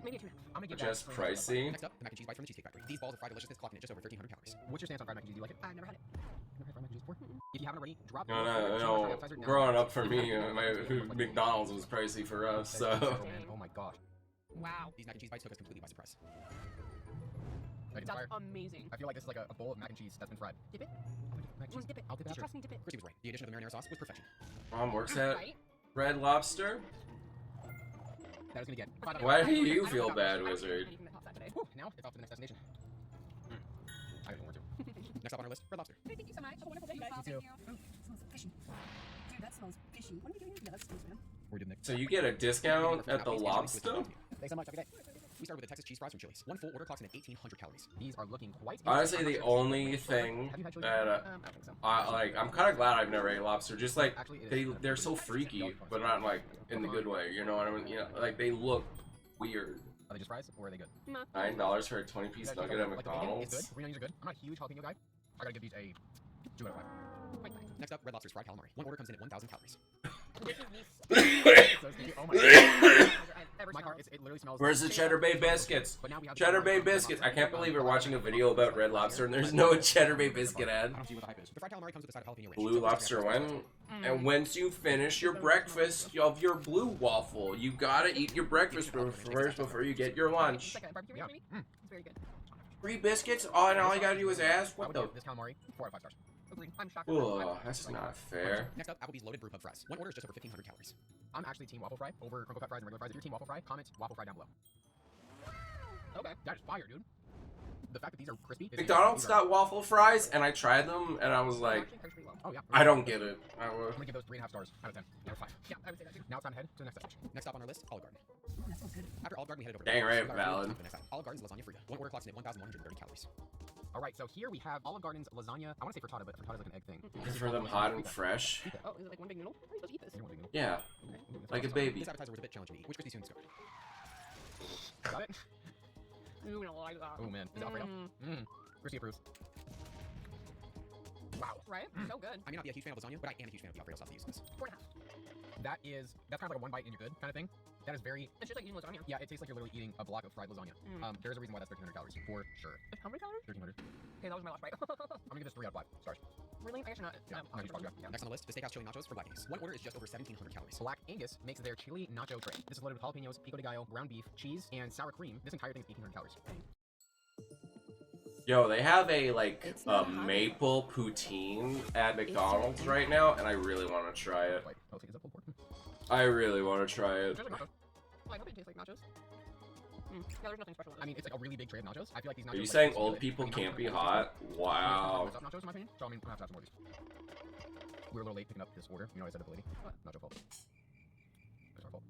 Maybe a 2.5. I'm gonna give just that pricey. Next up, the mac and cheese bites from the Cheesecake Factory. These balls of fried deliciousness clocking at just over 1,300 calories. What's your stance on fried mac and cheese? Do you like it? I've never had it. Never had fried mac and cheese before? If you haven't already, drop No. Growing up for me, McDonald's was pricey for us, so. Oh my gosh. Wow. These mac and cheese bites took us completely by surprise. That's amazing. I feel like this is like a bowl of mac and cheese that's been fried. Dip it. Dip it. I'll dip it. Just trust me, dip it. Christy was right. The addition of the marinara sauce was perfection. Mom works at Right? Red Lobster. That is gonna get. Why do you feel bad, Wizard? Whew, now it's off to the next destination. I didn't want to. Next up on our list, Red Lobster. Thank you so much. Have a wonderful day, guys. You too. Oh, it smells fishy. Dude, that smells fishy. What are we doing here? Yeah, that smells, man. So you get a discount at the lobster? Thanks so much. Have a good day. We started with the Texas cheese fries from Chili's. One full order clocks in at 1,800 calories. These are looking quite. Honestly, the only thing that I'm kind of glad I've never ate lobster. Just like they're so freaky, but not like in the good way. You know what I mean? You know, like they look weird. Are they just fries or are they good? $9 for a 20-piece nugget at McDonald's. It's good. Green onions are good. I'm not a huge jalapeno guy. I gotta give these a 2 out of 5. Next up, Red Lobster's fried calamari. One order comes in at 1,000 calories. Oh my God, it literally smells. Where's the Cheddar Bay biscuits? Cheddar Bay biscuits. I can't believe we're watching a video about Red Lobster and there's no Cheddar Bay biscuit ad. Blue Lobster when? And once you finish your breakfast of your blue waffle, you gotta eat your breakfast first before you get your lunch. Very good. 3 biscuits? Oh, and all you gotta do is ask? What the? This calamari, 4 out of 5 stars. I'm shocked. Oh, that's not fair. Next up, Applebee's loaded brew pub fries. One order is just over 1,500 calories. I'm actually team waffle fry over crinkle cut fries and regular fries. If you're team waffle fry, comment waffle fry down below. Okay, that is fire, dude. The fact that these are crispy. McDonald's got waffle fries, and I tried them, and I was like, I don't get it. I'm gonna give those 3.5 stars out of 10. Out of 5. Yeah, I would say that too. Now it's time to head to the next stage. Next up on our list, Olive Garden. That sounds good. After Olive Garden, we headed over to Dang right, valid. Olive Garden's lasagna frita. One order clocks in at 1,130 calories. Alright, so here we have Olive Garden's lasagna. I want to say frittata, but frittata's like an egg thing. For them hot and fresh. Oh, is it like one big noodle? How are you supposed to eat this? Yeah, like a baby. This appetizer was a bit challenging to eat, which Christy soon discovered. Got it? You're gonna like that. Oh man, is it Alfredo? Christy approves. Wow. Right? So good. I may not be a huge fan of lasagna, but I am a huge fan of the Alfredo sauce they use in this. 4.5. That's kind of like a one bite and you're good kind of thing. That is very. It's just like eating lasagna. Yeah, it tastes like you're literally eating a block of fried lasagna. There's a reason why that's 1,300 calories for sure. How many calories? 1,300. Okay, that was my last bite. I'm gonna give this 3 out of 5 stars. Really? I guess not. Yeah, Next on the list, the steakhouse chili nachos for Black Angus. One order is just over 1,700 calories. Black Angus makes their chili nacho tray. This is loaded with jalapenos, pico de gallo, ground beef, cheese, and sour cream. This entire thing is 1,800 calories. Yo, they have a maple poutine at McDonald's right now, and I really want to try it. I really want to try it. I hope it tastes like nachos. Yeah, there's nothing special. I mean, it's like a really big tray of nachos. I feel like these nachos. Are you saying old people can't be hot? Wow. Nachos, in my opinion. So I mean, I'm gonna have to have some more of these. We were a little late picking up this order. You know what I said to the lady? What? Nacho fault. It's our fault.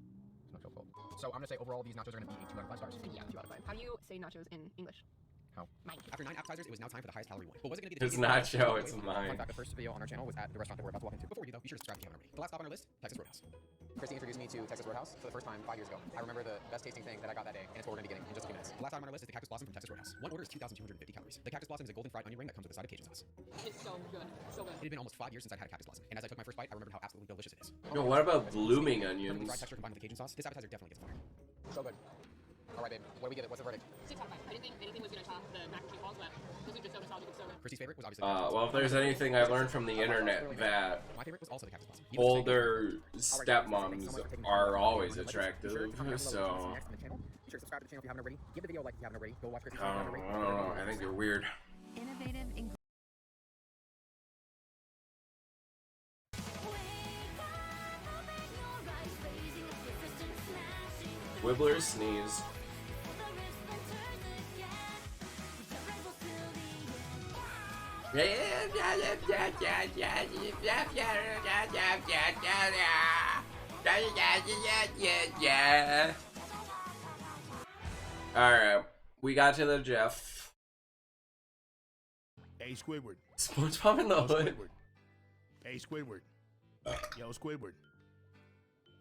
It's nacho fault. So I'm gonna say overall these nachos are gonna be a 2 out of 5 stars. Yeah, 2 out of 5. How do you say nachos in English? How? Mine. After 9 appetizers, it was now time for the highest calorie one. But was it going to be the It's nacho, it's mine. Fun fact, the first video on our channel was at the restaurant that we're about to walk into. Before we do though, be sure to subscribe to the channel already. The last stop on our list, Texas Roadhouse. Christy introduced me to Texas Roadhouse for the first time 5 years ago. I remember the best tasting thing that I got that day, and it's what we're going to be getting in just a few minutes. The last item on our list is the Cactus Blossom from Texas Roadhouse. One order is 2,250 calories. The Cactus Blossom is a golden fried onion ring that comes with a side of Cajun sauce. It's so good. So good. It had been almost 5 years since I'd had a Cactus Blossom, and as I took my first bite, I remembered how absolutely delicious it is. Yo, what about blooming onions? The fried texture combined with the Cajun sauce, this appetizer definitely gets fired. So good. All right, babe. What do we get? What's the verdict? 6 out of 5. I didn't think anything was gonna top the mac and cheese balls, but because we just so nostalgic, it's so good. Christy's favorite was obviously. Well, if there's anything I learned from the internet, that my favorite was also the Cactus Blossom. older stepmoms are always attractive. So. Be sure to subscribe to the channel if you haven't already. Give the video a like if you haven't already. Go watch Christy's I don't know. I think you're weird. Innovative and Wibbler sneeze. Alright, we got to the Jeff. Hey Squidward. SpongeBob in the hood. Hey Squidward. Yo Squidward.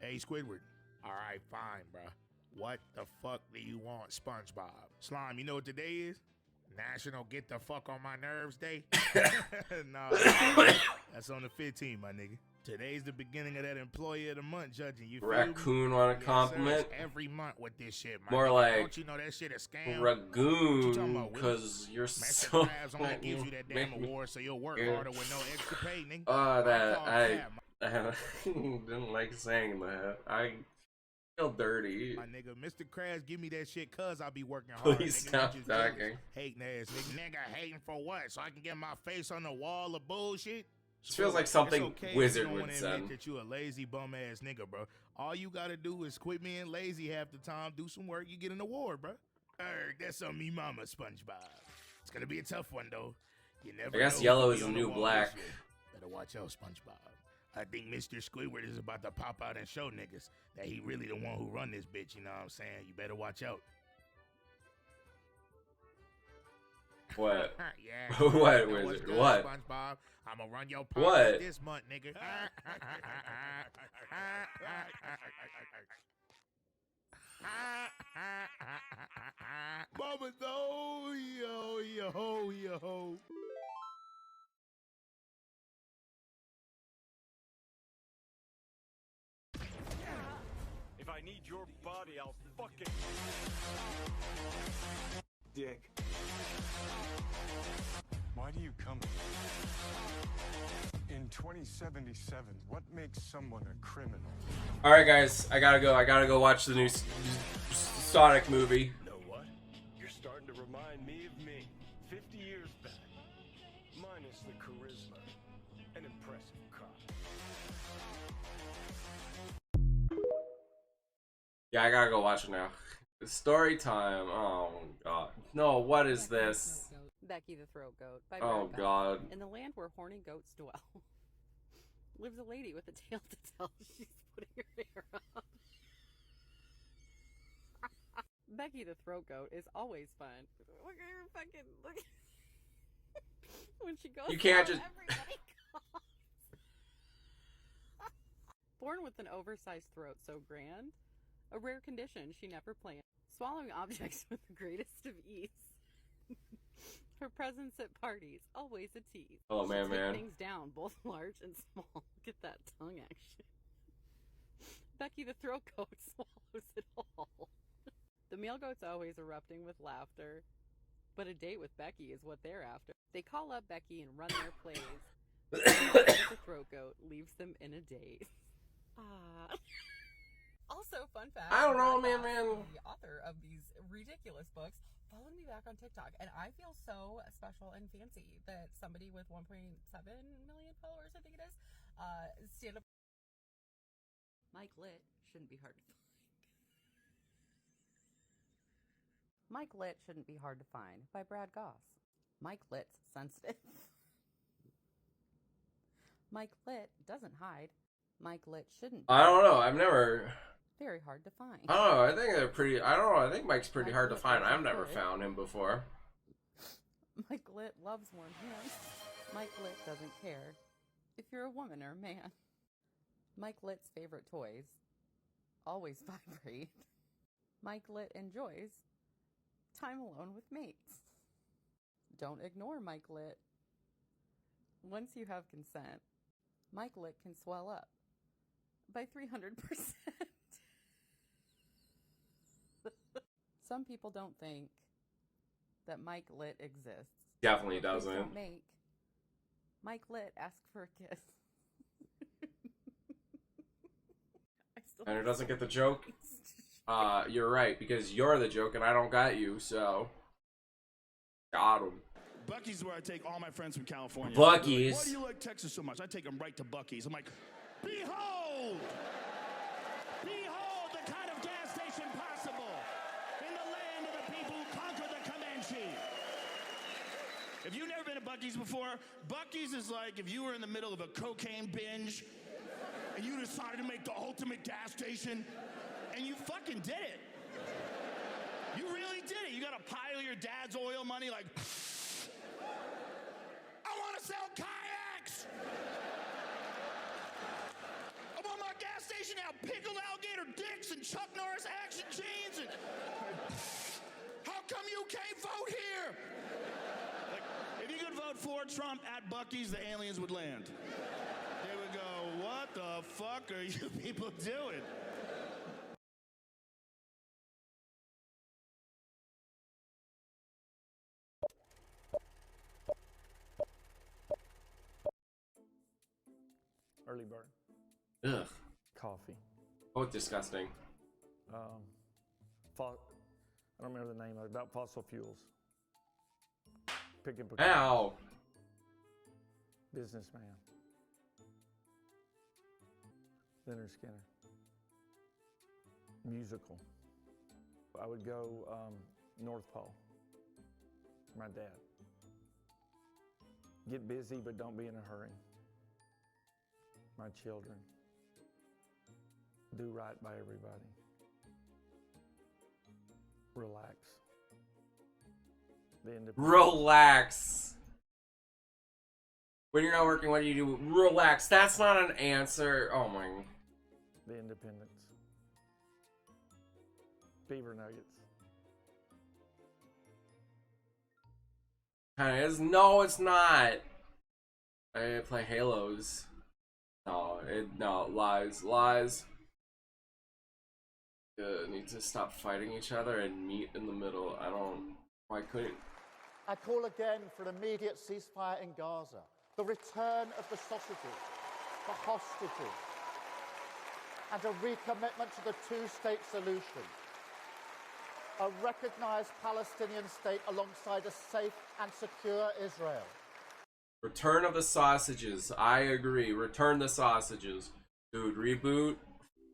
Hey Squidward. Alright, fine, bruh. What the fuck do you want, SpongeBob? Slime, you know what today is? National Get the Fuck on My Nerves Day? No, that's on the 15th, my nigga. Today's the beginning of that Employee of the Month judging. You Raccoon want a compliment? Every month with this shit, man. More nigga. like Don't you know that shit a scam? Ragoon, because you're so. Only gives you that damn award, so you'll work harder with no extra pay, nigga. I didn't like saying that. I feel dirty. My nigga, Mr. Krabs, give me that shit, cuz I'll be working hard. Please stop talking. Hating ass nigga. Nigga hating for what? So I can get my face on the wall of bullshit? This feels like something Wizard would say. That you a lazy bum ass nigga, bro. All you gotta do is quit being lazy half the time, do some work, you get an award, bro. That's on me, mama, SpongeBob. It's gonna be a tough one though. You never. I guess yellow is the new black. Better watch out, SpongeBob. I think Mr. Squidward is about to pop out and show niggas that he really the one who run this bitch, you know what I'm saying? You better watch out. What? Yeah. What, That was wizard? good, What? SpongeBob. I'm gonna run your What? podcast this month, nigga. Mama, no, yo. If I need your body, I'll fucking... Dick. Why do you come in 2077? What makes someone a criminal? All right, guys, I gotta go. I gotta go watch the new Sonic movie. You know what? You're starting to remind me of me, 50 years back. Minus the charisma. An impressive cop. Yeah, I gotta go watch it now. Story time. Oh god. No, what is this? Becky the Throat Goat by Oh Brad god. Bell. In the land where horny goats dwell, lives a lady with a tale to tell. She's putting her hair up. Becky the Throat Goat is always fun. Look at her fucking look. When she goes, You can't out, just. everybody coughs. Born with an oversized throat so grand, a rare condition she never planned. Swallowing objects with the greatest of ease. Her presence at parties, always a tease. Oh, man, She'll take man. things down, both large and small. Look at that tongue action. Becky the Throat Goat swallows it all. The male goat's always erupting with laughter, but a date with Becky is what they're after. They call up Becky and run their plays. The Throat Goat leaves them in a daze. Also, fun fact, I don't know, Brad man. Goss, the author of these ridiculous books, followed me back on TikTok, and I feel so special and fancy that somebody with 1.7 million followers, I think it is, stand up. Mike Litt shouldn't be hard to find. Mike Litt shouldn't be hard to find by Brad Goss. Mike Litt's sensitive. Mike Litt doesn't hide. Mike Litt shouldn't. I don't know. I've never. Very hard to find. I don't know. I think they're pretty. I don't know. I think Mike's pretty Mike hard to Litt find. doesn't I've never hide. found him before. Mike Litt loves warm hands. Mike Litt doesn't care if you're a woman or a man. Mike Litt's favorite toys always vibrate. Mike Litt enjoys time alone with mates. Don't ignore Mike Litt. Once you have consent, Mike Litt can swell up by 300%. Some people don't think that Mike Litt exists. Definitely Please doesn't. Don't make Mike Litt ask for a kiss. Tanner doesn't get the joke. You're right, because you're the joke and I don't got you, so. Got him. Buc-ee's is where I take all my friends from California. Buc-ee's. Why do you like Texas so much? I take them right to Buc-ee's. I'm like, behold! Behold the kind of gas station possible in the land of the people who conquered the Comanche. If you've never been to Buc-ee's before, Buc-ee's is like if you were in the middle of a cocaine binge and you decided to make the ultimate gas station, and you fucking did it. You really did it. You got to pile your dad's oil money like, I want to sell kayaks. I want my gas station to have pickled alligator dicks and Chuck Norris action jeans. And how come you can't vote here? Like, if you could vote for Trump at Buc-ee's, the aliens would land. They would go, what the fuck are you people doing? Early bird. Ugh. Coffee. Oh, disgusting. I don't remember the name of it, about fossil fuels. Pick and procure. Ow. Businessman. Leonard Skinner. Musical. I would go North Pole. My dad. Get busy, but don't be in a hurry. my children. Do right by everybody. Relax. Be independent. Relax. When you're not working, what do you do? Relax. That's not an answer. Oh my. The Independence. Beaver Nuggets. Kinda is. No, it's not. I play Halos. No, lies. Need to stop fighting each other and meet in the middle. Why couldn't? I call again for an immediate ceasefire in Gaza, the return of the sausages, the hostages, and a recommitment to the two-state solution. A recognized Palestinian state alongside a safe and secure Israel. Return of the sausages. I agree. Return the sausages. Dude, reboot.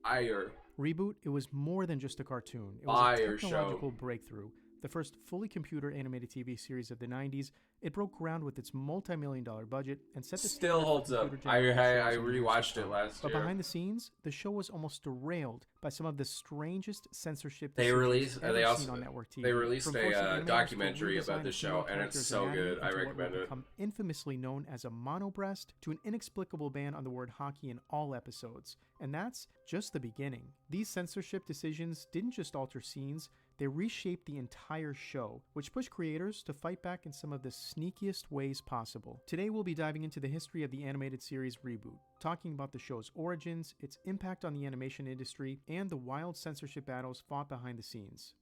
Fire. Reboot, it was more than just a cartoon. It was Fire a technological breakthrough. The first fully computer animated TV series of the 90s, it broke ground with its multi-million-dollar budget and set the Still holds up. I rewatched it last year. But behind the scenes, the show was almost derailed by some of the strangest censorship They decisions released ever seen on network TV. they released From forcing a animators to documentary about redesign the show, and it's characters' so anatomy good. I into what recommend would it. become infamously known as a monobreast, to an inexplicable ban on the word hockey in all episodes. And that's just the beginning. These censorship decisions didn't just alter scenes, they reshaped the entire show, which pushed creators to fight back in some of the sneakiest ways possible. Today we'll be diving into the history of the animated series Reboot, talking about the show's origins, its impact on the animation industry, and the wild censorship battles fought behind the scenes.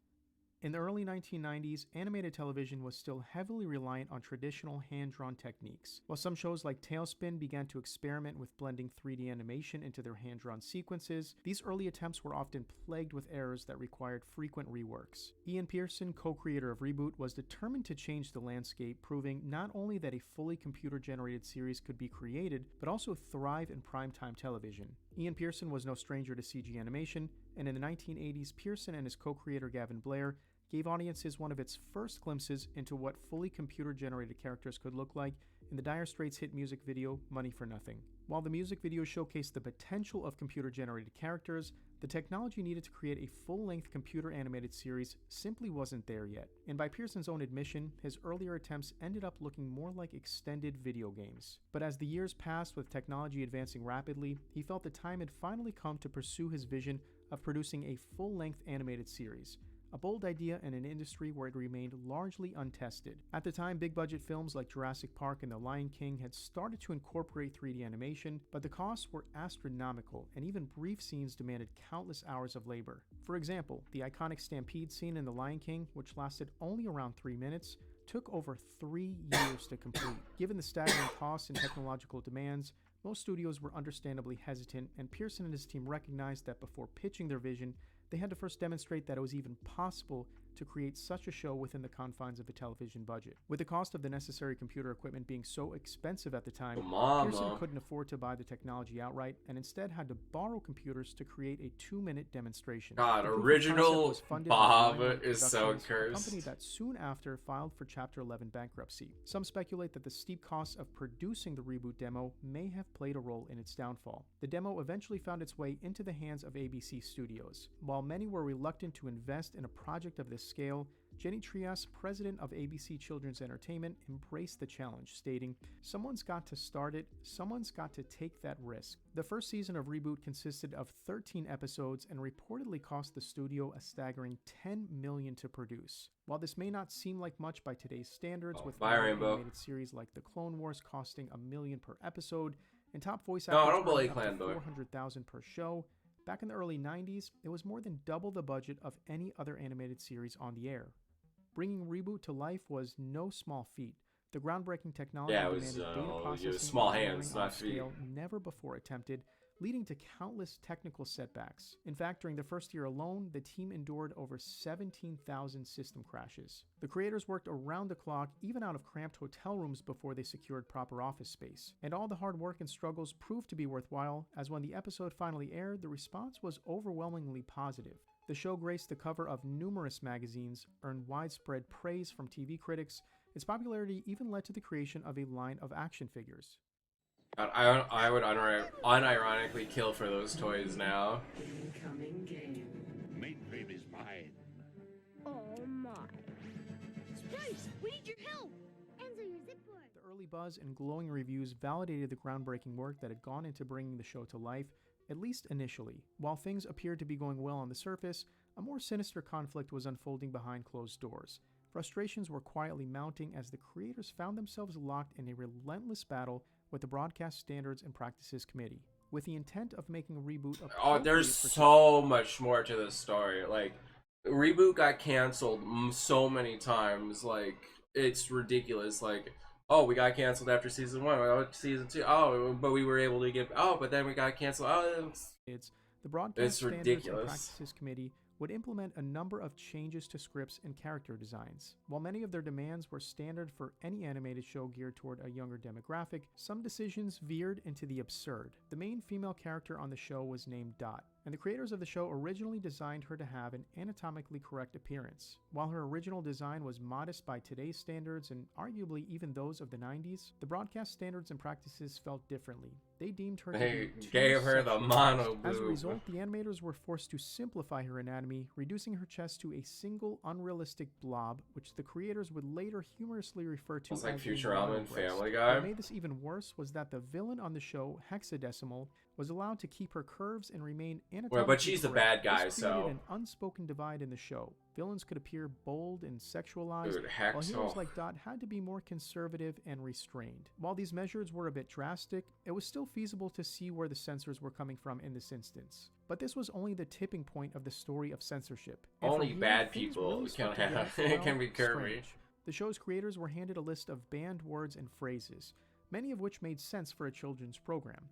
In the early 1990s, animated television was still heavily reliant on traditional hand-drawn techniques. While some shows like Tailspin began to experiment with blending 3D animation into their hand-drawn sequences, these early attempts were often plagued with errors that required frequent reworks. Ian Pearson, co-creator of Reboot, was determined to change the landscape, proving not only that a fully computer-generated series could be created, but also thrive in primetime television. Ian Pearson was no stranger to CG animation, and in the 1980s, Pearson and his co-creator Gavin Blair gave audiences one of its first glimpses into what fully computer-generated characters could look like in the Dire Straits hit music video, Money for Nothing. While the music video showcased the potential of computer-generated characters, the technology needed to create a full-length computer-animated series simply wasn't there yet. And by Pearson's own admission, his earlier attempts ended up looking more like extended video games. But as the years passed with technology advancing rapidly, he felt the time had finally come to pursue his vision of producing a full-length animated series. A bold idea in an industry where it remained largely untested. At the time, big-budget films like Jurassic Park and The Lion King had started to incorporate 3D animation, but the costs were astronomical, and even brief scenes demanded countless hours of labor. For example, the iconic stampede scene in The Lion King, which lasted only around 3 minutes, took over 3 years to complete. Given the staggering costs and technological demands, most studios were understandably hesitant, and Pearson and his team recognized that before pitching their vision, they had to first demonstrate that it was even possible to create such a show within the confines of a television budget. With the cost of the necessary computer equipment being so expensive at the time, Pearson couldn't afford to buy the technology outright and instead had to borrow computers to create a 2-minute demonstration. God, original Bob is so cursed. A company that soon after filed for Chapter 11 bankruptcy. Some speculate that the steep costs of producing the Reboot demo may have played a role in its downfall. The demo eventually found its way into the hands of ABC Studios. While many were reluctant to invest in a project of this scale, Jenny Trias, president of ABC Children's Entertainment, embraced the challenge, stating, "Someone's got to start it, someone's got to take that risk." The first season of Reboot consisted of 13 episodes and reportedly cost the studio a staggering $10 million to produce. While this may not seem like much by today's standards, with animated series like The Clone Wars costing $1 million per episode and top voice actors earning up to $400,000 per show, back in the early 90s, it was more than double the budget of any other animated series on the air. Bringing Reboot to life was no small feat. The groundbreaking technology demanded data processing small hands, not feet. Scale never before attempted, leading to countless technical setbacks. In fact, during the first year alone, the team endured over 17,000 system crashes. The creators worked around the clock, even out of cramped hotel rooms, before they secured proper office space. And all the hard work and struggles proved to be worthwhile, as when the episode finally aired, the response was overwhelmingly positive. The show graced the cover of numerous magazines, earned widespread praise from TV critics. Its popularity even led to the creation of a line of action figures. I would unironically kill for those toys now. Incoming game. Mate baby's mine. Oh my. Spice, we need your help. Enzo, your zip board. The early buzz and glowing reviews validated the groundbreaking work that had gone into bringing the show to life, at least initially. While things appeared to be going well on the surface, a more sinister conflict was unfolding behind closed doors. Frustrations were quietly mounting as the creators found themselves locked in a relentless battle with the Broadcast Standards and Practices Committee, with the intent of making a reboot there's so much more to this story. Like, Reboot got canceled so many times, like, it's ridiculous. Like, oh, we got canceled after season 1, oh, season 2, oh, but we were able to get, oh, but then we got canceled, oh, it's the Broadcast Standards ridiculous. and Practices Committee would implement a number of changes to scripts and character designs. While many of their demands were standard for any animated show geared toward a younger demographic, some decisions veered into the absurd. The main female character on the show was named Dot, and the creators of the show originally designed her to have an anatomically correct appearance. While her original design was modest by today's standards and arguably even those of the 90s, the Broadcast Standards and Practices felt differently. They deemed her to be too gave her the sexual. mono As a boob. result, the animators were forced to simplify her anatomy, reducing her chest to a single unrealistic blob, which the creators would later humorously refer to It's like as a Futurama and monobreast. Family Guy. What made this even worse was that the villain on the show, Hexadecimal, was allowed to keep her curves and remain anatomically Well, but she's the bad correct. guy, This created so an unspoken divide in the show. Villains could appear bold and sexualized, Dude, Hex, while heroes oh. like Dot had to be more conservative and restrained. While these measures were a bit drastic, it was still feasible to see where the censors were coming from in this instance. But this was only the tipping point of the story of censorship. And from Only here, bad things people really can started to have get, well, can be curvy. strange. The show's creators were handed a list of banned words and phrases, many of which made sense for a children's program.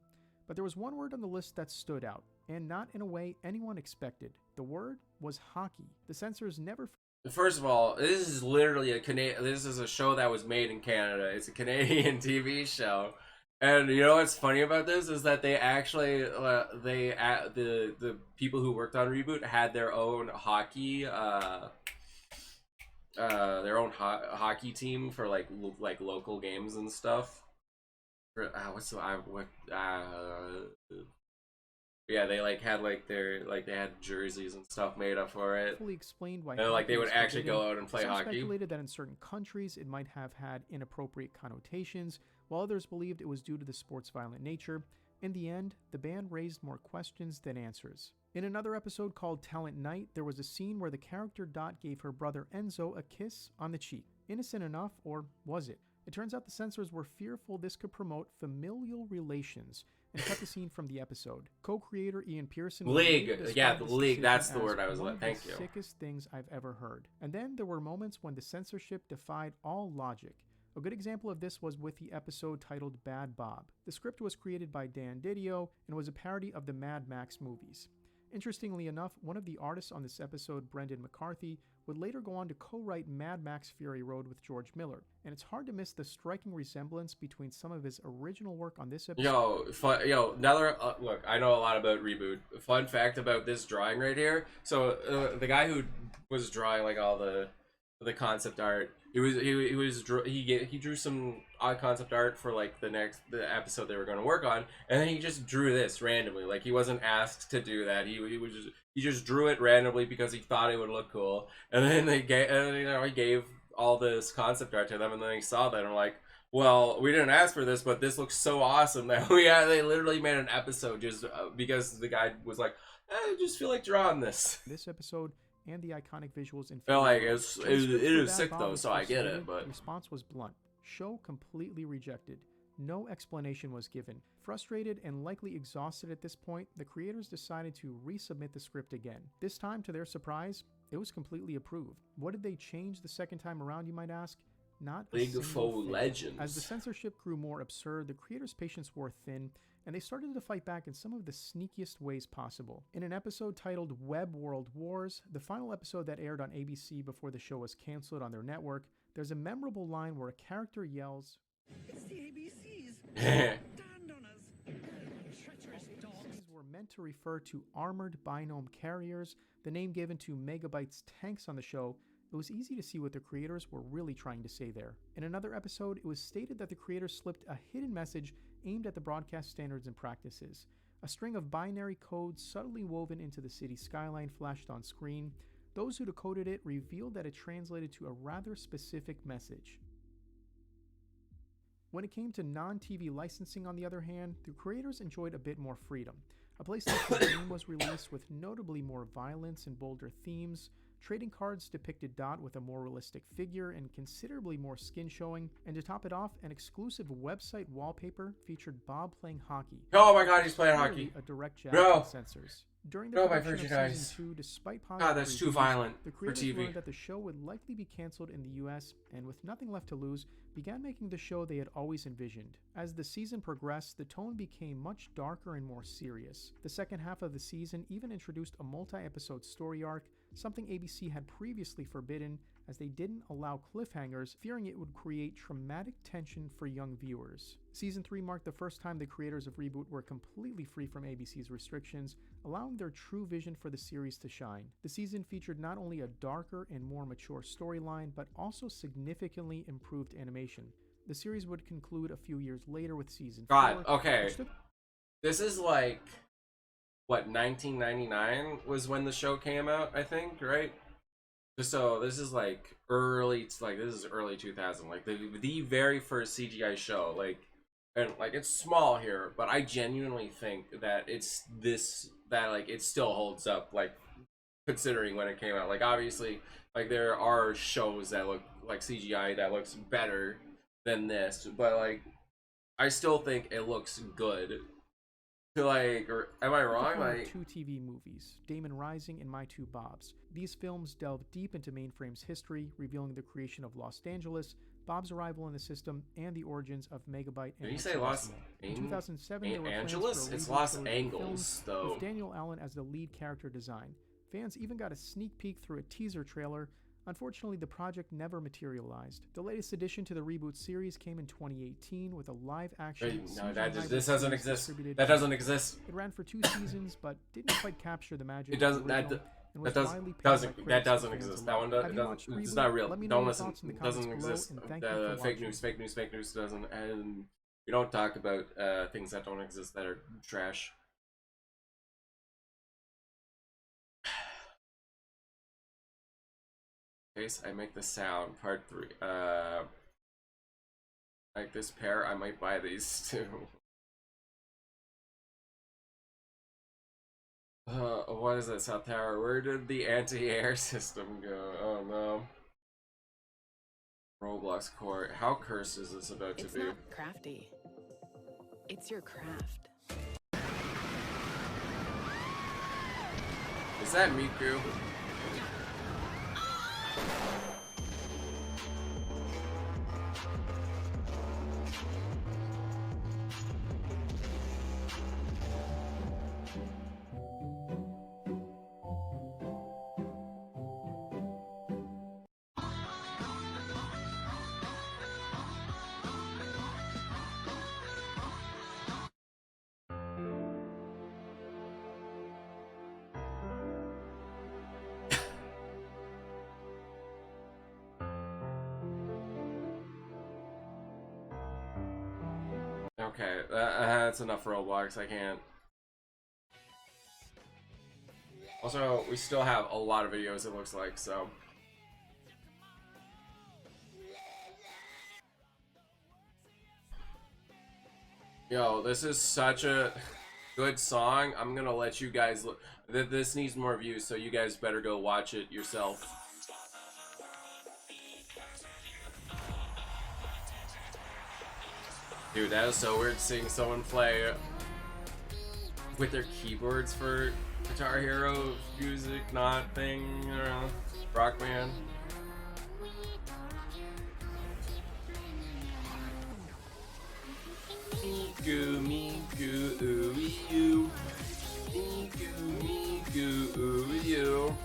But there was one word on the list that stood out, and not in a way anyone expected. The word was hockey. The censors never... First of all, this is literally this is a show that was made in Canada. It's a Canadian TV show. And you know what's funny about this is that they actually the people who worked on Reboot had their own hockey hockey team for like local games and stuff. Yeah, they had they had jerseys and stuff made up for it. Fully explained why and they would was actually forbidden. go out and play Some hockey. speculated that in certain countries it might have had inappropriate connotations, while others believed it was due to the sport's violent nature. In the end, the ban raised more questions than answers. In another episode called Talent Night, there was a scene where the character Dot gave her brother Enzo a kiss on the cheek. Innocent enough, or was it? It turns out the censors were fearful this could promote familial relations and cut the scene from the episode. Co-creator Ian Pearson... League, yeah, the League, that's the word I was like, thank you. Sickest things I've ever heard. And then there were moments when the censorship defied all logic. A good example of this was with the episode titled Bad Bob. The script was created by Dan Didio and was a parody of the Mad Max movies. Interestingly enough, one of the artists on this episode, Brendan McCarthy, would later go on to co-write Mad Max Fury Road with George Miller, and it's hard to miss the striking resemblance between some of his original work on this episode. Look, I know a lot about Reboot. Fun fact about this drawing right here. So the guy who was drawing like all the concept art, he drew some odd concept art for like the episode they were going to work on, and then he just drew this randomly. Like, he wasn't asked to do that. He just drew it randomly because he thought it would look cool, and then he gave all this concept art to them, and then he saw that and were like, well, we didn't ask for this, but this looks so awesome that they literally made an episode just because the guy was like, I just feel like drawing this. This episode and the iconic visuals in Felt like it is sick though, so I get it, but the response was blunt. Show completely rejected. No explanation was given. Frustrated and likely exhausted at this point, the creators decided to resubmit the script again. This time, to their surprise, it was completely approved. What did they change the second time around, you might ask? Not a League of single thing. Legends. As the censorship grew more absurd, the creators' patience wore thin, and they started to fight back in some of the sneakiest ways possible. In an episode titled Web World Wars, the final episode that aired on ABC before the show was canceled on their network, there's a memorable line where a character yells, It's the ABCs. Stand on us. Treacherous dogs. These were meant to refer to armored binome carriers, the name given to Megabyte's tanks on the show. It was easy to see what the creators were really trying to say there. In another episode, it was stated that the creators slipped a hidden message aimed at the broadcast standards and practices. A string of binary codes subtly woven into the city skyline flashed on screen. Those who decoded it revealed that it translated to a rather specific message. When it came to non-TV licensing, on the other hand, the creators enjoyed a bit more freedom. A PlayStation game was released with notably more violence and bolder themes. Trading cards depicted Dot with a more realistic figure and considerably more skin showing, and to top it off, an exclusive website wallpaper featured Bob playing hockey. Oh my god, he's playing hockey. A direct jab No. to censors. During the No, my production of virgin eyes. season 2, despite positive God, that's too reviews, violent the for creators TV. learned that the show would likely be cancelled in the US, and with nothing left to lose, began making the show they had always envisioned. As the season progressed, the tone became much darker and more serious. The second half of the season even introduced a multi-episode story arc, something ABC had previously forbidden, as they didn't allow cliffhangers, fearing it would create traumatic tension for young viewers. Season 3 marked the first time the creators of Reboot were completely free from ABC's restrictions, allowing their true vision for the series to shine. The season featured not only a darker and more mature storyline, but also significantly improved animation. The series would conclude a few years later with season 4. God, okay. This is like, what, 1999 was when the show came out, I think, right? So this is like early 2000, like the very first CGI show, like, and like it's small here, but I genuinely think that it still holds up, like, considering when it came out. Like, obviously, like, there are shows that look like CGI that looks better than this, but like I still think it looks good. To like, or am I wrong? Like, 2 TV movies, Damon Rising and My Two Bobs. These films delve deep into Mainframe's history, revealing the creation of Los Angeles, Bob's arrival in the system, and the origins of Megabyte and did you say Los In 2007, there were Angeles? plans for a It's reboot Los trilogy Angeles, films though. with Daniel Allen as the lead character design. Fans even got a sneak peek through a teaser trailer. Unfortunately, the project never materialized. The latest addition to the reboot series came in 2018 with a live-action. No, this doesn't exist. That doesn't exist. It ran for 2 seasons, but didn't quite capture the magic. It doesn't. Of the original, and was widely panned by That critics doesn't and fans exist. alike. That one Have you doesn't. watched It's Reboot? not real. Let me know Don't your listen. thoughts in the Doesn't comments below, exist. and thank you for Fake watching. news. Fake news. Fake news doesn't. And we don't talk about things that don't exist that are trash. Case I make the sound part 3. Like this pair, I might buy these too. What is that, South Tower? Where did the anti-air system go? Oh no. Roblox Court. How cursed is this about to It's be? not crafty. It's your craft. Is that Miku? Okay, that's enough for Roblox. I can't. Also, we still have a lot of videos, it looks like, so. Yo, this is such a good song. I'm gonna let you guys look. This needs more views, so you guys better go watch it yourself. Dude, that is so weird seeing someone play with their keyboards for Guitar Hero music, not thing, I don't know, Rock Band. Miku, Miku, ooh, you. Miku, Miku, ooh, you.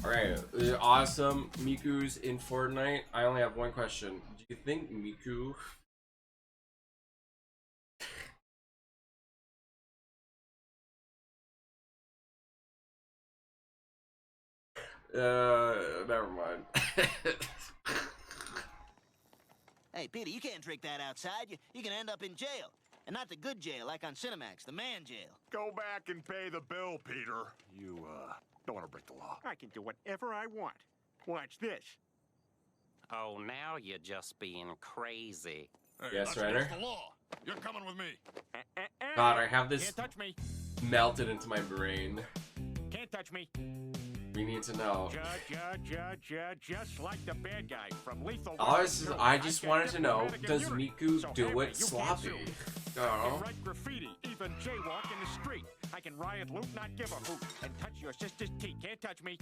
Alright, awesome. Miku's in Fortnite. I only have one question. Do you think Miku... never mind. Hey, Peter, you can't drink that outside. You can end up in jail. And not the good jail, like on Cinemax, the man jail. Go back and pay the bill, Peter. You, don't want to break the law. I can do whatever I want. Watch this. Oh, now you're just being crazy. Hey, Yes, that's Ryder? against the law. You're coming with me. God, I have this Can't touch me. melted into my brain. Can't touch me. We need to know. Just like the bad guy from Lethal. I just wanted to know, does Miku do it sloppy? I write graffiti, even jaywalk in the street. I can riot, loot, not give a hoot, and touch your sister's teeth. Can't touch me.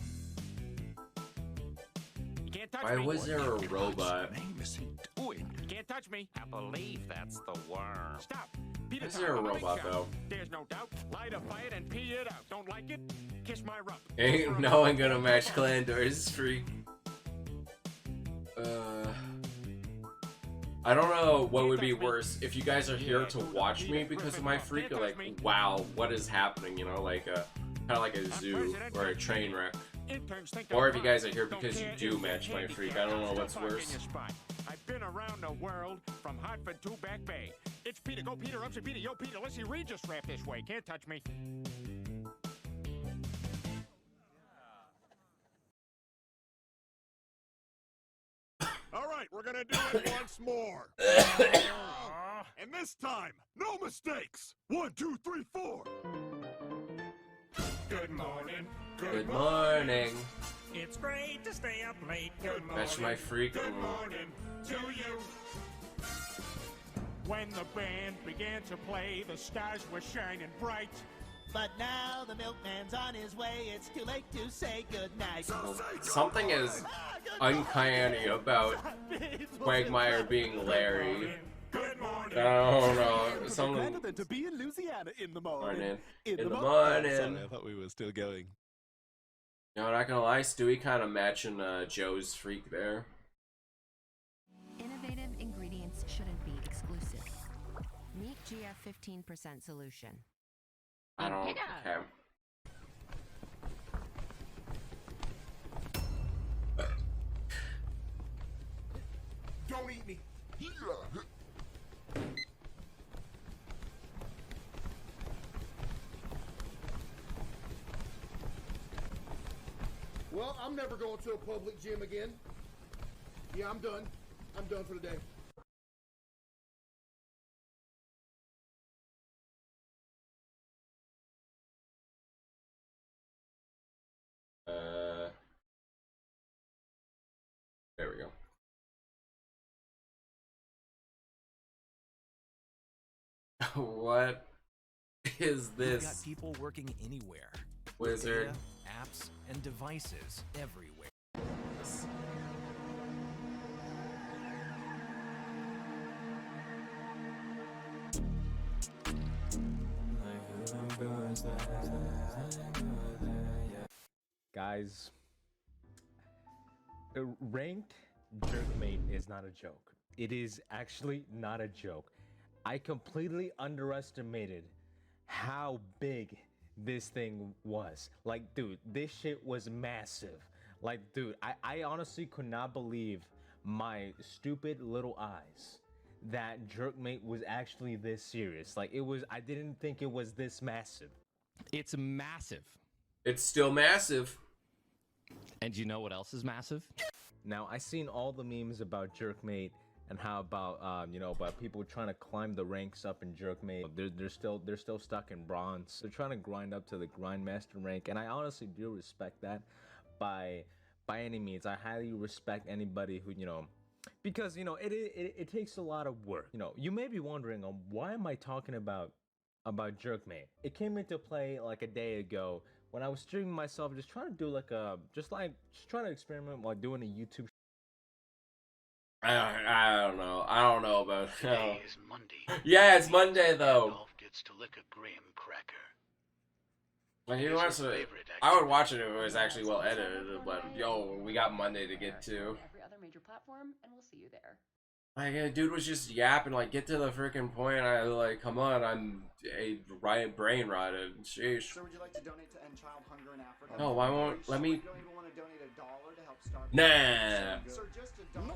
You can't touch Why me. was there a robot? You can't touch me. I believe that's the worm. Stop. Why is there a robot though? There's no doubt. Light a fire and pee it out. Don't like it? Kiss my rump. Ain't no one gonna match Clandor's freak. I don't know what would be worse if you guys are here to watch me because of my freak, or like, wow, what is happening? You know, like kind of like a zoo or a train wreck. Or if you guys are here because you do match my freak. I don't know what's worse. I've been around the world from Hartford to Back Bay. It's Peter. Go Peter. Upset Peter. Yo Peter. Let's see Regis rap this way. Can't touch me. All right, we're gonna do it once more. And this time, no mistakes. 1, 2, 3, 4. Good morning. Good morning. It's great to stay up late. Good morning. Match my freak. Good morning to you. When the band began to play, the stars were shining bright. But now the milkman's on his way. It's too late to say goodnight. Something is uncanny about Quagmire being Larry. I don't know. Something. Than to be in Louisiana in the morning. Morning. In In the the morning. morning. Sorry, I thought we were still going. You know, not gonna lie, Stewie kind of matching Joe's freak there. Innovative ingredients shouldn't be exclusive. Meet GF 15% solution. I don't. Okay. Don't eat me. Well, I'm never going to a public gym again. Yeah, I'm done. I'm done for the day. There we go. What is We've this? got people working anywhere. Wizard. Data, apps, and devices everywhere. Guys, ranked jerkmate is not a joke. It is actually not a joke. I completely underestimated how big this thing was. Like, dude, this shit was massive. Like, dude, I honestly could not believe my stupid little eyes that jerkmate was actually this serious. Like, it was, I didn't think it was this massive. It's massive. It's still massive. And you know what else is massive? Now, I seen all the memes about jerkmate and how about you know, about people trying to climb the ranks up in jerkmate. They're still stuck in bronze. They're trying to grind up to the grindmaster rank, and I honestly do respect that. By any means, I highly respect anybody who, you know, because, you know, it takes a lot of work. You know, you may be wondering, why am I talking about jerkmate? It came into play like a day ago when I was streaming myself, just trying to do like just trying to experiment while doing a YouTube. I don't know. I don't know about. Today is Monday. Yeah, it's Monday though. Dolph gets to lick a graham cracker. Like, he wants to. I would watch it if it was actually well edited, but yo, we got Monday to get to. Every other major platform, and we'll see you there. Like, dude was just yapping, like, get to the freaking point. I like, come on, I'm brain rotted. Sheesh. So would you like to donate to end child hunger in Africa? No, why won't let me? You don't even want to donate $1 to help starve. Nah. Sir, just $1.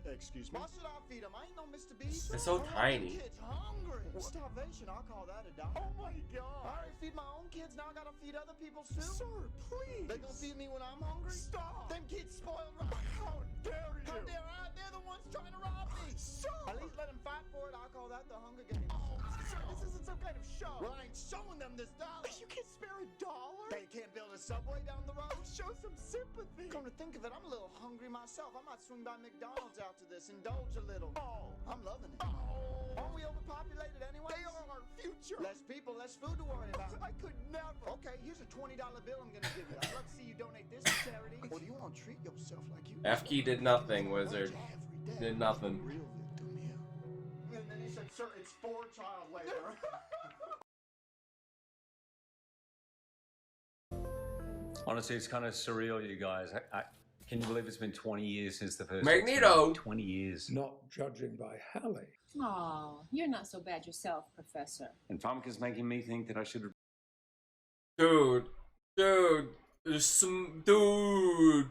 Excuse me? Why should I feed them? I ain't no Mr. Beast. They're so tiny. Kids hungry. Starvation, I call that a diet. Oh my God. I already feed my own kids, now I gotta feed other people's too? Sir, please. They gonna feed me when I'm hungry? Stop. Them kids spoiled rotten. How dare you? How dare I? They're the ones trying to rob me. Sir. At least let them fight for it. I call that the Hunger Games. Oh, sir, this isn't some kind of show. Well, I ain't showing them this dollar. You can't spare $1? They can't build a subway down the road? Show some sympathy. Come to think of it, I'm a little hungry myself. I might swing by McDonald's after this, indulge a little. Oh, I'm loving it. Oh. Aren't we overpopulated anyway? They are our future. Less people, less food to worry about. I could never. Okay, here's a $20 bill I'm gonna give you. I'd love to see you donate this to charity. Or do you want to treat yourself like you? F-Key did nothing, Wizard. Did nothing. And then he said, sir, it's for child labor. Honestly, it's kind of surreal, you guys. Can you believe it's been 20 years since the first Magneto. 20 years. Not judging by Hallie. Oh, you're not so bad yourself, Professor. And Famke's making me think that I should... Dude,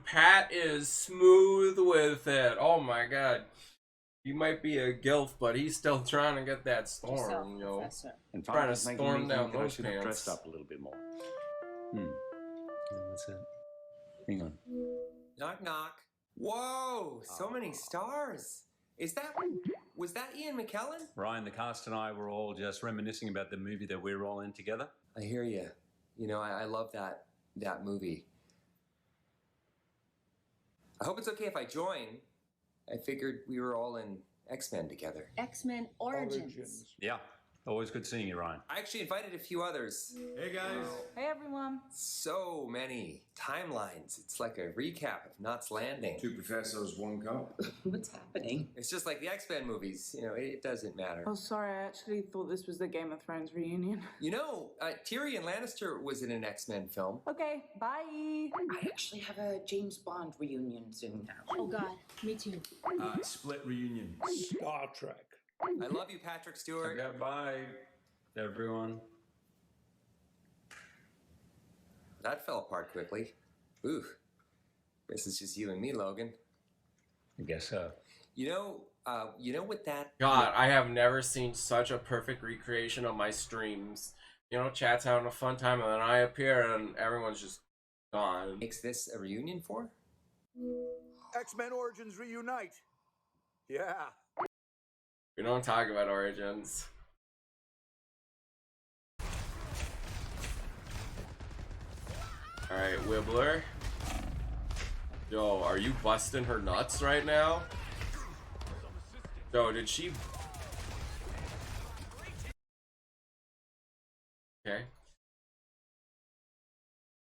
Pat is smooth with it. Oh my God. He might be a gilf, but he's still trying to get that storm, yo. And Trying to Famke's making storm me down think that I those should have pants. dressed up a little bit more. What's that? Hang on. Knock, knock. Whoa, so many stars. Was that Ian McKellen? Ryan, the cast and I were all just reminiscing about the movie that we were all in together. I hear you. You know, I love that movie. I hope it's okay if I join. I figured we were all in X-Men together. X-Men Origins. Yeah, always good seeing you, Ryan. I actually invited a few others. Hey, guys. Hey, everyone. So many timelines. It's like a recap of Knots Landing. 2 professors, 1 cup. What's happening? It's just like the X-Men movies. You know, it doesn't matter. Oh, sorry, I actually thought this was the Game of Thrones reunion. You know, Tyrion Lannister was in an X-Men film. Okay, bye. I actually have a James Bond reunion soon now. Oh, God. Me too. Split reunion. Star Trek. I love you, Patrick Stewart. Okay, bye, everyone. That fell apart quickly. Ooh. Guess it's just you and me, Logan. I guess so. You know what that... God, I have never seen such a perfect recreation of my streams. You know, chat's having a fun time, and then I appear, and everyone's just gone. Makes this a reunion for? X-Men Origins reunite. Yeah. We don't talk about Origins. Alright, Wibbler. Yo, are you busting her nuts right now? Yo, did she... Okay.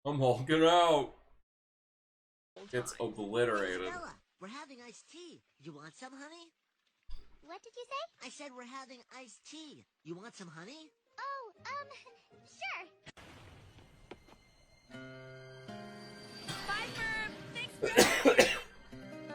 I'm hulking out. It's obliterated. Stella, we're having iced tea. You want some, honey? What did you say? I said we're having iced tea. You want some honey? Oh, sure. Bye, Ferb. Thanks,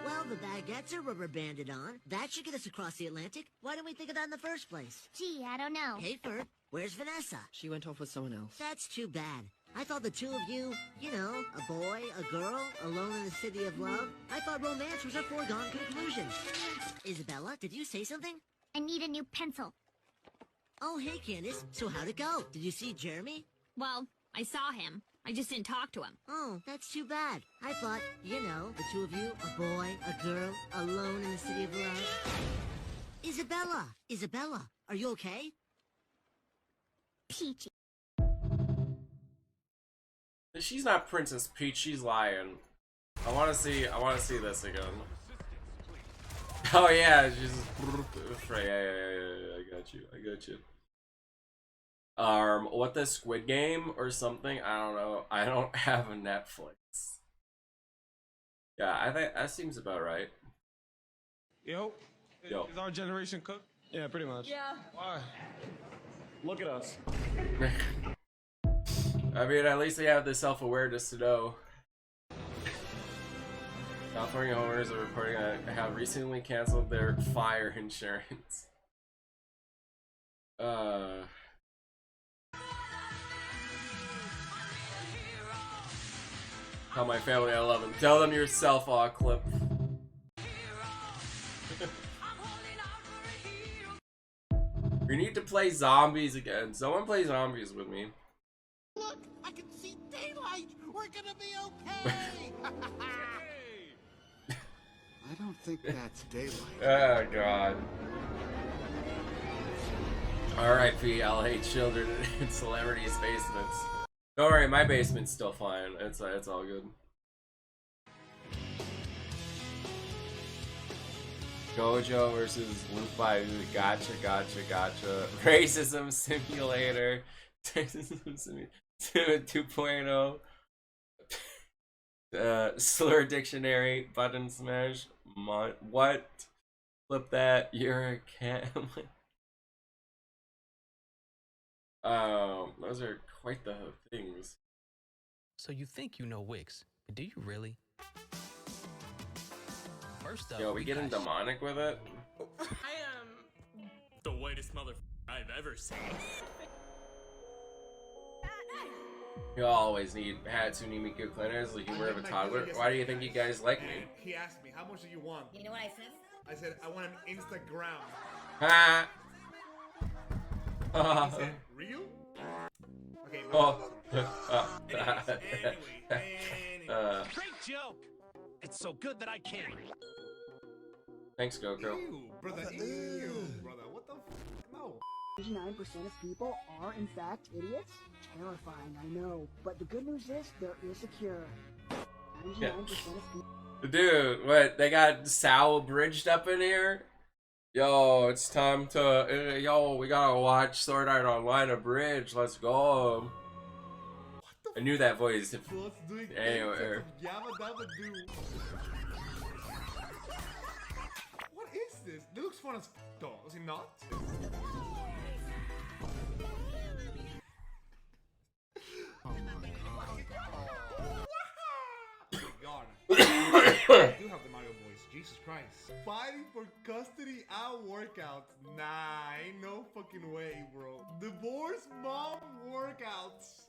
Well, the baguettes are rubber banded on. That should get us across the Atlantic. Why didn't we think of that in the first place? Gee, I don't know. Hey, Ferb, where's Vanessa? She went off with someone else. That's too bad. I thought the two of you, you know, a boy, a girl, alone in the city of love. I thought romance was a foregone conclusion. Isabella, did you say something? I need a new pencil. Oh, hey, Candace. So how'd it go? Did you see Jeremy? Well, I saw him. I just didn't talk to him. Oh, that's too bad. I thought, you know, the two of you, a boy, a girl, alone in the city of love. Isabella, are you okay? Peachy. She's not Princess Peach, she's lying. I wanna see this again. Oh yeah, she's right, yeah, I got you. What, the Squid Game or something? I don't know. I don't have a Netflix. Yeah, I think that seems about right. Yo. Is our generation cooked? Yeah, pretty much. Yeah. Why? Look at us. I mean, at least they have the self-awareness to know. California homeowners are reporting that have recently canceled their fire insurance. Tell my family I love them. Tell them yourself, clip. play zombies again. Someone play zombies with me. Look, I can see daylight. We're gonna be okay. I don't think that's daylight. Oh god. R.I.P. LA children in celebrities' basements. Don't worry, my basement's still fine. It's all good. Gojo versus Lupai. Gotcha. Racism simulator. Racism simulator 2.0. Slur dictionary. Button smash. What? Flip that. You're a cat. Those are quite the things. So you think you know Wix, but do you really? First up, Yo, we getting demonic with it? I am the whitest mother I've ever seen. You always need Hatsune Miku cleaners like you were of a toddler. Why do you think you guys like me? He asked me, how much do you want? You know what I said? I said, I want an Instagram. Ha! He said, real? Okay, Great joke! It's so good that I can't. Thanks, Goku. Ew, brother, brother, what the f? No. 99% of people are, in fact, idiots. Terrifying, I know. But the good news is, there is a cure. 99% of people... Dude, what? They got Sal bridged up in here? Yo, it's time to... yo, we gotta watch Sword Art Online abridged. Let's go. I knew that voice. Anyway. What is this? This looks fun as f***, though. Is it not? Oh my god. I do have the Mario voice. Jesus Christ. Fighting for custody at workouts. Nah, ain't no fucking way, bro. Divorce mom workouts.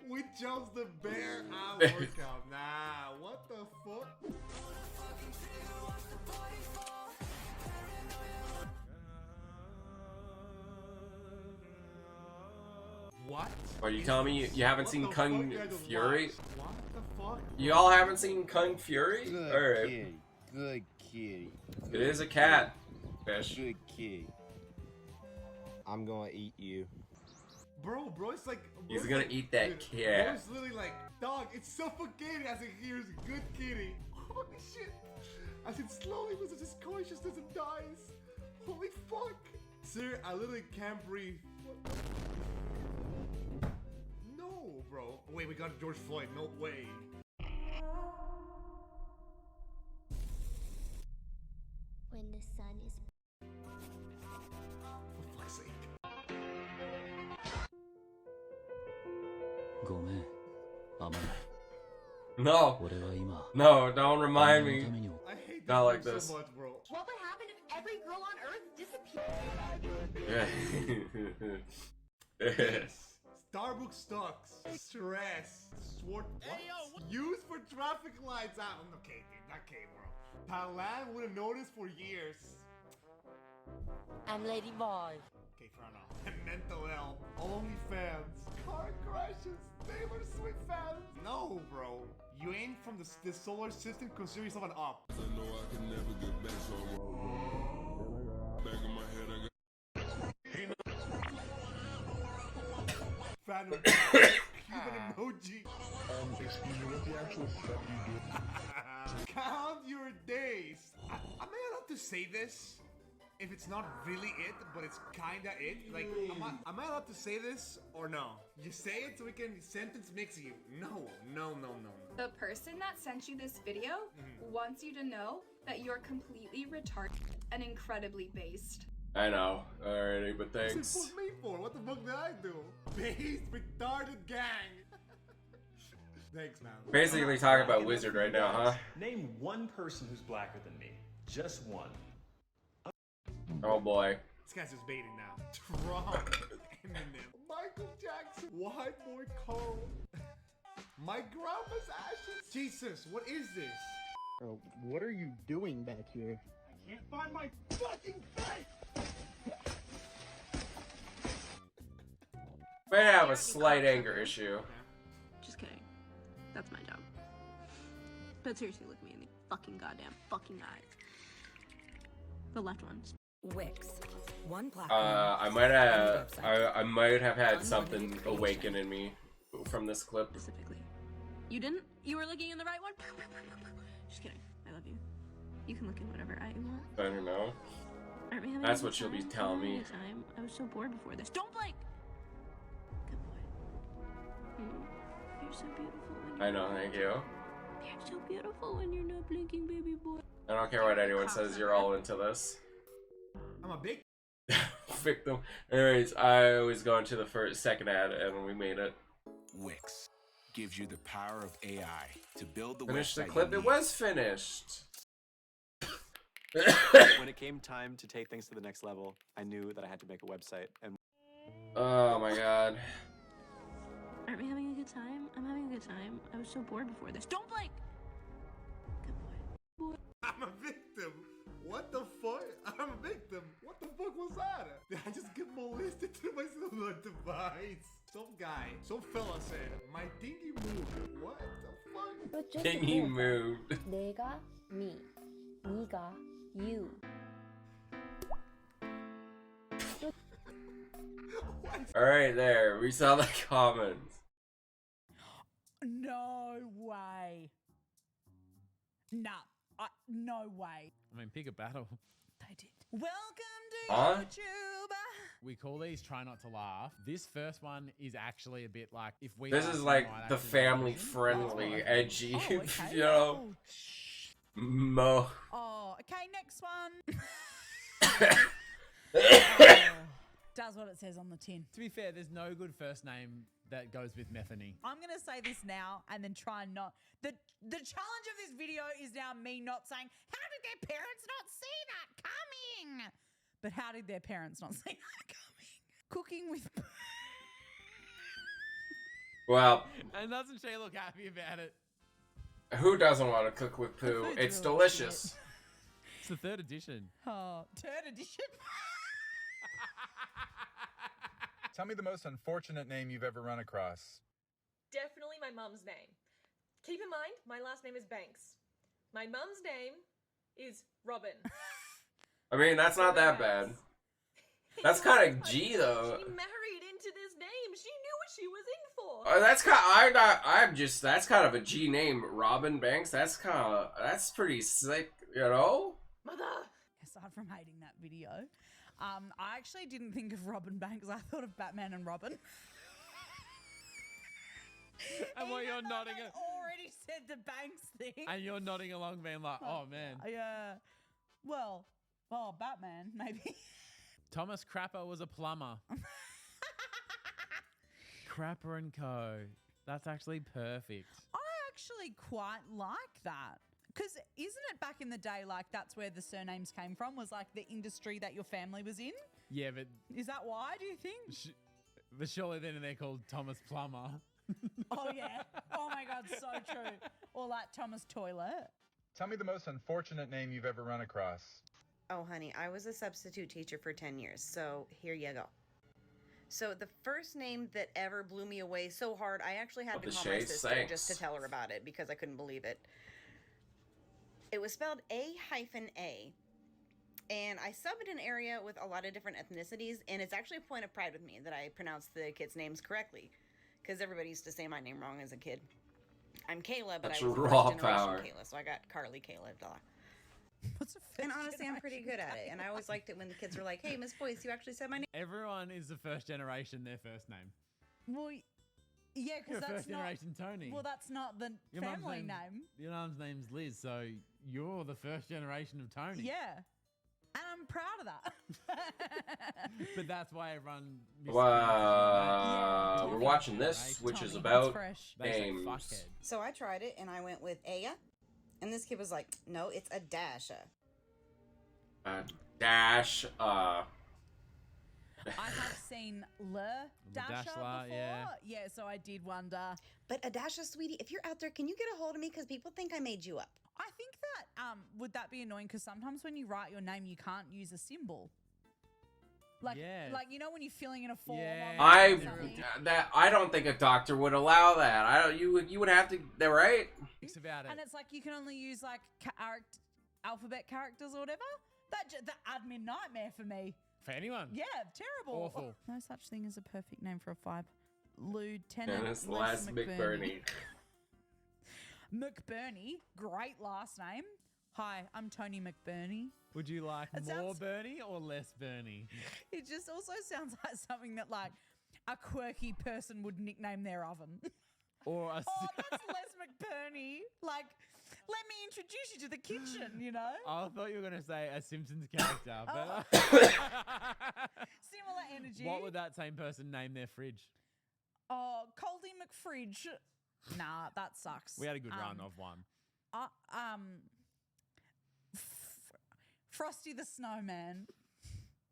We chose the bear at workout. Nah, what the fuck? What? Are you telling me you haven't seen Kung Fury? What the fuck? You all haven't seen Kung Fury? Alright. Kitty. Good kitty. It is a cat. Fish. Good kitty. I'm gonna eat you. Bro, it's like... He's gonna eat that cat. Bro, it's literally like, dog, it's suffocating as it hears good kitty. Holy shit. As it slowly loses his consciousness and dies. Holy fuck. Sir, I literally can't breathe. No, bro. Wait, we got George Floyd. No way. When the sun is... For fuck's sake. No. No, don't remind me. I hate Not like this this. so much, bro. What would happen if every girl on Earth disappeared? Starbucks stocks. Stress. Sword. What? Used for traffic lights out. Okay, dude. Okay, bro. Thailand would have noticed for years. I'm Lady Boy. Okay, fair enough. Mental health. OnlyFans. Car crashes. Taylor Swift fans. No, bro. You ain't from the solar system. Consider yourself an op. I know I can never get back, so I'm back in my head. Phantom. Cuban emoji. Excuse me, what the actual fuck you do? Count your days. Am I allowed to say this? If it's not really it, but it's kinda it? Like, am I allowed to say this or no? You say it so we can sentence mix you. No. The person that sent you this video wants you to know that you're completely retarded and incredibly based. I know. Alrighty, but thanks. What's it me for? What the fuck did I do? Based retarded gang. Thanks, man. Basically talking about Wizard right now, huh? Name one person who's blacker than me. Just one. Oh boy. This guy's just baiting now. Trump. Eminem. Michael Jackson. White boy Carl. My grandma's ashes. Jesus, what is this? Bro, what are you doing back here? I can't find my fucking face. Might have a slight anger issue. Just kidding. That's my job. But seriously, look me in the fucking goddamn fucking eyes. The left ones. Wix. One platform. I might have had something awaken in me from this clip. Specifically. You didn't? You were looking in the right one? Just kidding. I love you. You can look in whatever eye you want. I don't know. Aren't we having That's a what good she'll be time? telling me. Having a good time? I was so bored before this. Don't blink! Good boy. You're so beautiful when I know, thank you. You're so beautiful when you're not blinking, baby boy. I don't care what anyone says, you're all into this. I'm a big Victim. Anyways, I was going to the second ad and we made it. Wix gives you the power of AI to build the Finish the website clip. you It need. was finished. When it came time to take things to the next level, I knew that I had to make a website. And Oh my god. Aren't we having a good time? I'm having a good time. I was so bored before this. Don't blink! Good boy. I'm a victim. What the fuck? I'm a victim. What the fuck was that? Did I just get molested through my cellular device? Some guy, some fella said, my thingy moved. What the fuck? Thingy moved. 내가 me, 네가 you. Alright, there. We saw the comments. No way. Nah, no way. I mean, pick a battle. They did. Welcome to Huh? YouTube. We call these try not to laugh. This first one is actually a bit like if we. This asked is you, like I'd the actually family listen. friendly, Oh, edgy, Oh, okay. you know. Mo. Oh, okay, next one. Oh, does what it says on the tin. To be fair, there's no good first name that goes with Methany. I'm going to say this now and then try and not. The challenge of this video is now me not saying, how did their parents not see that coming? But how did their parents not see that coming? Cooking with... Well, And doesn't she look happy about it? who doesn't want to cook with poo? food's It's really delicious. It's the third edition. Oh, third edition? Tell me the most unfortunate name you've ever run across. Definitely my mum's name. Keep in mind, my last name is Banks. My mum's name is Robin. I mean, that's not that bad. That's kind of G though. She married into this name. She knew what she was in for. That's kind of a G name, Robin Banks. That's pretty sick, you know. Mother. Aside from hating that video, I actually didn't think of Robin Banks. I thought of Batman and Robin. And while you're nodding, already said the Banks thing. and you're nodding along, being like, "Oh man." Yeah. Well, Batman maybe. Thomas Crapper was a plumber. Crapper and Co. That's actually perfect. I actually quite like that. Because isn't it back in the day, like, that's where the surnames came from, was like the industry that your family was in? Yeah, but Is that why, do you think? but surely then they're called Thomas Plumber. Oh, yeah. Oh, my God, so true. Or like Thomas Toilet. Tell me the most unfortunate name you've ever run across. Oh, honey, I was a substitute teacher for 10 years, so here you go. So the first name that ever blew me away so hard, I actually had to call my sister just to tell her about it because I couldn't believe it. It was spelled A-A, and I subbed an area with a lot of different ethnicities, and it's actually a point of pride with me that I pronounced the kids' names correctly, because everybody used to say my name wrong as a kid. I'm Kayla, but That's I was raw first generation power. Kayla, so I got Carly Kayla. Blah. And honestly, I'm pretty good at it, and I always liked it when the kids were like, "Hey, Miss Boyce, you actually said my name." Everyone is the first generation, their first name. Well, yeah, You're because that's first not... generation Tony. Well, that's not the Your mum's family name's- name. Your mum's name's Liz, so you're the first generation of Tony. Yeah. And I'm proud of that. But that's why everyone... We're watching this, which is about names. So I tried it, and I went with Aya, and this kid was like, "No, it's a Dasha." Dash. I have seen Le Dasha Dashla, before. yeah. Yeah, so I did wonder. But Adasha, sweetie, if you're out there, can you get a hold of me? Because people think I made you up. I think that, would that be annoying? Because sometimes when you write your name, you can't use a symbol. Like, Yes. like you know when you're feeling in a form. Yeah. I don't think a doctor would allow that. You would have to. They're right. Thinks about it. And it's like you can only use like alphabet characters or whatever. The admin nightmare for me. For anyone. Yeah, terrible. Awful. No such thing as a perfect name for a five. Lieutenant Dennis Les McBurney. McBurney, great last name. Hi, I'm Tony McBurney. Would you like more Bernie or less Bernie? It just also sounds like something that like a quirky person would nickname their oven. Or a Oh, that's Les McBurney. Like, let me introduce you to the kitchen, you know? I thought you were going to say a Simpsons character. But Similar energy. what would that same person name their fridge? Oh, Coldy McFridge. Nah, that sucks. We had a good run of one. Frosty the Snowman.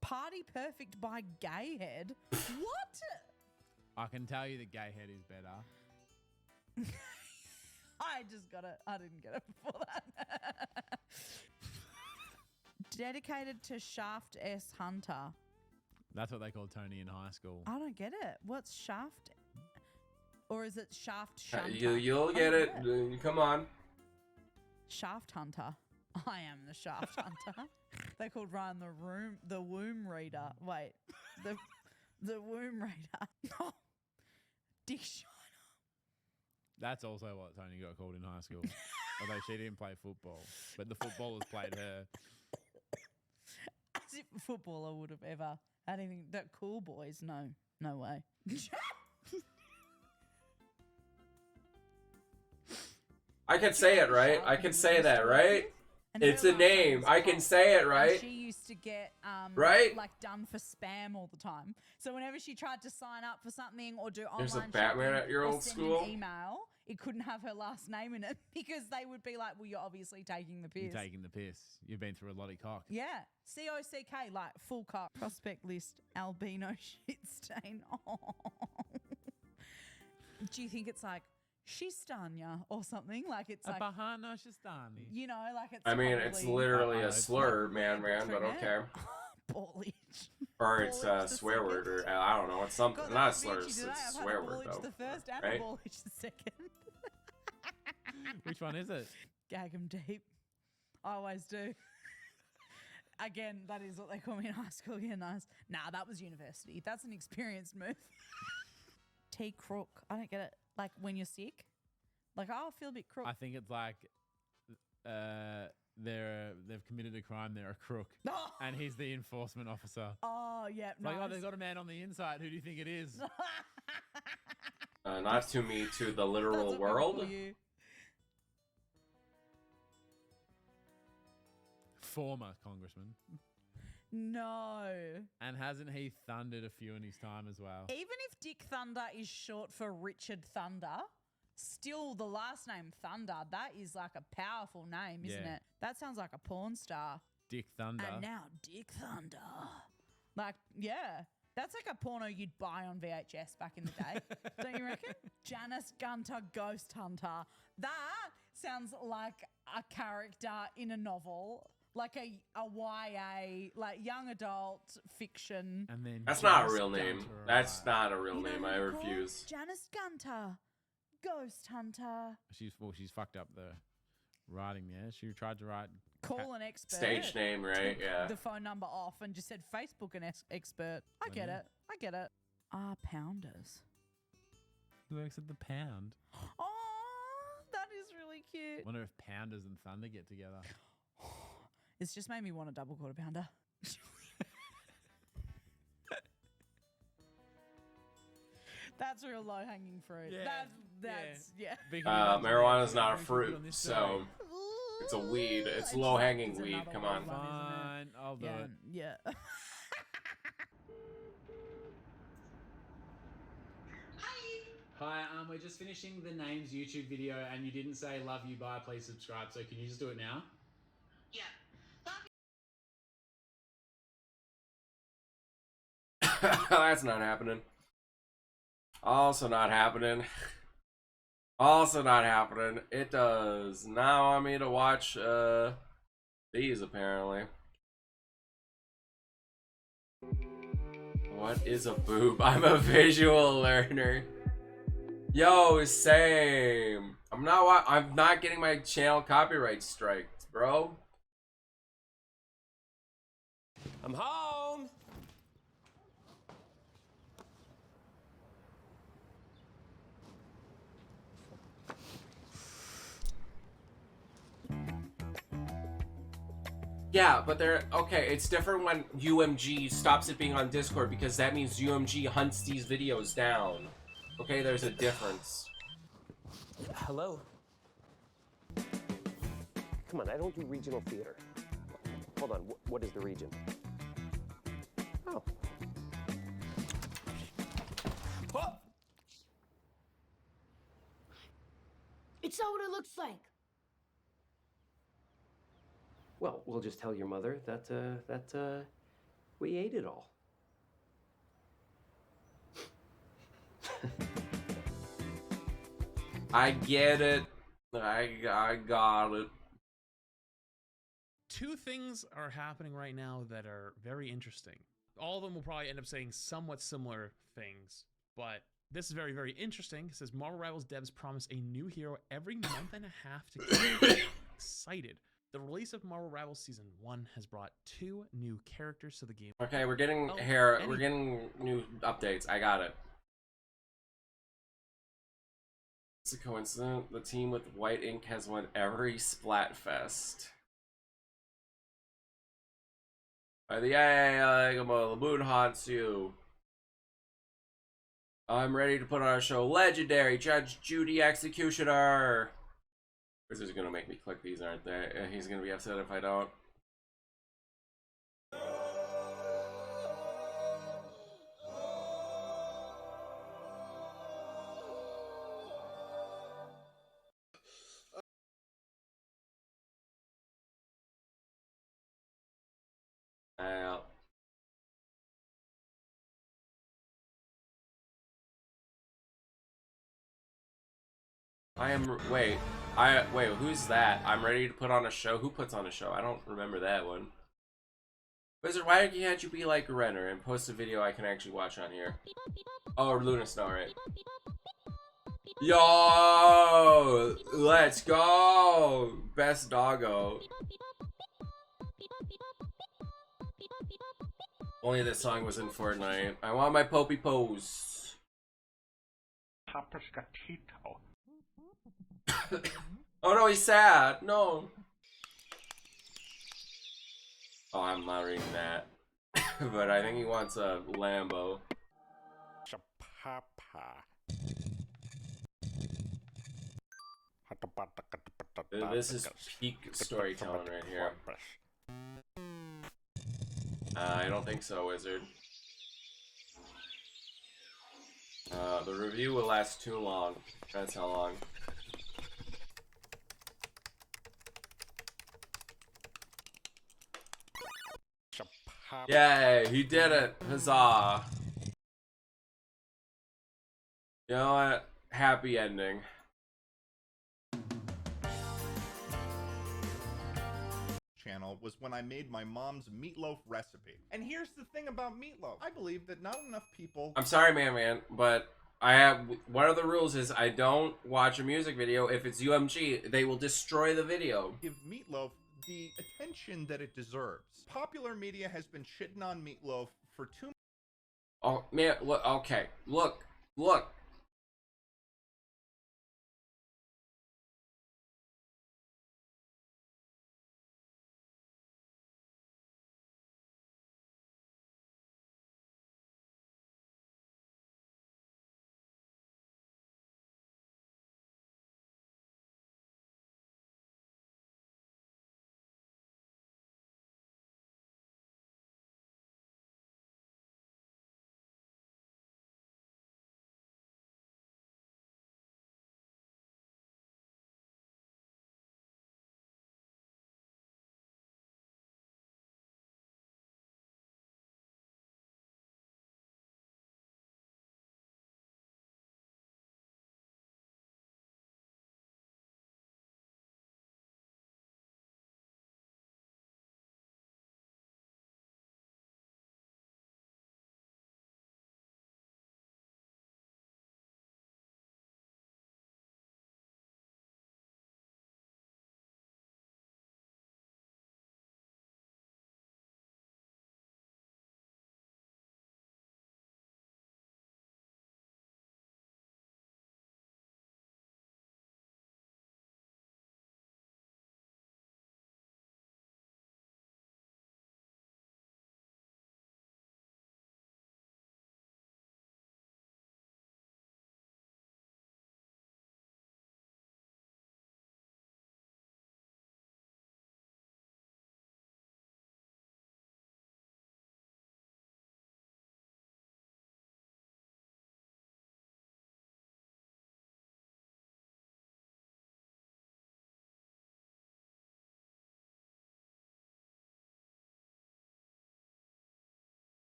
Party Perfect by Gayhead. What? I can tell you that Gay Head is better. I just got it. I didn't get it before that. Dedicated to Shaft S. Hunter. That's what they called Tony in high school. I don't get it. What's Shaft? Or is it Shaft Shunter? You'll get it. Come on. Shaft Hunter. I am the Shaft Hunter. They called Ryan the Womb Reader. Wait, the Womb Reader. Dick Shiner. That's also what Tony got called in high school. Although she didn't play football, but the footballers played her. As if a footballer would have ever had anything. That Cool Boys, no way. I can say it, right? I can say that, right? And It's her a last name name. was I can Fox, say it, and right? she used to get Right? like done for spam all the time. So whenever she tried to sign up for something or do online There's a Batman shopping at your or old send school? an email, it couldn't have her last name in it because they would be like, "Well, you're obviously taking the piss." You're taking the piss. You've been through a lot of cock. Yeah, COCK, like full cock. Prospect list, albino shit stain. Oh. Do you think it's like Shistanya or something? Like it's like Bahana Shistani. You know, like it's. I mean, it's probably- literally a slur, man, but okay. Ballage. Or it's a Ballage the swear second. word, or I don't know. It's something. God, Not a that slur. bitchy It's today. a I've had swear a word, ballage though. the first and right? a ballage the second. Which one is it? Gag 'em deep. I always do. Again, that is what they call me in high school. Yeah, nice. Nah, that was university. That's an experienced move. T crook. I don't get it. Like when you're sick. Like, oh, I feel a bit crook. I think it's like they've committed a crime. They're a crook, and he's the enforcement officer. Oh, yeah. It's like, oh, nice. they've got a man on the inside. Who do you think it is? Not to me, to the literal That's what world. people call you. Former congressman. No. And hasn't he thundered a few in his time as well? Even if Dick Thunder is short for Richard Thunder, still the last name Thunder, that is like a powerful name, isn't Yeah. it? That sounds like a porn star. Dick Thunder. And now Dick Thunder. Like, yeah. That's like a porno you'd buy on VHS back in the day. Don't you reckon? Janice Gunter Ghost Hunter. That sounds like a character in a novel. Like a YA, like young adult fiction. And then That's not a Janice real name. Gunter That's arrived. not a real You know name. who I they're called? refuse. Janice Gunter. Ghost Hunter. She's fucked up the writing there. She tried to write. Call an expert. Stage name, right? Took Yeah. the phone number off and just said Facebook an expert. I get Yeah. it. I get it. Pounders. Who works at the Pound? Oh, that is really cute. Wonder if Pounders and Thunder get together. It's just made me want a double quarter pounder. That's real low hanging fruit. Yeah, That's yeah. Marijuana's not a fruit, so it's a weed. It's low hanging It's weed. another Come weed on. one, isn't it? Fine, I'll do it. Yeah. Hi, we're just finishing the names YouTube video and you didn't say love you, bye, please subscribe, so can you just do it now? That's not happening. Also not happening. Also not happening. It does not want me to watch these apparently. What is a boob? I'm a visual learner. Yo, same. I'm not getting my channel copyright striked, bro. I'm home. Yeah, but they're okay. It's different when UMG stops it being on Discord because that means UMG hunts these videos down. Okay, there's a difference. Hello. Come on, I don't do regional theater. Hold on, what is the region? Oh. Oh. It's not what it looks like. Well, we'll just tell your mother that we ate it all. I get it. I got it. Two things are happening right now that are very interesting. All of them will probably end up saying somewhat similar things, but this is very, very interesting. It says Marvel Rivals devs promise a new hero every month and a half to keep you excited. The release of Marvel Rivals Season 1 has brought 2 new characters to the game. Okay, we're getting we're getting new updates. I got it. It's a coincidence. The team with white ink has won every Splatfest. Yay, like the moon haunts you. I'm ready to put on a show. Legendary Judge Judy Executioner. Wizard's gonna make me click these, aren't they? He's gonna be upset if I don't. Wait, who's that? I'm ready to put on a show. Who puts on a show? I don't remember that one. Wizard, why can't you be like Renner and post a video I can actually watch on here? Oh, Luna Snow, right? Yo, let's go! Best doggo. Only this song was in Fortnite. I want my Popey pose. Oh no, he's sad. No. Oh, I'm not reading that. But I think he wants a Lambo. This is peak storytelling right here. I don't think so, Wizard. The review will last too long. That's how long. Yay, he did it! Huzzah! You know what? Happy ending. Channel was when I made my mom's meatloaf recipe. And here's the thing about meatloaf. I believe that not enough people... I'm sorry, man, but I have... One of the rules is I don't watch a music video. If it's UMG, they will destroy the video. Give meatloaf the attention that it deserves. Popular media has been shitting on meatloaf for too... Oh, man, look, okay. Look.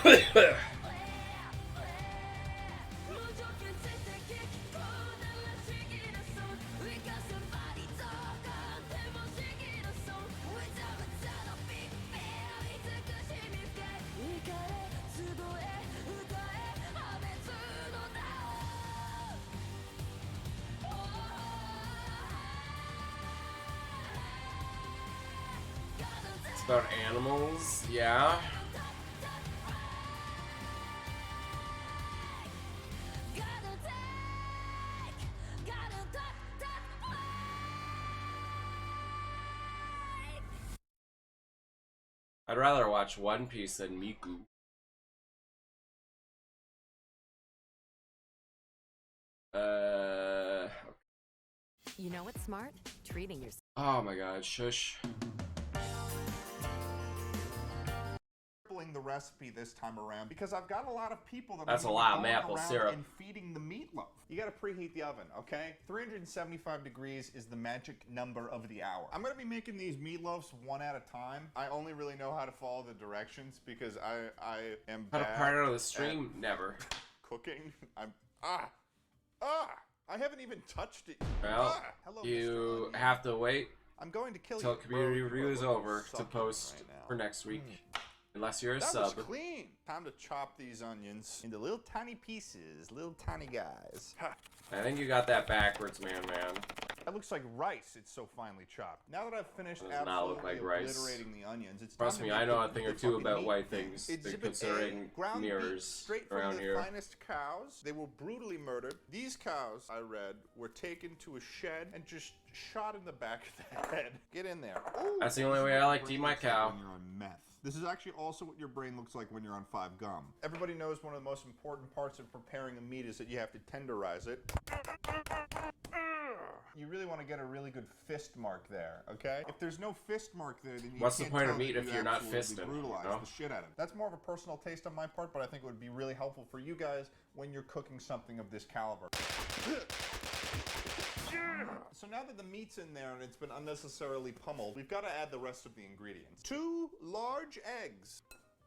It's about animals, yeah. I'd rather watch One Piece than Miku. You know what's smart? Treating yourself. Oh my god, shush. The recipe this time around because I've got a lot of people that That's are a lot of going maple around syrup. and feeding the meatloaf. You got to preheat the oven, okay? 375 degrees is the magic number of the hour. I'm going to be making these meatloafs one at a time. I only really know how to follow the directions because I am How to bad part of the stream? Never. cooking. I haven't even touched it. Well, Hello, you Mr. have to wait I'm going to kill till you. community Bro, review is you are over to sucking post right now. for next week. Unless you're a That sub. was clean. Time to chop these onions into little tiny pieces, little tiny guys. Ha. I think you got that backwards, man. That looks like rice. It's so finely chopped. Now that I've finished Does not look absolutely like rice. obliterating the onions, it's Trust time me, to I make know the- a thing the or two fucking about meat white thing. things, Exhibit considering A, ground mirrors beef straight around from the here. finest cows. They were brutally murdered. These cows, I read, were taken to a shed and just shot in the back of the head. Get in there. Ooh, That's the this only is way what I your like to brain eat my looks like cow. when you're on meth. This is actually also what your brain looks like when you're on 5 gum. Everybody knows one of the most important parts of preparing a meat is that you have to tenderize it. You really want to get a really good fist mark there, okay? If there's no fist mark there, then you What's the can't point of tell meat that if you you're not absolutely fisting, brutalized you know? the shit out of it. That's more of a personal taste on my part, but I think it would be really helpful for you guys when you're cooking something of this caliber. So now that the meat's in there and it's been unnecessarily pummeled, we've got to add the rest of the ingredients. 2 large eggs.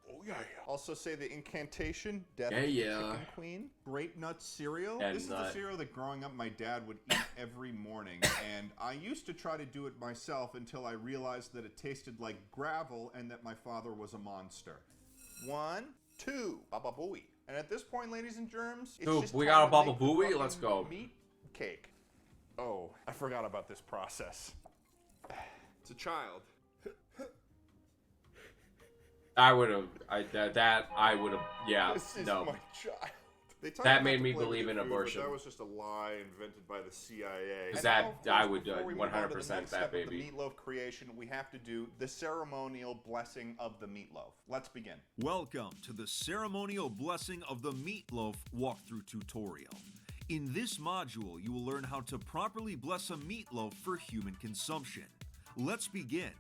Oh yeah. Also say the incantation, death of the chicken queen. Grape nut cereal. And this is the cereal that growing up my dad would eat every morning, and I used to try to do it myself until I realized that it tasted like gravel and that my father was a monster. 1, 2, Baba Booey. And at this point, ladies and germs, it's Dude, just we time got a to Baba make the Booey? fucking Let's go. Meat cake. Oh, I forgot about this process. It's a child. I would have, yeah, This is no. my child. They talk That about made the me play with believe your in food, but abortion. That was just a lie invented by the CIA. Because And now, that, of course, I would before we move on to the 100% next that step of baby. The meatloaf creation, we have to do the ceremonial blessing of the meatloaf. Let's begin. Welcome to the ceremonial blessing of the meatloaf walkthrough tutorial. In this module, you will learn how to properly bless a meatloaf for human consumption. Let's begin.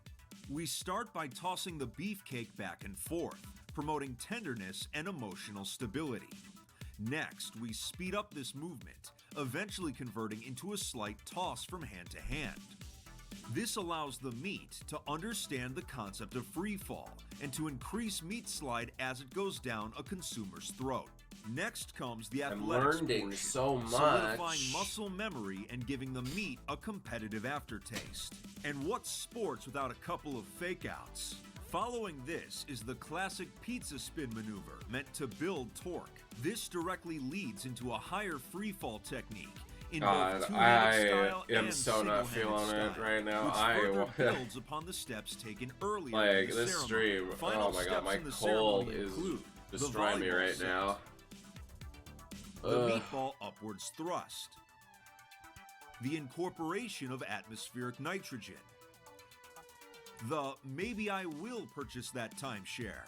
We start by tossing the beefcake back and forth, promoting tenderness and emotional stability. Next, we speed up this movement, eventually converting into a slight toss from hand to hand. This allows the meat to understand the concept of free fall and to increase meat slide as it goes down a consumer's throat. Next comes the athletics learning portion, so much. solidifying muscle memory and giving the meat a competitive aftertaste. And what's sports without a couple of fake outs? Following this is the classic pizza spin maneuver meant to build torque. This directly leads into a higher free fall technique in God, both two-handed I style am and so not single-handed feeling it style, right now. which further builds upon the steps taken earlier in Like, the this ceremony. stream, Final oh my god, steps my in the cold ceremony is include the destroying me volleyball right set, now. the Ugh. meatball upwards thrust, the incorporation of atmospheric nitrogen, the maybe I will purchase that timeshare,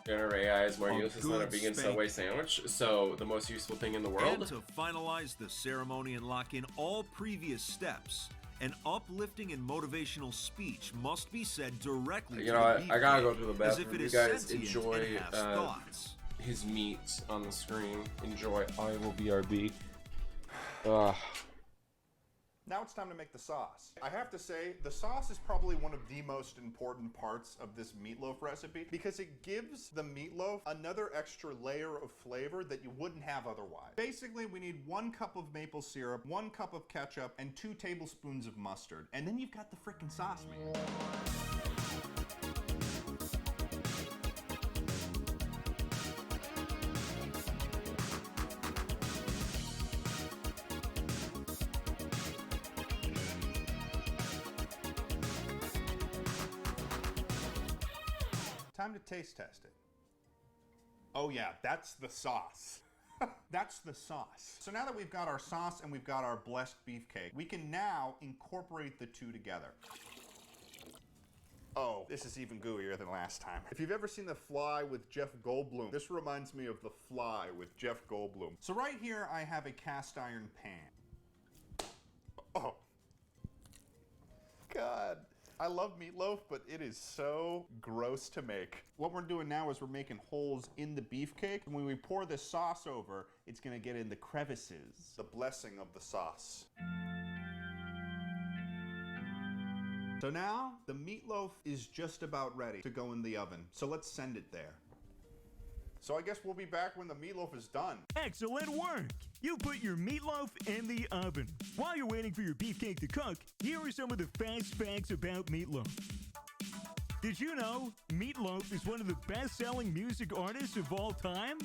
Generative AI is more A useless than a good vegan spanking. Subway sandwich, so the most useful thing in the and world. to finalize the ceremony and lock in all previous steps, an uplifting and motivational speech must be said directly You to know the what? I gotta go beefcake, to the as if bathroom. it You is guys sentient enjoy and has thoughts. his meat on the screen. Enjoy. I will BRB. Ugh. Now it's time to make the sauce. I have to say, the sauce is probably one of the most important parts of this meatloaf recipe because it gives the meatloaf another extra layer of flavor that you wouldn't have otherwise. Basically, we need 1 cup of maple syrup, 1 cup of ketchup, and 2 tablespoons of mustard. And then you've got the frickin' sauce made. Time to taste test it. Oh yeah, that's the sauce. That's the sauce. So now that we've got our sauce and we've got our blessed beefcake, we can now incorporate the two together. Oh, this is even gooier than last time. If you've ever seen The Fly with Jeff Goldblum, this reminds me of The Fly with Jeff Goldblum. So right here, I have a cast iron pan. Oh. God. I love meatloaf, but it is so gross to make. What we're doing now is we're making holes in the beefcake. And when we pour this sauce over, it's gonna get in the crevices. The blessing of the sauce. So now, the meatloaf is just about ready to go in the oven. So let's send it there. So I guess we'll be back when the meatloaf is done. Excellent work! You put your meatloaf in the oven. While you're waiting for your beefcake to cook, here are some of the fast facts about meatloaf. Did you know Meatloaf is one of the best-selling music artists of all time?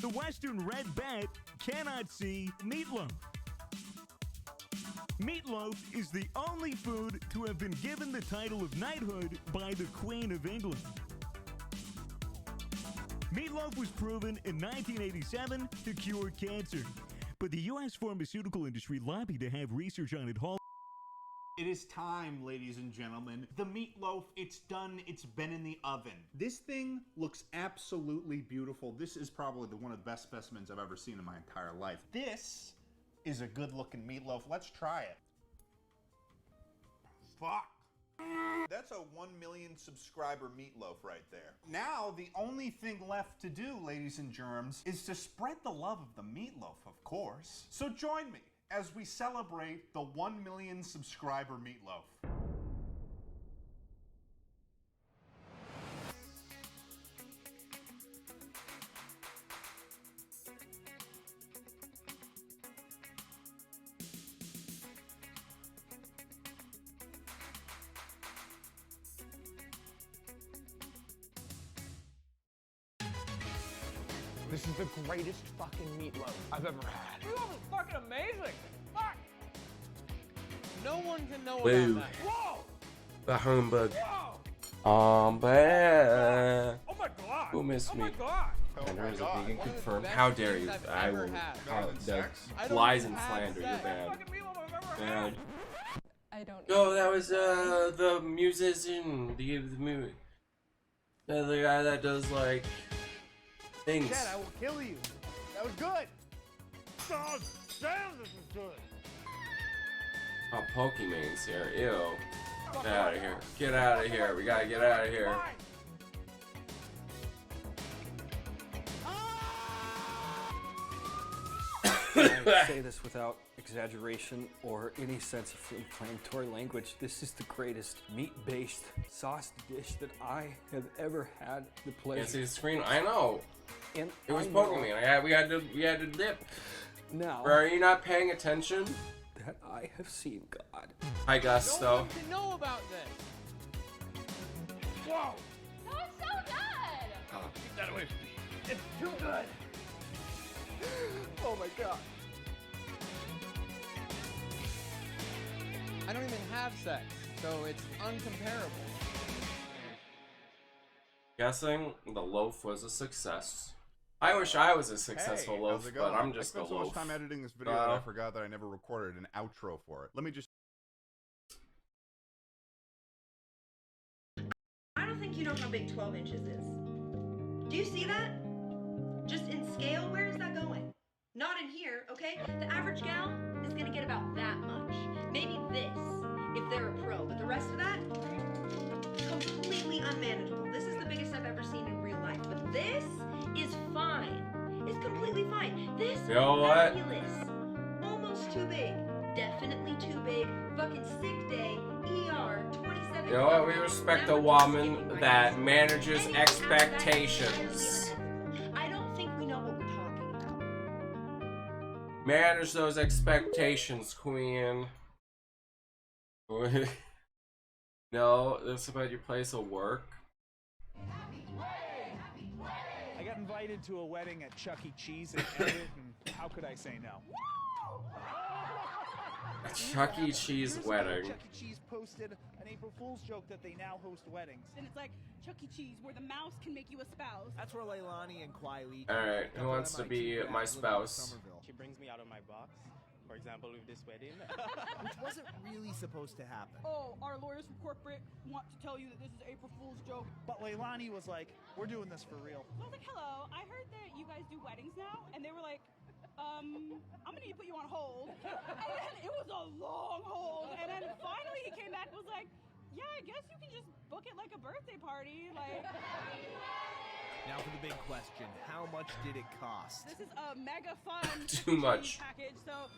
The Western Red Bat cannot see meatloaf. Meatloaf is the only food to have been given the title of knighthood by the Queen of England. Meatloaf was proven in 1987 to cure cancer, but the U.S. pharmaceutical industry lobbied to have research on it halted. It is time, ladies and gentlemen. The meatloaf, it's done. It's been in the oven. This thing looks absolutely beautiful. This is probably one of the best specimens I've ever seen in my entire life. This is a good-looking meatloaf. Let's try it. Fuck. That's a 1 million subscriber meatloaf right there. Now, the only thing left to do, ladies and germs, is to spread the love of the meatloaf, of course. So join me as we celebrate the 1 million subscriber meatloaf. This is the greatest fucking meatloaf I've ever had. Meatloaf is fucking amazing! Fuck! No one can know Woo. about that. Whoa! The humbug. Whoa! Bad. Oh my god! Who missed Oh me? my god! And there is a God. vegan One of the confirmed. best How dare things you? I've I ever will. had. The lies and slander. You're bad. Bad. I don't Oh, that was the musician. The movie. The guy that does like things. Dad, I will kill you. That was good. God damn, this is good. Oh, Pokemon's here. Ew. Get out of here. Get out of here. We gotta get out of here. I say this without exaggeration or any sense of inflammatory language. This is the greatest meat-based sauce dish that I have ever had the pleasure. Can't see the screen. I know. And It was I know Pokemon. We had to dip. now Bro, are you not paying attention? that I have seen God. I guess No so. one can know about this. Whoa! No, it's so good! Keep that away from me. It's too good. Oh my god. I don't even have sex, so it's uncomparable. Guessing the loaf was a success. I wish I was a successful Hey, loaf, how's it but going? I'm just I a spent so much loaf. time editing this video that I forgot that I never recorded an outro for it. Let me just. I don't think you know how big 12 inches is. Do you see that? Just in scale, where is that going? Not in here, okay? The average gal is gonna get about that much. Maybe this, if they're a pro, but the rest of that, completely unmanageable. This is the biggest I've ever seen in real life, but this is fine. It's completely fine. This You know what? fabulous. Almost too You know what? We respect a woman that manages expectations. I don't think we know what we're talking about. Manage those expectations, queen. No, that's about your place of work. I got invited to a wedding at Chuck E. Cheese in Everett, and how could I say no? A Chuck E. Cheese wedding. Chuck E. Cheese posted an April Fool's joke that they now host weddings. And it's like Chuck E. Cheese, where the mouse can make you a spouse. That's where Leilani and Quietly. Alright, who wants to be my spouse? She brings me out of my box. For example, with this wedding. Which wasn't really supposed to happen. Oh, our lawyers from corporate want to tell you that this is April Fool's joke. But Leilani was like, we're doing this for real. So I was like, hello, I heard that you guys do weddings now. And they were like, I'm gonna need to put you on hold. And then it was a long hold. And then finally he came back and was like, yeah, I guess you can just book it like a birthday party. Like. Now for the big question, how much did it cost? This is a mega fun Too much. package, so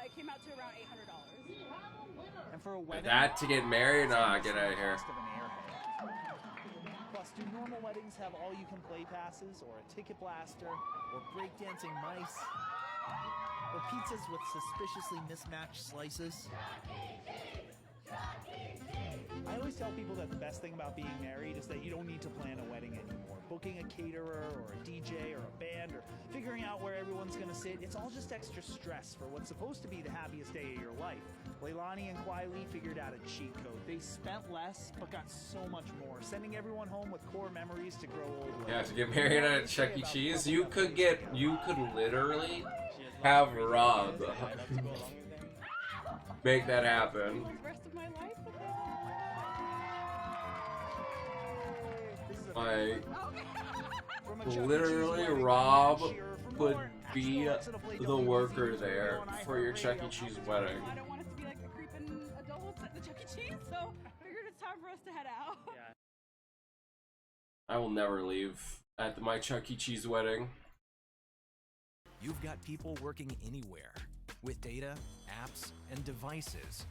it came out to around $800. And for a wedding, That to get married? Nah, get out of here. Plus, do normal weddings have all-you-can-play passes, or a ticket blaster, Or breakdancing mice? Or pizzas with suspiciously mismatched slices? I always tell people that the best thing about being married is that you don't need to plan a wedding anymore. Booking a caterer or a DJ or a band or figuring out where everyone's gonna sit, it's all just extra stress for what's supposed to be the happiest day of your life. Leilani and Quietly figured out a cheat code. They spent less but got so much more, sending everyone home with core memories to grow old with. Yeah, to get married at Chuck E. Cheese, you could literally have Rob make that happen. Like, literally, Rob would be the worker there for your Chuck E. Cheese wedding. I don't want us to be like the creeping adults at the Chuck E. Cheese, so figured it's time for us to head out. I will never leave at my Chuck E. Cheese wedding. You've got people working anywhere with data, apps, and devices.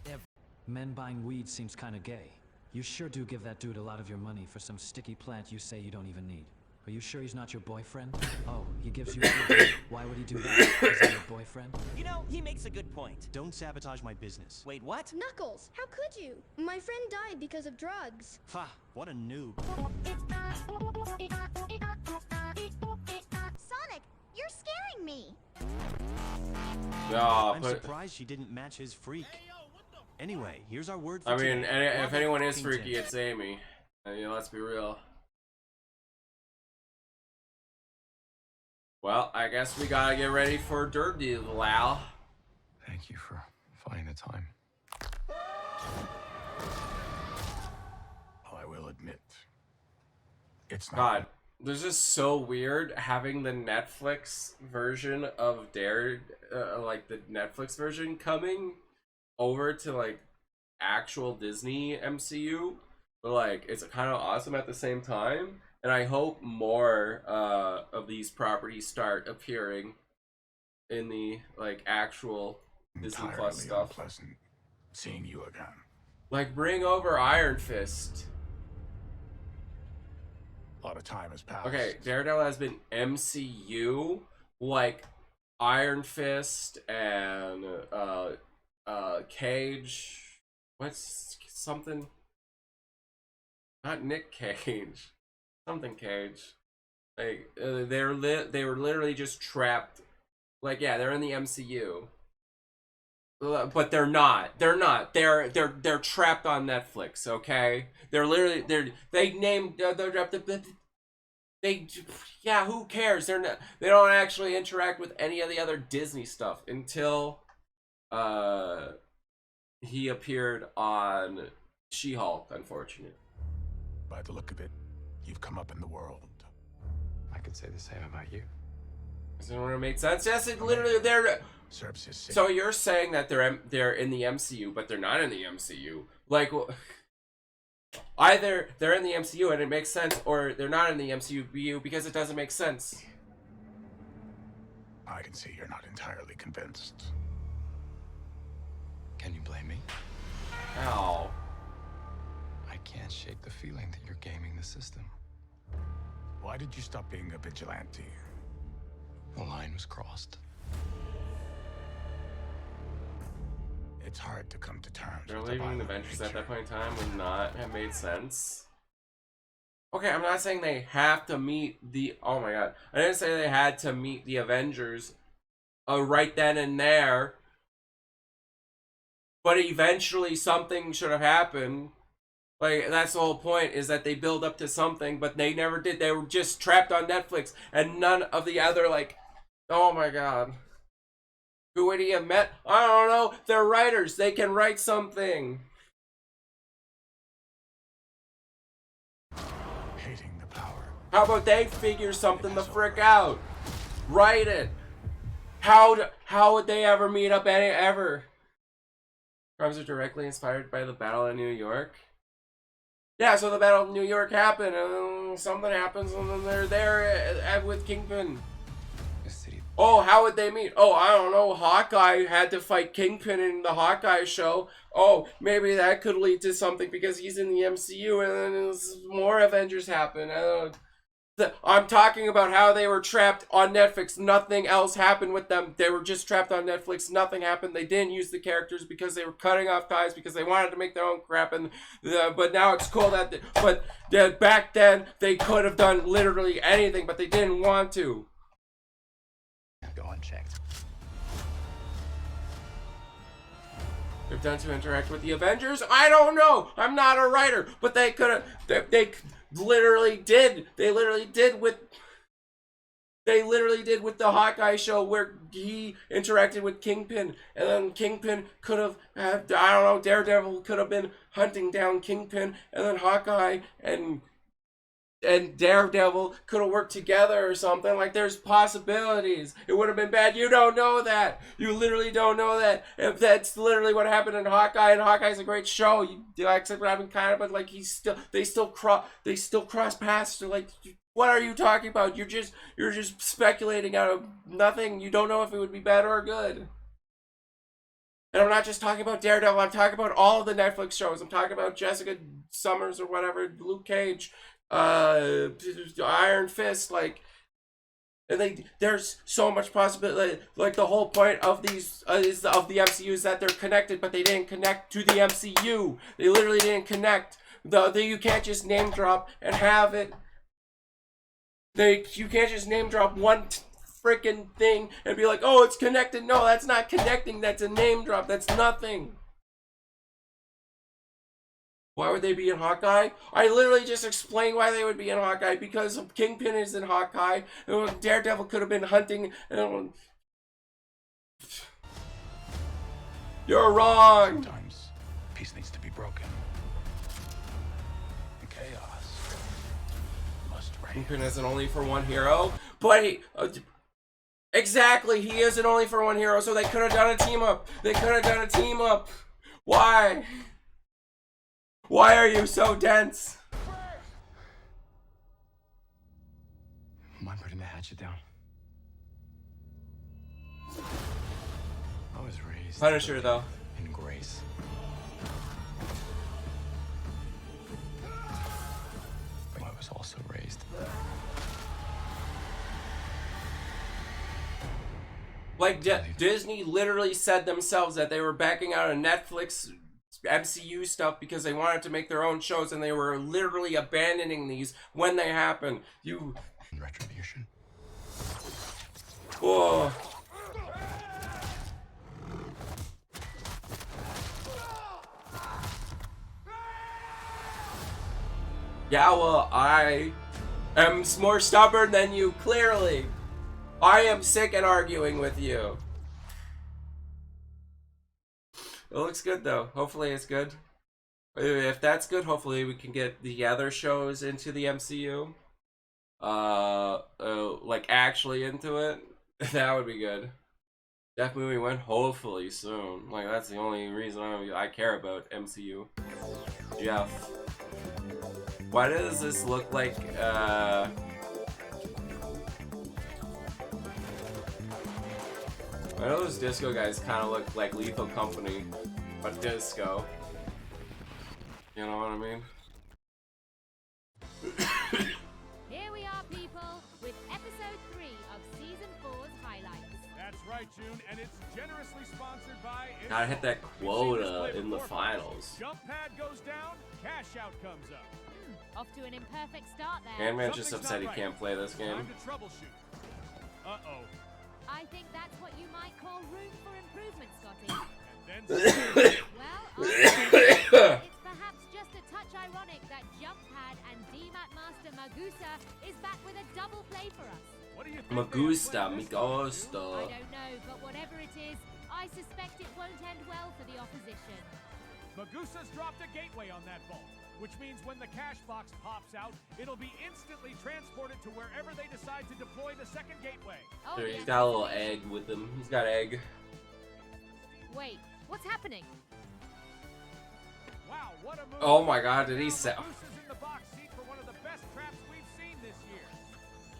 Men buying weed seems kinda gay. You sure do give that dude a lot of your money for some sticky plant you say you don't even need. Are you sure he's not your boyfriend? Oh, he gives you food. Why would he do that? Is he your boyfriend? You know, he makes a good point. Don't sabotage my business. Wait, what? Knuckles, how could you? My friend died because of drugs. Fa, what a noob. Sonic, you're scaring me. I'm surprised she didn't match his freak. Anyway, here's our word for I mean, today. if anyone is freaky, it's Amy. I mean, let's be real. Well, I guess we gotta get ready for Dirty Lau. Thank you for finding the time. I will admit, it's not. God, this is so weird having the Netflix version of like the Netflix version coming over to like actual Disney MCU, but like it's kind of awesome at the same time, and I hope more of these properties start appearing in the like actual Disney Plus stuff. Unpleasant seeing you again. Like bring over Iron Fist. A lot of time has passed. Okay, Daredevil has been MCU, like Iron Fist and Cage. What's something? Not Nick Cage. Something Cage. Like they were literally just trapped. Like yeah, they're in the MCU. But they're not. They're not. They're trapped on Netflix. Okay. They're literally they named yeah. Who cares? They're not. They don't actually interact with any of the other Disney stuff until he appeared on She-Hulk. Unfortunate. By the look of it, you've come up in the world. I could say the same about you. Doesn't it make sense? Yes, it literally they're. So you're saying that they're in the MCU, but they're not in the MCU. Like, either they're in the MCU and it makes sense, or they're not in the MCU because it doesn't make sense. I can see you're not entirely convinced. Can you blame me? Ow. I can't shake the feeling that you're gaming the system. Why did you stop being a vigilante? The line was crossed. It's hard to come to terms They're with leaving the Avengers at that point in time would not have made sense. Okay, I'm not saying they have to meet the... Oh my god. I didn't say they had to meet the Avengers right then and there. But eventually something should have happened. Like, that's the whole point, is that they build up to something, but they never did. They were just trapped on Netflix, and none of the other, like... Oh my god. Who would he have met? I don't know. They're writers. They can write something. Hating the power. How about they figure something the frick out? Write it. How would they ever meet up ever? Crimes are directly inspired by the battle in New York. Yeah, so the battle in New York happened, and something happens, and then they're there with Kingpin. Oh, how would they meet? Oh, I don't know. Hawkeye had to fight Kingpin in the Hawkeye show. Oh, maybe that could lead to something because he's in the MCU, and then more Avengers happen. I don't know. I'm talking about how they were trapped on Netflix. Nothing else happened with them. They were just trapped on Netflix. Nothing happened. They didn't use the characters because they were cutting off ties because they wanted to make their own crap. And but now it's cool that. Back then they could have done literally anything, but they didn't want to. Go unchecked. They've done to interact with the Avengers? I don't know. I'm not a writer, but they could have. They literally did. They literally did with the Hawkeye show where he interacted with Kingpin, and then Kingpin could have. I don't know. Daredevil could have been hunting down Kingpin, and then Hawkeye and Daredevil could have worked together or something. Like, there's possibilities. It would have been bad. You don't know that. You literally don't know that. If that's literally what happened in Hawkeye, and Hawkeye's a great show. Except what happened kind of, but like they still cross paths. So like, what are you talking about? You're just speculating out of nothing. You don't know if it would be bad or good. And I'm not just talking about Daredevil. I'm talking about all of the Netflix shows. I'm talking about Jessica Summers or whatever, Luke Cage, Iron Fist, like, and there's so much possibility. Like the whole point of these of the MCU is that they're connected, but they didn't connect to the MCU. They literally didn't connect. You can't just name drop and have it. You can't just name drop one freaking thing and be like, oh, it's connected. No, that's not connecting. That's a name drop. That's nothing. Why would they be in Hawkeye? I literally just explained why they would be in Hawkeye, because Kingpin is in Hawkeye. Daredevil could have been hunting. You're wrong. Sometimes peace needs to be broken. The chaos must reign. Kingpin isn't only for one hero, but exactly, he isn't only for one hero. So they could have done a team up. They could have done a team up. Why? Why are you so dense? Mind putting the hatchet down? I was raised Punisher, though. in grace. But I was also raised. Like, Disney literally said themselves that they were backing out of Netflix MCU stuff because they wanted to make their own shows, and they were literally abandoning these when they happened. Retribution. Oh. Yeah, well, I am more stubborn than you, clearly. I am sick at arguing with you. It looks good, though. Hopefully it's good. If that's good, hopefully we can get the other shows into the MCU. Like, actually into it. That would be good. That movie went hopefully soon. Like, that's the only reason I care about MCU. Jeff. Why does this look like, I know those disco guys kind of look like Lethal Company, but disco. You know what I mean? right, June, and it's generously sponsored by. Gotta hit that quota in the finals. Jump pad goes down, cash out comes up. Off to an imperfect start there. Handman's just upset he can't play this game. Time to troubleshoot. Uh-oh. I think that's what you might call room for improvement, Scotty. And Well, it's perhaps just a touch ironic that Jump Pad and DMAT Master Magusa is back with a double play for us. What do you think? Me gusta. I don't know, but whatever it is, I suspect it won't end well for the opposition. Magusa's dropped a gateway on that vault, which means when the cash box pops out, it'll be instantly transported to wherever they decide to deploy the second gateway. There, he's got a little egg with him. He's got egg. Wait, what's happening? Wow, what a move. Oh my god, did he say? Magusa's in the box seat for one of the best traps we've seen this year.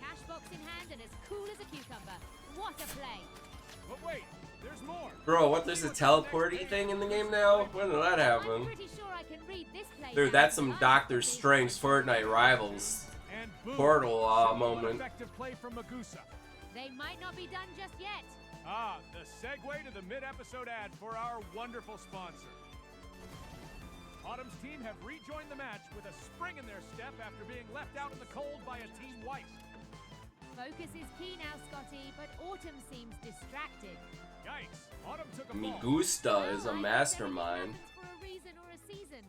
Cash box in hand and as cool as a cucumber. What a play. But wait, there's more. Bro, what? There's a teleporty thing in the game now? When did that happen? I'm pretty sure I can read this play. Dude, that's some Dr. Strange Fortnite Rivals And boom, portal somewhat moment. effective play from Magusa. They might not be done just yet. Ah, the segue to the mid-episode ad for our wonderful sponsor. Autumn's team have rejoined the match with a spring in their step after being left out in the cold by a Team White. Focus is key now, Scotty, but Autumn seems distracted. Yikes, Autumn took a Me fall. gusta is a mastermind, For a reason or a season.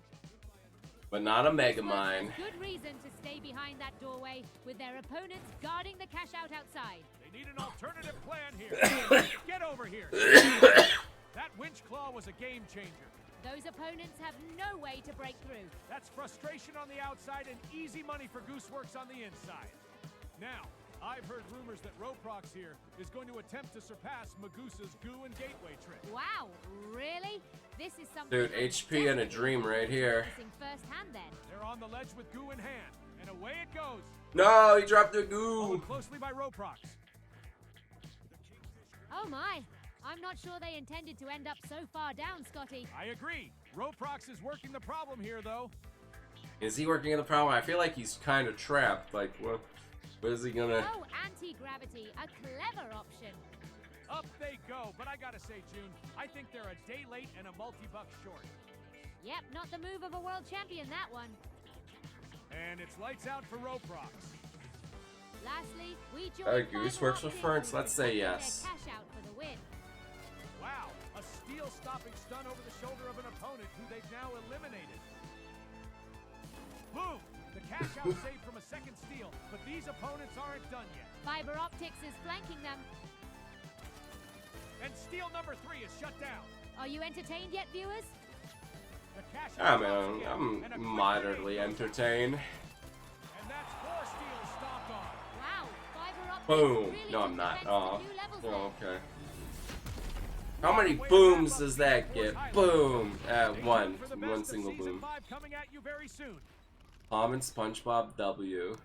but not a megamind. Good reason to stay behind that doorway with their opponents guarding the cash out outside. They need an alternative plan here. Get over here. That winch claw was a game changer. Those opponents have no way to break through. That's frustration on the outside and easy money for Gooseworks on the inside. Now, I've heard rumors that Roprox here is going to attempt to surpass Magusa's goo and gateway trick. Wow, really? This is something. Dude, HP and a dream right here. Firsthand then. They're on the ledge with goo in hand, and away it goes. No, he dropped the Followed goo. closely by Roprox. Oh my. I'm not sure they intended to end up so far down, Scotty. I agree. Roprox is working the problem here, though. Is he working in the problem? I feel like he's kind of trapped. Like, what is he gonna? Oh, anti-gravity, a clever option. Up they go, but I gotta say, June, I think they're a day late and a multi-buck short. Yep, not the move of a world champion, that one. And it's lights out for Roprox. Lastly, we join Gooseworks with Ferns. Let's say yes. cash out for the win. Wow, a steel-stopping stun over the shoulder of an opponent who they've now eliminated. Boom! The cash out saved from a second steal, but these opponents aren't done yet. Fiber Optics is flanking them. And steal number 3 is shut down. Are you entertained yet, viewers? The cash I out drops mean, again, I'm and a quick moderately grenade goes off. entertained. And that's 4 steals stomped on. Wow, Fiber Optics Boom. really No, I'm took not. defense to Oh, new levels oh there. okay. How many booms does that get? Boom. One. For the One best of single season boom. 5 coming at you very soon. Tom and SpongeBob W.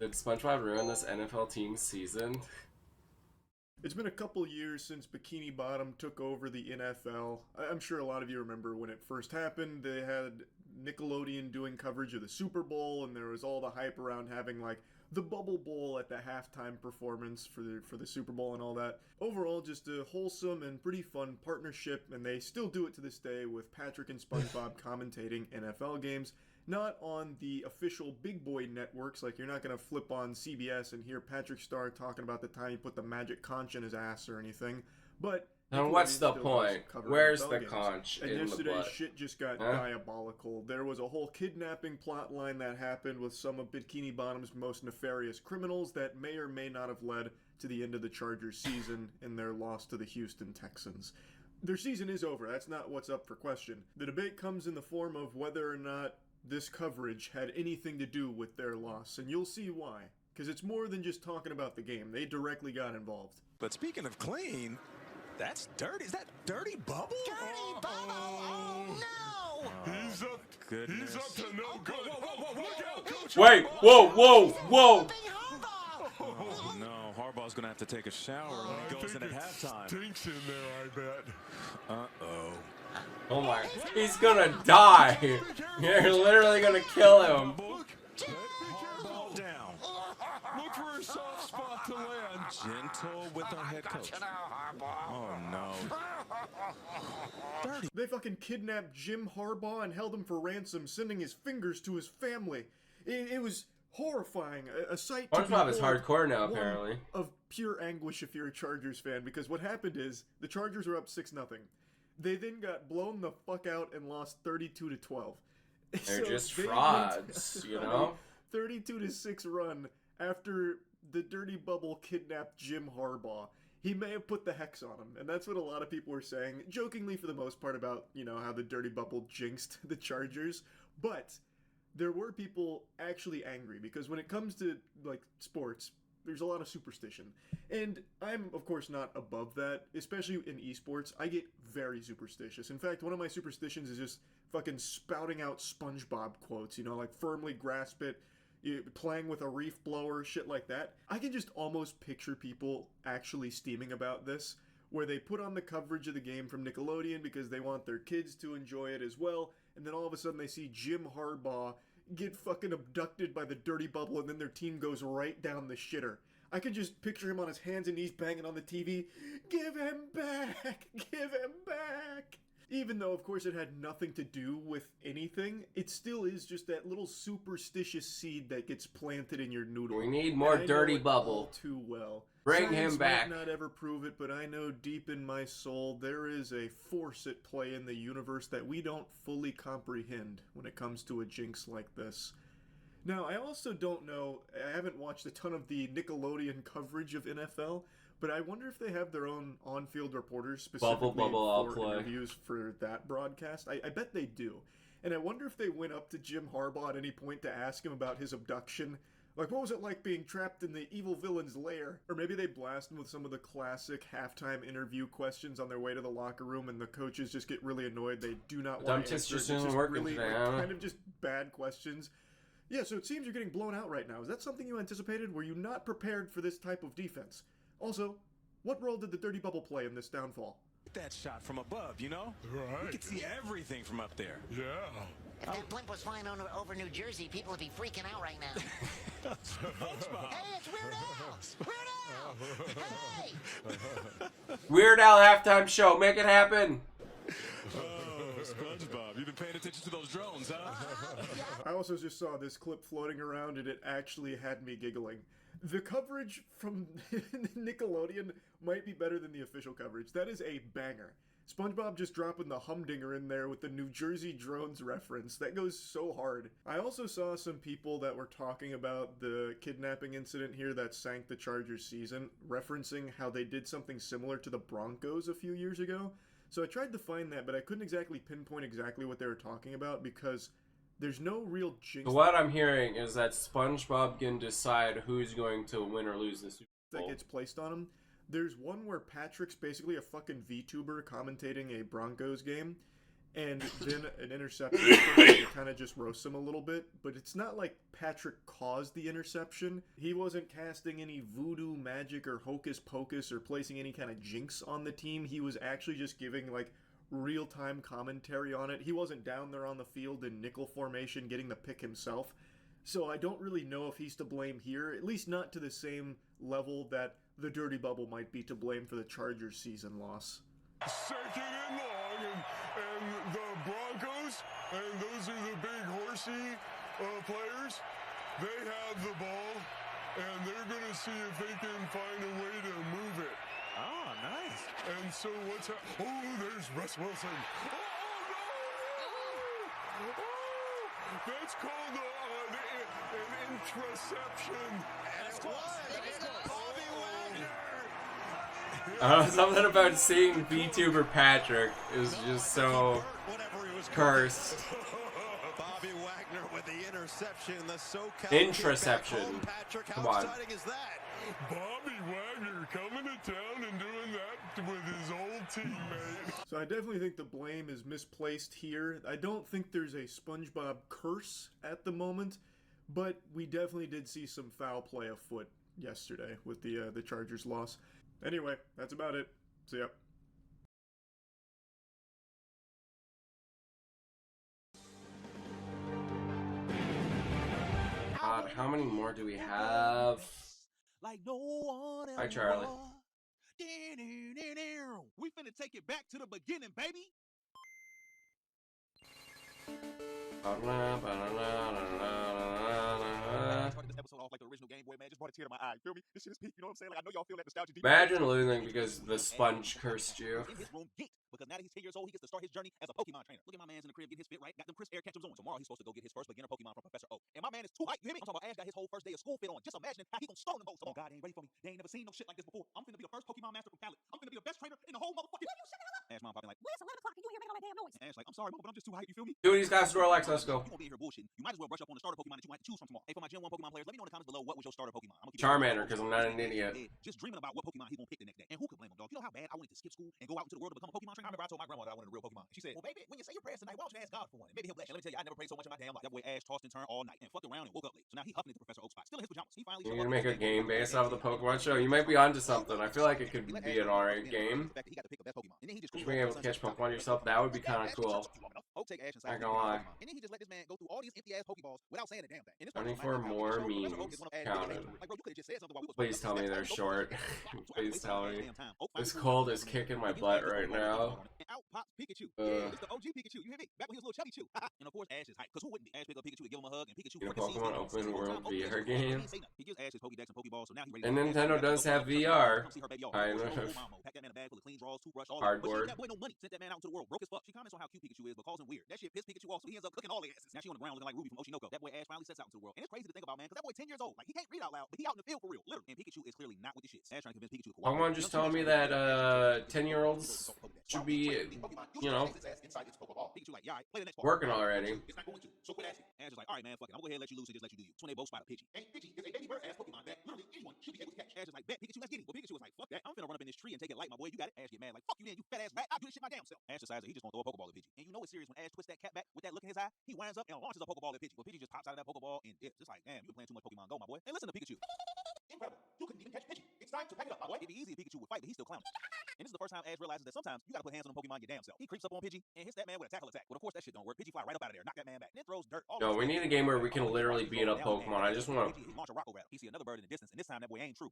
Did SpongeBob ruin this NFL team season? It's been a couple years since Bikini Bottom took over the NFL. I'm sure a lot of you remember when it first happened. They had Nickelodeon doing coverage of the Super Bowl, and there was all the hype around having like the Bubble Bowl at the halftime performance for the Super Bowl and all that. Overall, just a wholesome and pretty fun partnership, and they still do it to this day with Patrick and SpongeBob commentating NFL games. Not on the official big boy networks, like you're not going to flip on CBS and hear Patrick Star talking about the time he put the magic conch in his ass or anything, but... And what's the point? Where's the conch and in the yesterday's butt? shit just got Huh? diabolical. There was a whole kidnapping plot line that happened with some of Bikini Bottom's most nefarious criminals that may or may not have led to the end of the Chargers season and their loss to the Houston Texans. Their season is over. That's not what's up for question. The debate comes in the form of whether or not this coverage had anything to do with their loss, and you'll see why. Because it's more than just talking about the game. They directly got involved. But speaking of clean, that's dirty. Is that dirty bubble? Dirty bubble! Oh no! He's up. Goodness. He's up to no good. Look out, Coach. Wait! Whoa! Whoa! Whoa! Oh no! Harbaugh's gonna have to take a shower when he goes in at halftime. Stinks in there, I bet. Uh-oh. Oh my! He's gonna die! You're literally gonna kill him! Look, Harball down. Look for a soft spot to land. gentle with our head coach. Oh no. Dirty. They fucking kidnapped Jim Harbaugh and held him for ransom, sending his fingers to his family. It was horrifying. A sight to SpongeBob is behold, hardcore now, one apparently. of pure anguish if you're a Chargers fan, because what happened is the Chargers were up 6-0. They then got blown the fuck out and lost 32-12. They're So just they frauds, went you on know? a 32-6 run after the dirty bubble kidnapped Jim Harbaugh. He may have put the hex on him, and that's what a lot of people were saying, jokingly for the most part, about, you know, how the dirty bubble jinxed the Chargers. But there were people actually angry, because when it comes to, like, sports, there's a lot of superstition. And I'm, of course, not above that, especially in esports. I get very superstitious. In fact, one of my superstitions is just fucking spouting out SpongeBob quotes, you know, like firmly grasp it, playing with a reef blower, shit like that. I can just almost picture people actually steaming about this, where they put on the coverage of the game from Nickelodeon because they want their kids to enjoy it as well, and then all of a sudden they see Jim Harbaugh get fucking abducted by the dirty bubble, and then their team goes right down the shitter. I could just picture him on his hands and knees banging on the TV. Give him back! Give him back! Even though, of course, it had nothing to do with anything, it still is just that little superstitious seed that gets planted in your noodle. We need more dirty bubble. All too well. Bring Science him back. might not ever prove it, but I know deep in my soul there is a force at play in the universe that we don't fully comprehend when it comes to a jinx like this. Now, I also don't know, I haven't watched a ton of the Nickelodeon coverage of NFL, but I wonder if they have their own on-field reporters specifically for interviews for that broadcast. I bet they do. And I wonder if they went up to Jim Harbaugh at any point to ask him about his abduction. Like, what was it like being trapped in the evil villain's lair? Or maybe they blast him with some of the classic halftime interview questions on their way to the locker room, and the coaches just get really annoyed. They do not want to answer. It's just really kind of just bad questions. Yeah, so it seems you're getting blown out right now. Is that something you anticipated? Were you not prepared for this type of defense? Also, what role did the dirty bubble play in this downfall? That shot from above, you know? Right. We could see everything from up there. Yeah. If that blimp was flying over New Jersey, people would be freaking out right now. Hey, it's Weird Al! Weird Al! Hey! Weird Al halftime show. Make it happen. Oh, SpongeBob, you've been paying attention to those drones, huh? I also just saw this clip floating around, and it actually had me giggling. The coverage from Nickelodeon might be better than the official coverage. That is a banger. SpongeBob just dropping the humdinger in there with the New Jersey drones reference. That goes so hard. I also saw some people that were talking about the kidnapping incident here that sank the Chargers season, referencing how they did something similar to the Broncos a few years ago. So I tried to find that, but I couldn't exactly pinpoint exactly what they were talking about because there's no real jinx. What I'm hearing is that SpongeBob can decide who's going to win or lose the Super Bowl. That gets placed on him. There's one where Patrick's basically a fucking VTuber commentating a Broncos game, and then an interception kind of just roasts him a little bit, but it's not like Patrick caused the interception. He wasn't casting any voodoo magic or hocus pocus or placing any kind of jinx on the team. He was actually just giving, like, real-time commentary on it. He wasn't down there on the field in nickel formation getting the pick himself. So I don't really know if he's to blame here, at least not to the same level that the dirty bubble might be to blame for the Chargers season loss. Second and long, and the Broncos, and those are the big horsey players, they have the ball, and they're going to see if they can find a way to move it. Oh, nice. And so what's oh, there's Russ Wilson. Oh, no! Oh, that's called an interception. That's close. Bobby Wagner. Something about seeing VTuber Patrick is just so cursed. Bobby Wagner with the interception. The SoCal Intraception. Patrick, Come how on. exciting is that? Bobby Wagner coming to town and doing that with his old teammate. So I definitely think the blame is misplaced here. I don't think there's a SpongeBob curse at the moment, but we definitely did see some foul play afoot yesterday with the Chargers loss. Anyway, that's about it. See ya. God, how many more do we have? like no one else. Hi, Charlie. We finna take it back to the beginning, baby. Started this episode off like the original Game Boy, man. Just brought a tear to my eye. You feel me? This shit is peak. You know what I'm saying? Like I know y'all feel that nostalgia deep. Imagine losing because the sponge cursed you. In his room, geeked, because now that he's 10 years old, he gets to start his journey as a Pokemon trainer. Look at my man's in the crib getting his fit right. Got them crisp air catchers on. Tomorrow he's supposed to go get his first beginner Pokemon from Professor Oak. And my man is too hype. You hear me? I'm talking about Ash got his whole first day of school fit on. Just imagine how he gonna stone them both. Oh God, they ain't ready for me. They ain't never seen no shit like this before. I'm finna be the first Pokemon master from Pallet. I'm finna be the best trainer in the whole motherfucking. Ash mom popping like, well, it's 11 o'clock and you here making all that damn noise. Ash like, I'm sorry, mama, but I'm just too hype. You feel me? Dude, he's got Snorlax. Let's go. You won't be in here bullshitting. You might as well brush up on the starter Pokemon that you might choose from tomorrow. Hey, for my Gen 1 Pokemon players, let me know in the comments below what was your starter Pokemon. I'm gonna keep Charmander, because I'm not an idiot. Just dreaming about what Pokemon he gonna pick the next day. And who could blame him, dog? You know how bad I wanted to skip school and go out into the world to become a Pokemon trainer? I remember I told my grandma that I wanted a real Pokemon. She said, well, baby, when you say your prayers tonight, why don't you ask God for one? And maybe he'll bless you. Let me tell you, I never prayed so much in my damn life. That boy Ash tossed and turned all night and fucked around and woke up late. So now he huffing into Professor Oak's spot. Still in his pajamas. He finally You're gonna make a game based off of the Pokemon show? You might be onto something. I feel like it could be an alright game. Just being able to catch Pokemon yourself, that would be kind of cool. Not gonna lie. And then he just let this man go through all these empty ass Pokeballs without saying a damn thing. 24 more memes counted. Please tell me they're short. Please tell me. This cold is kicking my butt right now. Out pops Pikachu. Yeah, it's the OG Pikachu. You hear me? Back when he was a little chubby chew. And of course, Ash is hype. Because who wouldn't be? Ash pick up Pikachu and give him a hug, and Pikachu In a Pokemon open world VR game. He gives Ash his Pokédex and Pokéballs, so now he's ready. And Nintendo does have VR. Kind of. Pack that man a bag full of clean draws, toothbrush, all Hardboard. that. But she ain't got boy no money. Sent that man out into the world, broke as fuck. She comments on how cute Pikachu is, but calls him weird. That shit pissed Pikachu off, so he ends up cooking all the asses. Now she on the ground looking like Ruby from Oshinoko. That boy Ash finally sets out into the world. And it's crazy to think about, man, because that boy 10 years old. Like, he can't read out loud, but he out in the field for real, literally. And Pikachu is clearly not with the shit. Ash trying to convince Pikachu to cooperate. Pokemon just telling me that 10-year-olds should be, you know, working already. So quit asking. Ash is like, all right, man, fuck it. I'm gonna go ahead and let you loose and just let you do you. So when they both spot a Pidgey. And Pidgey is a baby bird ass Pokemon that literally anyone should be able to catch. Ash is like, bet Pikachu, let's get him. But Pikachu was like, fuck that. I'm finna run up in this tree and take it light, my boy. You got it. Ash get mad like, fuck you then, you fat ass rat. I'll do this shit my damn self. Ash decides that he just gonna throw a Pokeball at Pidgey. And you know it's serious when Ash twists that cat back with that look in his eye. He winds up and launches a Pokeball at Pidgey. But Pidgey just pops out of that Pokeball and dips. Just like, damn, you been playing too much Pokemon Go, my boy. And listen to Pikachu. Incredible. You couldn't even catch Pidgey. It's time to pack it up, my boy. It'd be easy if Pikachu would fight, but he's still clowning. And this is the first time Ash realizes that sometimes you gotta put hands on a Pokemon your damn self. He creeps up on Pidgey and hits that man with a tackle attack. But of course that shit don't work. Pidgey fly right up out of there, knock that man back, and then throws dirt all over. No, we need a game where we can literally beat up Pokemon. I just want to launch a rock over. He see another bird in the distance, and this time that boy ain't true.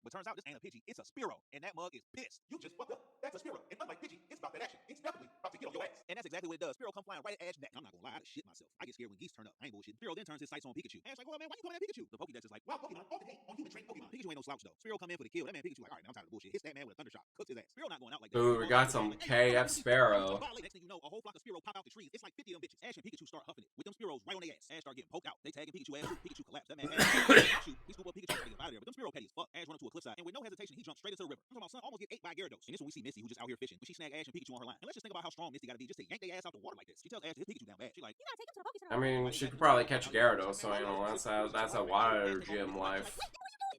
But turns out this ain't a Pidgey, it's a Spearow, and that mug is pissed. You just fucked up. That's a Spearow, and unlike Pidgey, it's about that action. It's definitely about to get on your ass. And that's exactly what it does. Spearow come flying right at Ash's neck. I'm not gonna lie, I'd shit myself. I get scared when geese turn up. I ain't bullshit. Spearow then turns his sights on Pikachu. Ash's like, well, man, why you coming at Pikachu? The Pokédex is like, wow, Pokemon, all the day on human trained Pokemon. Pikachu ain't no slouch though. Spearow come in for the kill. That man Pikachu like, all right, now I'm tired of bullshit. Hits that man with a thunder shock, cooks his ass. Spearow not going out like that. Ooh, we got some KF Sparrow. Next thing you know, a whole flock of Spearow pop out the trees. It's like 50 of them bitches. Ash and Pikachu start huffing it with them Spearows right on their ass. Ash start getting poked out. They tagging Pikachu ass. Pikachu collapse. That man Ash, he scoop up Pikachu and get out of there. But them Spearow petty as fuck. Ash run into a cliffside, and with no hesitation, he jumps straight into the river. I'm talking about son almost get ate by a Gyarados. And this when we see Misty, who just out here fishing, but she snag Ash and Pikachu on her line. And let's just think about how strong Misty gotta be just to yank their ass out the water like this. She tells Ash to hit Pikachu down bad. She like, you gotta take him to the Poké Center. I mean, she could probably catch a Gyarados, so you know that's a water gym life.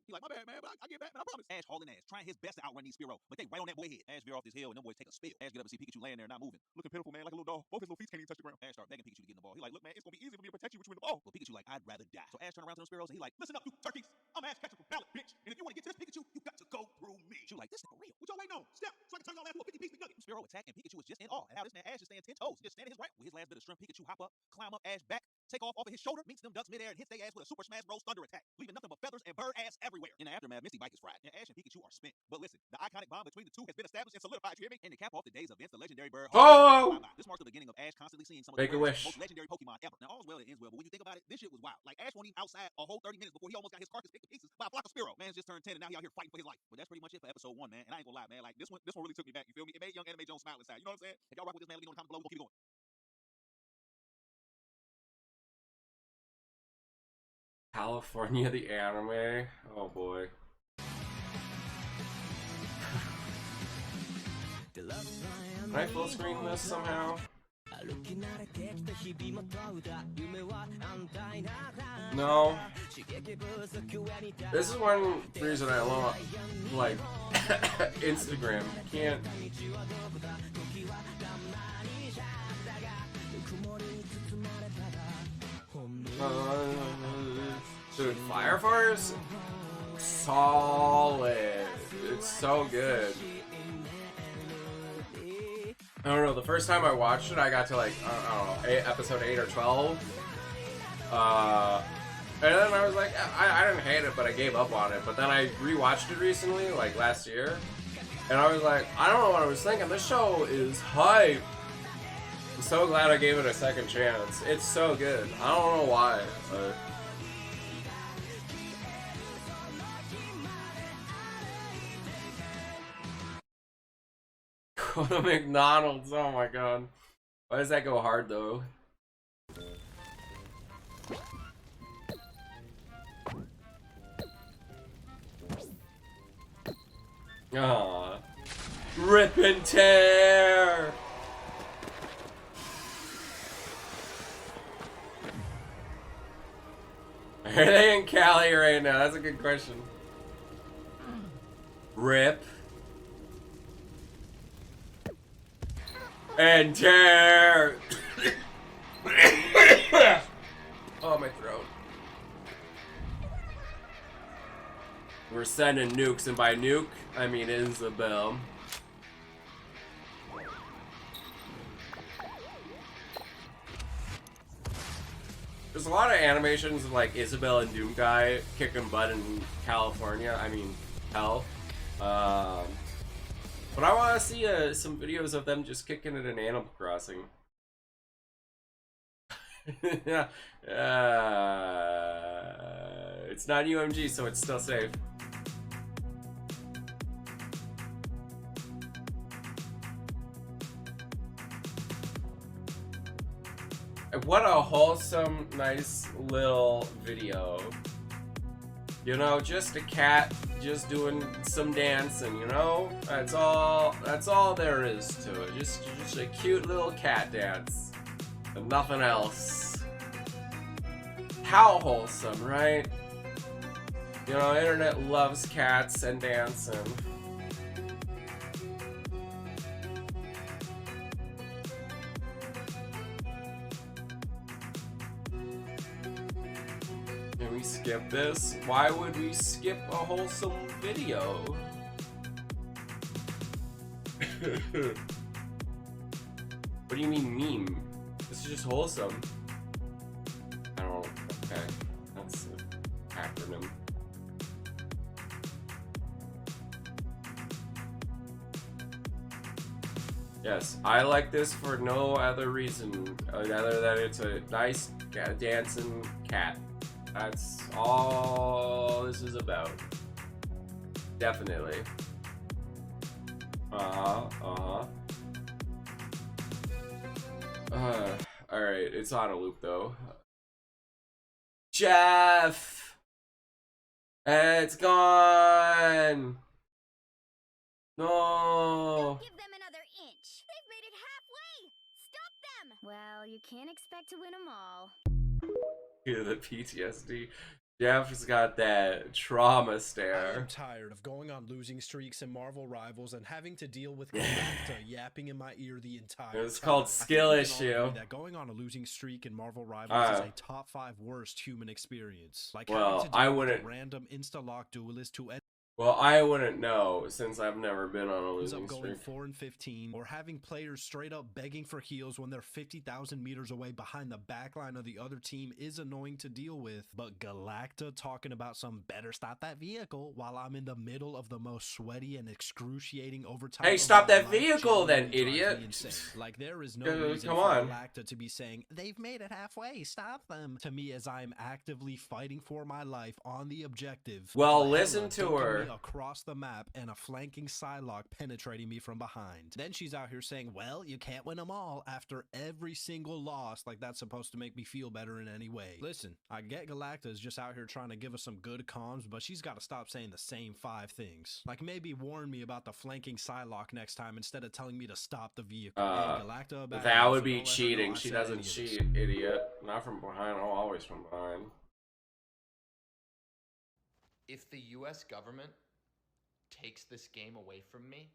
He like, my bad, man, but I get back, man, I promise. Ash hauling ass, trying his best to outrun these Spearow, but they right on that boy head. Ash veer off this hill, and them boys take a spill. Ash get up and see Pikachu laying there not moving, looking pitiful, man, like a little dog. Both his little feet can't even touch the ground. Ash start begging Pikachu to get in the ball. He like, look, man, it's gonna be easy for me to protect you between the ball. But Pikachu like, I'd rather die. So Ash turn around to them Spearows, and he like, listen up, you turkeys. I'm Ash catcher from Pallet, bitch. And if you want to get to this Pikachu, you got to go through me. She like, this is for real. What y'all waiting on? Step, so I can turn y'all ass to a 50-piece McNugget. Spearow attack, and Pikachu is just in awe. And now this man Ash is staying 10 toes, just standing his right. With his last bit of strength, Pikachu hop up, climb up Ash back, take off of his shoulder, meets them ducks midair, and hits their ass with a Super Smash Bros. Thunder attack, leaving nothing but feathers and bird ass everywhere. In the aftermath, Misty bike is fried, and Ash and Pikachu are spent. But listen, the iconic bond between the two has been established and solidified, you hear me? And to cap off the day's events, the legendary bird. Oh! This marks the beginning of Ash constantly seeing some of the most legendary Pokemon ever. Now, all's well that ends well, but when you think about it, this shit was wild. Like, Ash won't even outside a whole 30 minutes before he almost got his carcass picked to pieces by a flock of Spearow. Man's just turned 10, and now he out here fighting for his life. But that's pretty much it for episode 1, man. And I ain't gonna lie, man. Like, this one really took me back, you feel me? It made young Anime Jones smile inside. You know what I'm saying? If y'all rock with this man, let me know in the comments below. We're gonna keep it going. California the anime. Oh boy. Can I full screen this somehow? No. This is one reason I love like Instagram. Can't. Dude, Fire Force, solid. It's so good. I don't know, the first time I watched it, I got to like, I don't know, episode 8 or 12. And then I was like, I didn't hate it, but I gave up on it. But then I rewatched it recently, like last year, and I was like, I don't know what I was thinking. This show is hype. I'm so glad I gave it a second chance. It's so good. I don't know why. Go to McDonald's. Oh my god. Why does that go hard though? Aww. Rip and tear! Are they in Cali right now? That's a good question. Rip. And tear! Oh, my throat. We're sending nukes, and by nuke, I mean Isabel. There's a lot of animations of like Isabel and Doom Guy kicking butt in California. I mean, hell. But I want to see some videos of them just kicking it in Animal Crossing. Yeah. It's not UMG, so it's still safe. What a wholesome, nice little video. You know, just a cat just doing some dancing, you know? That's all there is to it. Just a cute little cat dance. And nothing else. How wholesome, right? You know, internet loves cats and dancing. Can we skip this? Why would we skip a wholesome video? What do you mean meme? This is just wholesome. I don't. Okay, that's an acronym. Yes, I like this for no other reason other than it's a nice dancing cat. That's all this is about. Definitely. Alright, it's on a loop though. Jeff! It's gone! No! Give them another inch. They've made it halfway. Stop them. Well, you can't expect to win them all. Yeah, the PTSD. Jeff's got that trauma stare. I'm tired of going on losing streaks in Marvel Rivals and having to deal with Galacta yapping in my ear the entire time. It's called skill issue. That going on a losing streak in Marvel Rivals is a top 5 worst human experience. Like well, having to deal with a random insta-lock duelist to well, I wouldn't know since I've never been on a losing going streak. 4-15, or having players straight up begging for heals when they're 50,000 meters away behind the backline of the other team is annoying to deal with. But Galacta talking about some better stop that vehicle while I'm in the middle of the most sweaty and excruciating overtime. Hey, stop that vehicle then, idiot! Like there is no reason for Galacta to be saying they've made it halfway. Stop them to me as I'm actively fighting for my life on the objective. Well, listen to her. Across the map and a flanking Psylocke penetrating me from behind. Then she's out here saying, well, you can't win them all after every single loss, like that's supposed to make me feel better in any way. Listen, I get Galacta is just out here trying to give us some good comms, but she's got to stop saying the same 5 things. Like maybe warn me about the flanking Psylocke next time instead of telling me to stop the vehicle. Hey, Galacta, that would be cheating. She doesn't cheat, idiot. Not from behind, oh, always from behind. If the US government takes this game away from me,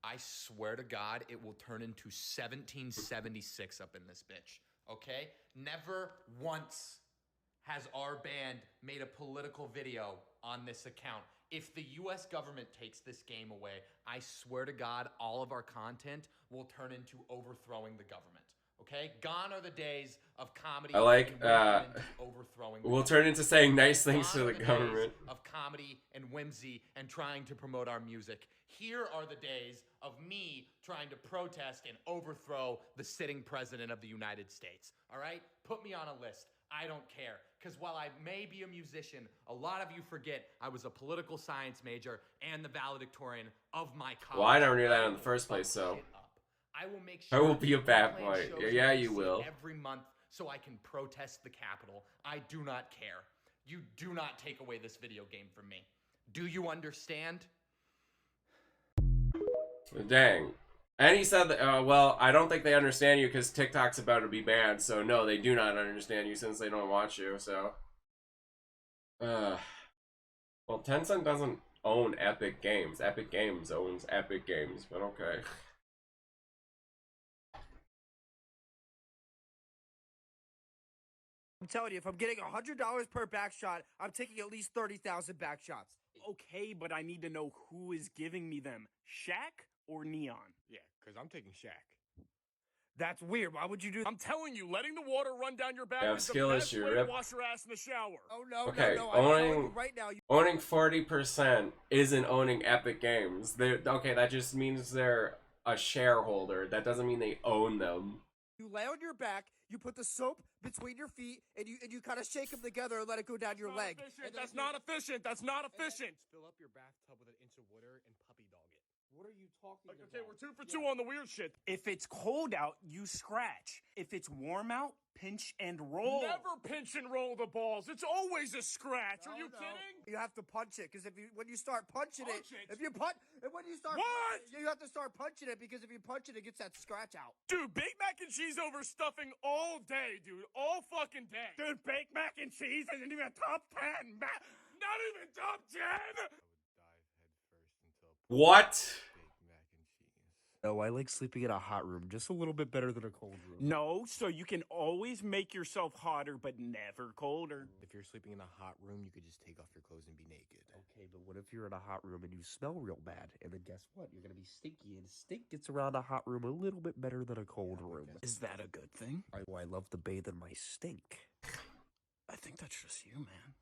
I swear to God, it will turn into 1776 up in this bitch, okay? Never once has our band made a political video on this account. If the US government takes this game away, I swear to God, all of our content will turn into overthrowing the government, Okay? Gone are the days of comedy I like, and whimsy and overthrowing the we'll government. turn into saying nice things Gone to are the days government. of comedy and whimsy and trying to promote our music. Here are the days of me trying to protest and overthrow the sitting president of the United States. All right? Put me on a list. I don't care. Because while I may be a musician, a lot of you forget I was a political science major and the valedictorian of my college. Well, I never knew that in the first place, so. I will make I sure will be a bad plan boy. shows Yeah, in you DC will. every month so I can protest the Capitol. I do not care. You do not take away this video game from me. Do you understand? Dang. And he said that, well, I don't think they understand you because TikTok's about to be banned, so no, they do not understand you since they don't watch you, so. Well, Tencent doesn't own Epic Games. Epic Games owns Epic Games, but okay. I'm telling you, if I'm getting $100 per back shot, I'm taking at least 30,000 back shots. Okay, but I need to know who is giving me them. Shaq or Neon? Yeah, because I'm taking Shaq. That's weird. Why would you do that? I'm telling you, letting the water run down your back Yeah, is skill the best issue, way rip. to wash your ass in the shower. Oh, no, Okay, no, no. I'm telling you owning right now. owning 40% isn't owning Epic Games. Okay, that just means they're a shareholder. That doesn't mean they own them. You lay on your back, you put the soap between your feet, and you kind of shake them together and let it go down your leg. That's not efficient. That's not efficient. Fill up your bathtub with an inch of water and puppy dog it. What are you talking about? Okay, we're 2 for 2 on the weird shit. If it's cold out, you scratch. If it's warm out, pinch and roll. Never pinch and roll the balls. It's always a scratch. Are you kidding? You have to punch it because when you start punching it, Punch it? when you start What? you have to start punching it because if you punch it, it gets that scratch out. Dude, baked mac and cheese over stuffing all day, dude. All fucking day. Dude, baked mac and cheese isn't even top 10. Not even top 10. What? No, I like sleeping in a hot room just a little bit better than a cold room. No, so you can always make yourself hotter, but never colder. If you're sleeping in a hot room, you could just take off your clothes and be naked. Okay, but what if you're in a hot room and you smell real bad? And then guess what? You're gonna be stinky, and stink gets around a hot room a little bit better than a cold room. Is that a good thing? I love to bathe in my stink. I think that's just you, man.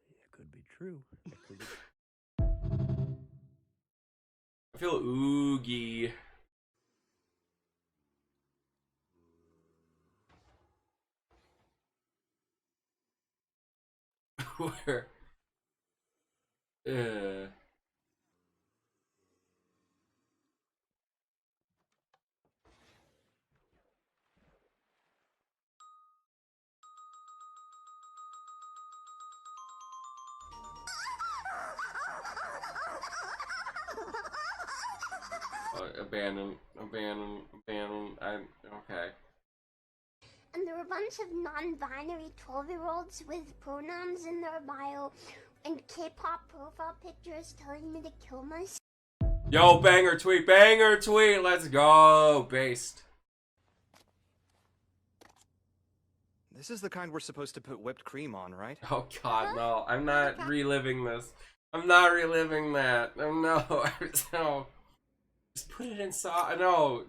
It could be true. It could be. I feel oogie. Where? Abandon. Okay. And there were a bunch of non-binary 12-year-olds with pronouns in their bio and K-pop profile pictures telling me to kill myself. Yo, banger tweet, let's go, based. This is the kind we're supposed to put whipped cream on, right? Oh god, no, I'm not reliving this. I'm not reliving that. No, no. Just put it inside. No.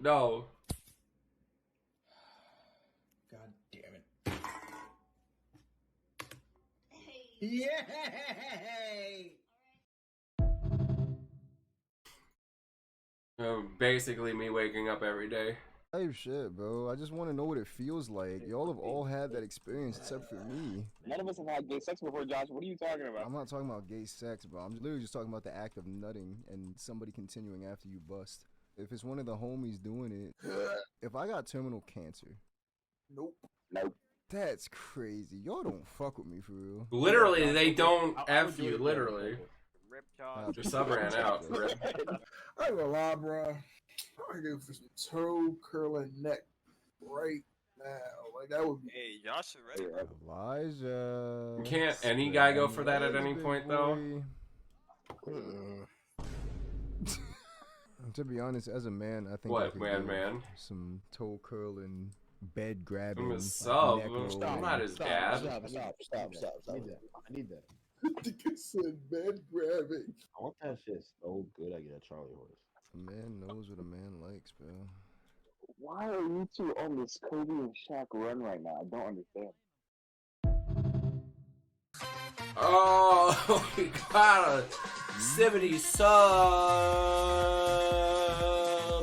God damn it. Yay! Basically me waking up every day. Type shit, bro. I just want to know what it feels like. Y'all have all had that experience except for me. None of us have had gay sex before, Josh. What are you talking about? I'm not talking about gay sex, bro. I'm literally just talking about the act of nutting and somebody continuing after you bust. If it's one of the homies doing it, if I got terminal cancer. Nope. That's crazy. Y'all don't fuck with me for real. Literally, they don't F you, literally. Rip Your sub ran out. Rip. I ain't gonna lie, bro. I go for some toe curling neck right now. Like that would be. Hey, Josh, ready? Elijah. Can't any guy go for that at any point, though? To be honest, as a man, I think What, I could man? do some toe curling, bed grabbing. I'm a sub. neck rolling. I'm not his dad. Stop. I need that. Nigga said bed grabbing. I want that shit so good I get a Charlie horse. A man knows what a man likes, bro. Why are you two on this Kobe and Shaq run right now? I don't understand. Oh, we got a 70 sub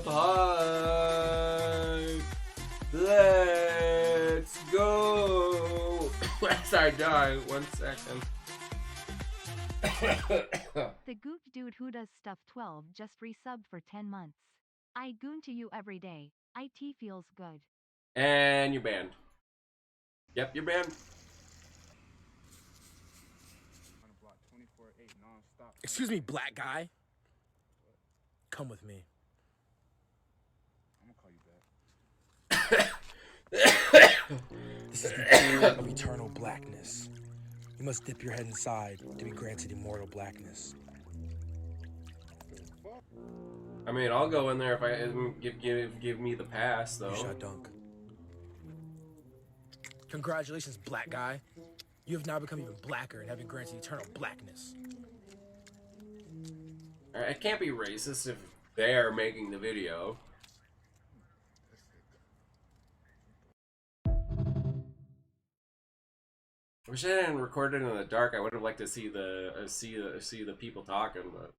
high. Let's go. As I die, 1 second. The goof dude who does stuff 12 just resubbed for 10 months. I goon to you every day. IT feels good. And you're banned. Yep, you're banned. Excuse me, black guy. Come with me. I'm gonna call you back. This is the pool of eternal blackness. You must dip your head inside to be granted immortal blackness. I mean, I'll go in there if I give me the pass, though. You shot dunk. Congratulations, black guy. You have now become even blacker and have been granted eternal blackness. It can't be racist if they're making the video. I wish I didn't record it in the dark. I would have liked to see the see the people talking, but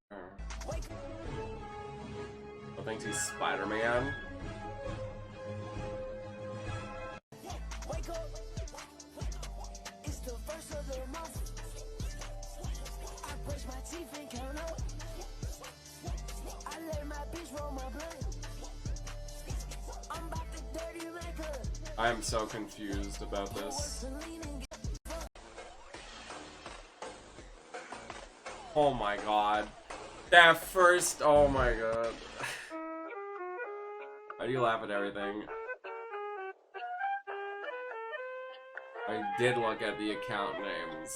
I think he's Spider-Man. Wake up. It's the first of the month. I brush my teeth and count up. I let my bitch roll my blunt. I'm about to dirty record. I am so confused about this. Oh my god. That first, oh my god. Why do you laugh at everything? I did look at the account names.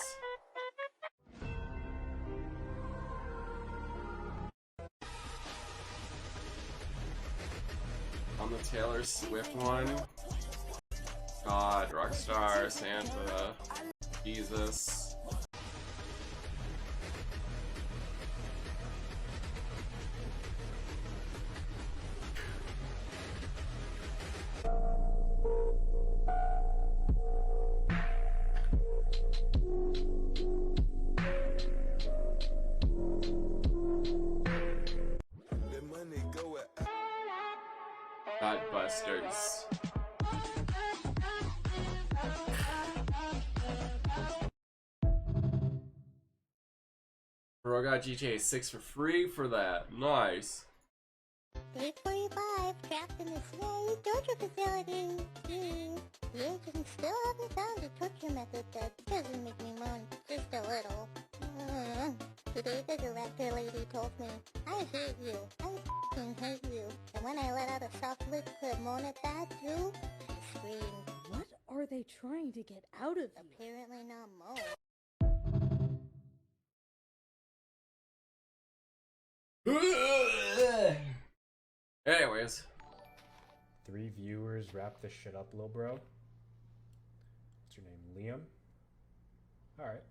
On the Taylor Swift one. God, Rockstar, Santa, Jesus. Godbusters. Bro got GTA 6 for free for that. Nice. Day 45, trapped in the CIA torture facility. The agent still haven't found a torture method that doesn't make me moan just a little. Today the director lady told me, I hate you. I f***ing hate you. And when I let out a soft liquid moan at that too, I screamed. What are they trying to get out of you? Apparently not moan. Anyways. 3 viewers, wrap this shit up, lil bro. What's your name? Liam? Alright.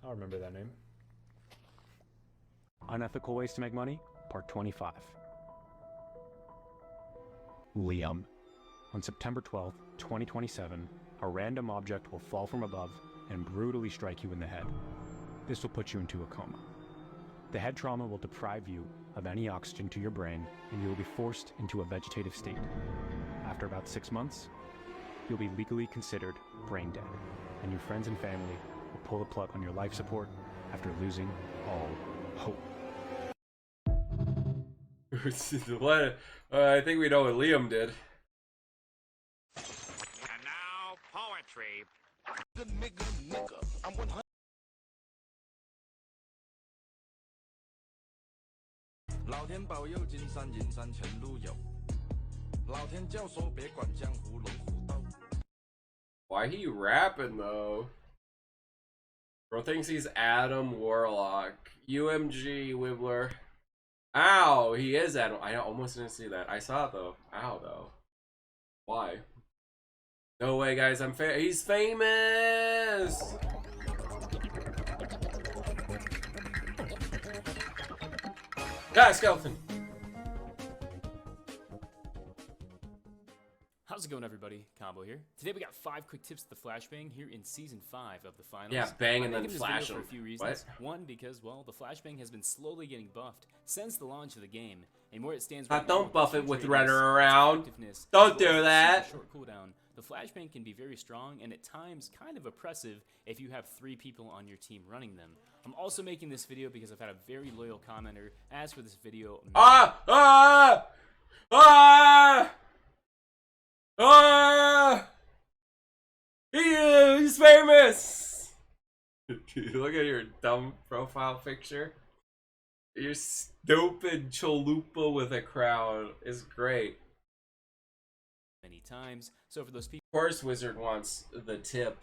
I'll remember that name. Unethical ways to make money, part 25. Liam. On September 12th, 2027, a random object will fall from above and brutally strike you in the head. This will put you into a coma. The head trauma will deprive you of any oxygen to your brain, and you will be forced into a vegetative state. After about 6 months, you'll be legally considered brain dead, and your friends and family will pull the plug on your life support after losing all hope. What? I think we know what Liam did. And now, poetry. I'm 100. 老天保佑，金山银山前路有。老天教唆，别管江湖龙虎斗。 Why he rapping though? Bro thinks he's Adam Warlock. UMG Wibbler. Ow, he is Adam. I almost didn't see that. I saw it though. Ow though. Why? No way, guys. He's famous. Ah, skeleton. How's it going, everybody? Combo here. Today we got 5 quick tips to the flashbang here in Season 5 of the finals. Yeah, bang and I'm then making this flash video them. for a few reasons. One, because, well, the flashbang has been slowly getting buffed since the launch of the game. And where it stands right now, don't buff it with its running radius, around. its effectiveness, Don't as well do as that. its super short cooldown, the flashbang can be very strong and at times kind of oppressive if you have 3 people on your team running them. I'm also making this video because I've had a very loyal commenter ask for this video. He's famous! Look at your dumb profile picture. Your stupid chalupa with a crown is great. Many times. So for those people, Of course, Wizard wants the tip.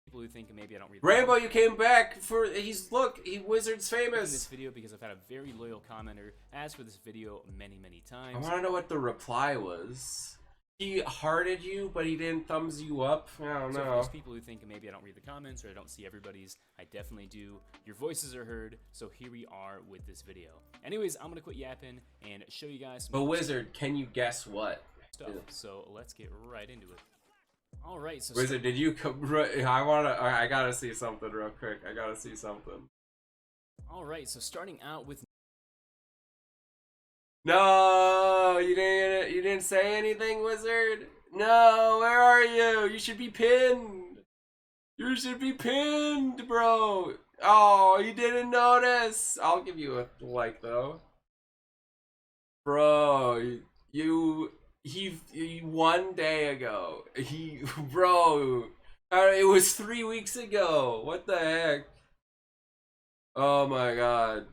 People who think maybe I don't read Rainbow, you came back for look, Wizard's famous. In this video because I've had a very loyal commenter ask for this video many times. I want to know what the reply was. He hearted you, but he didn't thumbs you up. I don't So for know. those people who think maybe I don't read the comments or I don't see everybody's, I definitely do. Your voices are heard, so here we are with this video. Anyways, I'm gonna quit yapping and show you guys some But Wizard, can you guess what? stuff. So let's get right into it. All right, so Wizard, did you come? I gotta see something real quick. I gotta see something. All right, so starting out with. No, you didn't say anything, Wizard. No, where are you? You should be pinned. You should be pinned, bro. Oh, you didn't notice. I'll give you a like though, bro. He 1 day ago. Bro, it was 3 weeks ago. What the heck? Oh my god.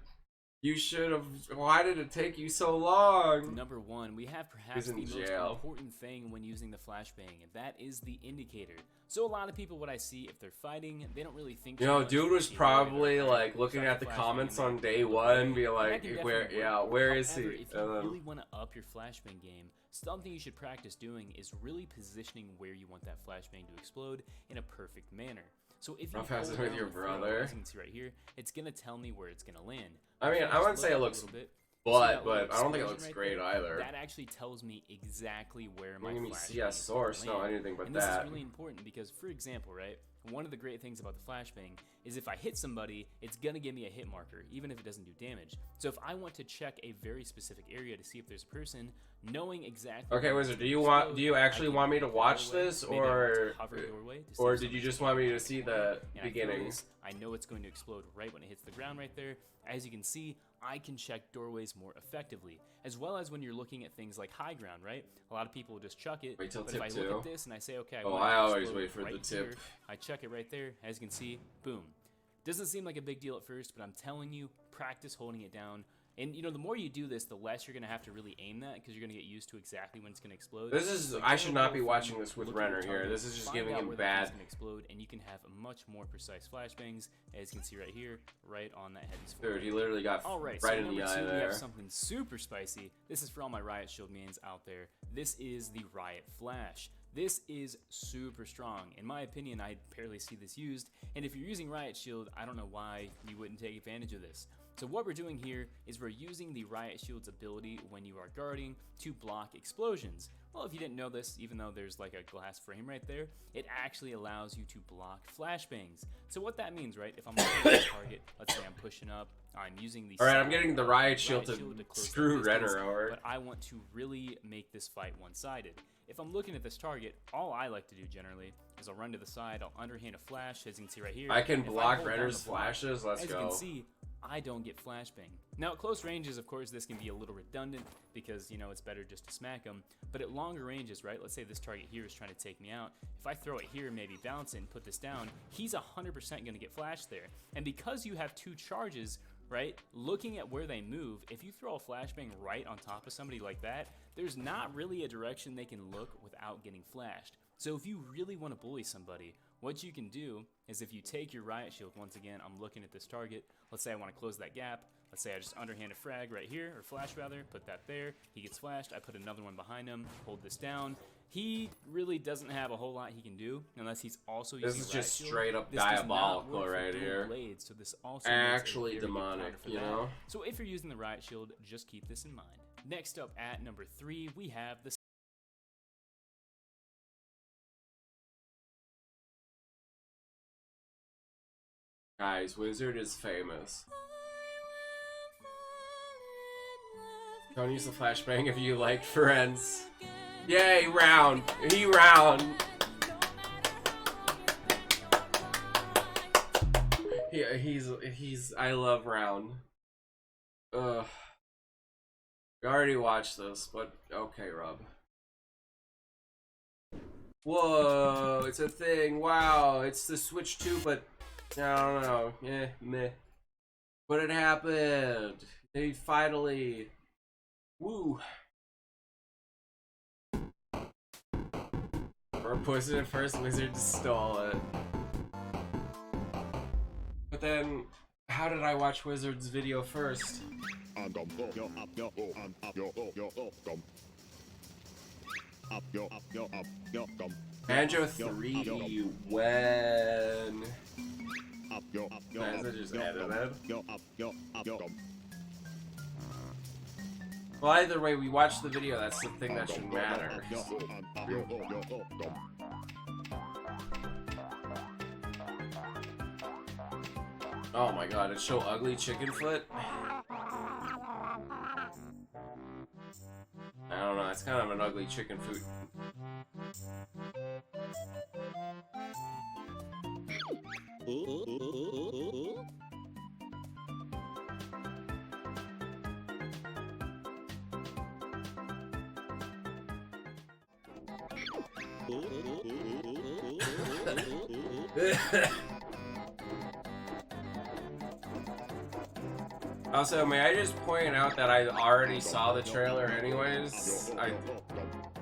You should have. Why did it take you so long? Number 1, we have perhaps the most important thing when using the flashbang, and that is the indicator. So a lot of people, what I see, if they're fighting, they don't really think. You know, dude was probably like looking at the comments on day 1, be like, where is he? If you really want to up your flashbang game, something you should practice doing is really positioning where you want that flashbang to explode in a perfect manner. So if you pass it with your brother, as you can see right here, it's gonna tell me where it's gonna land. I mean, I wouldn't say it looks, but I don't think it looks great either. That actually tells me exactly where my flashbang is CS source, no anything but and that. This is really important because, for example, right, one of the great things about the flashbang is if I hit somebody, it's gonna give me a hit marker, even if it doesn't do damage. So if I want to check a very specific area to see if there's a person, knowing exactly. Okay, Wizard, do you actually want me to watch this, or did you just want me to see the beginning? I know it's going to explode right when it hits the ground right there. As you can see, I can check doorways more effectively, as well as when you're looking at things like high ground, right? A lot of people will just chuck it. Wait till but tip if I 2. look at this and I say, okay, I always wait for the tip. Here, I check it right there. As you can see, boom. Doesn't seem like a big deal at first, but I'm telling you, practice holding it down. And you know, the more you do this, the less you're gonna have to really aim that because you're gonna get used to exactly when it's gonna explode. This is I should not be watching this with Renner here. This is just giving him bad. Gonna explode, and you can have much more precise flashbangs, as you can see right here, right on that head. Dude, he literally got right right in the eye We there. have something super spicy. This is for all my Riot Shield mans out there. This is the Riot Flash. This is super strong. In my opinion, I barely see this used, and if you're using Riot Shield, I don't know why you wouldn't take advantage of this. So what we're doing here is we're using the Riot Shield's ability when you are guarding to block explosions. Well, if you didn't know this, even though there's like a glass frame right there, it actually allows you to block flashbangs. So what that means, right, if I'm looking at this target, let's say I'm pushing up, I'm using the... Alright, I'm getting the Riot Shield to screw Renner over. But I want to really make this fight one-sided. If I'm looking at this target, all I like to do generally is I'll run to the side, I'll underhand a flash, as you can see right here. I can block Renner's flashes, let's go. As you can see, I don't get flashbang. Now at close ranges, of course, this can be a little redundant because, you know, it's better just to smack them. But at longer ranges, right, let's say this target here is trying to take me out. If I throw it here, maybe bounce it and put this down, he's 100% gonna get flashed there. And because you have 2 charges, right, looking at where they move, if you throw a flashbang right on top of somebody like that, there's not really a direction they can look without getting flashed. So if you really want to bully somebody, what you can do is if you take your Riot Shield, once again, I'm looking at this target, let's say I want to close that gap, let's say I just underhand a frag right here, or flash rather, put that there, he gets flashed, I put another one behind him, hold this down. He really doesn't have a whole lot he can do unless he's also using This is just Riot straight Shield. up This does not diabolical work for right dual here. blades, so this also Actually needs a very good demonic, counter for you that. know? So if you're using the Riot Shield, just keep this in mind. Next up at number 3, we have the Guys, Wizard is famous. Don't use the flashbang if you like Friends. Yay, round. He round. He's I love round. Ugh. We already watched this, but okay, Rob. Whoa, it's a thing. Wow, it's the Switch 2, but I don't know. Yeah, meh. But it happened. They finally. Woo. Or pushed it first, Wizard stole it. But then, how did I watch Wizard's video first? Banjo 3, when? Is it just edited? Well, either way, we watched the video, that's the thing that should matter. Oh my god, it's so ugly, chicken foot? I don't know, it's kind of an ugly chicken foot. Also, may I just point out that I already saw the trailer anyways?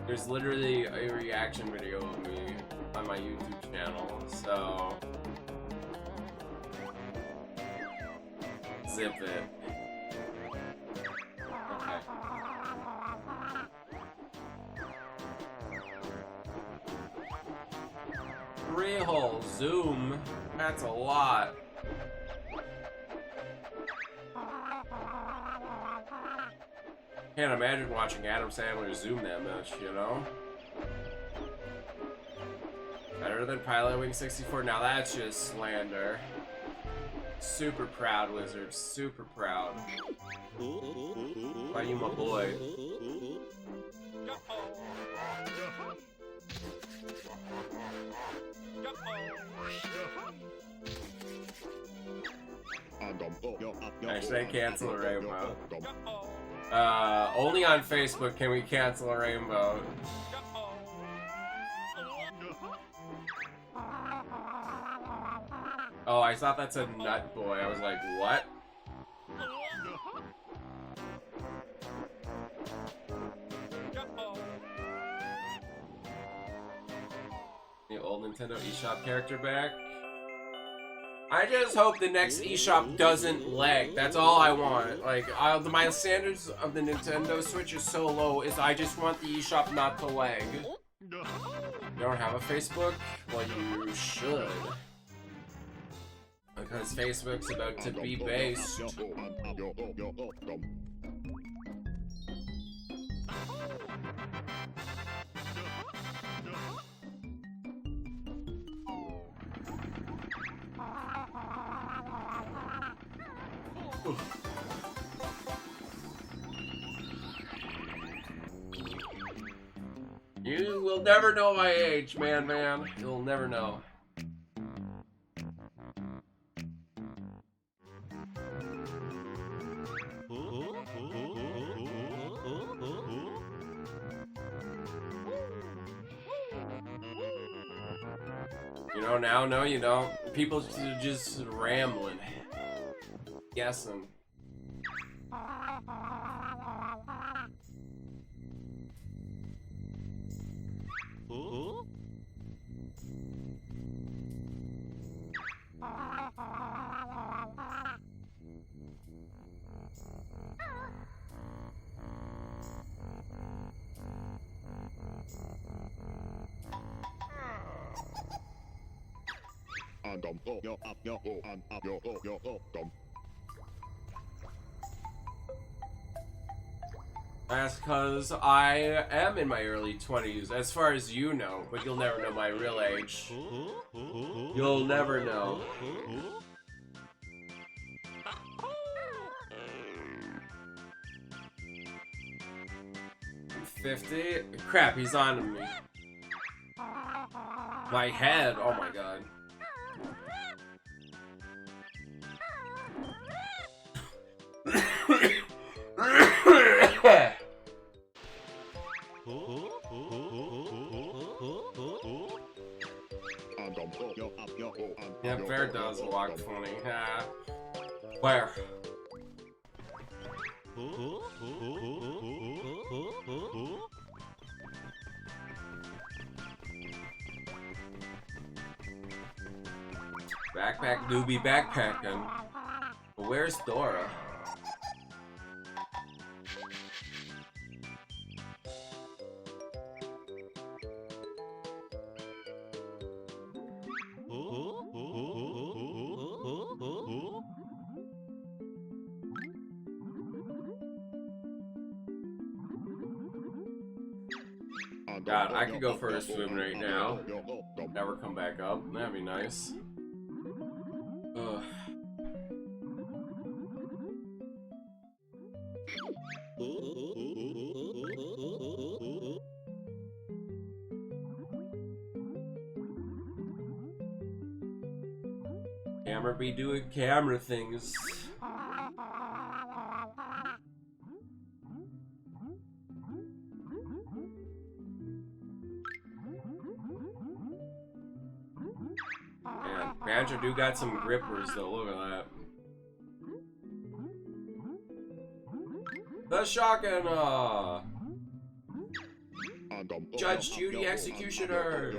There's literally a reaction video of me on my YouTube channel, so... Zip it. Okay. Real zoom. That's a lot. Can't imagine watching Adam Sandler zoom that much, you know? Better than Pilot Wing 64. Now that's just slander. Super proud, Wizard. Super proud. Why you my boy? Actually, I cancel a rainbow. Only on Facebook can we cancel a rainbow. Oh, I thought that's a nut boy. I was like, what? The old Nintendo eShop character back. I just hope the next eShop doesn't lag. That's all I want. Like, my standards of the Nintendo Switch is so low, is I just want the eShop not to lag. You don't have a Facebook? Well, you should. Because Facebook's about to be based. You will never know my age, man. You'll never know. You know now? No, you don't. People just rambling. Guessing. That's because I am in my early 20s, as far as you know, but you'll never know my real age. You'll never know. 50? Crap, he's on me. My head, oh my god. Yeah, Bear does walk funny. Where? Backpack doobie backpacking. Where's Dora? God, I could go for a swim right now. Never come back up. That'd be nice. Ugh. Camera be doing camera things. Man, Banjo do got some grippers though, look at that. The shotgun, Judge Judy Executioner.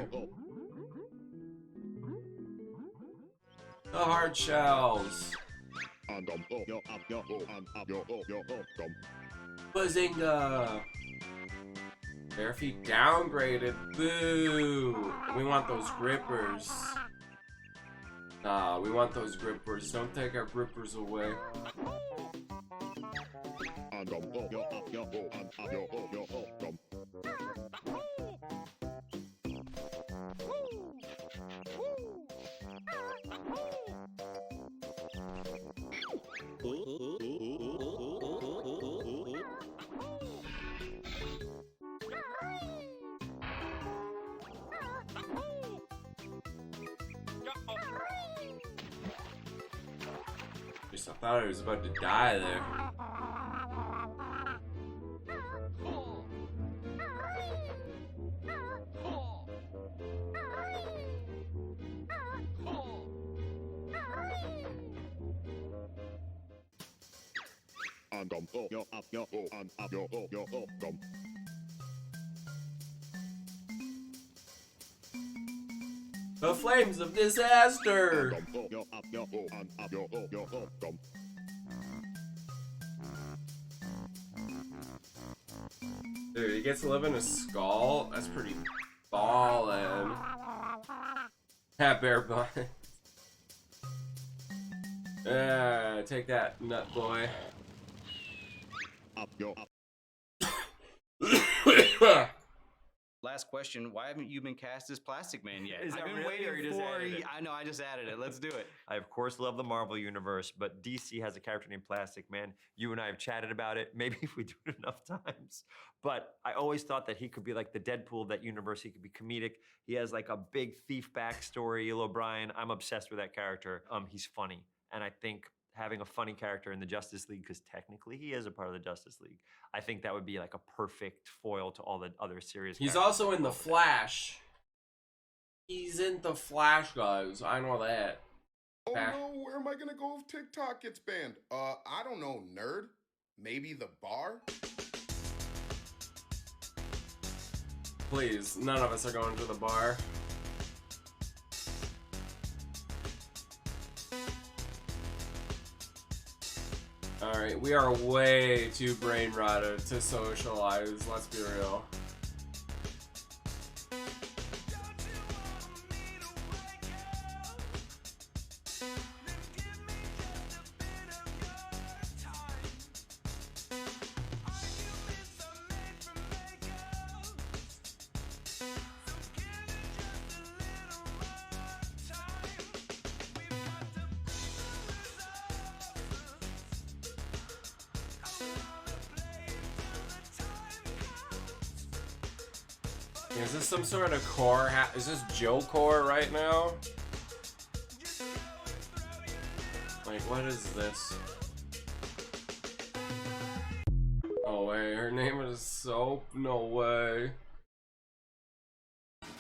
The hard shells. Bazinga. Bare feet downgraded. Boo. We want those grippers. Nah, we want those grippers. Don't take our grippers away. I thought I was about to die there. The flames of disaster! Dude, he gets to live in a skull? That's pretty ballin'. Hat bear butt. Take that, nut boy. Last question, why haven't you been cast as Plastic Man yet? Is that I've been really, or you waiting just for added it? I know, I just added it. Let's do it. I of course love the Marvel Universe, but DC has a character named Plastic Man. You and I have chatted about it, maybe if we do it enough times. But I always thought that he could be like the Deadpool of that universe. He could be comedic. He has like a big thief backstory. Ylyl O'Brien, I'm obsessed with that character. He's funny. And I think having a funny character in the Justice League, because technically he is a part of the Justice League, I think that would be like a perfect foil to all the other serious He's characters. also in The Flash. He's in The Flash, guys. I know that. Oh no, where am I gonna go if TikTok gets banned? I don't know, nerd. Maybe the bar? Please, none of us are going to the bar. Alright, we are way too brain rotted to socialize, let's be real. Is this some sort of core? Is this Joe core right now? Like, what is this? No way, her name is Soap? No way.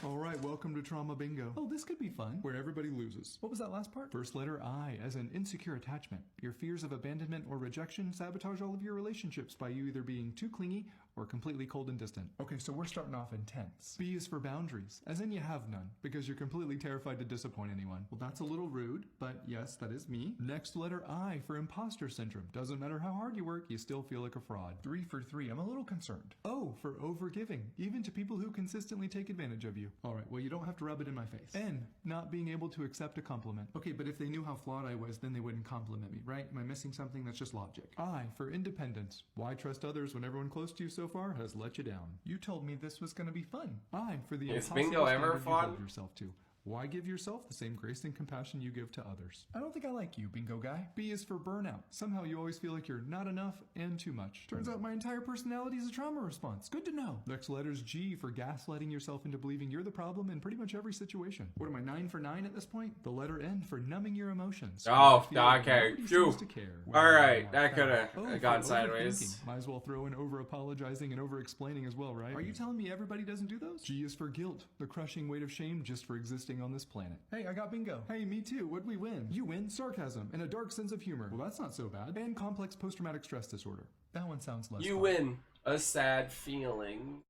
Alright, welcome to Trauma Bingo. Oh, this could be fun, where everybody loses. What was that last part? First letter I, as in insecure attachment. Your fears of abandonment or rejection sabotage all of your relationships by you either being too clingy or completely cold and distant. Okay, so we're starting off intense. B is for boundaries, as in you have none, because you're completely terrified to disappoint anyone. Well, that's a little rude, but yes, that is me. Next letter I for imposter syndrome. Doesn't matter how hard you work, you still feel like a fraud. 3 for 3, I'm a little concerned. O for overgiving, even to people who consistently take advantage of you. Alright, well you don't have to rub it in my face. N, not being able to accept a compliment. Okay, but if they knew how flawed I was, then they wouldn't compliment me, right? Am I missing something? That's just logic. I for independence. Why trust others when everyone close to you so far has let you down? You told me this was gonna be fun. I for the Is impossible bingo ever standard you fun? hold yourself to. Why give yourself the same grace and compassion you give to others? I don't think I like you, bingo guy. B is for burnout. Somehow you always feel like you're not enough and too much. Turns out my entire personality is a trauma response. Good to know. Next letter's G for gaslighting yourself into believing you're the problem in pretty much every situation. What am I, 9 for 9 at this point? The letter N for numbing your emotions. Oh, Feel like okay. nobody Phew. seems to care. Well, Alright, that like could O have for gone overthinking. sideways. Might as well throw in over apologizing and over explaining as well, right? Are you telling me everybody doesn't do those? G is for guilt, the crushing weight of shame just for existing on this planet. Hey, I got bingo. Hey, me too. What'd we win? You win sarcasm and a dark sense of humor. Well, that's not so bad. And complex post-traumatic stress disorder. That one sounds less You fun. win a sad feeling.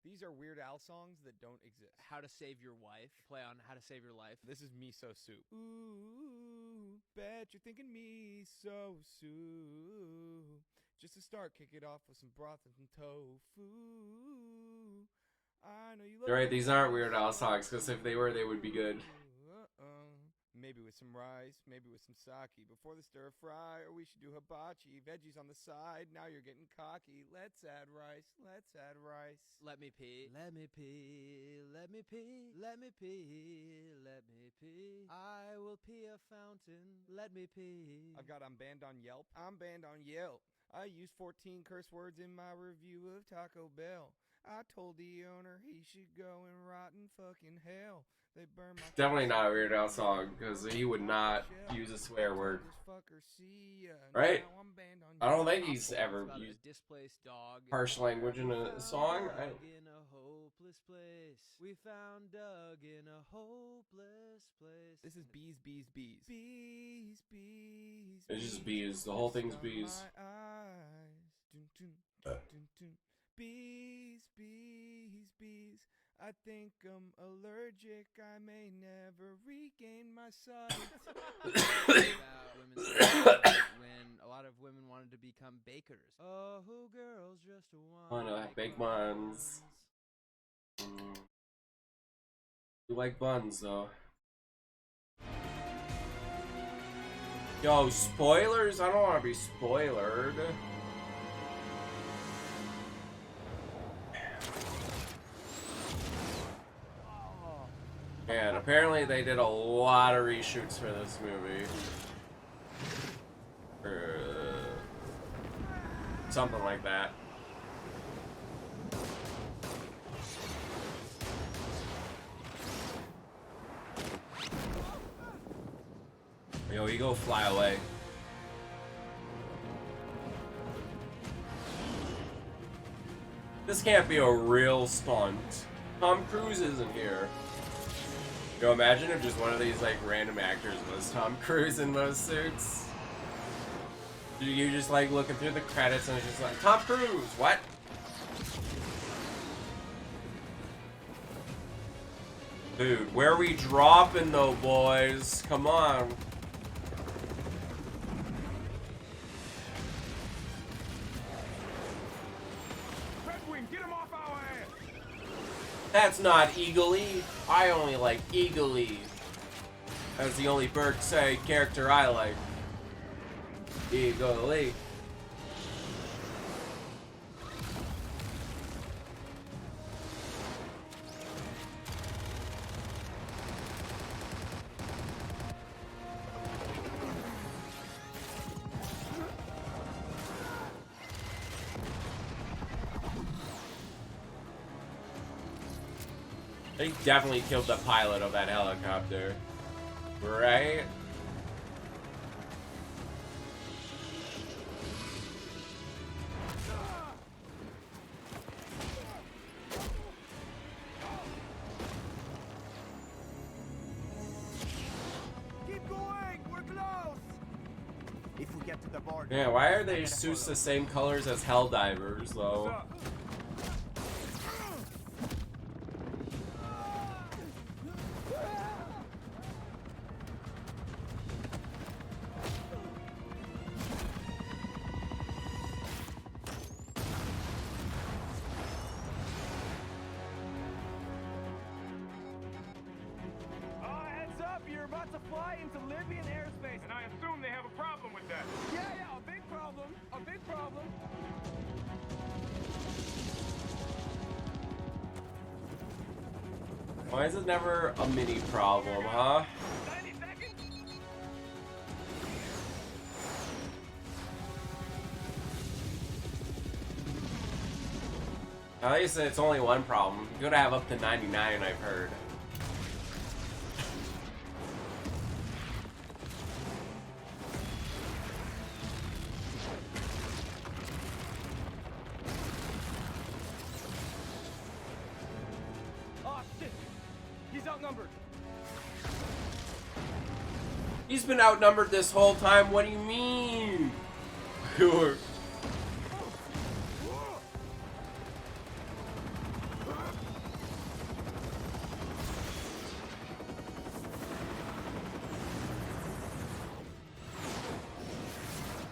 These are Weird Al songs that don't exist. How to Save Your Wife. Play on How to Save Your Life. This is Miso Soup. Ooh, bet you're thinking Miso Soup. Just to start, kick it off with some broth and some tofu. I know you love You're right, these aren't Weird Al songs, because if they were, they would be good. Maybe with some rice, maybe with some sake before the stir fry, or we should do hibachi, veggies on the side. Now you're getting cocky. Let's add rice. Let's add rice. Let me pee. Let me pee. Let me pee. Let me pee. Let me pee. I will pee a fountain. Let me pee. I've got I'm banned on Yelp. I'm banned on Yelp. I used 14 curse words in my review of Taco Bell. I told the owner he should go and rot in fucking hell. They burn my Definitely not a Weird Al song, because he would not use a swear word. Right? I don't think he's ever used harsh language in a song. In a hopeless place. We found Doug in a hopeless place. This is bees, bees, bees. Bees, bees. It's just bees. The whole thing's bees. Bees, bees, bees. I think I'm allergic. I may never regain my sight. When a lot of women wanted to become bakers. Oh, who girls just want I know, bake buns. You like buns, though. Yo, spoilers? I don't want to be spoilered. And apparently they did a lot of reshoots for this movie. Something like that. Yo, Ego, fly away. This can't be a real stunt. Tom Cruise isn't here. Yo, imagine if just one of these like random actors was Tom Cruise in those suits. You just like looking through the credits and it's just like, Tom Cruise, what? Dude, where are we dropping though, boys? Come on. Redwing, get him off our ass! That's not Eagle-y. I only like Eagle-y. That's the only Berkside character I like. Eagle-y. They definitely killed the pilot of that helicopter. Right? Keep going. We're close. If we get to the border. Yeah, why are they suits the same colors as Helldivers, though? Heads up, you're about to fly into Libyan airspace. And I assume they have a problem with that. Yeah, a big problem. A big problem. Why is it never a mini problem, huh? At least it's only one problem. You gotta have up to 99, I've heard. Oh shit! He's outnumbered. He's been outnumbered this whole time. What do you mean? You're...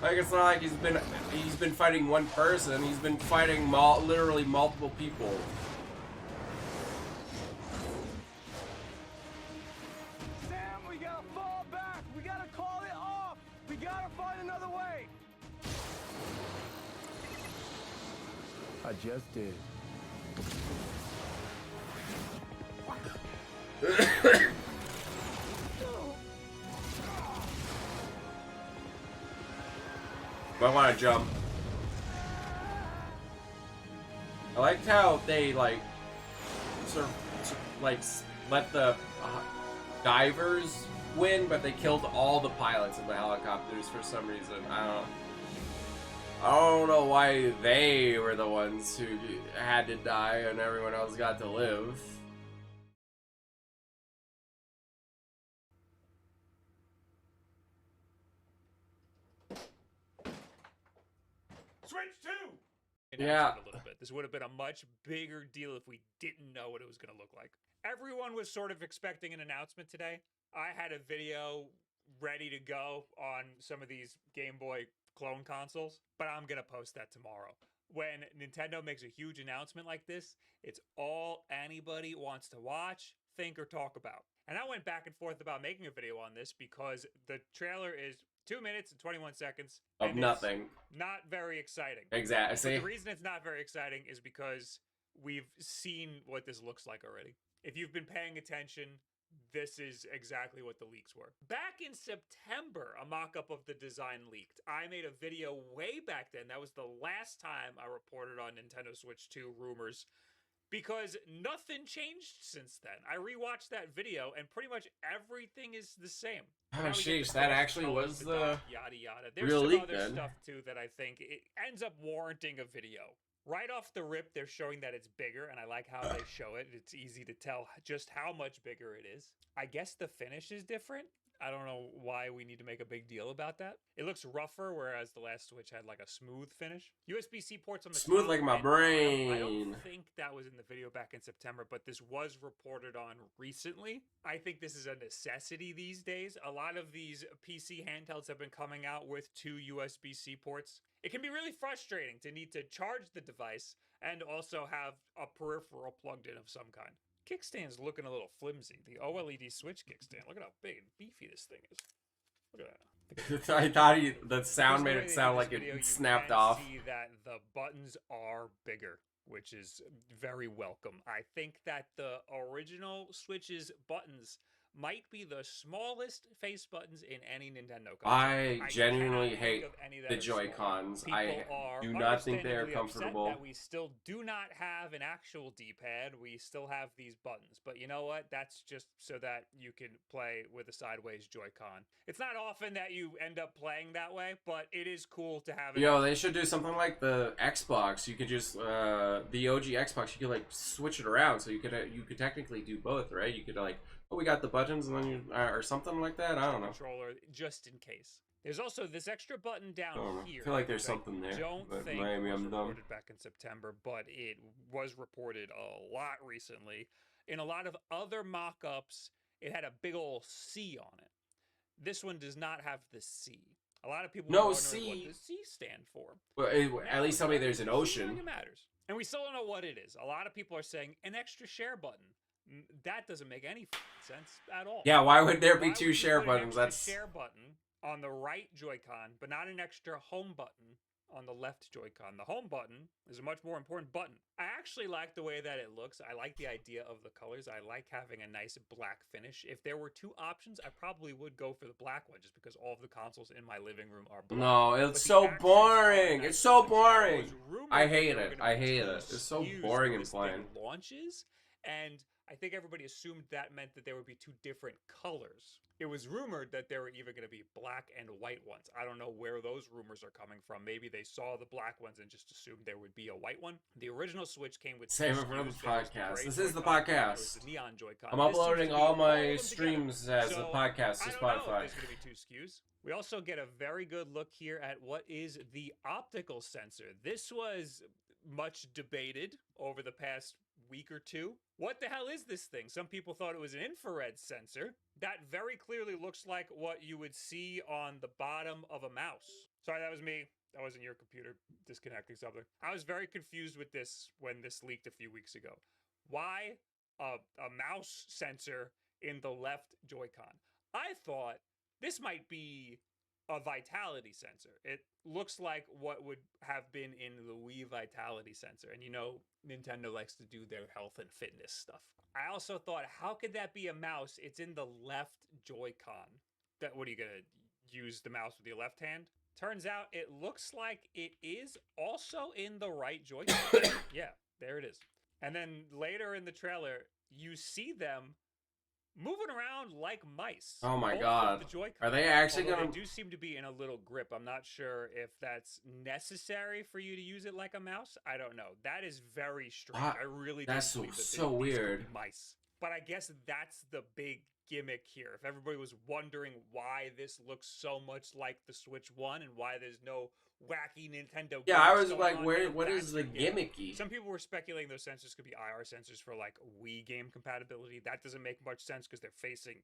Like, it's not like he's been fighting one person. He's been fighting literally multiple people. Sam, we gotta fall back. We gotta call it off. We gotta find another way. I just did. I want to jump. I liked how they sort of let the divers win, but they killed all the pilots of the helicopters for some reason. I don't know why they were the ones who had to die and everyone else got to live. Switch 2! Yeah. A little bit. This would have been a much bigger deal if we didn't know what it was going to look like. Everyone was sort of expecting an announcement today. I had a video ready to go on some of these Game Boy clone consoles, but I'm going to post that tomorrow. When Nintendo makes a huge announcement like this, it's all anybody wants to watch, think, or talk about. And I went back and forth about making a video on this because the trailer is 2 minutes and 21 seconds. Of nothing. Not very exciting. Exactly. But the reason it's not very exciting is because we've seen what this looks like already. If you've been paying attention, this is exactly what the leaks were. Back in September, a mock-up of the design leaked. I made a video way back then. That was the last time I reported on Nintendo Switch 2 rumors, because nothing changed since then. I rewatched that video and pretty much everything is the same. Oh, sheesh, that actually was the yada yada. There's real some leak other then. stuff too that I think it ends up warranting a video. Right off the rip, they're showing that it's bigger, and I like how they show it. It's easy to tell just how much bigger it is. I guess the finish is different. I don't know why we need to make a big deal about that. It looks rougher, whereas the last Switch had like a smooth finish. USB-C ports on the Smooth top like my and bottom. I brain. don't think that was in the video back in September, but this was reported on recently. I think this is a necessity these days. A lot of these PC handhelds have been coming out with 2 USB-C ports. It can be really frustrating to need to charge the device and also have a peripheral plugged in of some kind. Kickstand's looking a little flimsy. The OLED Switch kickstand. Look at how big and beefy this thing is. Look at that. I thought the sound Just the made way it they sound did like this video, it you snapped can off. See that the buttons are bigger, which is very welcome. I think that the original Switch's buttons might be the smallest face buttons in any Nintendo console. I genuinely cannot hate think of any that the are smaller. Joy-Cons. People I are do not think they are understandably upset comfortable. that we still do not have an actual D-pad. We still have these buttons. But you know what? That's just so that you can play with a sideways Joy-Con. It's not often that you end up playing that way, but it is cool to have it. Yo, they should do something like the Xbox. You could just the OG Xbox. You could like switch it around, so you could technically do both, right? You could like, oh, we got the buttons, and then you or something like that. I don't know. Controller, just in case. There's also this extra button down here. I feel like there's which I something there, Don't but think maybe was I'm dumb. reported back in September, but it was reported a lot recently. In a lot of other mock-ups, it had a big ol' C on it. This one does not have the C. A lot of people No were wondering C. what the C stand for. Well, at least tell me there's an ocean. It matters. And we still don't know what it is. A lot of people are saying an extra share button. That doesn't make any sense at all. Yeah, why would there be Why two would you share put an buttons? extra That's share button on the right Joy-Con, but not an extra home button on the left Joy-Con. The home button is a much more important button. I actually like the way that it looks. I like the idea of the colors. I like having a nice black finish. If there were two options, I probably would go for the black one just because all of the consoles in my living room are black. no, it's so boring. It's so boring. I hate it. I hate it. It's so boring and plain. Launches, and I think everybody assumed that meant that there would be two different colors. It was rumored that there were even going to be black and white ones. I don't know where those rumors are coming from. Maybe they saw the black ones and just assumed there would be a white one. The original Switch came with Save two it for the SKUs. There was the podcast. gray This is the Joy-Con, and there podcast. was the neon Joy-Con. I'm This seems to uploading be all of my them together. streams as a So, podcast to I don't know if Spotify. there's going to be two SKUs. We also get a very good look here at what is the optical sensor. This was much debated over the past week or two. What the hell is this thing? Some people thought it was an infrared sensor. That very clearly looks like what you would see on the bottom of a mouse. Sorry, that was me. That wasn't your computer disconnecting something. I was very confused with this when this leaked a few weeks ago. Why a mouse sensor in the left Joy-Con? I thought this might be a vitality sensor. It looks like what would have been in the Wii vitality sensor. And you know, Nintendo likes to do their health and fitness stuff. I also thought, how could that be a mouse? It's in the left Joy-Con. What are you gonna use the mouse with your left hand? Turns out it looks like it is also in the right Joy-Con. Yeah, there it is. And then later in the trailer, you see them moving around like mice. Oh my both god. of the Joy-Con. Are they actually Although gonna... They do seem to be in a little grip. I'm not sure if that's necessary for you to use it like a mouse. I don't know. That is very strange. Ah, I really that's don't believe that so these could weird. be mice. But I guess that's the big gimmick here. If everybody was wondering why this looks so much like the Switch 1 and why there's no wacky Nintendo Yeah, I gimmicks was going like, on where? here, What that's is the gimmick. gimmicky? Some people were speculating those sensors could be IR sensors for like Wii game compatibility. That doesn't make much sense because they're facing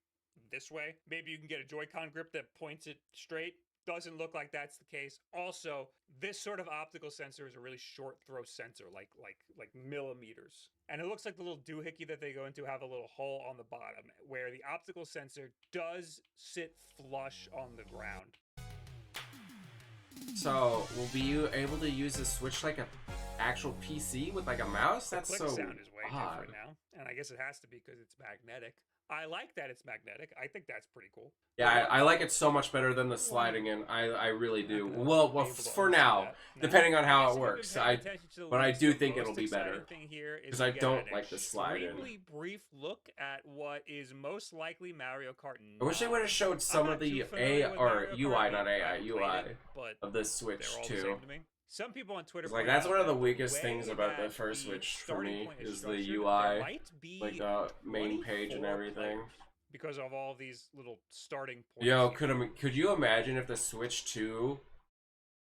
this way. Maybe you can get a Joy-Con grip that points it straight. Doesn't look like that's the case. Also, this sort of optical sensor is a really short throw sensor, like millimeters. And it looks like the little doohickey that they go into have a little hole on the bottom, where the optical sensor does sit flush on the ground. So, will be you able to use the Switch like a actual PC with like a mouse? That's the so click sound is way odd. different now, and I guess it has to be because it's magnetic. I like that it's magnetic. I think that's pretty cool. Yeah, I like it so much better than the sliding in. I really do. Well, for now, depending on how it works. But I do think it'll be better because I don't like the slide in. Extremely brief look at what is most likely Mario Kart 9. I wish they would have showed some of the UI, not AI, UI of the Switch too. Some people on Twitter like that's one of the weakest things about the first Switch for me is the UI, like the main page and everything. Because of all these little starting points. Yo, could you imagine if the Switch 2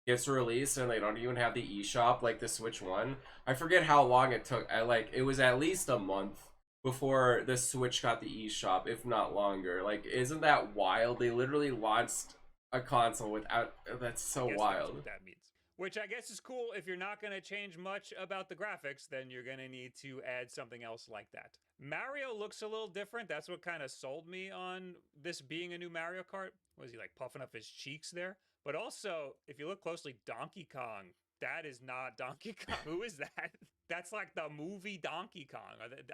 gets released and they don't even have the eShop like the Switch 1? I forget how long it took. It was at least a month before the Switch got the eShop, if not longer. Like, isn't that wild? They literally launched a console without. That's so wild. That's what that means. Which I guess is cool. If you're not going to change much about the graphics, then you're going to need to add something else like that. Mario looks a little different. That's what kind of sold me on this being a new Mario Kart. Was he like puffing up his cheeks there? But also, if you look closely, Donkey Kong. That is not Donkey Kong. Who is that? That's like the movie Donkey Kong.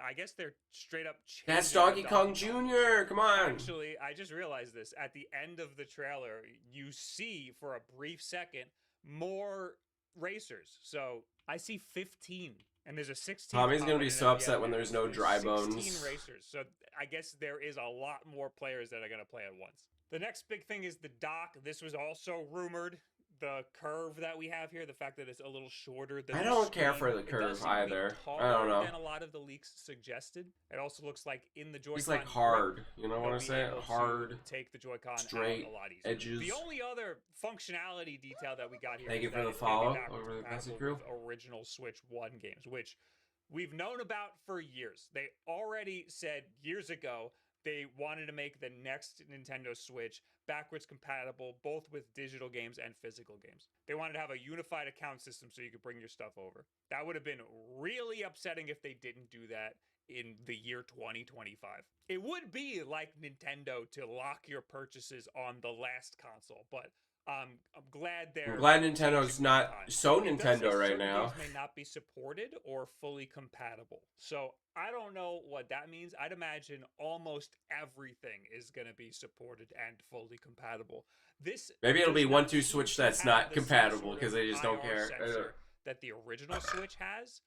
I guess they're straight up changing That's the Donkey Kong Jr. Come on. Actually, I just realized this. At the end of the trailer, you see for a brief second more racers. So I see 15, and there's a 16. Tommy's gonna be so upset when there's no dry 16 bones. 16 racers. So I guess there is a lot more players that are gonna play at once. The next big thing is the dock. This was also rumored. The curve that we have here, the fact that it's a little shorter than I the don't care screen, for the it does curve seem to be either. I taller don't know. than a lot of the leaks suggested. It also looks like in the Joy-Con He's like grip, hard. You know what you'll I'm be saying? able to Hard. Take the Joy-Con straight out a lot easier. edges. The only other functionality detail that we got here Thank is you for that the it's gonna be follow backwards over the compatible message group. with original Switch 1 games, which we've known about for years. They already said years ago they wanted to make the next Nintendo Switch backwards compatible, both with digital games and physical games. They wanted to have a unified account system so you could bring your stuff over. That would have been really upsetting if they didn't do that in the year 2025. It would be like Nintendo to lock your purchases on the last console, but I'm glad they're. I'm glad Nintendo's changing not their time. so It does say Nintendo right certain now. games may not be supported or fully compatible. So I don't know what that means. I'd imagine almost everything is going to be supported and fully compatible. This Maybe it'll does be not 1-2 seem Switch to that's have not the same compatible sort because of they just don't IR care. sensor that the original Switch has.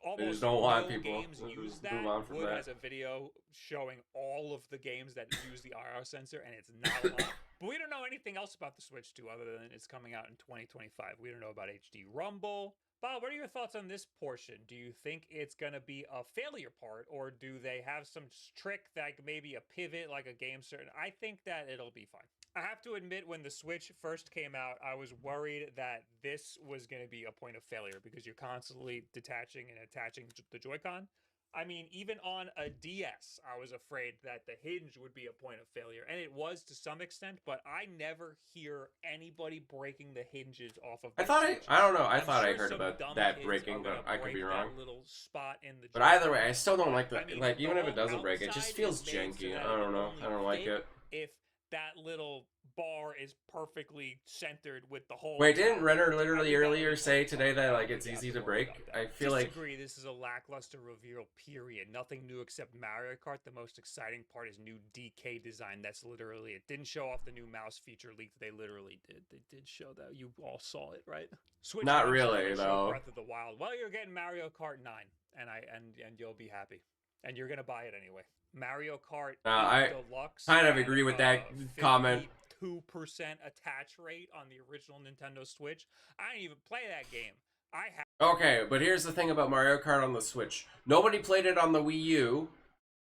Almost just don't want no people. games Let's use just that. move on from Wood that. has a video showing all of the games that use the IR sensor, and it's not a lot. But we don't know anything else about the Switch 2 other than it's coming out in 2025. We don't know about HD Rumble. Bob, what are your thoughts on this portion? Do you think it's going to be a failure part, or do they have some trick like maybe a pivot, like a game certain? I think that it'll be fine. I have to admit, when the Switch first came out, I was worried that this was going to be a point of failure because you're constantly detaching and attaching the Joy-Con. I mean, even on a DS, I was afraid that the hinge would be a point of failure, and it was to some extent, but I never hear anybody breaking the hinges off of I their thought Switches. I don't know. I I'm thought I sure heard some about dumb that kids breaking, are gonna but I could be break wrong. that little spot in the But either Joy-Con. way, I still don't like But, the I mean, like. Even if it the doesn't break, it just outside feels is made so janky. that I don't it know. only I don't like fit it. If that little bar is perfectly centered with the whole. Wait, didn't Renner literally earlier say today that like it's easy to break? I feel like Disagree. This is a lackluster reveal. Period. Nothing new except Mario Kart. The most exciting part is new DK design. That's literally it. Didn't show off the new mouse feature leaked. They literally did. They did show that. You all saw it, right? Switch Not eventually really, will show though. Breath of the Wild. Well, you're getting Mario Kart 9, and you'll be happy, and you're gonna buy it anyway. Mario Kart I Deluxe. kind of had, agree with that comment. 2% attach rate on the original Nintendo Switch. I didn't even play that game. I have. Okay, but here's the thing about Mario Kart on the Switch. Nobody played it on the Wii U.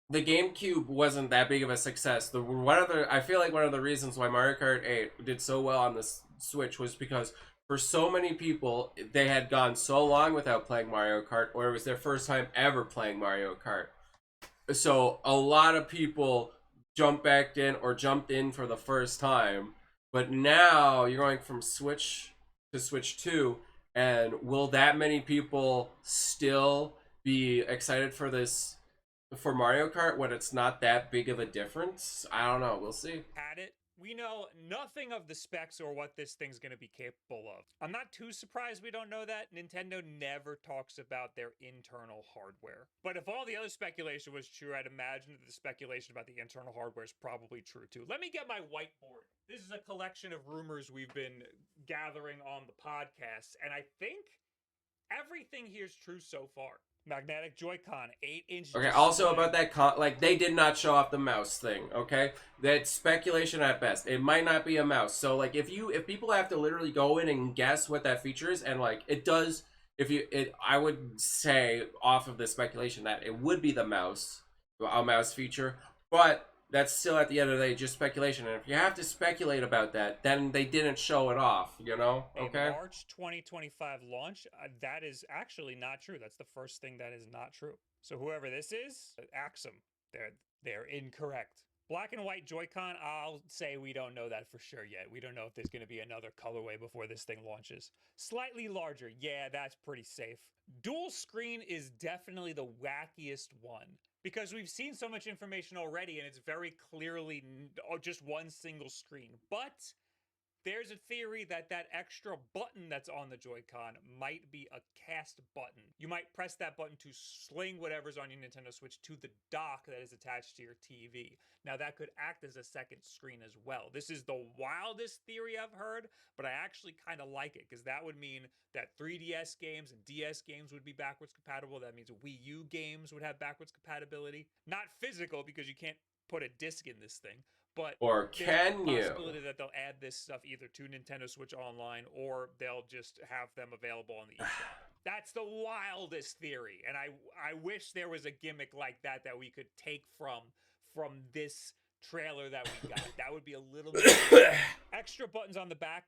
The GameCube wasn't that big of a success. I feel like one of the reasons why Mario Kart 8 did so well on the Switch was because for so many people, they had gone so long without playing Mario Kart, or it was their first time ever playing Mario Kart. So a lot of people jumped in for the first time, but now you're going from Switch to Switch 2, and will that many people still be excited for Mario Kart when it's not that big of a difference? I don't know. We'll see. Had it. We know nothing of the specs or what this thing's going to be capable of. I'm not too surprised we don't know that. Nintendo never talks about their internal hardware. But if all the other speculation was true, I'd imagine that the speculation about the internal hardware is probably true too. Let me get my whiteboard. This is a collection of rumors we've been gathering on the podcast, and I think everything here is true so far. Magnetic Joy-Con, 8-inch. Okay, also about that, they did not show off the mouse thing, okay? That's speculation at best. It might not be a mouse. So, like, if people have to literally go in and guess what that feature is, and, like, it does, I would say, off of the speculation, that it would be the mouse, a mouse feature, but that's still, at the end of the day, just speculation. And if you have to speculate about that, then they didn't show it off, you know? Okay? A March 2025 launch, that is actually not true. That's the first thing that is not true. So whoever this is, axe them. They're incorrect. Black and white Joy-Con, I'll say we don't know that for sure yet. We don't know if there's going to be another colorway before this thing launches. Slightly larger, yeah, that's pretty safe. Dual screen is definitely the wackiest one, because we've seen so much information already and it's very clearly just one single screen. But There's a theory that that extra button that's on the Joy-Con might be a cast button. You might press that button to sling whatever's on your Nintendo Switch to the dock that is attached to your TV. Now, that could act as a second screen as well. This is the wildest theory I've heard, but I actually kind of like it because that would mean that 3DS games and DS games would be backwards compatible. That means Wii U games would have backwards compatibility. Not physical because you can't put a disc in this thing. But Or can you? there's a possibility that they'll add this stuff either to Nintendo Switch Online or they'll just have them available on the eShop. That's the wildest theory, and I wish there was a gimmick like that that we could take from this trailer that we got. That would be a little bit extra buttons on the back.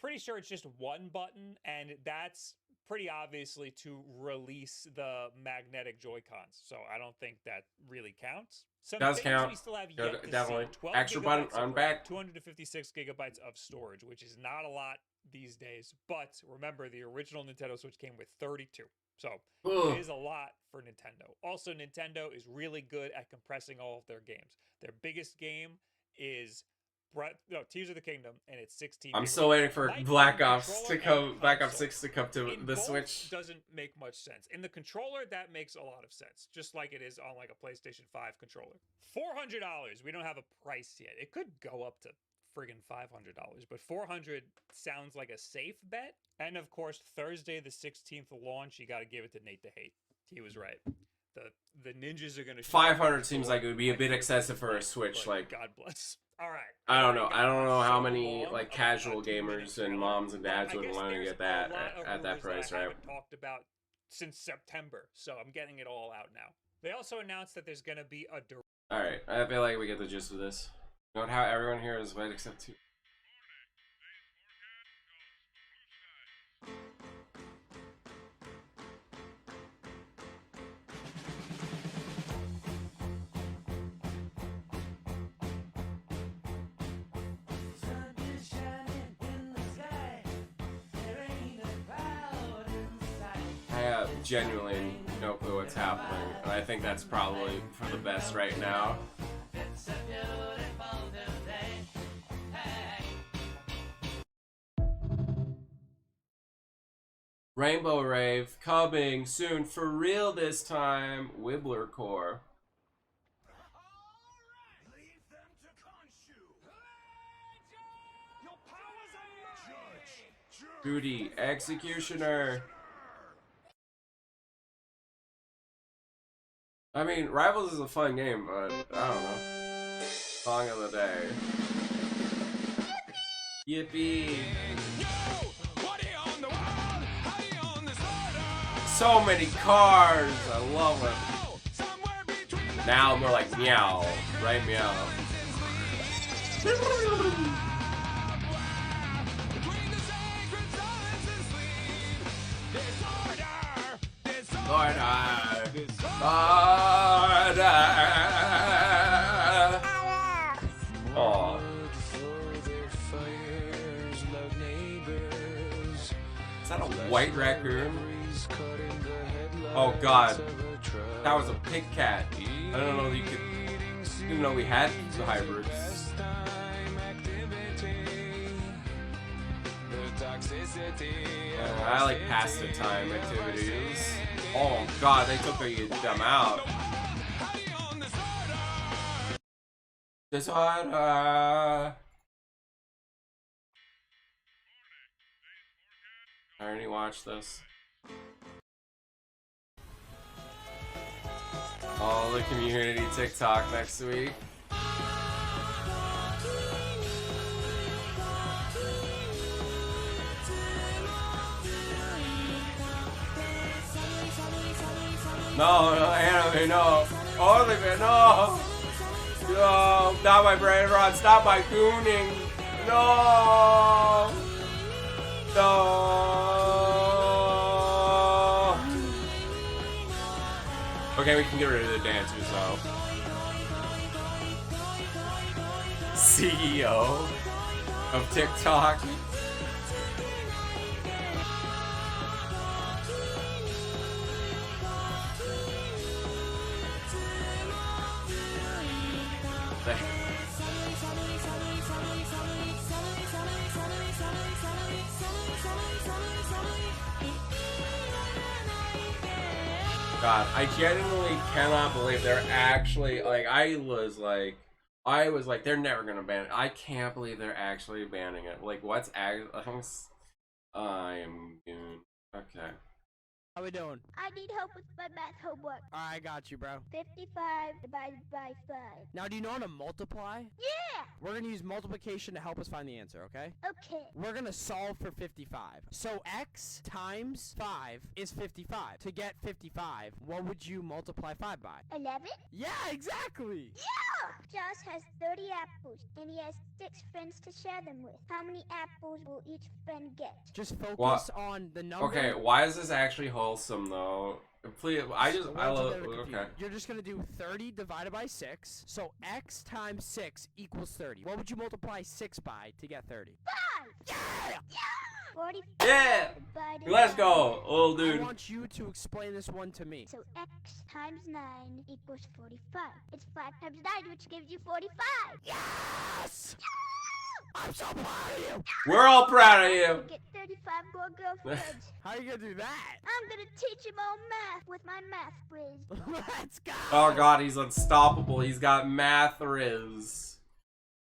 Pretty sure it's just one button, and that's pretty obviously to release the magnetic Joy-Cons. So I don't think that really counts. Some Does things count. we still have Yeah, yet to definitely. see. 12 Extra button gigabytes of on RAM, back. 256 gigabytes of storage, which is not a lot these days. But remember, the original Nintendo Switch came with 32. So Ugh. it is a lot for Nintendo. Also, Nintendo is really good at compressing all of their games. Their biggest game is Tears of the Kingdom, and it's 16. I'm gigabytes. still waiting for Might be Black the Ops to controller come, and Black Ops console. 6 to come to In the both Switch. doesn't make much sense. In the controller, that makes a lot of sense, just like it is on like a PlayStation 5 controller. $400. We don't have a price yet. It could go up to friggin' $500, but $400 sounds like a safe bet. And of course, Thursday the 16th launch. You got to give it to Nate the Hate. He was right. The ninjas are gonna. 500 seems like it would be a bit excessive for a Switch. Like, God bless. All right. I don't know. I don't know how many like casual gamers and moms and dads would want to get that at that price, I right? haven't talked about since September, so I'm getting it all out now. They also announced that there's gonna be a. All right. I feel like we get the gist of this. Note how everyone here is white except two. I have genuinely no clue what's happening, and I think that's probably for the best right now. Rainbow Rave coming soon for real this time. Wibbler Core. Booty Executioner. I mean, Rivals is a fun game, but I don't know. Song of the day. Yippee. So many cars. I love it. Now more like meow. Right, meow. Aww. Is that a white raccoon? Oh god. That was a pig cat. I don't know if you could. Didn't know we had the hybrids. I like pass the time activities. Oh god, they took them out. Disorder. I already watched this. Oh, the community TikTok next week. No, anime, no. OnlyFans, no. No, not my brain rot. Stop my gooning. No. No. Okay, we can get rid of the dancers though. CEO of TikTok. God, I genuinely cannot believe they're actually, like, I was like, they're never gonna ban it. I can't believe they're actually banning it. Like, what's I'm okay. How we doing? I need help with my math homework. I got you, bro. 55 divided by 5. Now, do you know how to multiply? Yeah! We're gonna use multiplication to help us find the answer, okay? Okay. We're gonna solve for 55. So x times 5 is 55. To get 55, what would you multiply 5 by? 11? Yeah, exactly! Yeah! Josh has 30 apples, and he has 6 friends to share them with. How many apples will each friend get? Just focus on the number. Okay, why is this actually wholesome though? Please, I love. Okay. You're just gonna do 30 divided by 6. So x times 6 equals 30. What would you multiply 6 by to get 30? 5! Yeah! Yeah! 45 Yeah! divided Let's by- go, old dude. I want you to explain this one to me. So x times 9 equals 45. It's 5 times 9, which gives you 45. Yes! Yeah! I'm so proud of you! We're all proud of you. Get 35 more girlfriends. How are you gonna do that? I'm gonna teach him all math with my math whiz. Let's go! Oh god, he's unstoppable. He's got math riz.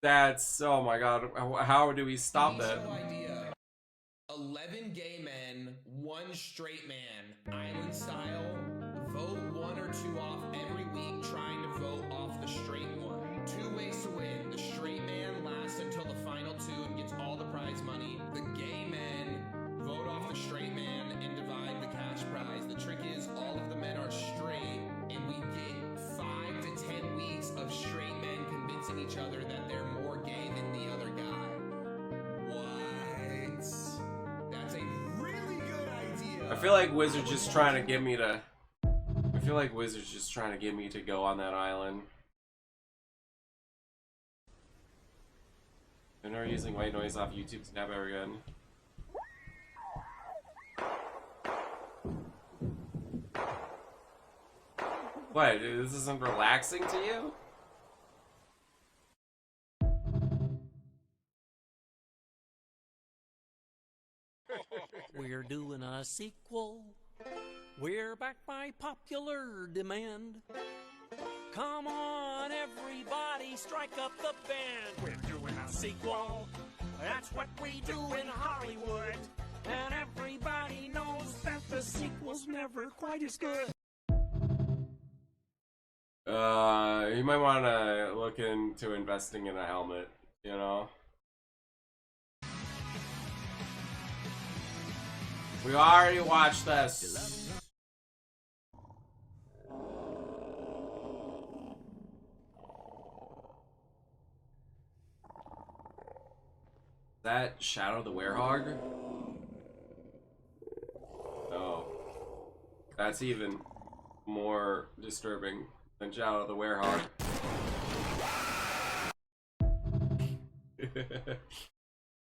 That's, oh my god. How do we stop that? No idea. 11 gay men, 1 straight man, island style. Vote 1 or 2 off every week, trying to vote off the straight one. 2 ways to win. The straight man lasts until the final 2 and gets all the prize money. The gay men vote off the straight man and divide the cash prize. The trick is all of the men are straight, and we get 5 to 10 weeks of straight men convincing each other that they're more gay than the other guy. What? That's a really good idea. I feel like Wizard's just trying to get me to. I feel like Wizard's just trying to get me to go on that island. They're never using white noise off YouTube Snap ever again. What? This isn't relaxing to you? We're doing a sequel. We're back by popular demand. Come on, everybody, strike up the band. We're doing a sequel. That's what we do in Hollywood. And everybody knows that the sequel's never quite as good. You might want to look into investing in a helmet, you know? We already watched this. That Shadow the Werehog? No. That's even more disturbing than Shadow the Werehog.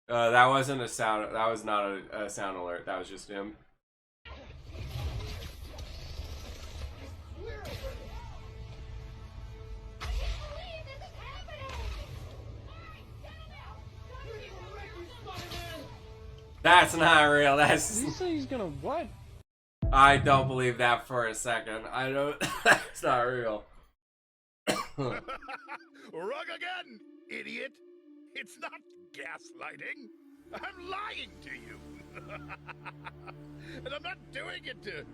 That wasn't a sound. That was not a sound alert. That was just him. That's not real. That's. Did you say he's gonna what? I don't believe that for a second. I don't. That's not real. Wrong again, idiot. It's not gaslighting. I'm lying to you. And I'm not doing it to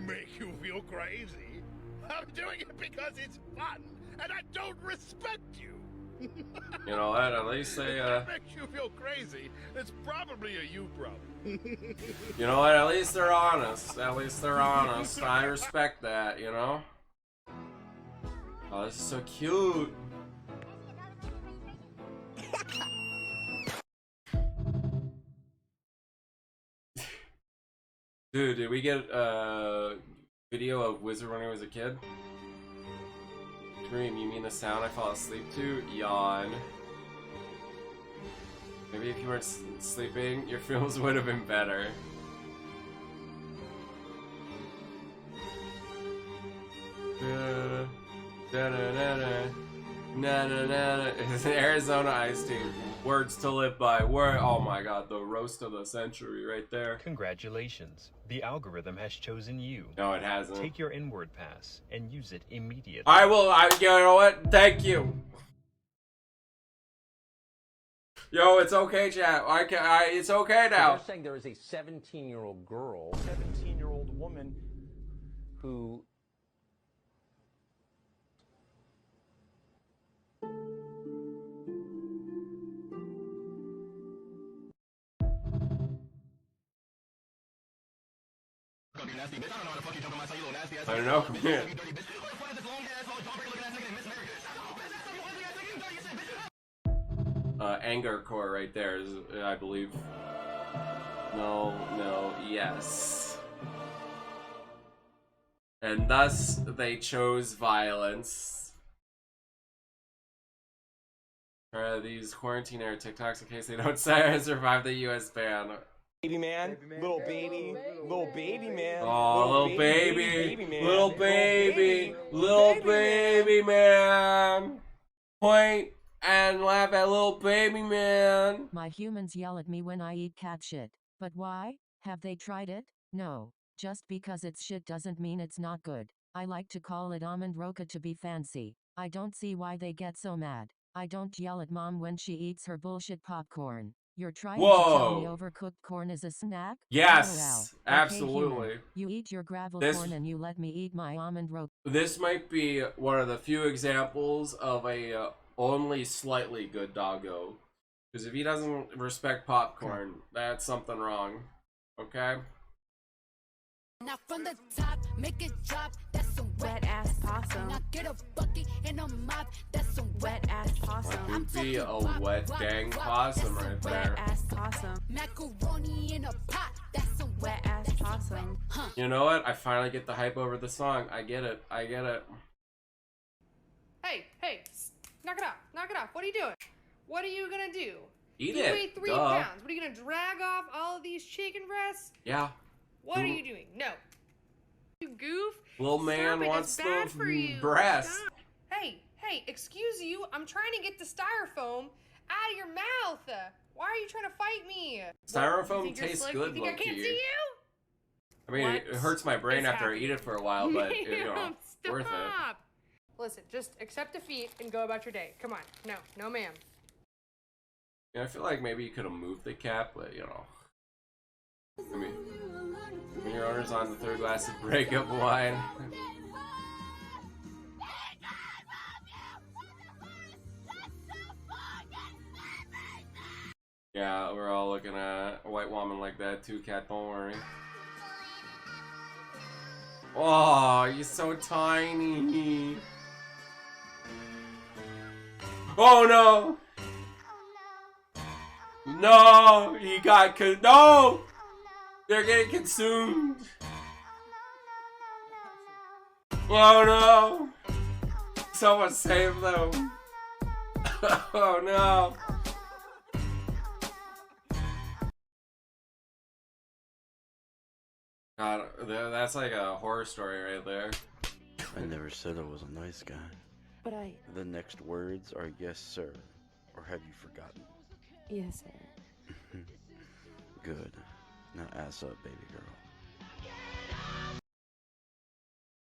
make you feel crazy. I'm doing it because it's fun, and I don't respect you. You know what? At least they, If that makes you feel crazy, it's probably a you problem. You know what? At least they're honest. At least they're honest. I respect that, you know? Oh, this is so cute. Dude, did we get a video of Wizard when he was a kid? Dream, you mean the sound I fall asleep to? Yawn. Maybe if you weren't sleeping, your films would have been better. Da, da, da, da. Na na na. It's an Arizona iced tea. Words to live by. Word. Oh my God, the roast of the century right there. Congratulations. The algorithm has chosen you. No, it hasn't. Take your inward pass and use it immediately. I will. You know what? Thank you. Yo, it's okay, chat. It's okay now. They're saying there is a 17-year-old girl, 17-year-old woman who I don't know. Come here. Anger core right there is, I believe. No, yes. And thus they chose violence. These quarantine era TikToks in case they don't survive the US ban. baby man, little baby man. Oh, little baby, man. little baby man. Point and laugh at little baby man. My humans yell at me when I eat cat shit. But why? Have they tried it? No. Just because it's shit doesn't mean it's not good. I like to call it almond roca to be fancy. I don't see why they get so mad. I don't yell at mom when she eats her bullshit popcorn. You're trying to tell me overcooked corn is a snack? Yes, LOL. Okay, absolutely. human. You eat your gravel This- corn and you let me eat my almond roca. This might be one of the few examples of a only slightly good doggo. Because if he doesn't respect popcorn, that's something wrong. Okay? Now from the top, make it drop. That's some wet ass possum. Now get a bucket and a mop. That's some wet ass possum. That would be a wet dang possum right there. Ass possum. Macaroni in a pot. That's some wet ass possum. Huh. You know what? I finally get the hype over the song. I get it. Hey, knock it off. Knock it off. What are you doing? What are you gonna do? Eat you it. weigh 3 Duh. pounds. What are you gonna drag off all of these chicken breasts? Yeah. What are you doing? No. You goof. Little man Stop it. wants It's bad for the you. breast. Stop. Hey, excuse you. I'm trying to get the styrofoam out of your mouth. Why are you trying to fight me? Styrofoam You think you're tastes slick? good, You think I can't low-key. see you? I mean, What it hurts my brain is after I eat it for a while, but Ma'am, worth it. stop. Listen, just accept defeat and go about your day. Come on. No, ma'am. Yeah, I feel like maybe you could have moved the cap, but I mean, when your owner's on the third glass of breakup wine. Yeah, we're all looking at a white woman like that too, Cat, don't worry. Oh, you're so tiny. Oh no! No! He got no! They're getting consumed! Oh no! Someone save them! Oh no! God, that's like a horror story right there. I never said I was a nice guy. But The next words are yes, sir, or have you forgotten? yes, sir. Good. Now ass up, baby girl.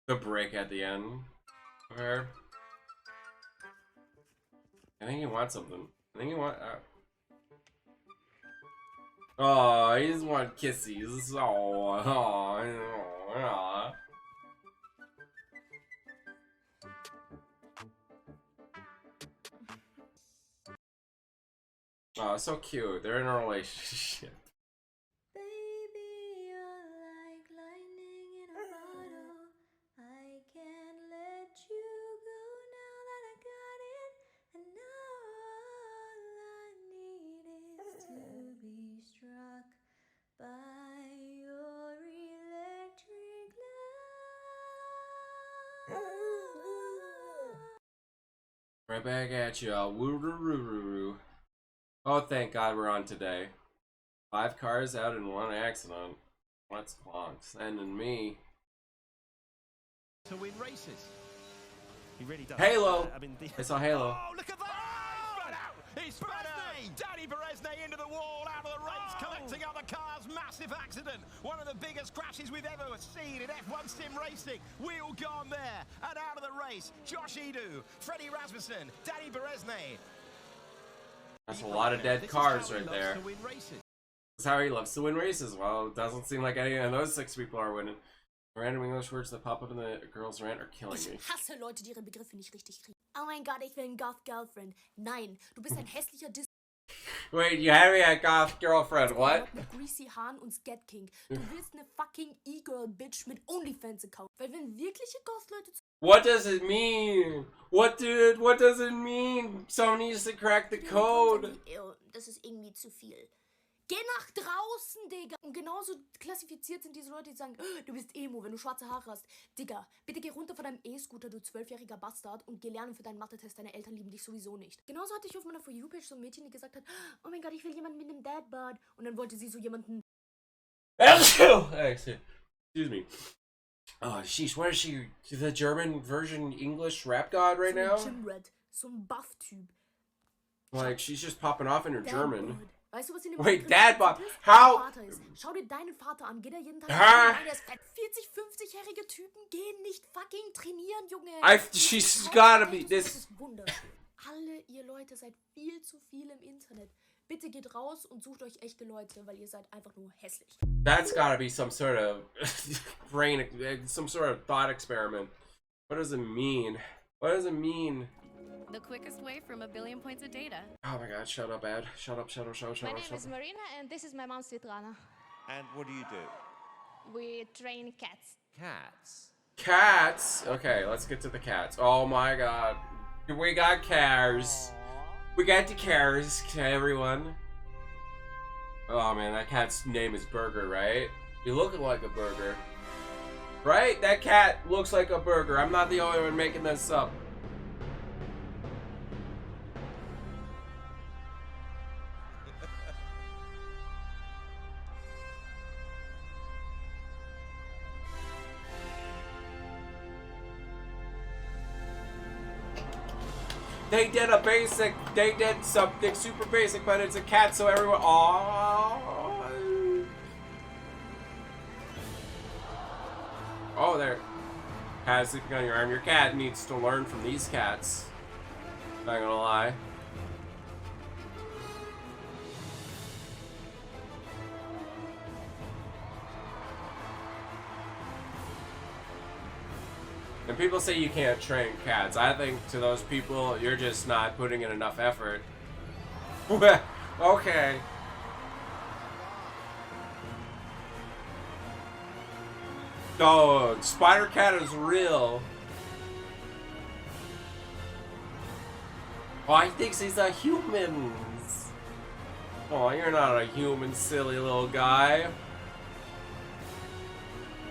The break at the end of her. I think he wants something. I think he wants. Oh, he just wants kisses. Oh. Oh, so cute. They're in a relationship. Right back at you. Woo-roo-roo-roo-roo. Oh, thank God we're on today. 5 cars out in 1 accident. What's clonks? And in me. To win races. He really does. Halo. I mean, I saw Halo. Oh, look at that! It's Beresney! Danny Beresney into the wall, out of the race, collecting other cars. Massive accident. One of the biggest crashes we've ever seen in F1 sim racing. Wheel gone there. And out of the race, Josh Edu, Freddie Rasmussen, Danny Beresney. That's a lot of dead cars right there. That's how he loves to win races. Well, it doesn't seem like any of those 6 people are winning. Random English words that pop up in the girls' rant are killing me. Ich hasse Leute, die ihre Begriffe nicht richtig kriegen. Oh mein Gott, ich will einen Goth Girlfriend. Nein, du bist ein hässlicher Dis. Wait, you have a goth girlfriend, what? Mit greasy Haaren und Scat King. Du willst eine fucking E-Girl Bitch mit OnlyFans-Account. Weil wenn wirkliche Goth-Leute... What does it mean? What does it mean? Someone needs to crack the code. Das ist irgendwie zu viel. Geh nach draußen, Digga. Und genauso klassifiziert sind diese Leute, die sagen, du bist Emo, wenn du schwarze Haare hast. Digga, bitte geh runter von deinem E-Scooter, du 12-jähriger Bastard, und geh lernen für deinen Mathe-Test. Deine Eltern lieben dich sowieso nicht. Genauso hatte ich auf meiner For You-Page so ein Mädchen, die gesagt hat, oh mein Gott, ich will jemanden mit einem Dad-Bod. Und dann wollte sie so jemanden... Excuse me. Oh, sheesh, what is she? The German version English rap god right now? Jim Red, so ein Buff-Typ. Like, she's just popping off in her German. Weißt du, was in dem Wait, Dad-Bod? How? Schau dir deinen Vater an. Geht er jeden Tag Huh? Der ist fett. 40, 50-jährige Typen gehen nicht fucking trainieren, Junge. She's gotta be this. Das ist wunderschön. Alle ihr Leute seid viel zu viel im Internet. Bitte geht raus und sucht euch echte Leute, weil ihr seid einfach nur hässlich. That's gotta be some sort of brain, some sort of thought experiment. What does it mean? What does it mean? The quickest way from a billion points of data. Oh my god, shut up, Ed. Shut up, shut up, shut up, shut My up, name shut is up. Marina, and this is my mom, Svetlana. And what do you do? We train cats. Cats. Cats? Okay, let's get to the cats. Oh my god. We got cars. We got the cars, everyone. Oh man, that cat's name is Burger, right? You look like a burger. Right? That cat looks like a burger. I'm not the only one making this up. They did a basic, they did something super basic, but it's a cat, so everyone, oh, there. Cat sleeping on your arm. Your cat needs to learn from these cats. Not gonna lie. And people say you can't train cats. I think to those people, you're just not putting in enough effort. Okay. Oh, Spider Cat is real. Oh, he thinks he's a human. Oh, you're not a human, silly little guy.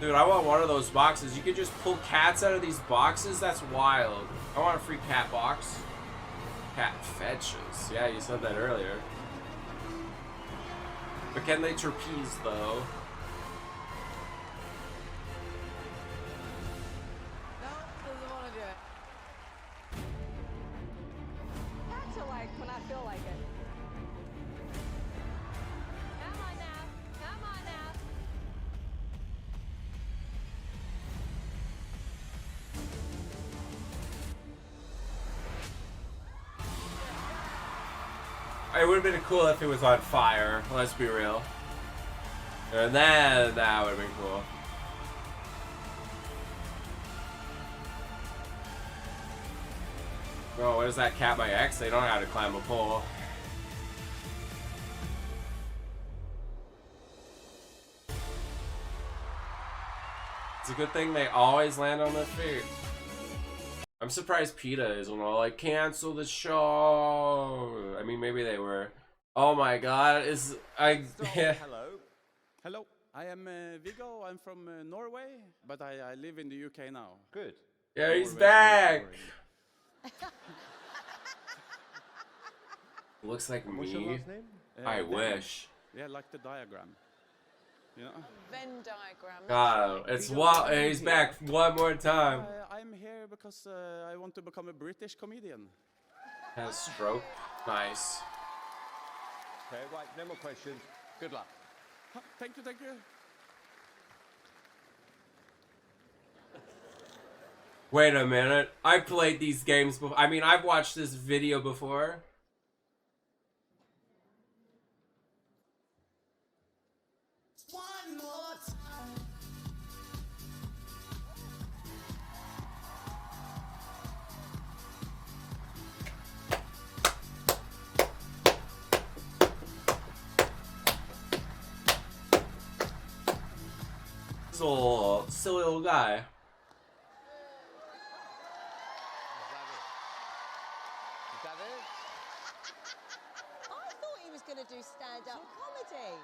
Dude, I want one of those boxes. You could just pull cats out of these boxes? That's wild. I want a free cat box. Cat fetches. Yeah, you said that earlier. But can they trapeze, though? Doesn't want to do it. Cats are like when I feel like it. Come on now. Come on now. It would have been cool if it was on fire, let's be real. And then that would have been cool. Oh, what is that cat by X? They don't know how to climb a pole. It's a good thing they always land on their feet. I'm surprised PETA isn't all like, cancel the show. I mean, maybe they were. Oh my god, yeah. Hello, I am Viggo, I'm from Norway, but I live in the UK now. Good. Yeah, he's back! Looks like What's your me. last name? I wish. Yeah, like the diagram. You know? Venn diagram. God, it's he's back one more time. I'm here because I want to become a British comedian. Has stroke. Nice. Okay, right, no more questions. Good luck. Thank you, thank you. Wait a minute. I played these games before. I mean, I've watched this video before. One more time. This little silly little guy. Is that it? I thought he was going to do stand-up comedy.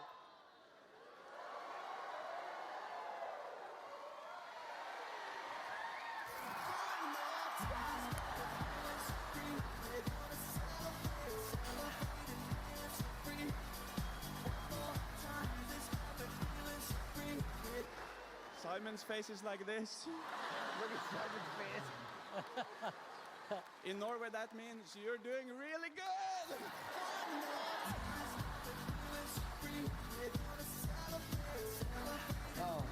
Simon's face is like this. Look at Simon's face. In Norway, that means you're doing really good. Oh.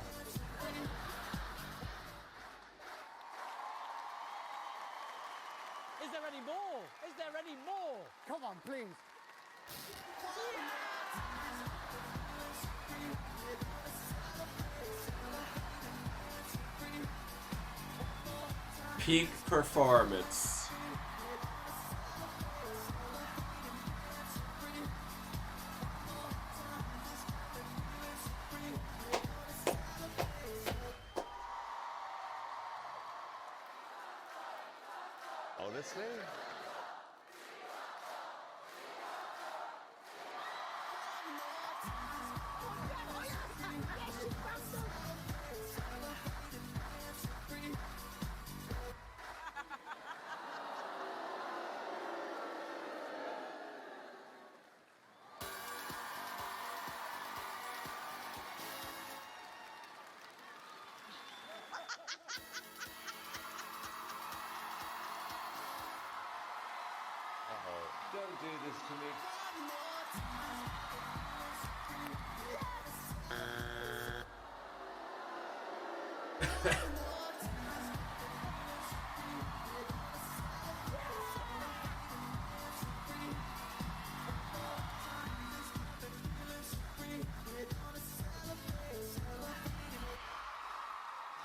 Is there any more? Is there any more? Come on, please. Peak performance. Honestly? Uh-oh. Don't do this to me.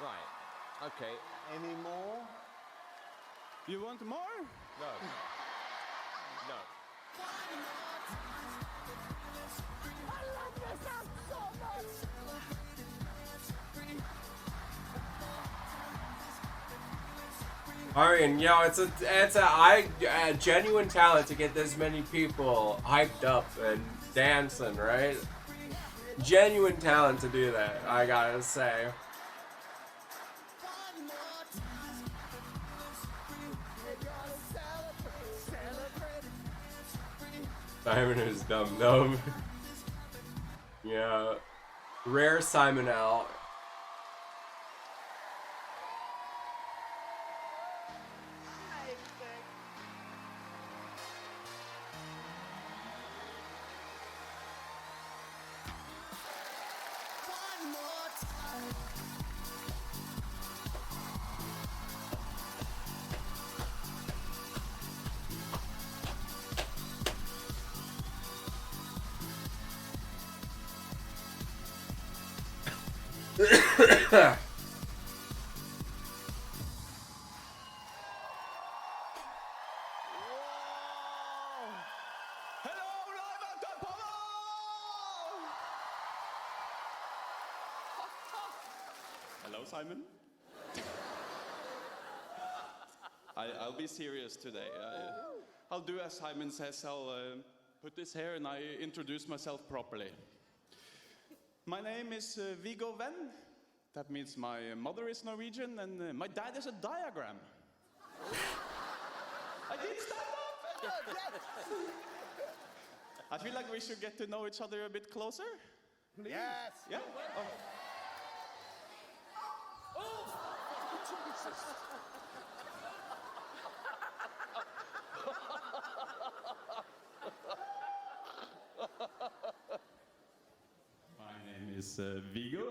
Right. Okay. Any more? You want more? No. No. I mean, yo, it's a genuine talent to get this many people hyped up and dancing, right? Genuine talent to do that, I gotta say. Simon is dumb. Yeah. Rare Simon L. Hello, Simon. I'll be serious today. I'll do as Simon says. I'll put this here and I introduce myself properly. My name is Viggo Venn. That means my mother is Norwegian and my dad is a diagram. I did stand up! I feel like we should get to know each other a bit closer. Please. Yes. Yeah. Oh, Jesus. My name is Vigo.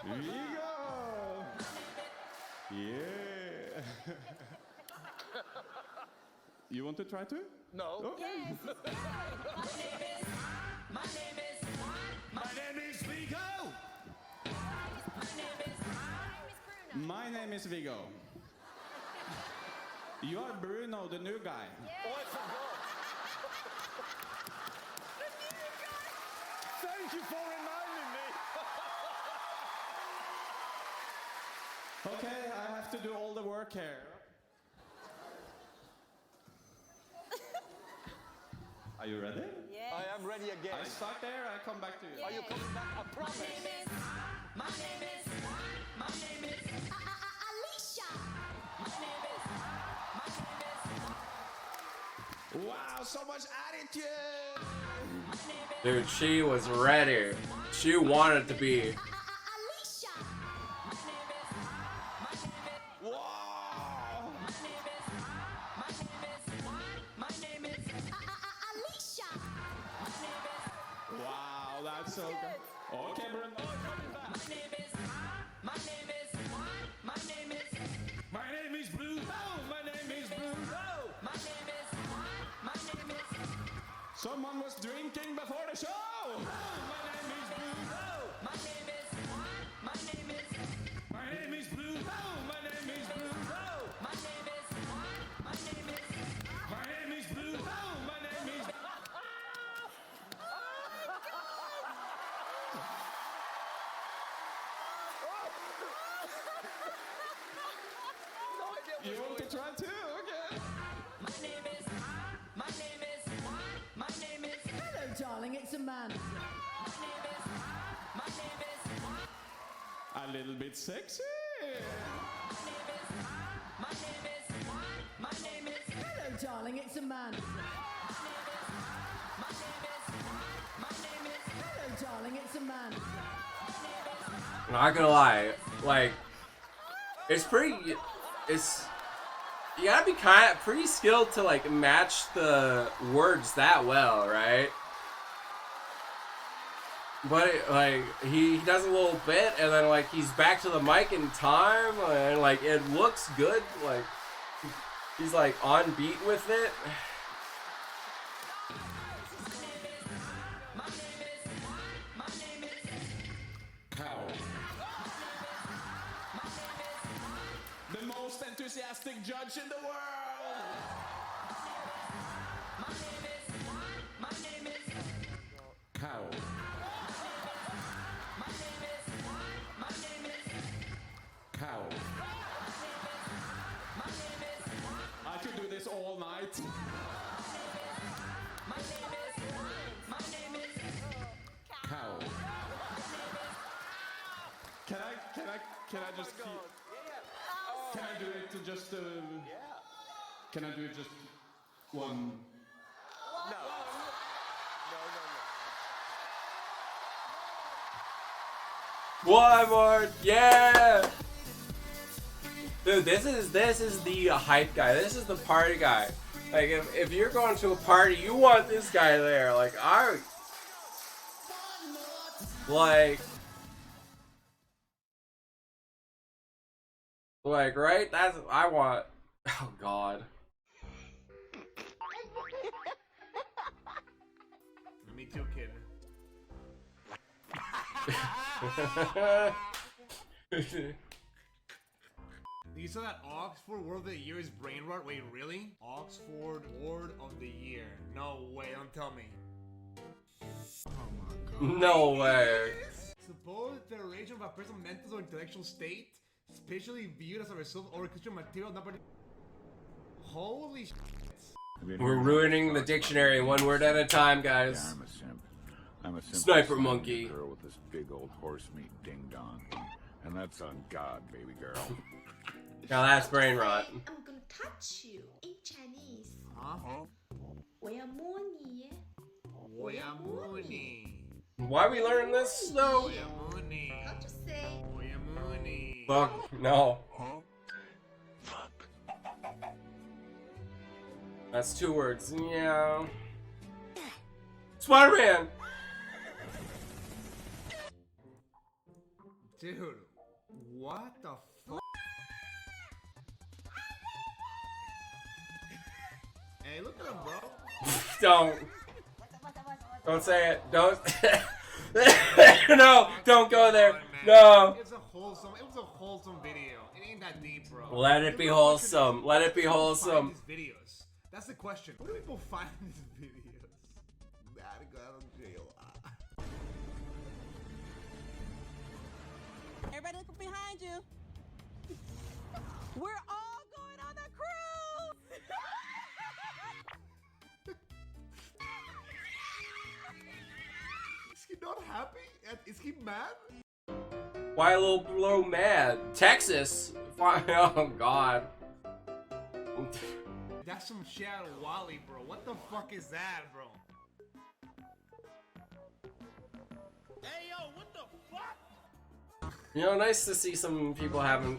Vigo. Yeah. You want to try too? No. Okay. My name is Vigo. My name is Vigo. You are Bruno, the new guy. Oh, I forgot. Thank you for reminding me. Okay, I have to do all the work here. Are you ready? Yes. I am ready again. I start there, I come back to you. Are you coming back? I promise. My name is Alicia. Wow, so much attitude! Dude, she was ready. She wanted to be. Wow! Wow, that's so good. Okay, Bruno. My name is Blue. Oh, my name is Blue. Oh, Someone was drinking before the show! my name is Blue. Oh, my name is Blue. Oh, my name is Blue. Oh, my name is Blue. My name is Blue. Oh, my name is. You want to try too? Okay. Hello, darling, it's a man. A little bit sexy. Hello, darling, it's a man. Hello, darling, it's a man. Not gonna lie, like, it's pretty. It's you gotta be pretty skilled to like match the words that well, right? But like he does a little bit, and then like he's back to the mic in time, and like it looks good. Like he's like on beat with it. The most enthusiastic judge in the world. Cow. Cow. I could do this all night. Cow. Can I just feel? Can I do it to just Can I do it just one? No. One more, yeah! Dude, this is the hype guy. This is the party guy. Like, if you're going to a party, you want this guy there. Like, right? That's what I want. Oh, God. Me too, kid. You saw that Oxford Word of the Year is brain rot? Wait, really? Oxford Word of the Year. No way, don't tell me. Oh my god. No way. Suppose the duration of a person's mental or intellectual state, spatially viewed as a result of orchestral material not Holy shit. We're ruining the dictionary one word at a time, guys. Yeah, I'm a simp. I'm a simp. Sniper monkey. Girl with this big old horse meat ding dong. And that's on God, baby girl. Now that's brain rot. I'm gonna touch you in Chinese. Huh? Why are we learning this though? Can't you say? Fuck, no. That's 2 words. Yeah. Spider-Man! Dude, what the fuck? Hey, look at him, bro. Don't say it. Don't. No, don't go there. No. It was a wholesome video. It ain't that deep, bro. Let it be wholesome. Let it be wholesome. These videos. That's the question. What do people find in these videos? That got out of jail. Everybody look behind you. We're all going on a cruise. Is he not happy? Is he mad? Why a little blow mad? Texas? Oh god. That's some shit out of Wally, bro. What the fuck is that, bro? Hey, yo, what the fuck? You know, nice to see some people having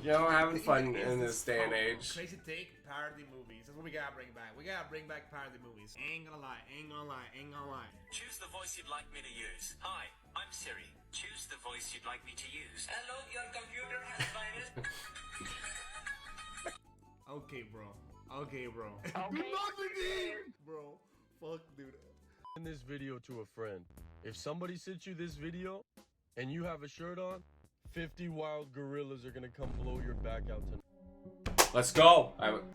fun in this day and age. Crazy take, parody movies. That's what we gotta bring back. We gotta bring back parody movies. Ain't gonna lie. Choose the voice you'd like me to use. Hi, I'm Siri. Choose the voice you'd like me to use. Hello, your computer has virus. Okay, bro. Okay. Bro, fuck, dude. Send this video to a friend. If somebody sent you this video and you have a shirt on, 50 wild gorillas are gonna come blow your back out tonight. Let's go.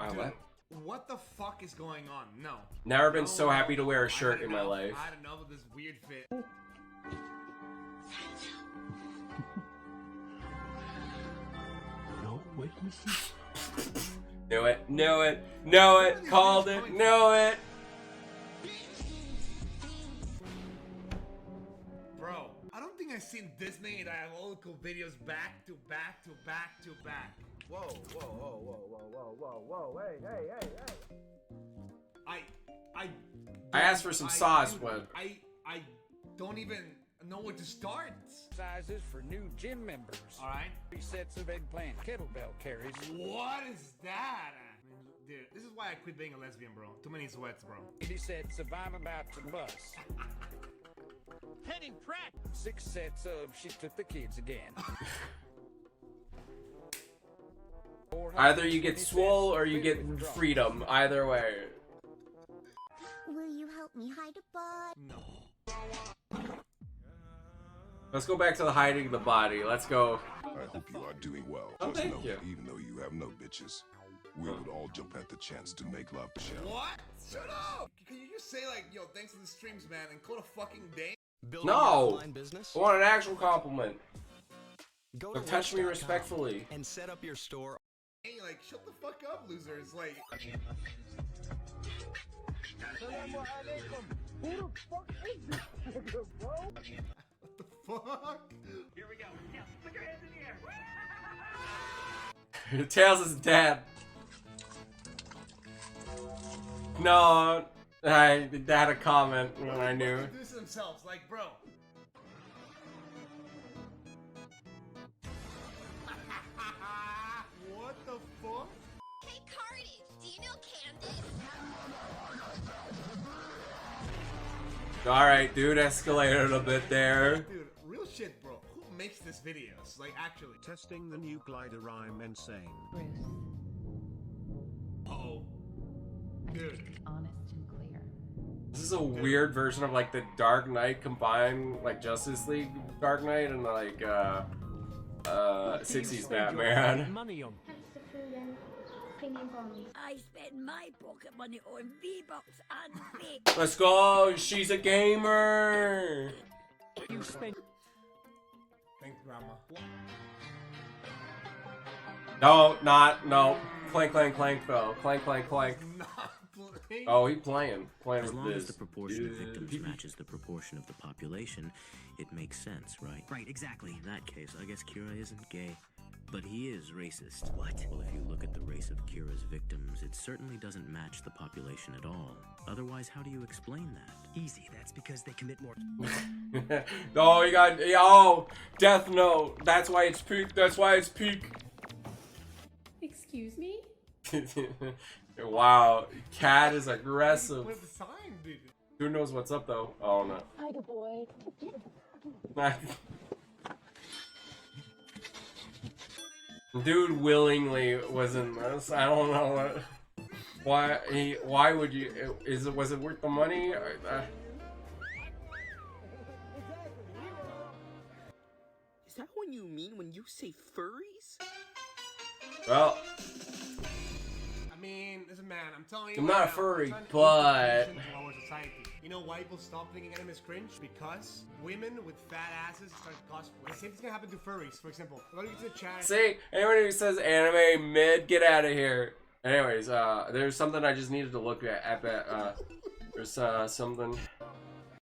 Dude, what the fuck is going on? No. Never been so happy to wear a shirt in my life. I don't know this weird fit. No witnesses. Knew it. Called it. Knew it. Bro, I don't think I've seen Disney diabolical videos back to back to back to back. Whoa. Hey. I asked for some sauce, but I don't even know where to start. Sizes for new gym members. All right. 3 sets of eggplant kettlebell carries. What is that? Dude, this is why I quit being a lesbian, bro. Too many sweats, bro. 80 sets of I'm about to bust. Heading practice. 6 sets of she took the kids again. either you get swole or you get freedom. Either way. Will you help me hide a body? No. Let's go back to the hiding the body. Let's go. I hope you are doing well. Oh, Just thank know you. that even though you have no bitches, we would all jump at the chance to make love to Shell. What? Shut up! Can you just say like, yo, thanks for the streams, man, and call a fucking day? No! I want an actual compliment. So touch me respectfully. And set up your store. Hey, like, shut the fuck up, losers. Like. Who the fuck is this nigga, bro? What the fuck? Here we go. Yeah, put your hands in the air. Tails is dead. No, I had a comment when I knew. They do this themselves, like, bro. What the fuck? Hey, Cardi, do you know Candace? Alright, dude escalated a bit there. Dude, real shit, bro. Who makes these videos? Like, actually. Testing the new glider rhyme insane. Uh-oh. Dude. Honest and clear. This is a weird version of like the Dark Knight combined like Justice League Dark Knight and like 60s Batman. Money on. I spend my pocket money on V-Bucks and Big. Let's go, she's a gamer. You spend. Thanks, Grandma. No. Clank, clank, clank, though. Clank, clank, clank. Oh, he playing As with long this. as the proportion of victims matches the proportion of the population, it makes sense, right? Right, exactly. In that case, I guess Kira isn't gay. But he is racist. What? Well, if you look at the race of Kira's victims, it certainly doesn't match the population at all. Otherwise, how do you explain that? Easy, that's because they commit more. Oh, you got, oh, Death Note. That's why it's peak. That's why it's peak. Excuse me? Wow, Cat is aggressive. Flip the sign, dude. Who knows what's up though? Oh no. Hi, good boy. Dude willingly was in this. I don't know what. Why would you? Was it worth the money? Is that what you mean when you say furries? Well, I mean, listen, man, I'm telling you. I'm right not a now, furry, I'm trying to but introduce to our society. You know why people stop thinking anime is cringe? Because women with fat asses start to cosplay. The same thing's gonna happen to furries, for example. I'm gonna get to the chat. see, anyone who says anime mid, get out of here. Anyways, there's something I just needed to look at. There's something.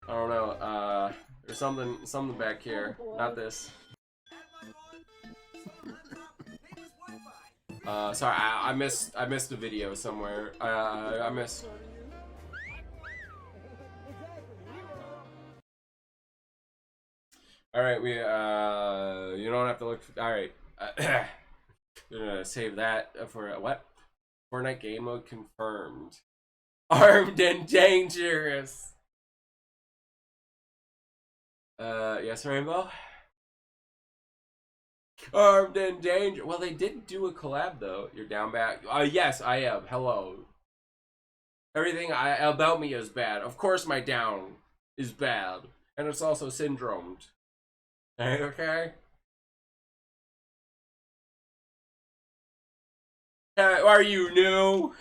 I don't know. There's something back here. Not this. Sorry, I missed a video somewhere. I missed. All right, we you don't have to look. All right, we're gonna save that for what? Fortnite game mode confirmed. Armed and dangerous. Yes, Rainbow. Armed and dangerous. Well, they did do a collab though. You're down back. Yes, I am. Hello. Everything about me is bad. Of course, my down is bad, and it's also syndromed. Okay. Are you new?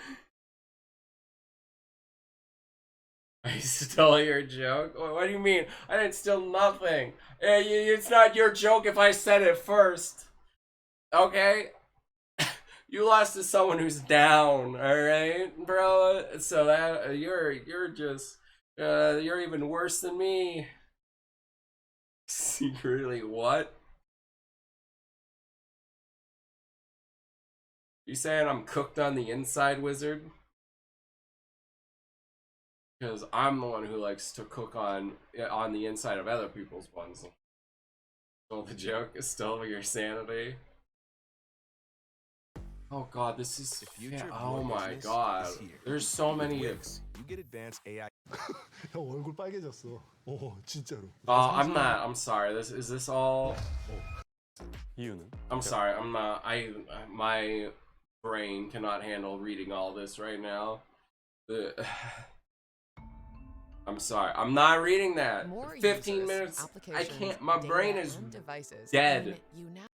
I stole your joke? What do you mean? I didn't steal nothing. It's not your joke if I said it first. Okay? You lost to someone who's down, alright, bro? So that you're just you're even worse than me. Secretly what? You saying I'm cooked on the inside, wizard? Because I'm the one who likes to cook on the inside of other people's ones. So the joke is still your sanity. Oh god, this is oh my god. There's so many. You get advanced AI. 형 얼굴 빨개졌어. 진짜로. I'm not. I'm sorry. Is this all? I'm sorry. I'm not. My brain cannot handle reading all this right now. I'm sorry. I'm not reading that. 15 minutes. I can't. My brain is dead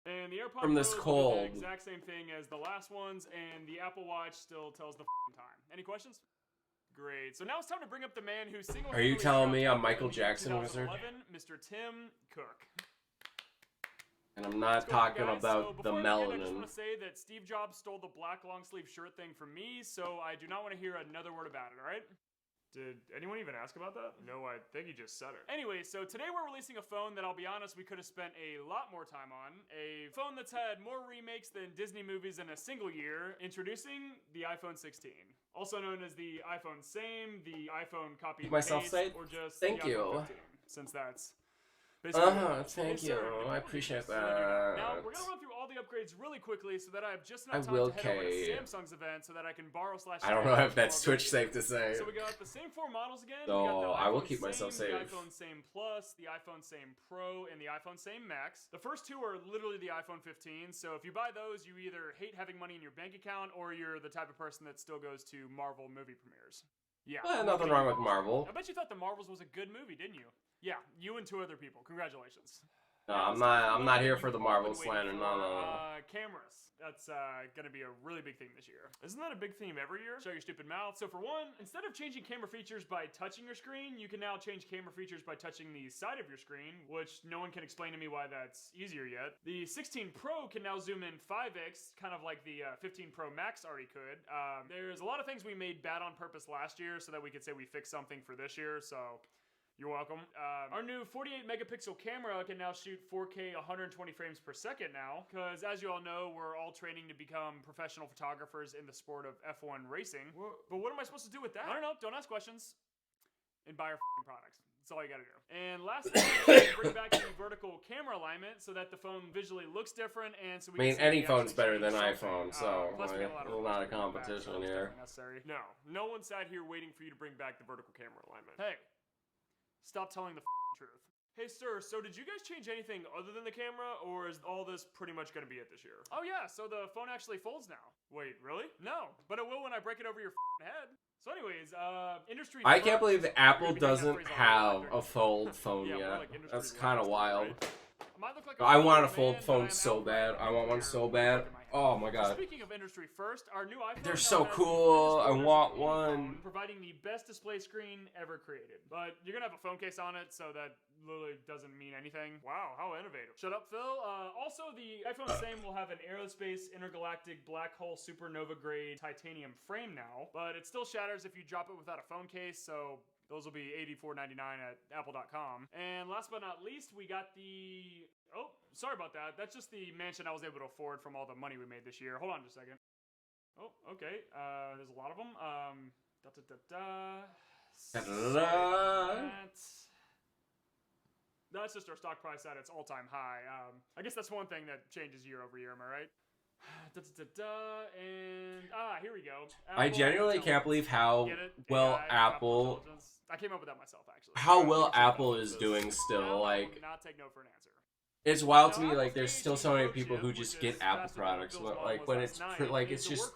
And the AirPods from this Pro cold. do the exact same thing as the last ones, and the Apple Watch still tells the time. Any questions? Great. So now it's time to bring up the man who single-handedly Are you telling me I'm shot Michael in Jackson, wizard? 2011, Mr. Tim Cook. And I'm not talking about the I just melanin. want to say that Steve Jobs stole the black long-sleeve shirt thing from me, so I do not want to hear another word about it, alright? Did anyone even ask about that? No, I think you just said it. Anyway, so today we're releasing a phone that I'll be honest, we could have spent a lot more time on. A phone that's had more remakes than Disney movies in a single year. Introducing the iPhone 16. Also known as the iPhone Same, the iPhone Copy and Myself Paste, say or just thank the you. iPhone 15, since that's basically Thank you. I appreciate Now, that. we're gonna run through all the upgrades really quickly so that I have just I enough time will, to head over to Kay. Samsung's event so that I can borrow / I don't know if that's Twitch safe to say. So we got the same four models again. So, we got the I will iPhone keep myself Same, safe. The iPhone Same Plus, the iPhone Same Pro, and the iPhone Same Max. The first two are literally the iPhone 15. So if you buy those, you either hate having money in your bank account or you're the type of person that still goes to Marvel movie premieres. Yeah. Nothing wrong with Marvel. I bet you thought the Marvels was a good movie, didn't you? Yeah, you and two other people. Congratulations. No, I'm not here for the Marvel slander. No. Cameras. That's gonna be a really big theme this year. Isn't that a big theme every year? Show your stupid mouth. So for one, instead of changing camera features by touching your screen, you can now change camera features by touching the side of your screen, which no one can explain to me why that's easier yet. The 16 Pro can now zoom in 5x, kind of like the 15 Pro Max already could. There's a lot of things we made bad on purpose last year so that we could say we fixed something for this year, so You're welcome. Our new 48 megapixel camera can now shoot 4K 120 frames per second now, because as you all know, we're all training to become professional photographers in the sport of F1 racing. But what am I supposed to do with that? I don't know. Don't ask questions. And buy our products. That's all you gotta do. And lastly, bring back the vertical camera alignment so that the phone visually looks different, and so we I mean, can see any we phone's actually better than change iPhone, something. so Plus we like, got a lot of we're not a feedback, competition so it's here. definitely necessary. No one sat here waiting for you to bring back the vertical camera alignment. Hey, stop telling the truth. Hey, sir, so did you guys change anything other than the camera, or is all this pretty much going to be it this year? Oh, yeah, so the phone actually folds now. Wait, really? No, but it will when I break it over your head. So anyways, industry... I can't believe that Apple doesn't have a fold phone yet. That's kind of wild. I want a fold phone so bad. I want one so bad. Oh my god. Speaking of industry first, our new iPhone They're so cool. I want one. Providing the best display screen ever created. But you're gonna have a phone case on it, so that literally doesn't mean anything. Wow, how innovative. Shut up, Phil. Also, the iPhone same will have an aerospace intergalactic black hole supernova grade titanium frame now, but it still shatters if you drop it without a phone case, so those will be $84.99 at apple.com. And last but not least, we got the... Oh, sorry about that. That's just the mansion I was able to afford from all the money we made this year. Hold on just a second. Oh, okay. There's a lot of them. That's just our stock price at its all-time high. I guess that's one thing that changes year over year, am I right? And here we go. I genuinely can't believe how well Apple... I came up with that myself, actually. How well Apple is doing still, like... Not take no for an answer. It's wild to me, like, there's still so many people who just get Apple products, like, when it's, like, it's just,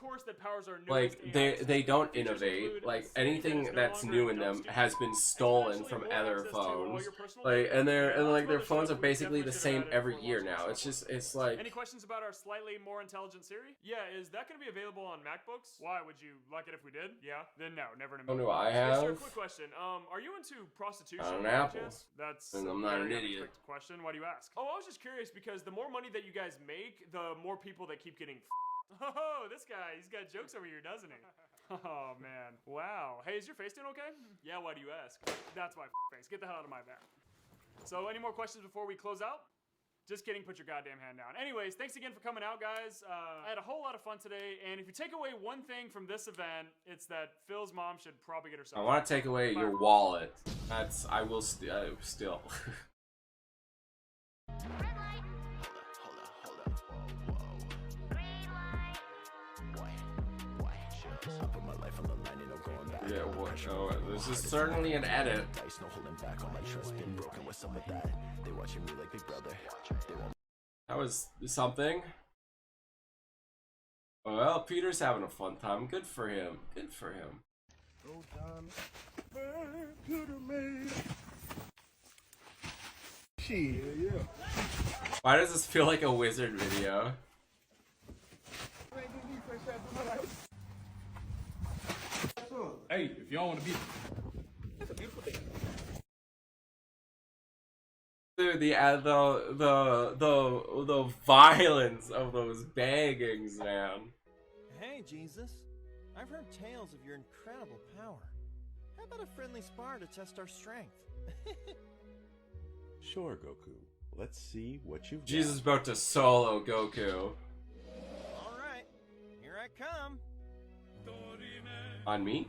like, they don't innovate, like, anything that's new in them has been stolen from other phones, like, and their phones are basically the same every year now, it's just, it's like... Any questions about our slightly more intelligent Siri? Yeah, is that gonna be available on MacBooks? Why, would you like it if we did? Yeah? Then no, never in a million. What do I have? Sir, quick question, are you into prostitution? On an Apple. That's and I'm not an idiot. Question, why do you ask? Oh, I was just curious because the more money that you guys make, the more people that keep getting Oh, this guy, he's got jokes over here, doesn't he? Oh, man. Wow. Hey, is your face doing okay? Yeah, why do you ask? That's my face. Get the hell out of my back. So, any more questions before we close out? Just kidding, put your goddamn hand down. Anyways, thanks again for coming out, guys. I had a whole lot of fun today, and if you take away one thing from this event, it's that Phil's mom should probably get herself... I want to take away your wallet. That's... I will still. Yeah, what? Oh, this is certainly an edit. That was something. Well, Peter's having a fun time. Good for him. Good for him. Why does this feel like a wizard video? Hey, if y'all want to be... That's a beautiful thing. Dude, the violence of those bangings, man. Hey, Jesus. I've heard tales of your incredible power. How about a friendly spar to test our strength? Sure, Goku. Let's see what you've got. Jesus is about to solo Goku. Alright, here I come. On me?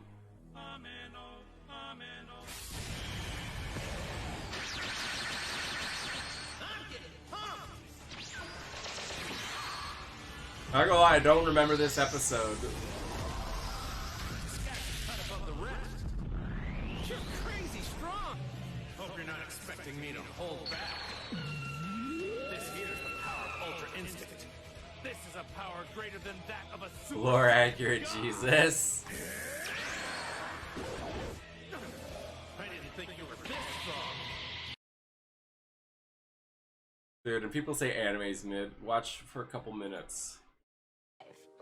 Not gonna lie, I don't remember this episode. You're crazy strong. Hope you're not expecting me to hold back. This here's the power of Ultra Instinct. This is a power greater than that of a super... Lore accurate Jesus. I didn't think you were this strong. Dude, and people say anime's mid. Watch for a couple minutes.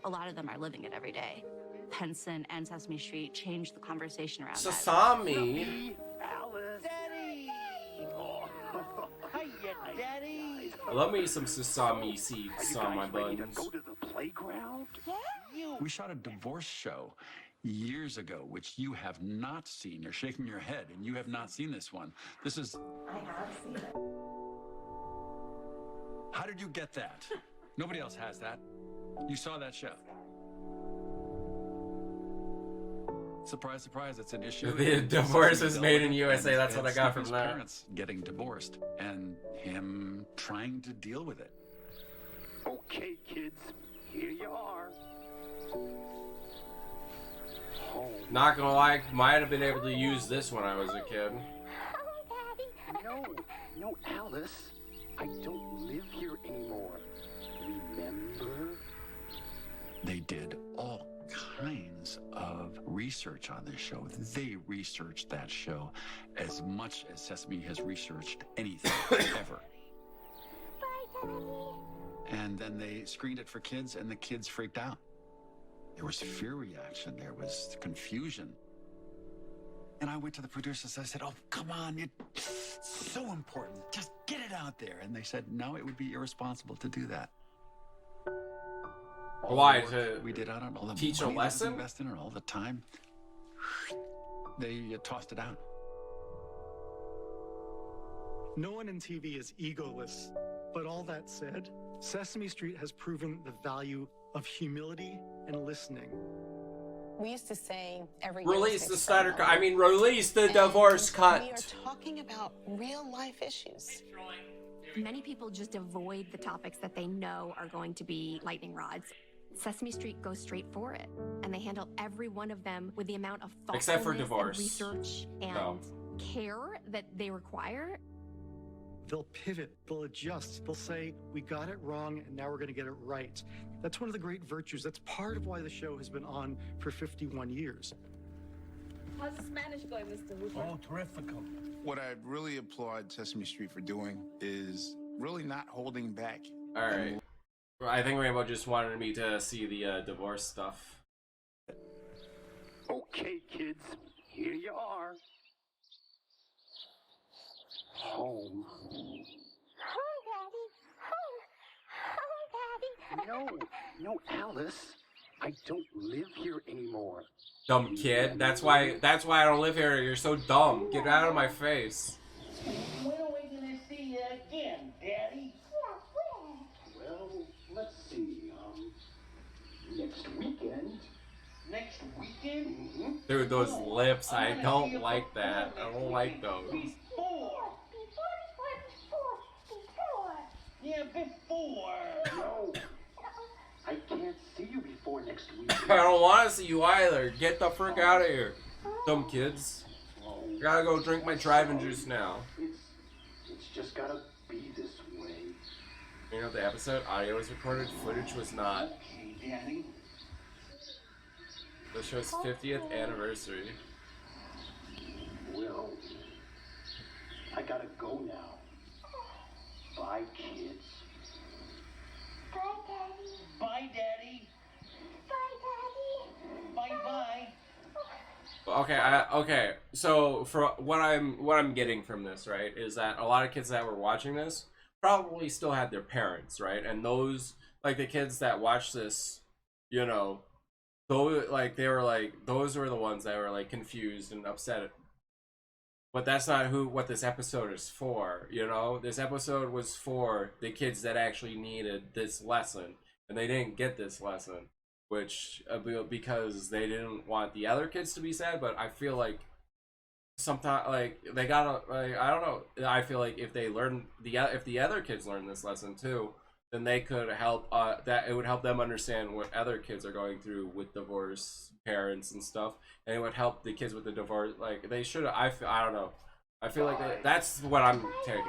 A lot of them are living it every day. Henson and Sesame Street changed the conversation around Sasami. Daddy! Oh. Hiya, Daddy! I love me some sesame seeds on my buns. Go to the playground? We shot a divorce show years ago, which you have not seen. You're shaking your head, and you have not seen this one. This is... I have seen it. How did you get that? Nobody else has that. You saw that show. Surprise, surprise, it's an issue. The divorce is made in USA. That's what I got from that. Parents getting divorced and him trying to deal with it. Okay, kids, here you are. Home. Not gonna lie, might have been able to use this when I was a kid. No, Alice. I don't live here anymore. Remember? They did all kinds of research on this show. They researched that show as much as Sesame has researched anything ever. And then they screened it for kids, and the kids freaked out. There was fear reaction. There was confusion. And I went to the producers. I said, oh, come on. It's so important. Just get it out there. And they said, no, it would be irresponsible to do that. Why? To we did out on all the teach a money lesson? Invested in it, all the time. They tossed it out. No one in TV is egoless, but all that said, Sesame Street has proven the value of humility and listening. We used to say every Release the Snyder Cut. I mean, release the divorce cut. We are talking about real life issues. Many people just avoid the topics that they know are going to be lightning rods. Sesame Street goes straight for it, and they handle every one of them with the amount of thoughtfulness Except for divorce. and research and care that they require. They'll pivot, they'll adjust, they'll say, we got it wrong and now we're going to get it right. That's one of the great virtues. That's part of why the show has been on for 51 years. How's the Spanish going, Mr. Rupert? Oh, terrific. What I really applaud Sesame Street for doing is really not holding back. All right. Well, I think Rainbow just wanted me to see the divorce stuff. Okay, kids, here you are. Home. No, Alice. I don't live here anymore. Dumb kid. That's why I don't live here. You're so dumb. Get out of my face. When are we gonna see you again, Daddy? Well, let's see. Next weekend. Next weekend? Mm-hmm. Dude, those lips. I don't like that. I don't like those. Before. Yeah, before. No. I can't see you before next week. I don't want to see you either. Get the frick out of here. Dumb kids. I gotta go drink my driving juice now. It's just gotta be this way. You know, the episode audio was recorded, footage was not. Okay, Daddy. The show's 50th anniversary. Well, I gotta go now. Bye, kids. Bye, Daddy. Bye, Daddy. Bye. Okay, so for what I'm getting from this, right, is that a lot of kids that were watching this probably still had their parents, right? And those, like, the kids that watched this, you know, those were the ones that were like confused and upset. But that's not what this episode is for, you know? This episode was for the kids that actually needed this lesson, and they didn't get this lesson, which because they didn't want the other kids to be sad. But I feel like sometimes, like, they gotta, like, I don't know. I feel like if the other kids learn this lesson too, then they could help. That it would help them understand what other kids are going through with divorce parents and stuff, and it would help the kids with the divorce. Like, they should. I don't know. I feel like that's what I'm taking.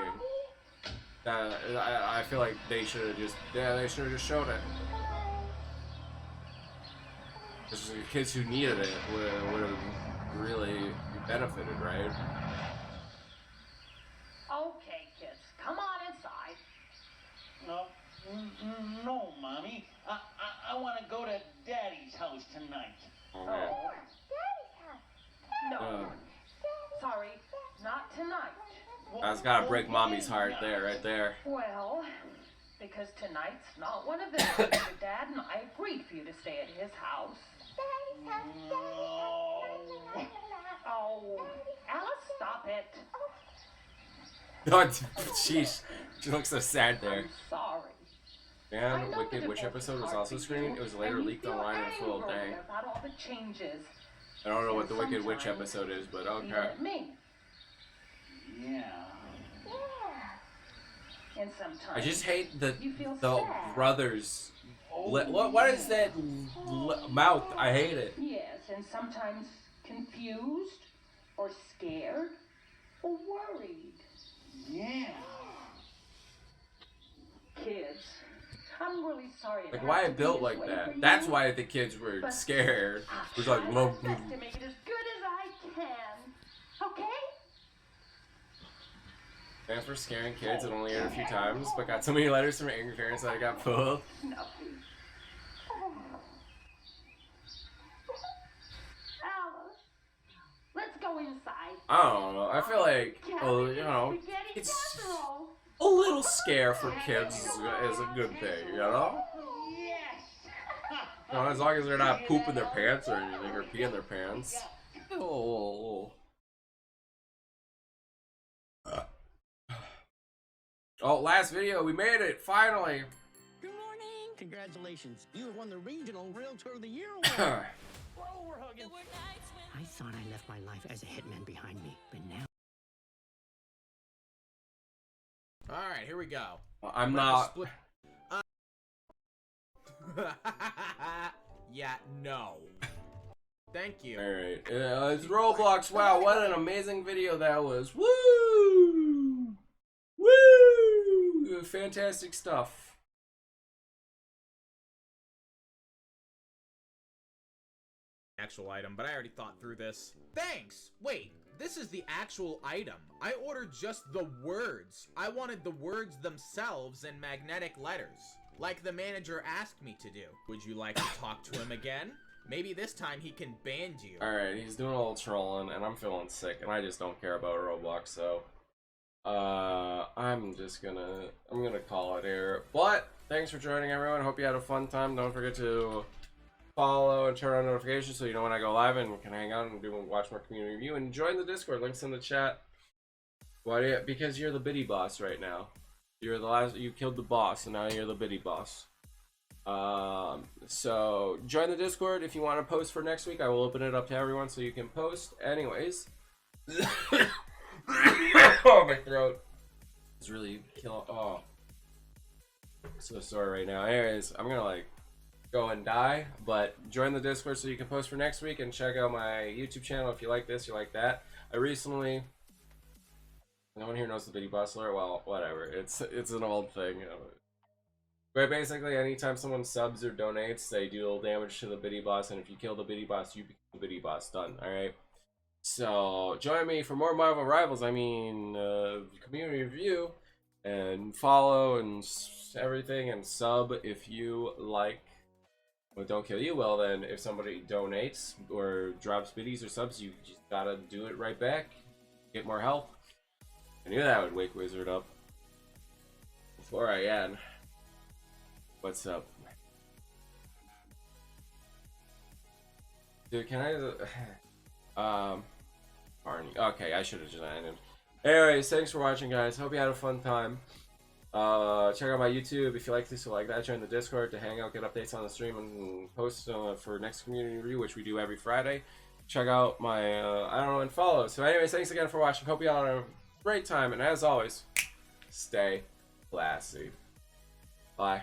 I feel like they should have just showed it. Because the kids who needed it would have really benefited, right? Okay, kids, come on inside. No, Mommy. I want to go to Daddy's house tonight. Okay. Oh, Daddy's house? No. Sorry, not tonight. That's gotta break Mommy's heart there, right there. Well, because tonight's not one of those. Your Dad and I agreed for you to stay at his house. Oh, Alice, stop it. Oh, sheesh. She looks so sad there. Sorry. And Wicked Witch episode was also screened. It was later leaked online in full. Dang. About all the changes. I don't know what the Wicked Witch episode is, but okay. Me. Yeah. And sometimes I just hate the sad. brothers. What is that mouth? I hate it. Yes, and sometimes confused or scared or worried. Yeah. Kids, I'm really sorry. Like, why I built like that? That's why the kids were scared. It was like, to make it as good as I can. Okay? Thanks for scaring kids. It only aired a few times, but got so many letters from angry parents that I got pulled. No. Alice, let's go inside. I don't know. I feel like, you know, it's a little scare for kids is a good thing, you know? You know, as long as they're not pooping their pants or anything, or peeing their pants. Oh. Oh, last video, we made it, finally. Good morning. Congratulations. You have won the Regional Realtor of the Year award. Whoa, we're hugging. I thought I left my life as a hitman behind me, but now... Alright, here we go. Well, I'm not... Yeah, no. Thank you. Alright, it's Roblox. Wow, what an amazing video that was. Woo! Woo! Fantastic stuff. Actual item, but I already thought through this. Thanks! Wait, this is the actual item. I ordered just the words. I wanted the words themselves in magnetic letters, like the manager asked me to do. Would you like to talk to him again? Maybe this time he can ban you. Alright, he's doing a little trolling, and I'm feeling sick, and I just don't care about Roblox, so... I'm gonna call it here. But, thanks for joining, everyone. Hope you had a fun time. Don't forget to follow and turn on notifications so you know when I go live, and we can hang out and watch more community review. And join the Discord. Links in the chat. Why? Because you're the biddy boss right now. You're the last. You killed the boss, and now you're the biddy boss. So join the Discord if you want to post for next week. I will open it up to everyone so you can post. Anyways. Oh, my throat is really killing. Oh, I'm so sore right now. Anyways, I'm gonna like go and die, but join the Discord so you can post for next week, and check out my YouTube channel if you like this, you like that. I recently, no one here knows the Biddy Boss alert. Well, whatever. It's an old thing. But basically, anytime someone subs or donates, they do a little damage to the Biddy Boss, and if you kill the Biddy Boss, you become the Biddy Boss. Done. All right. So join me for more Marvel Rivals. I mean, community review, and follow and everything, and sub if you like. What don't kill you? Well, then if somebody donates or drops biddies or subs, you just gotta do it right back. Get more help. I knew that would wake Wizard up. Before I end, what's up? Dude, can I Barney. Okay, I should have just ended. Anyways, thanks for watching, guys. Hope you had a fun time. Check out my YouTube if you like this or like that. Join the Discord to hang out, get updates on the stream, and post for next community review, which we do every Friday. Check out my I don't know, and follow. So anyways, thanks again for watching. Hope you all had a great time, and as always, stay classy. Bye.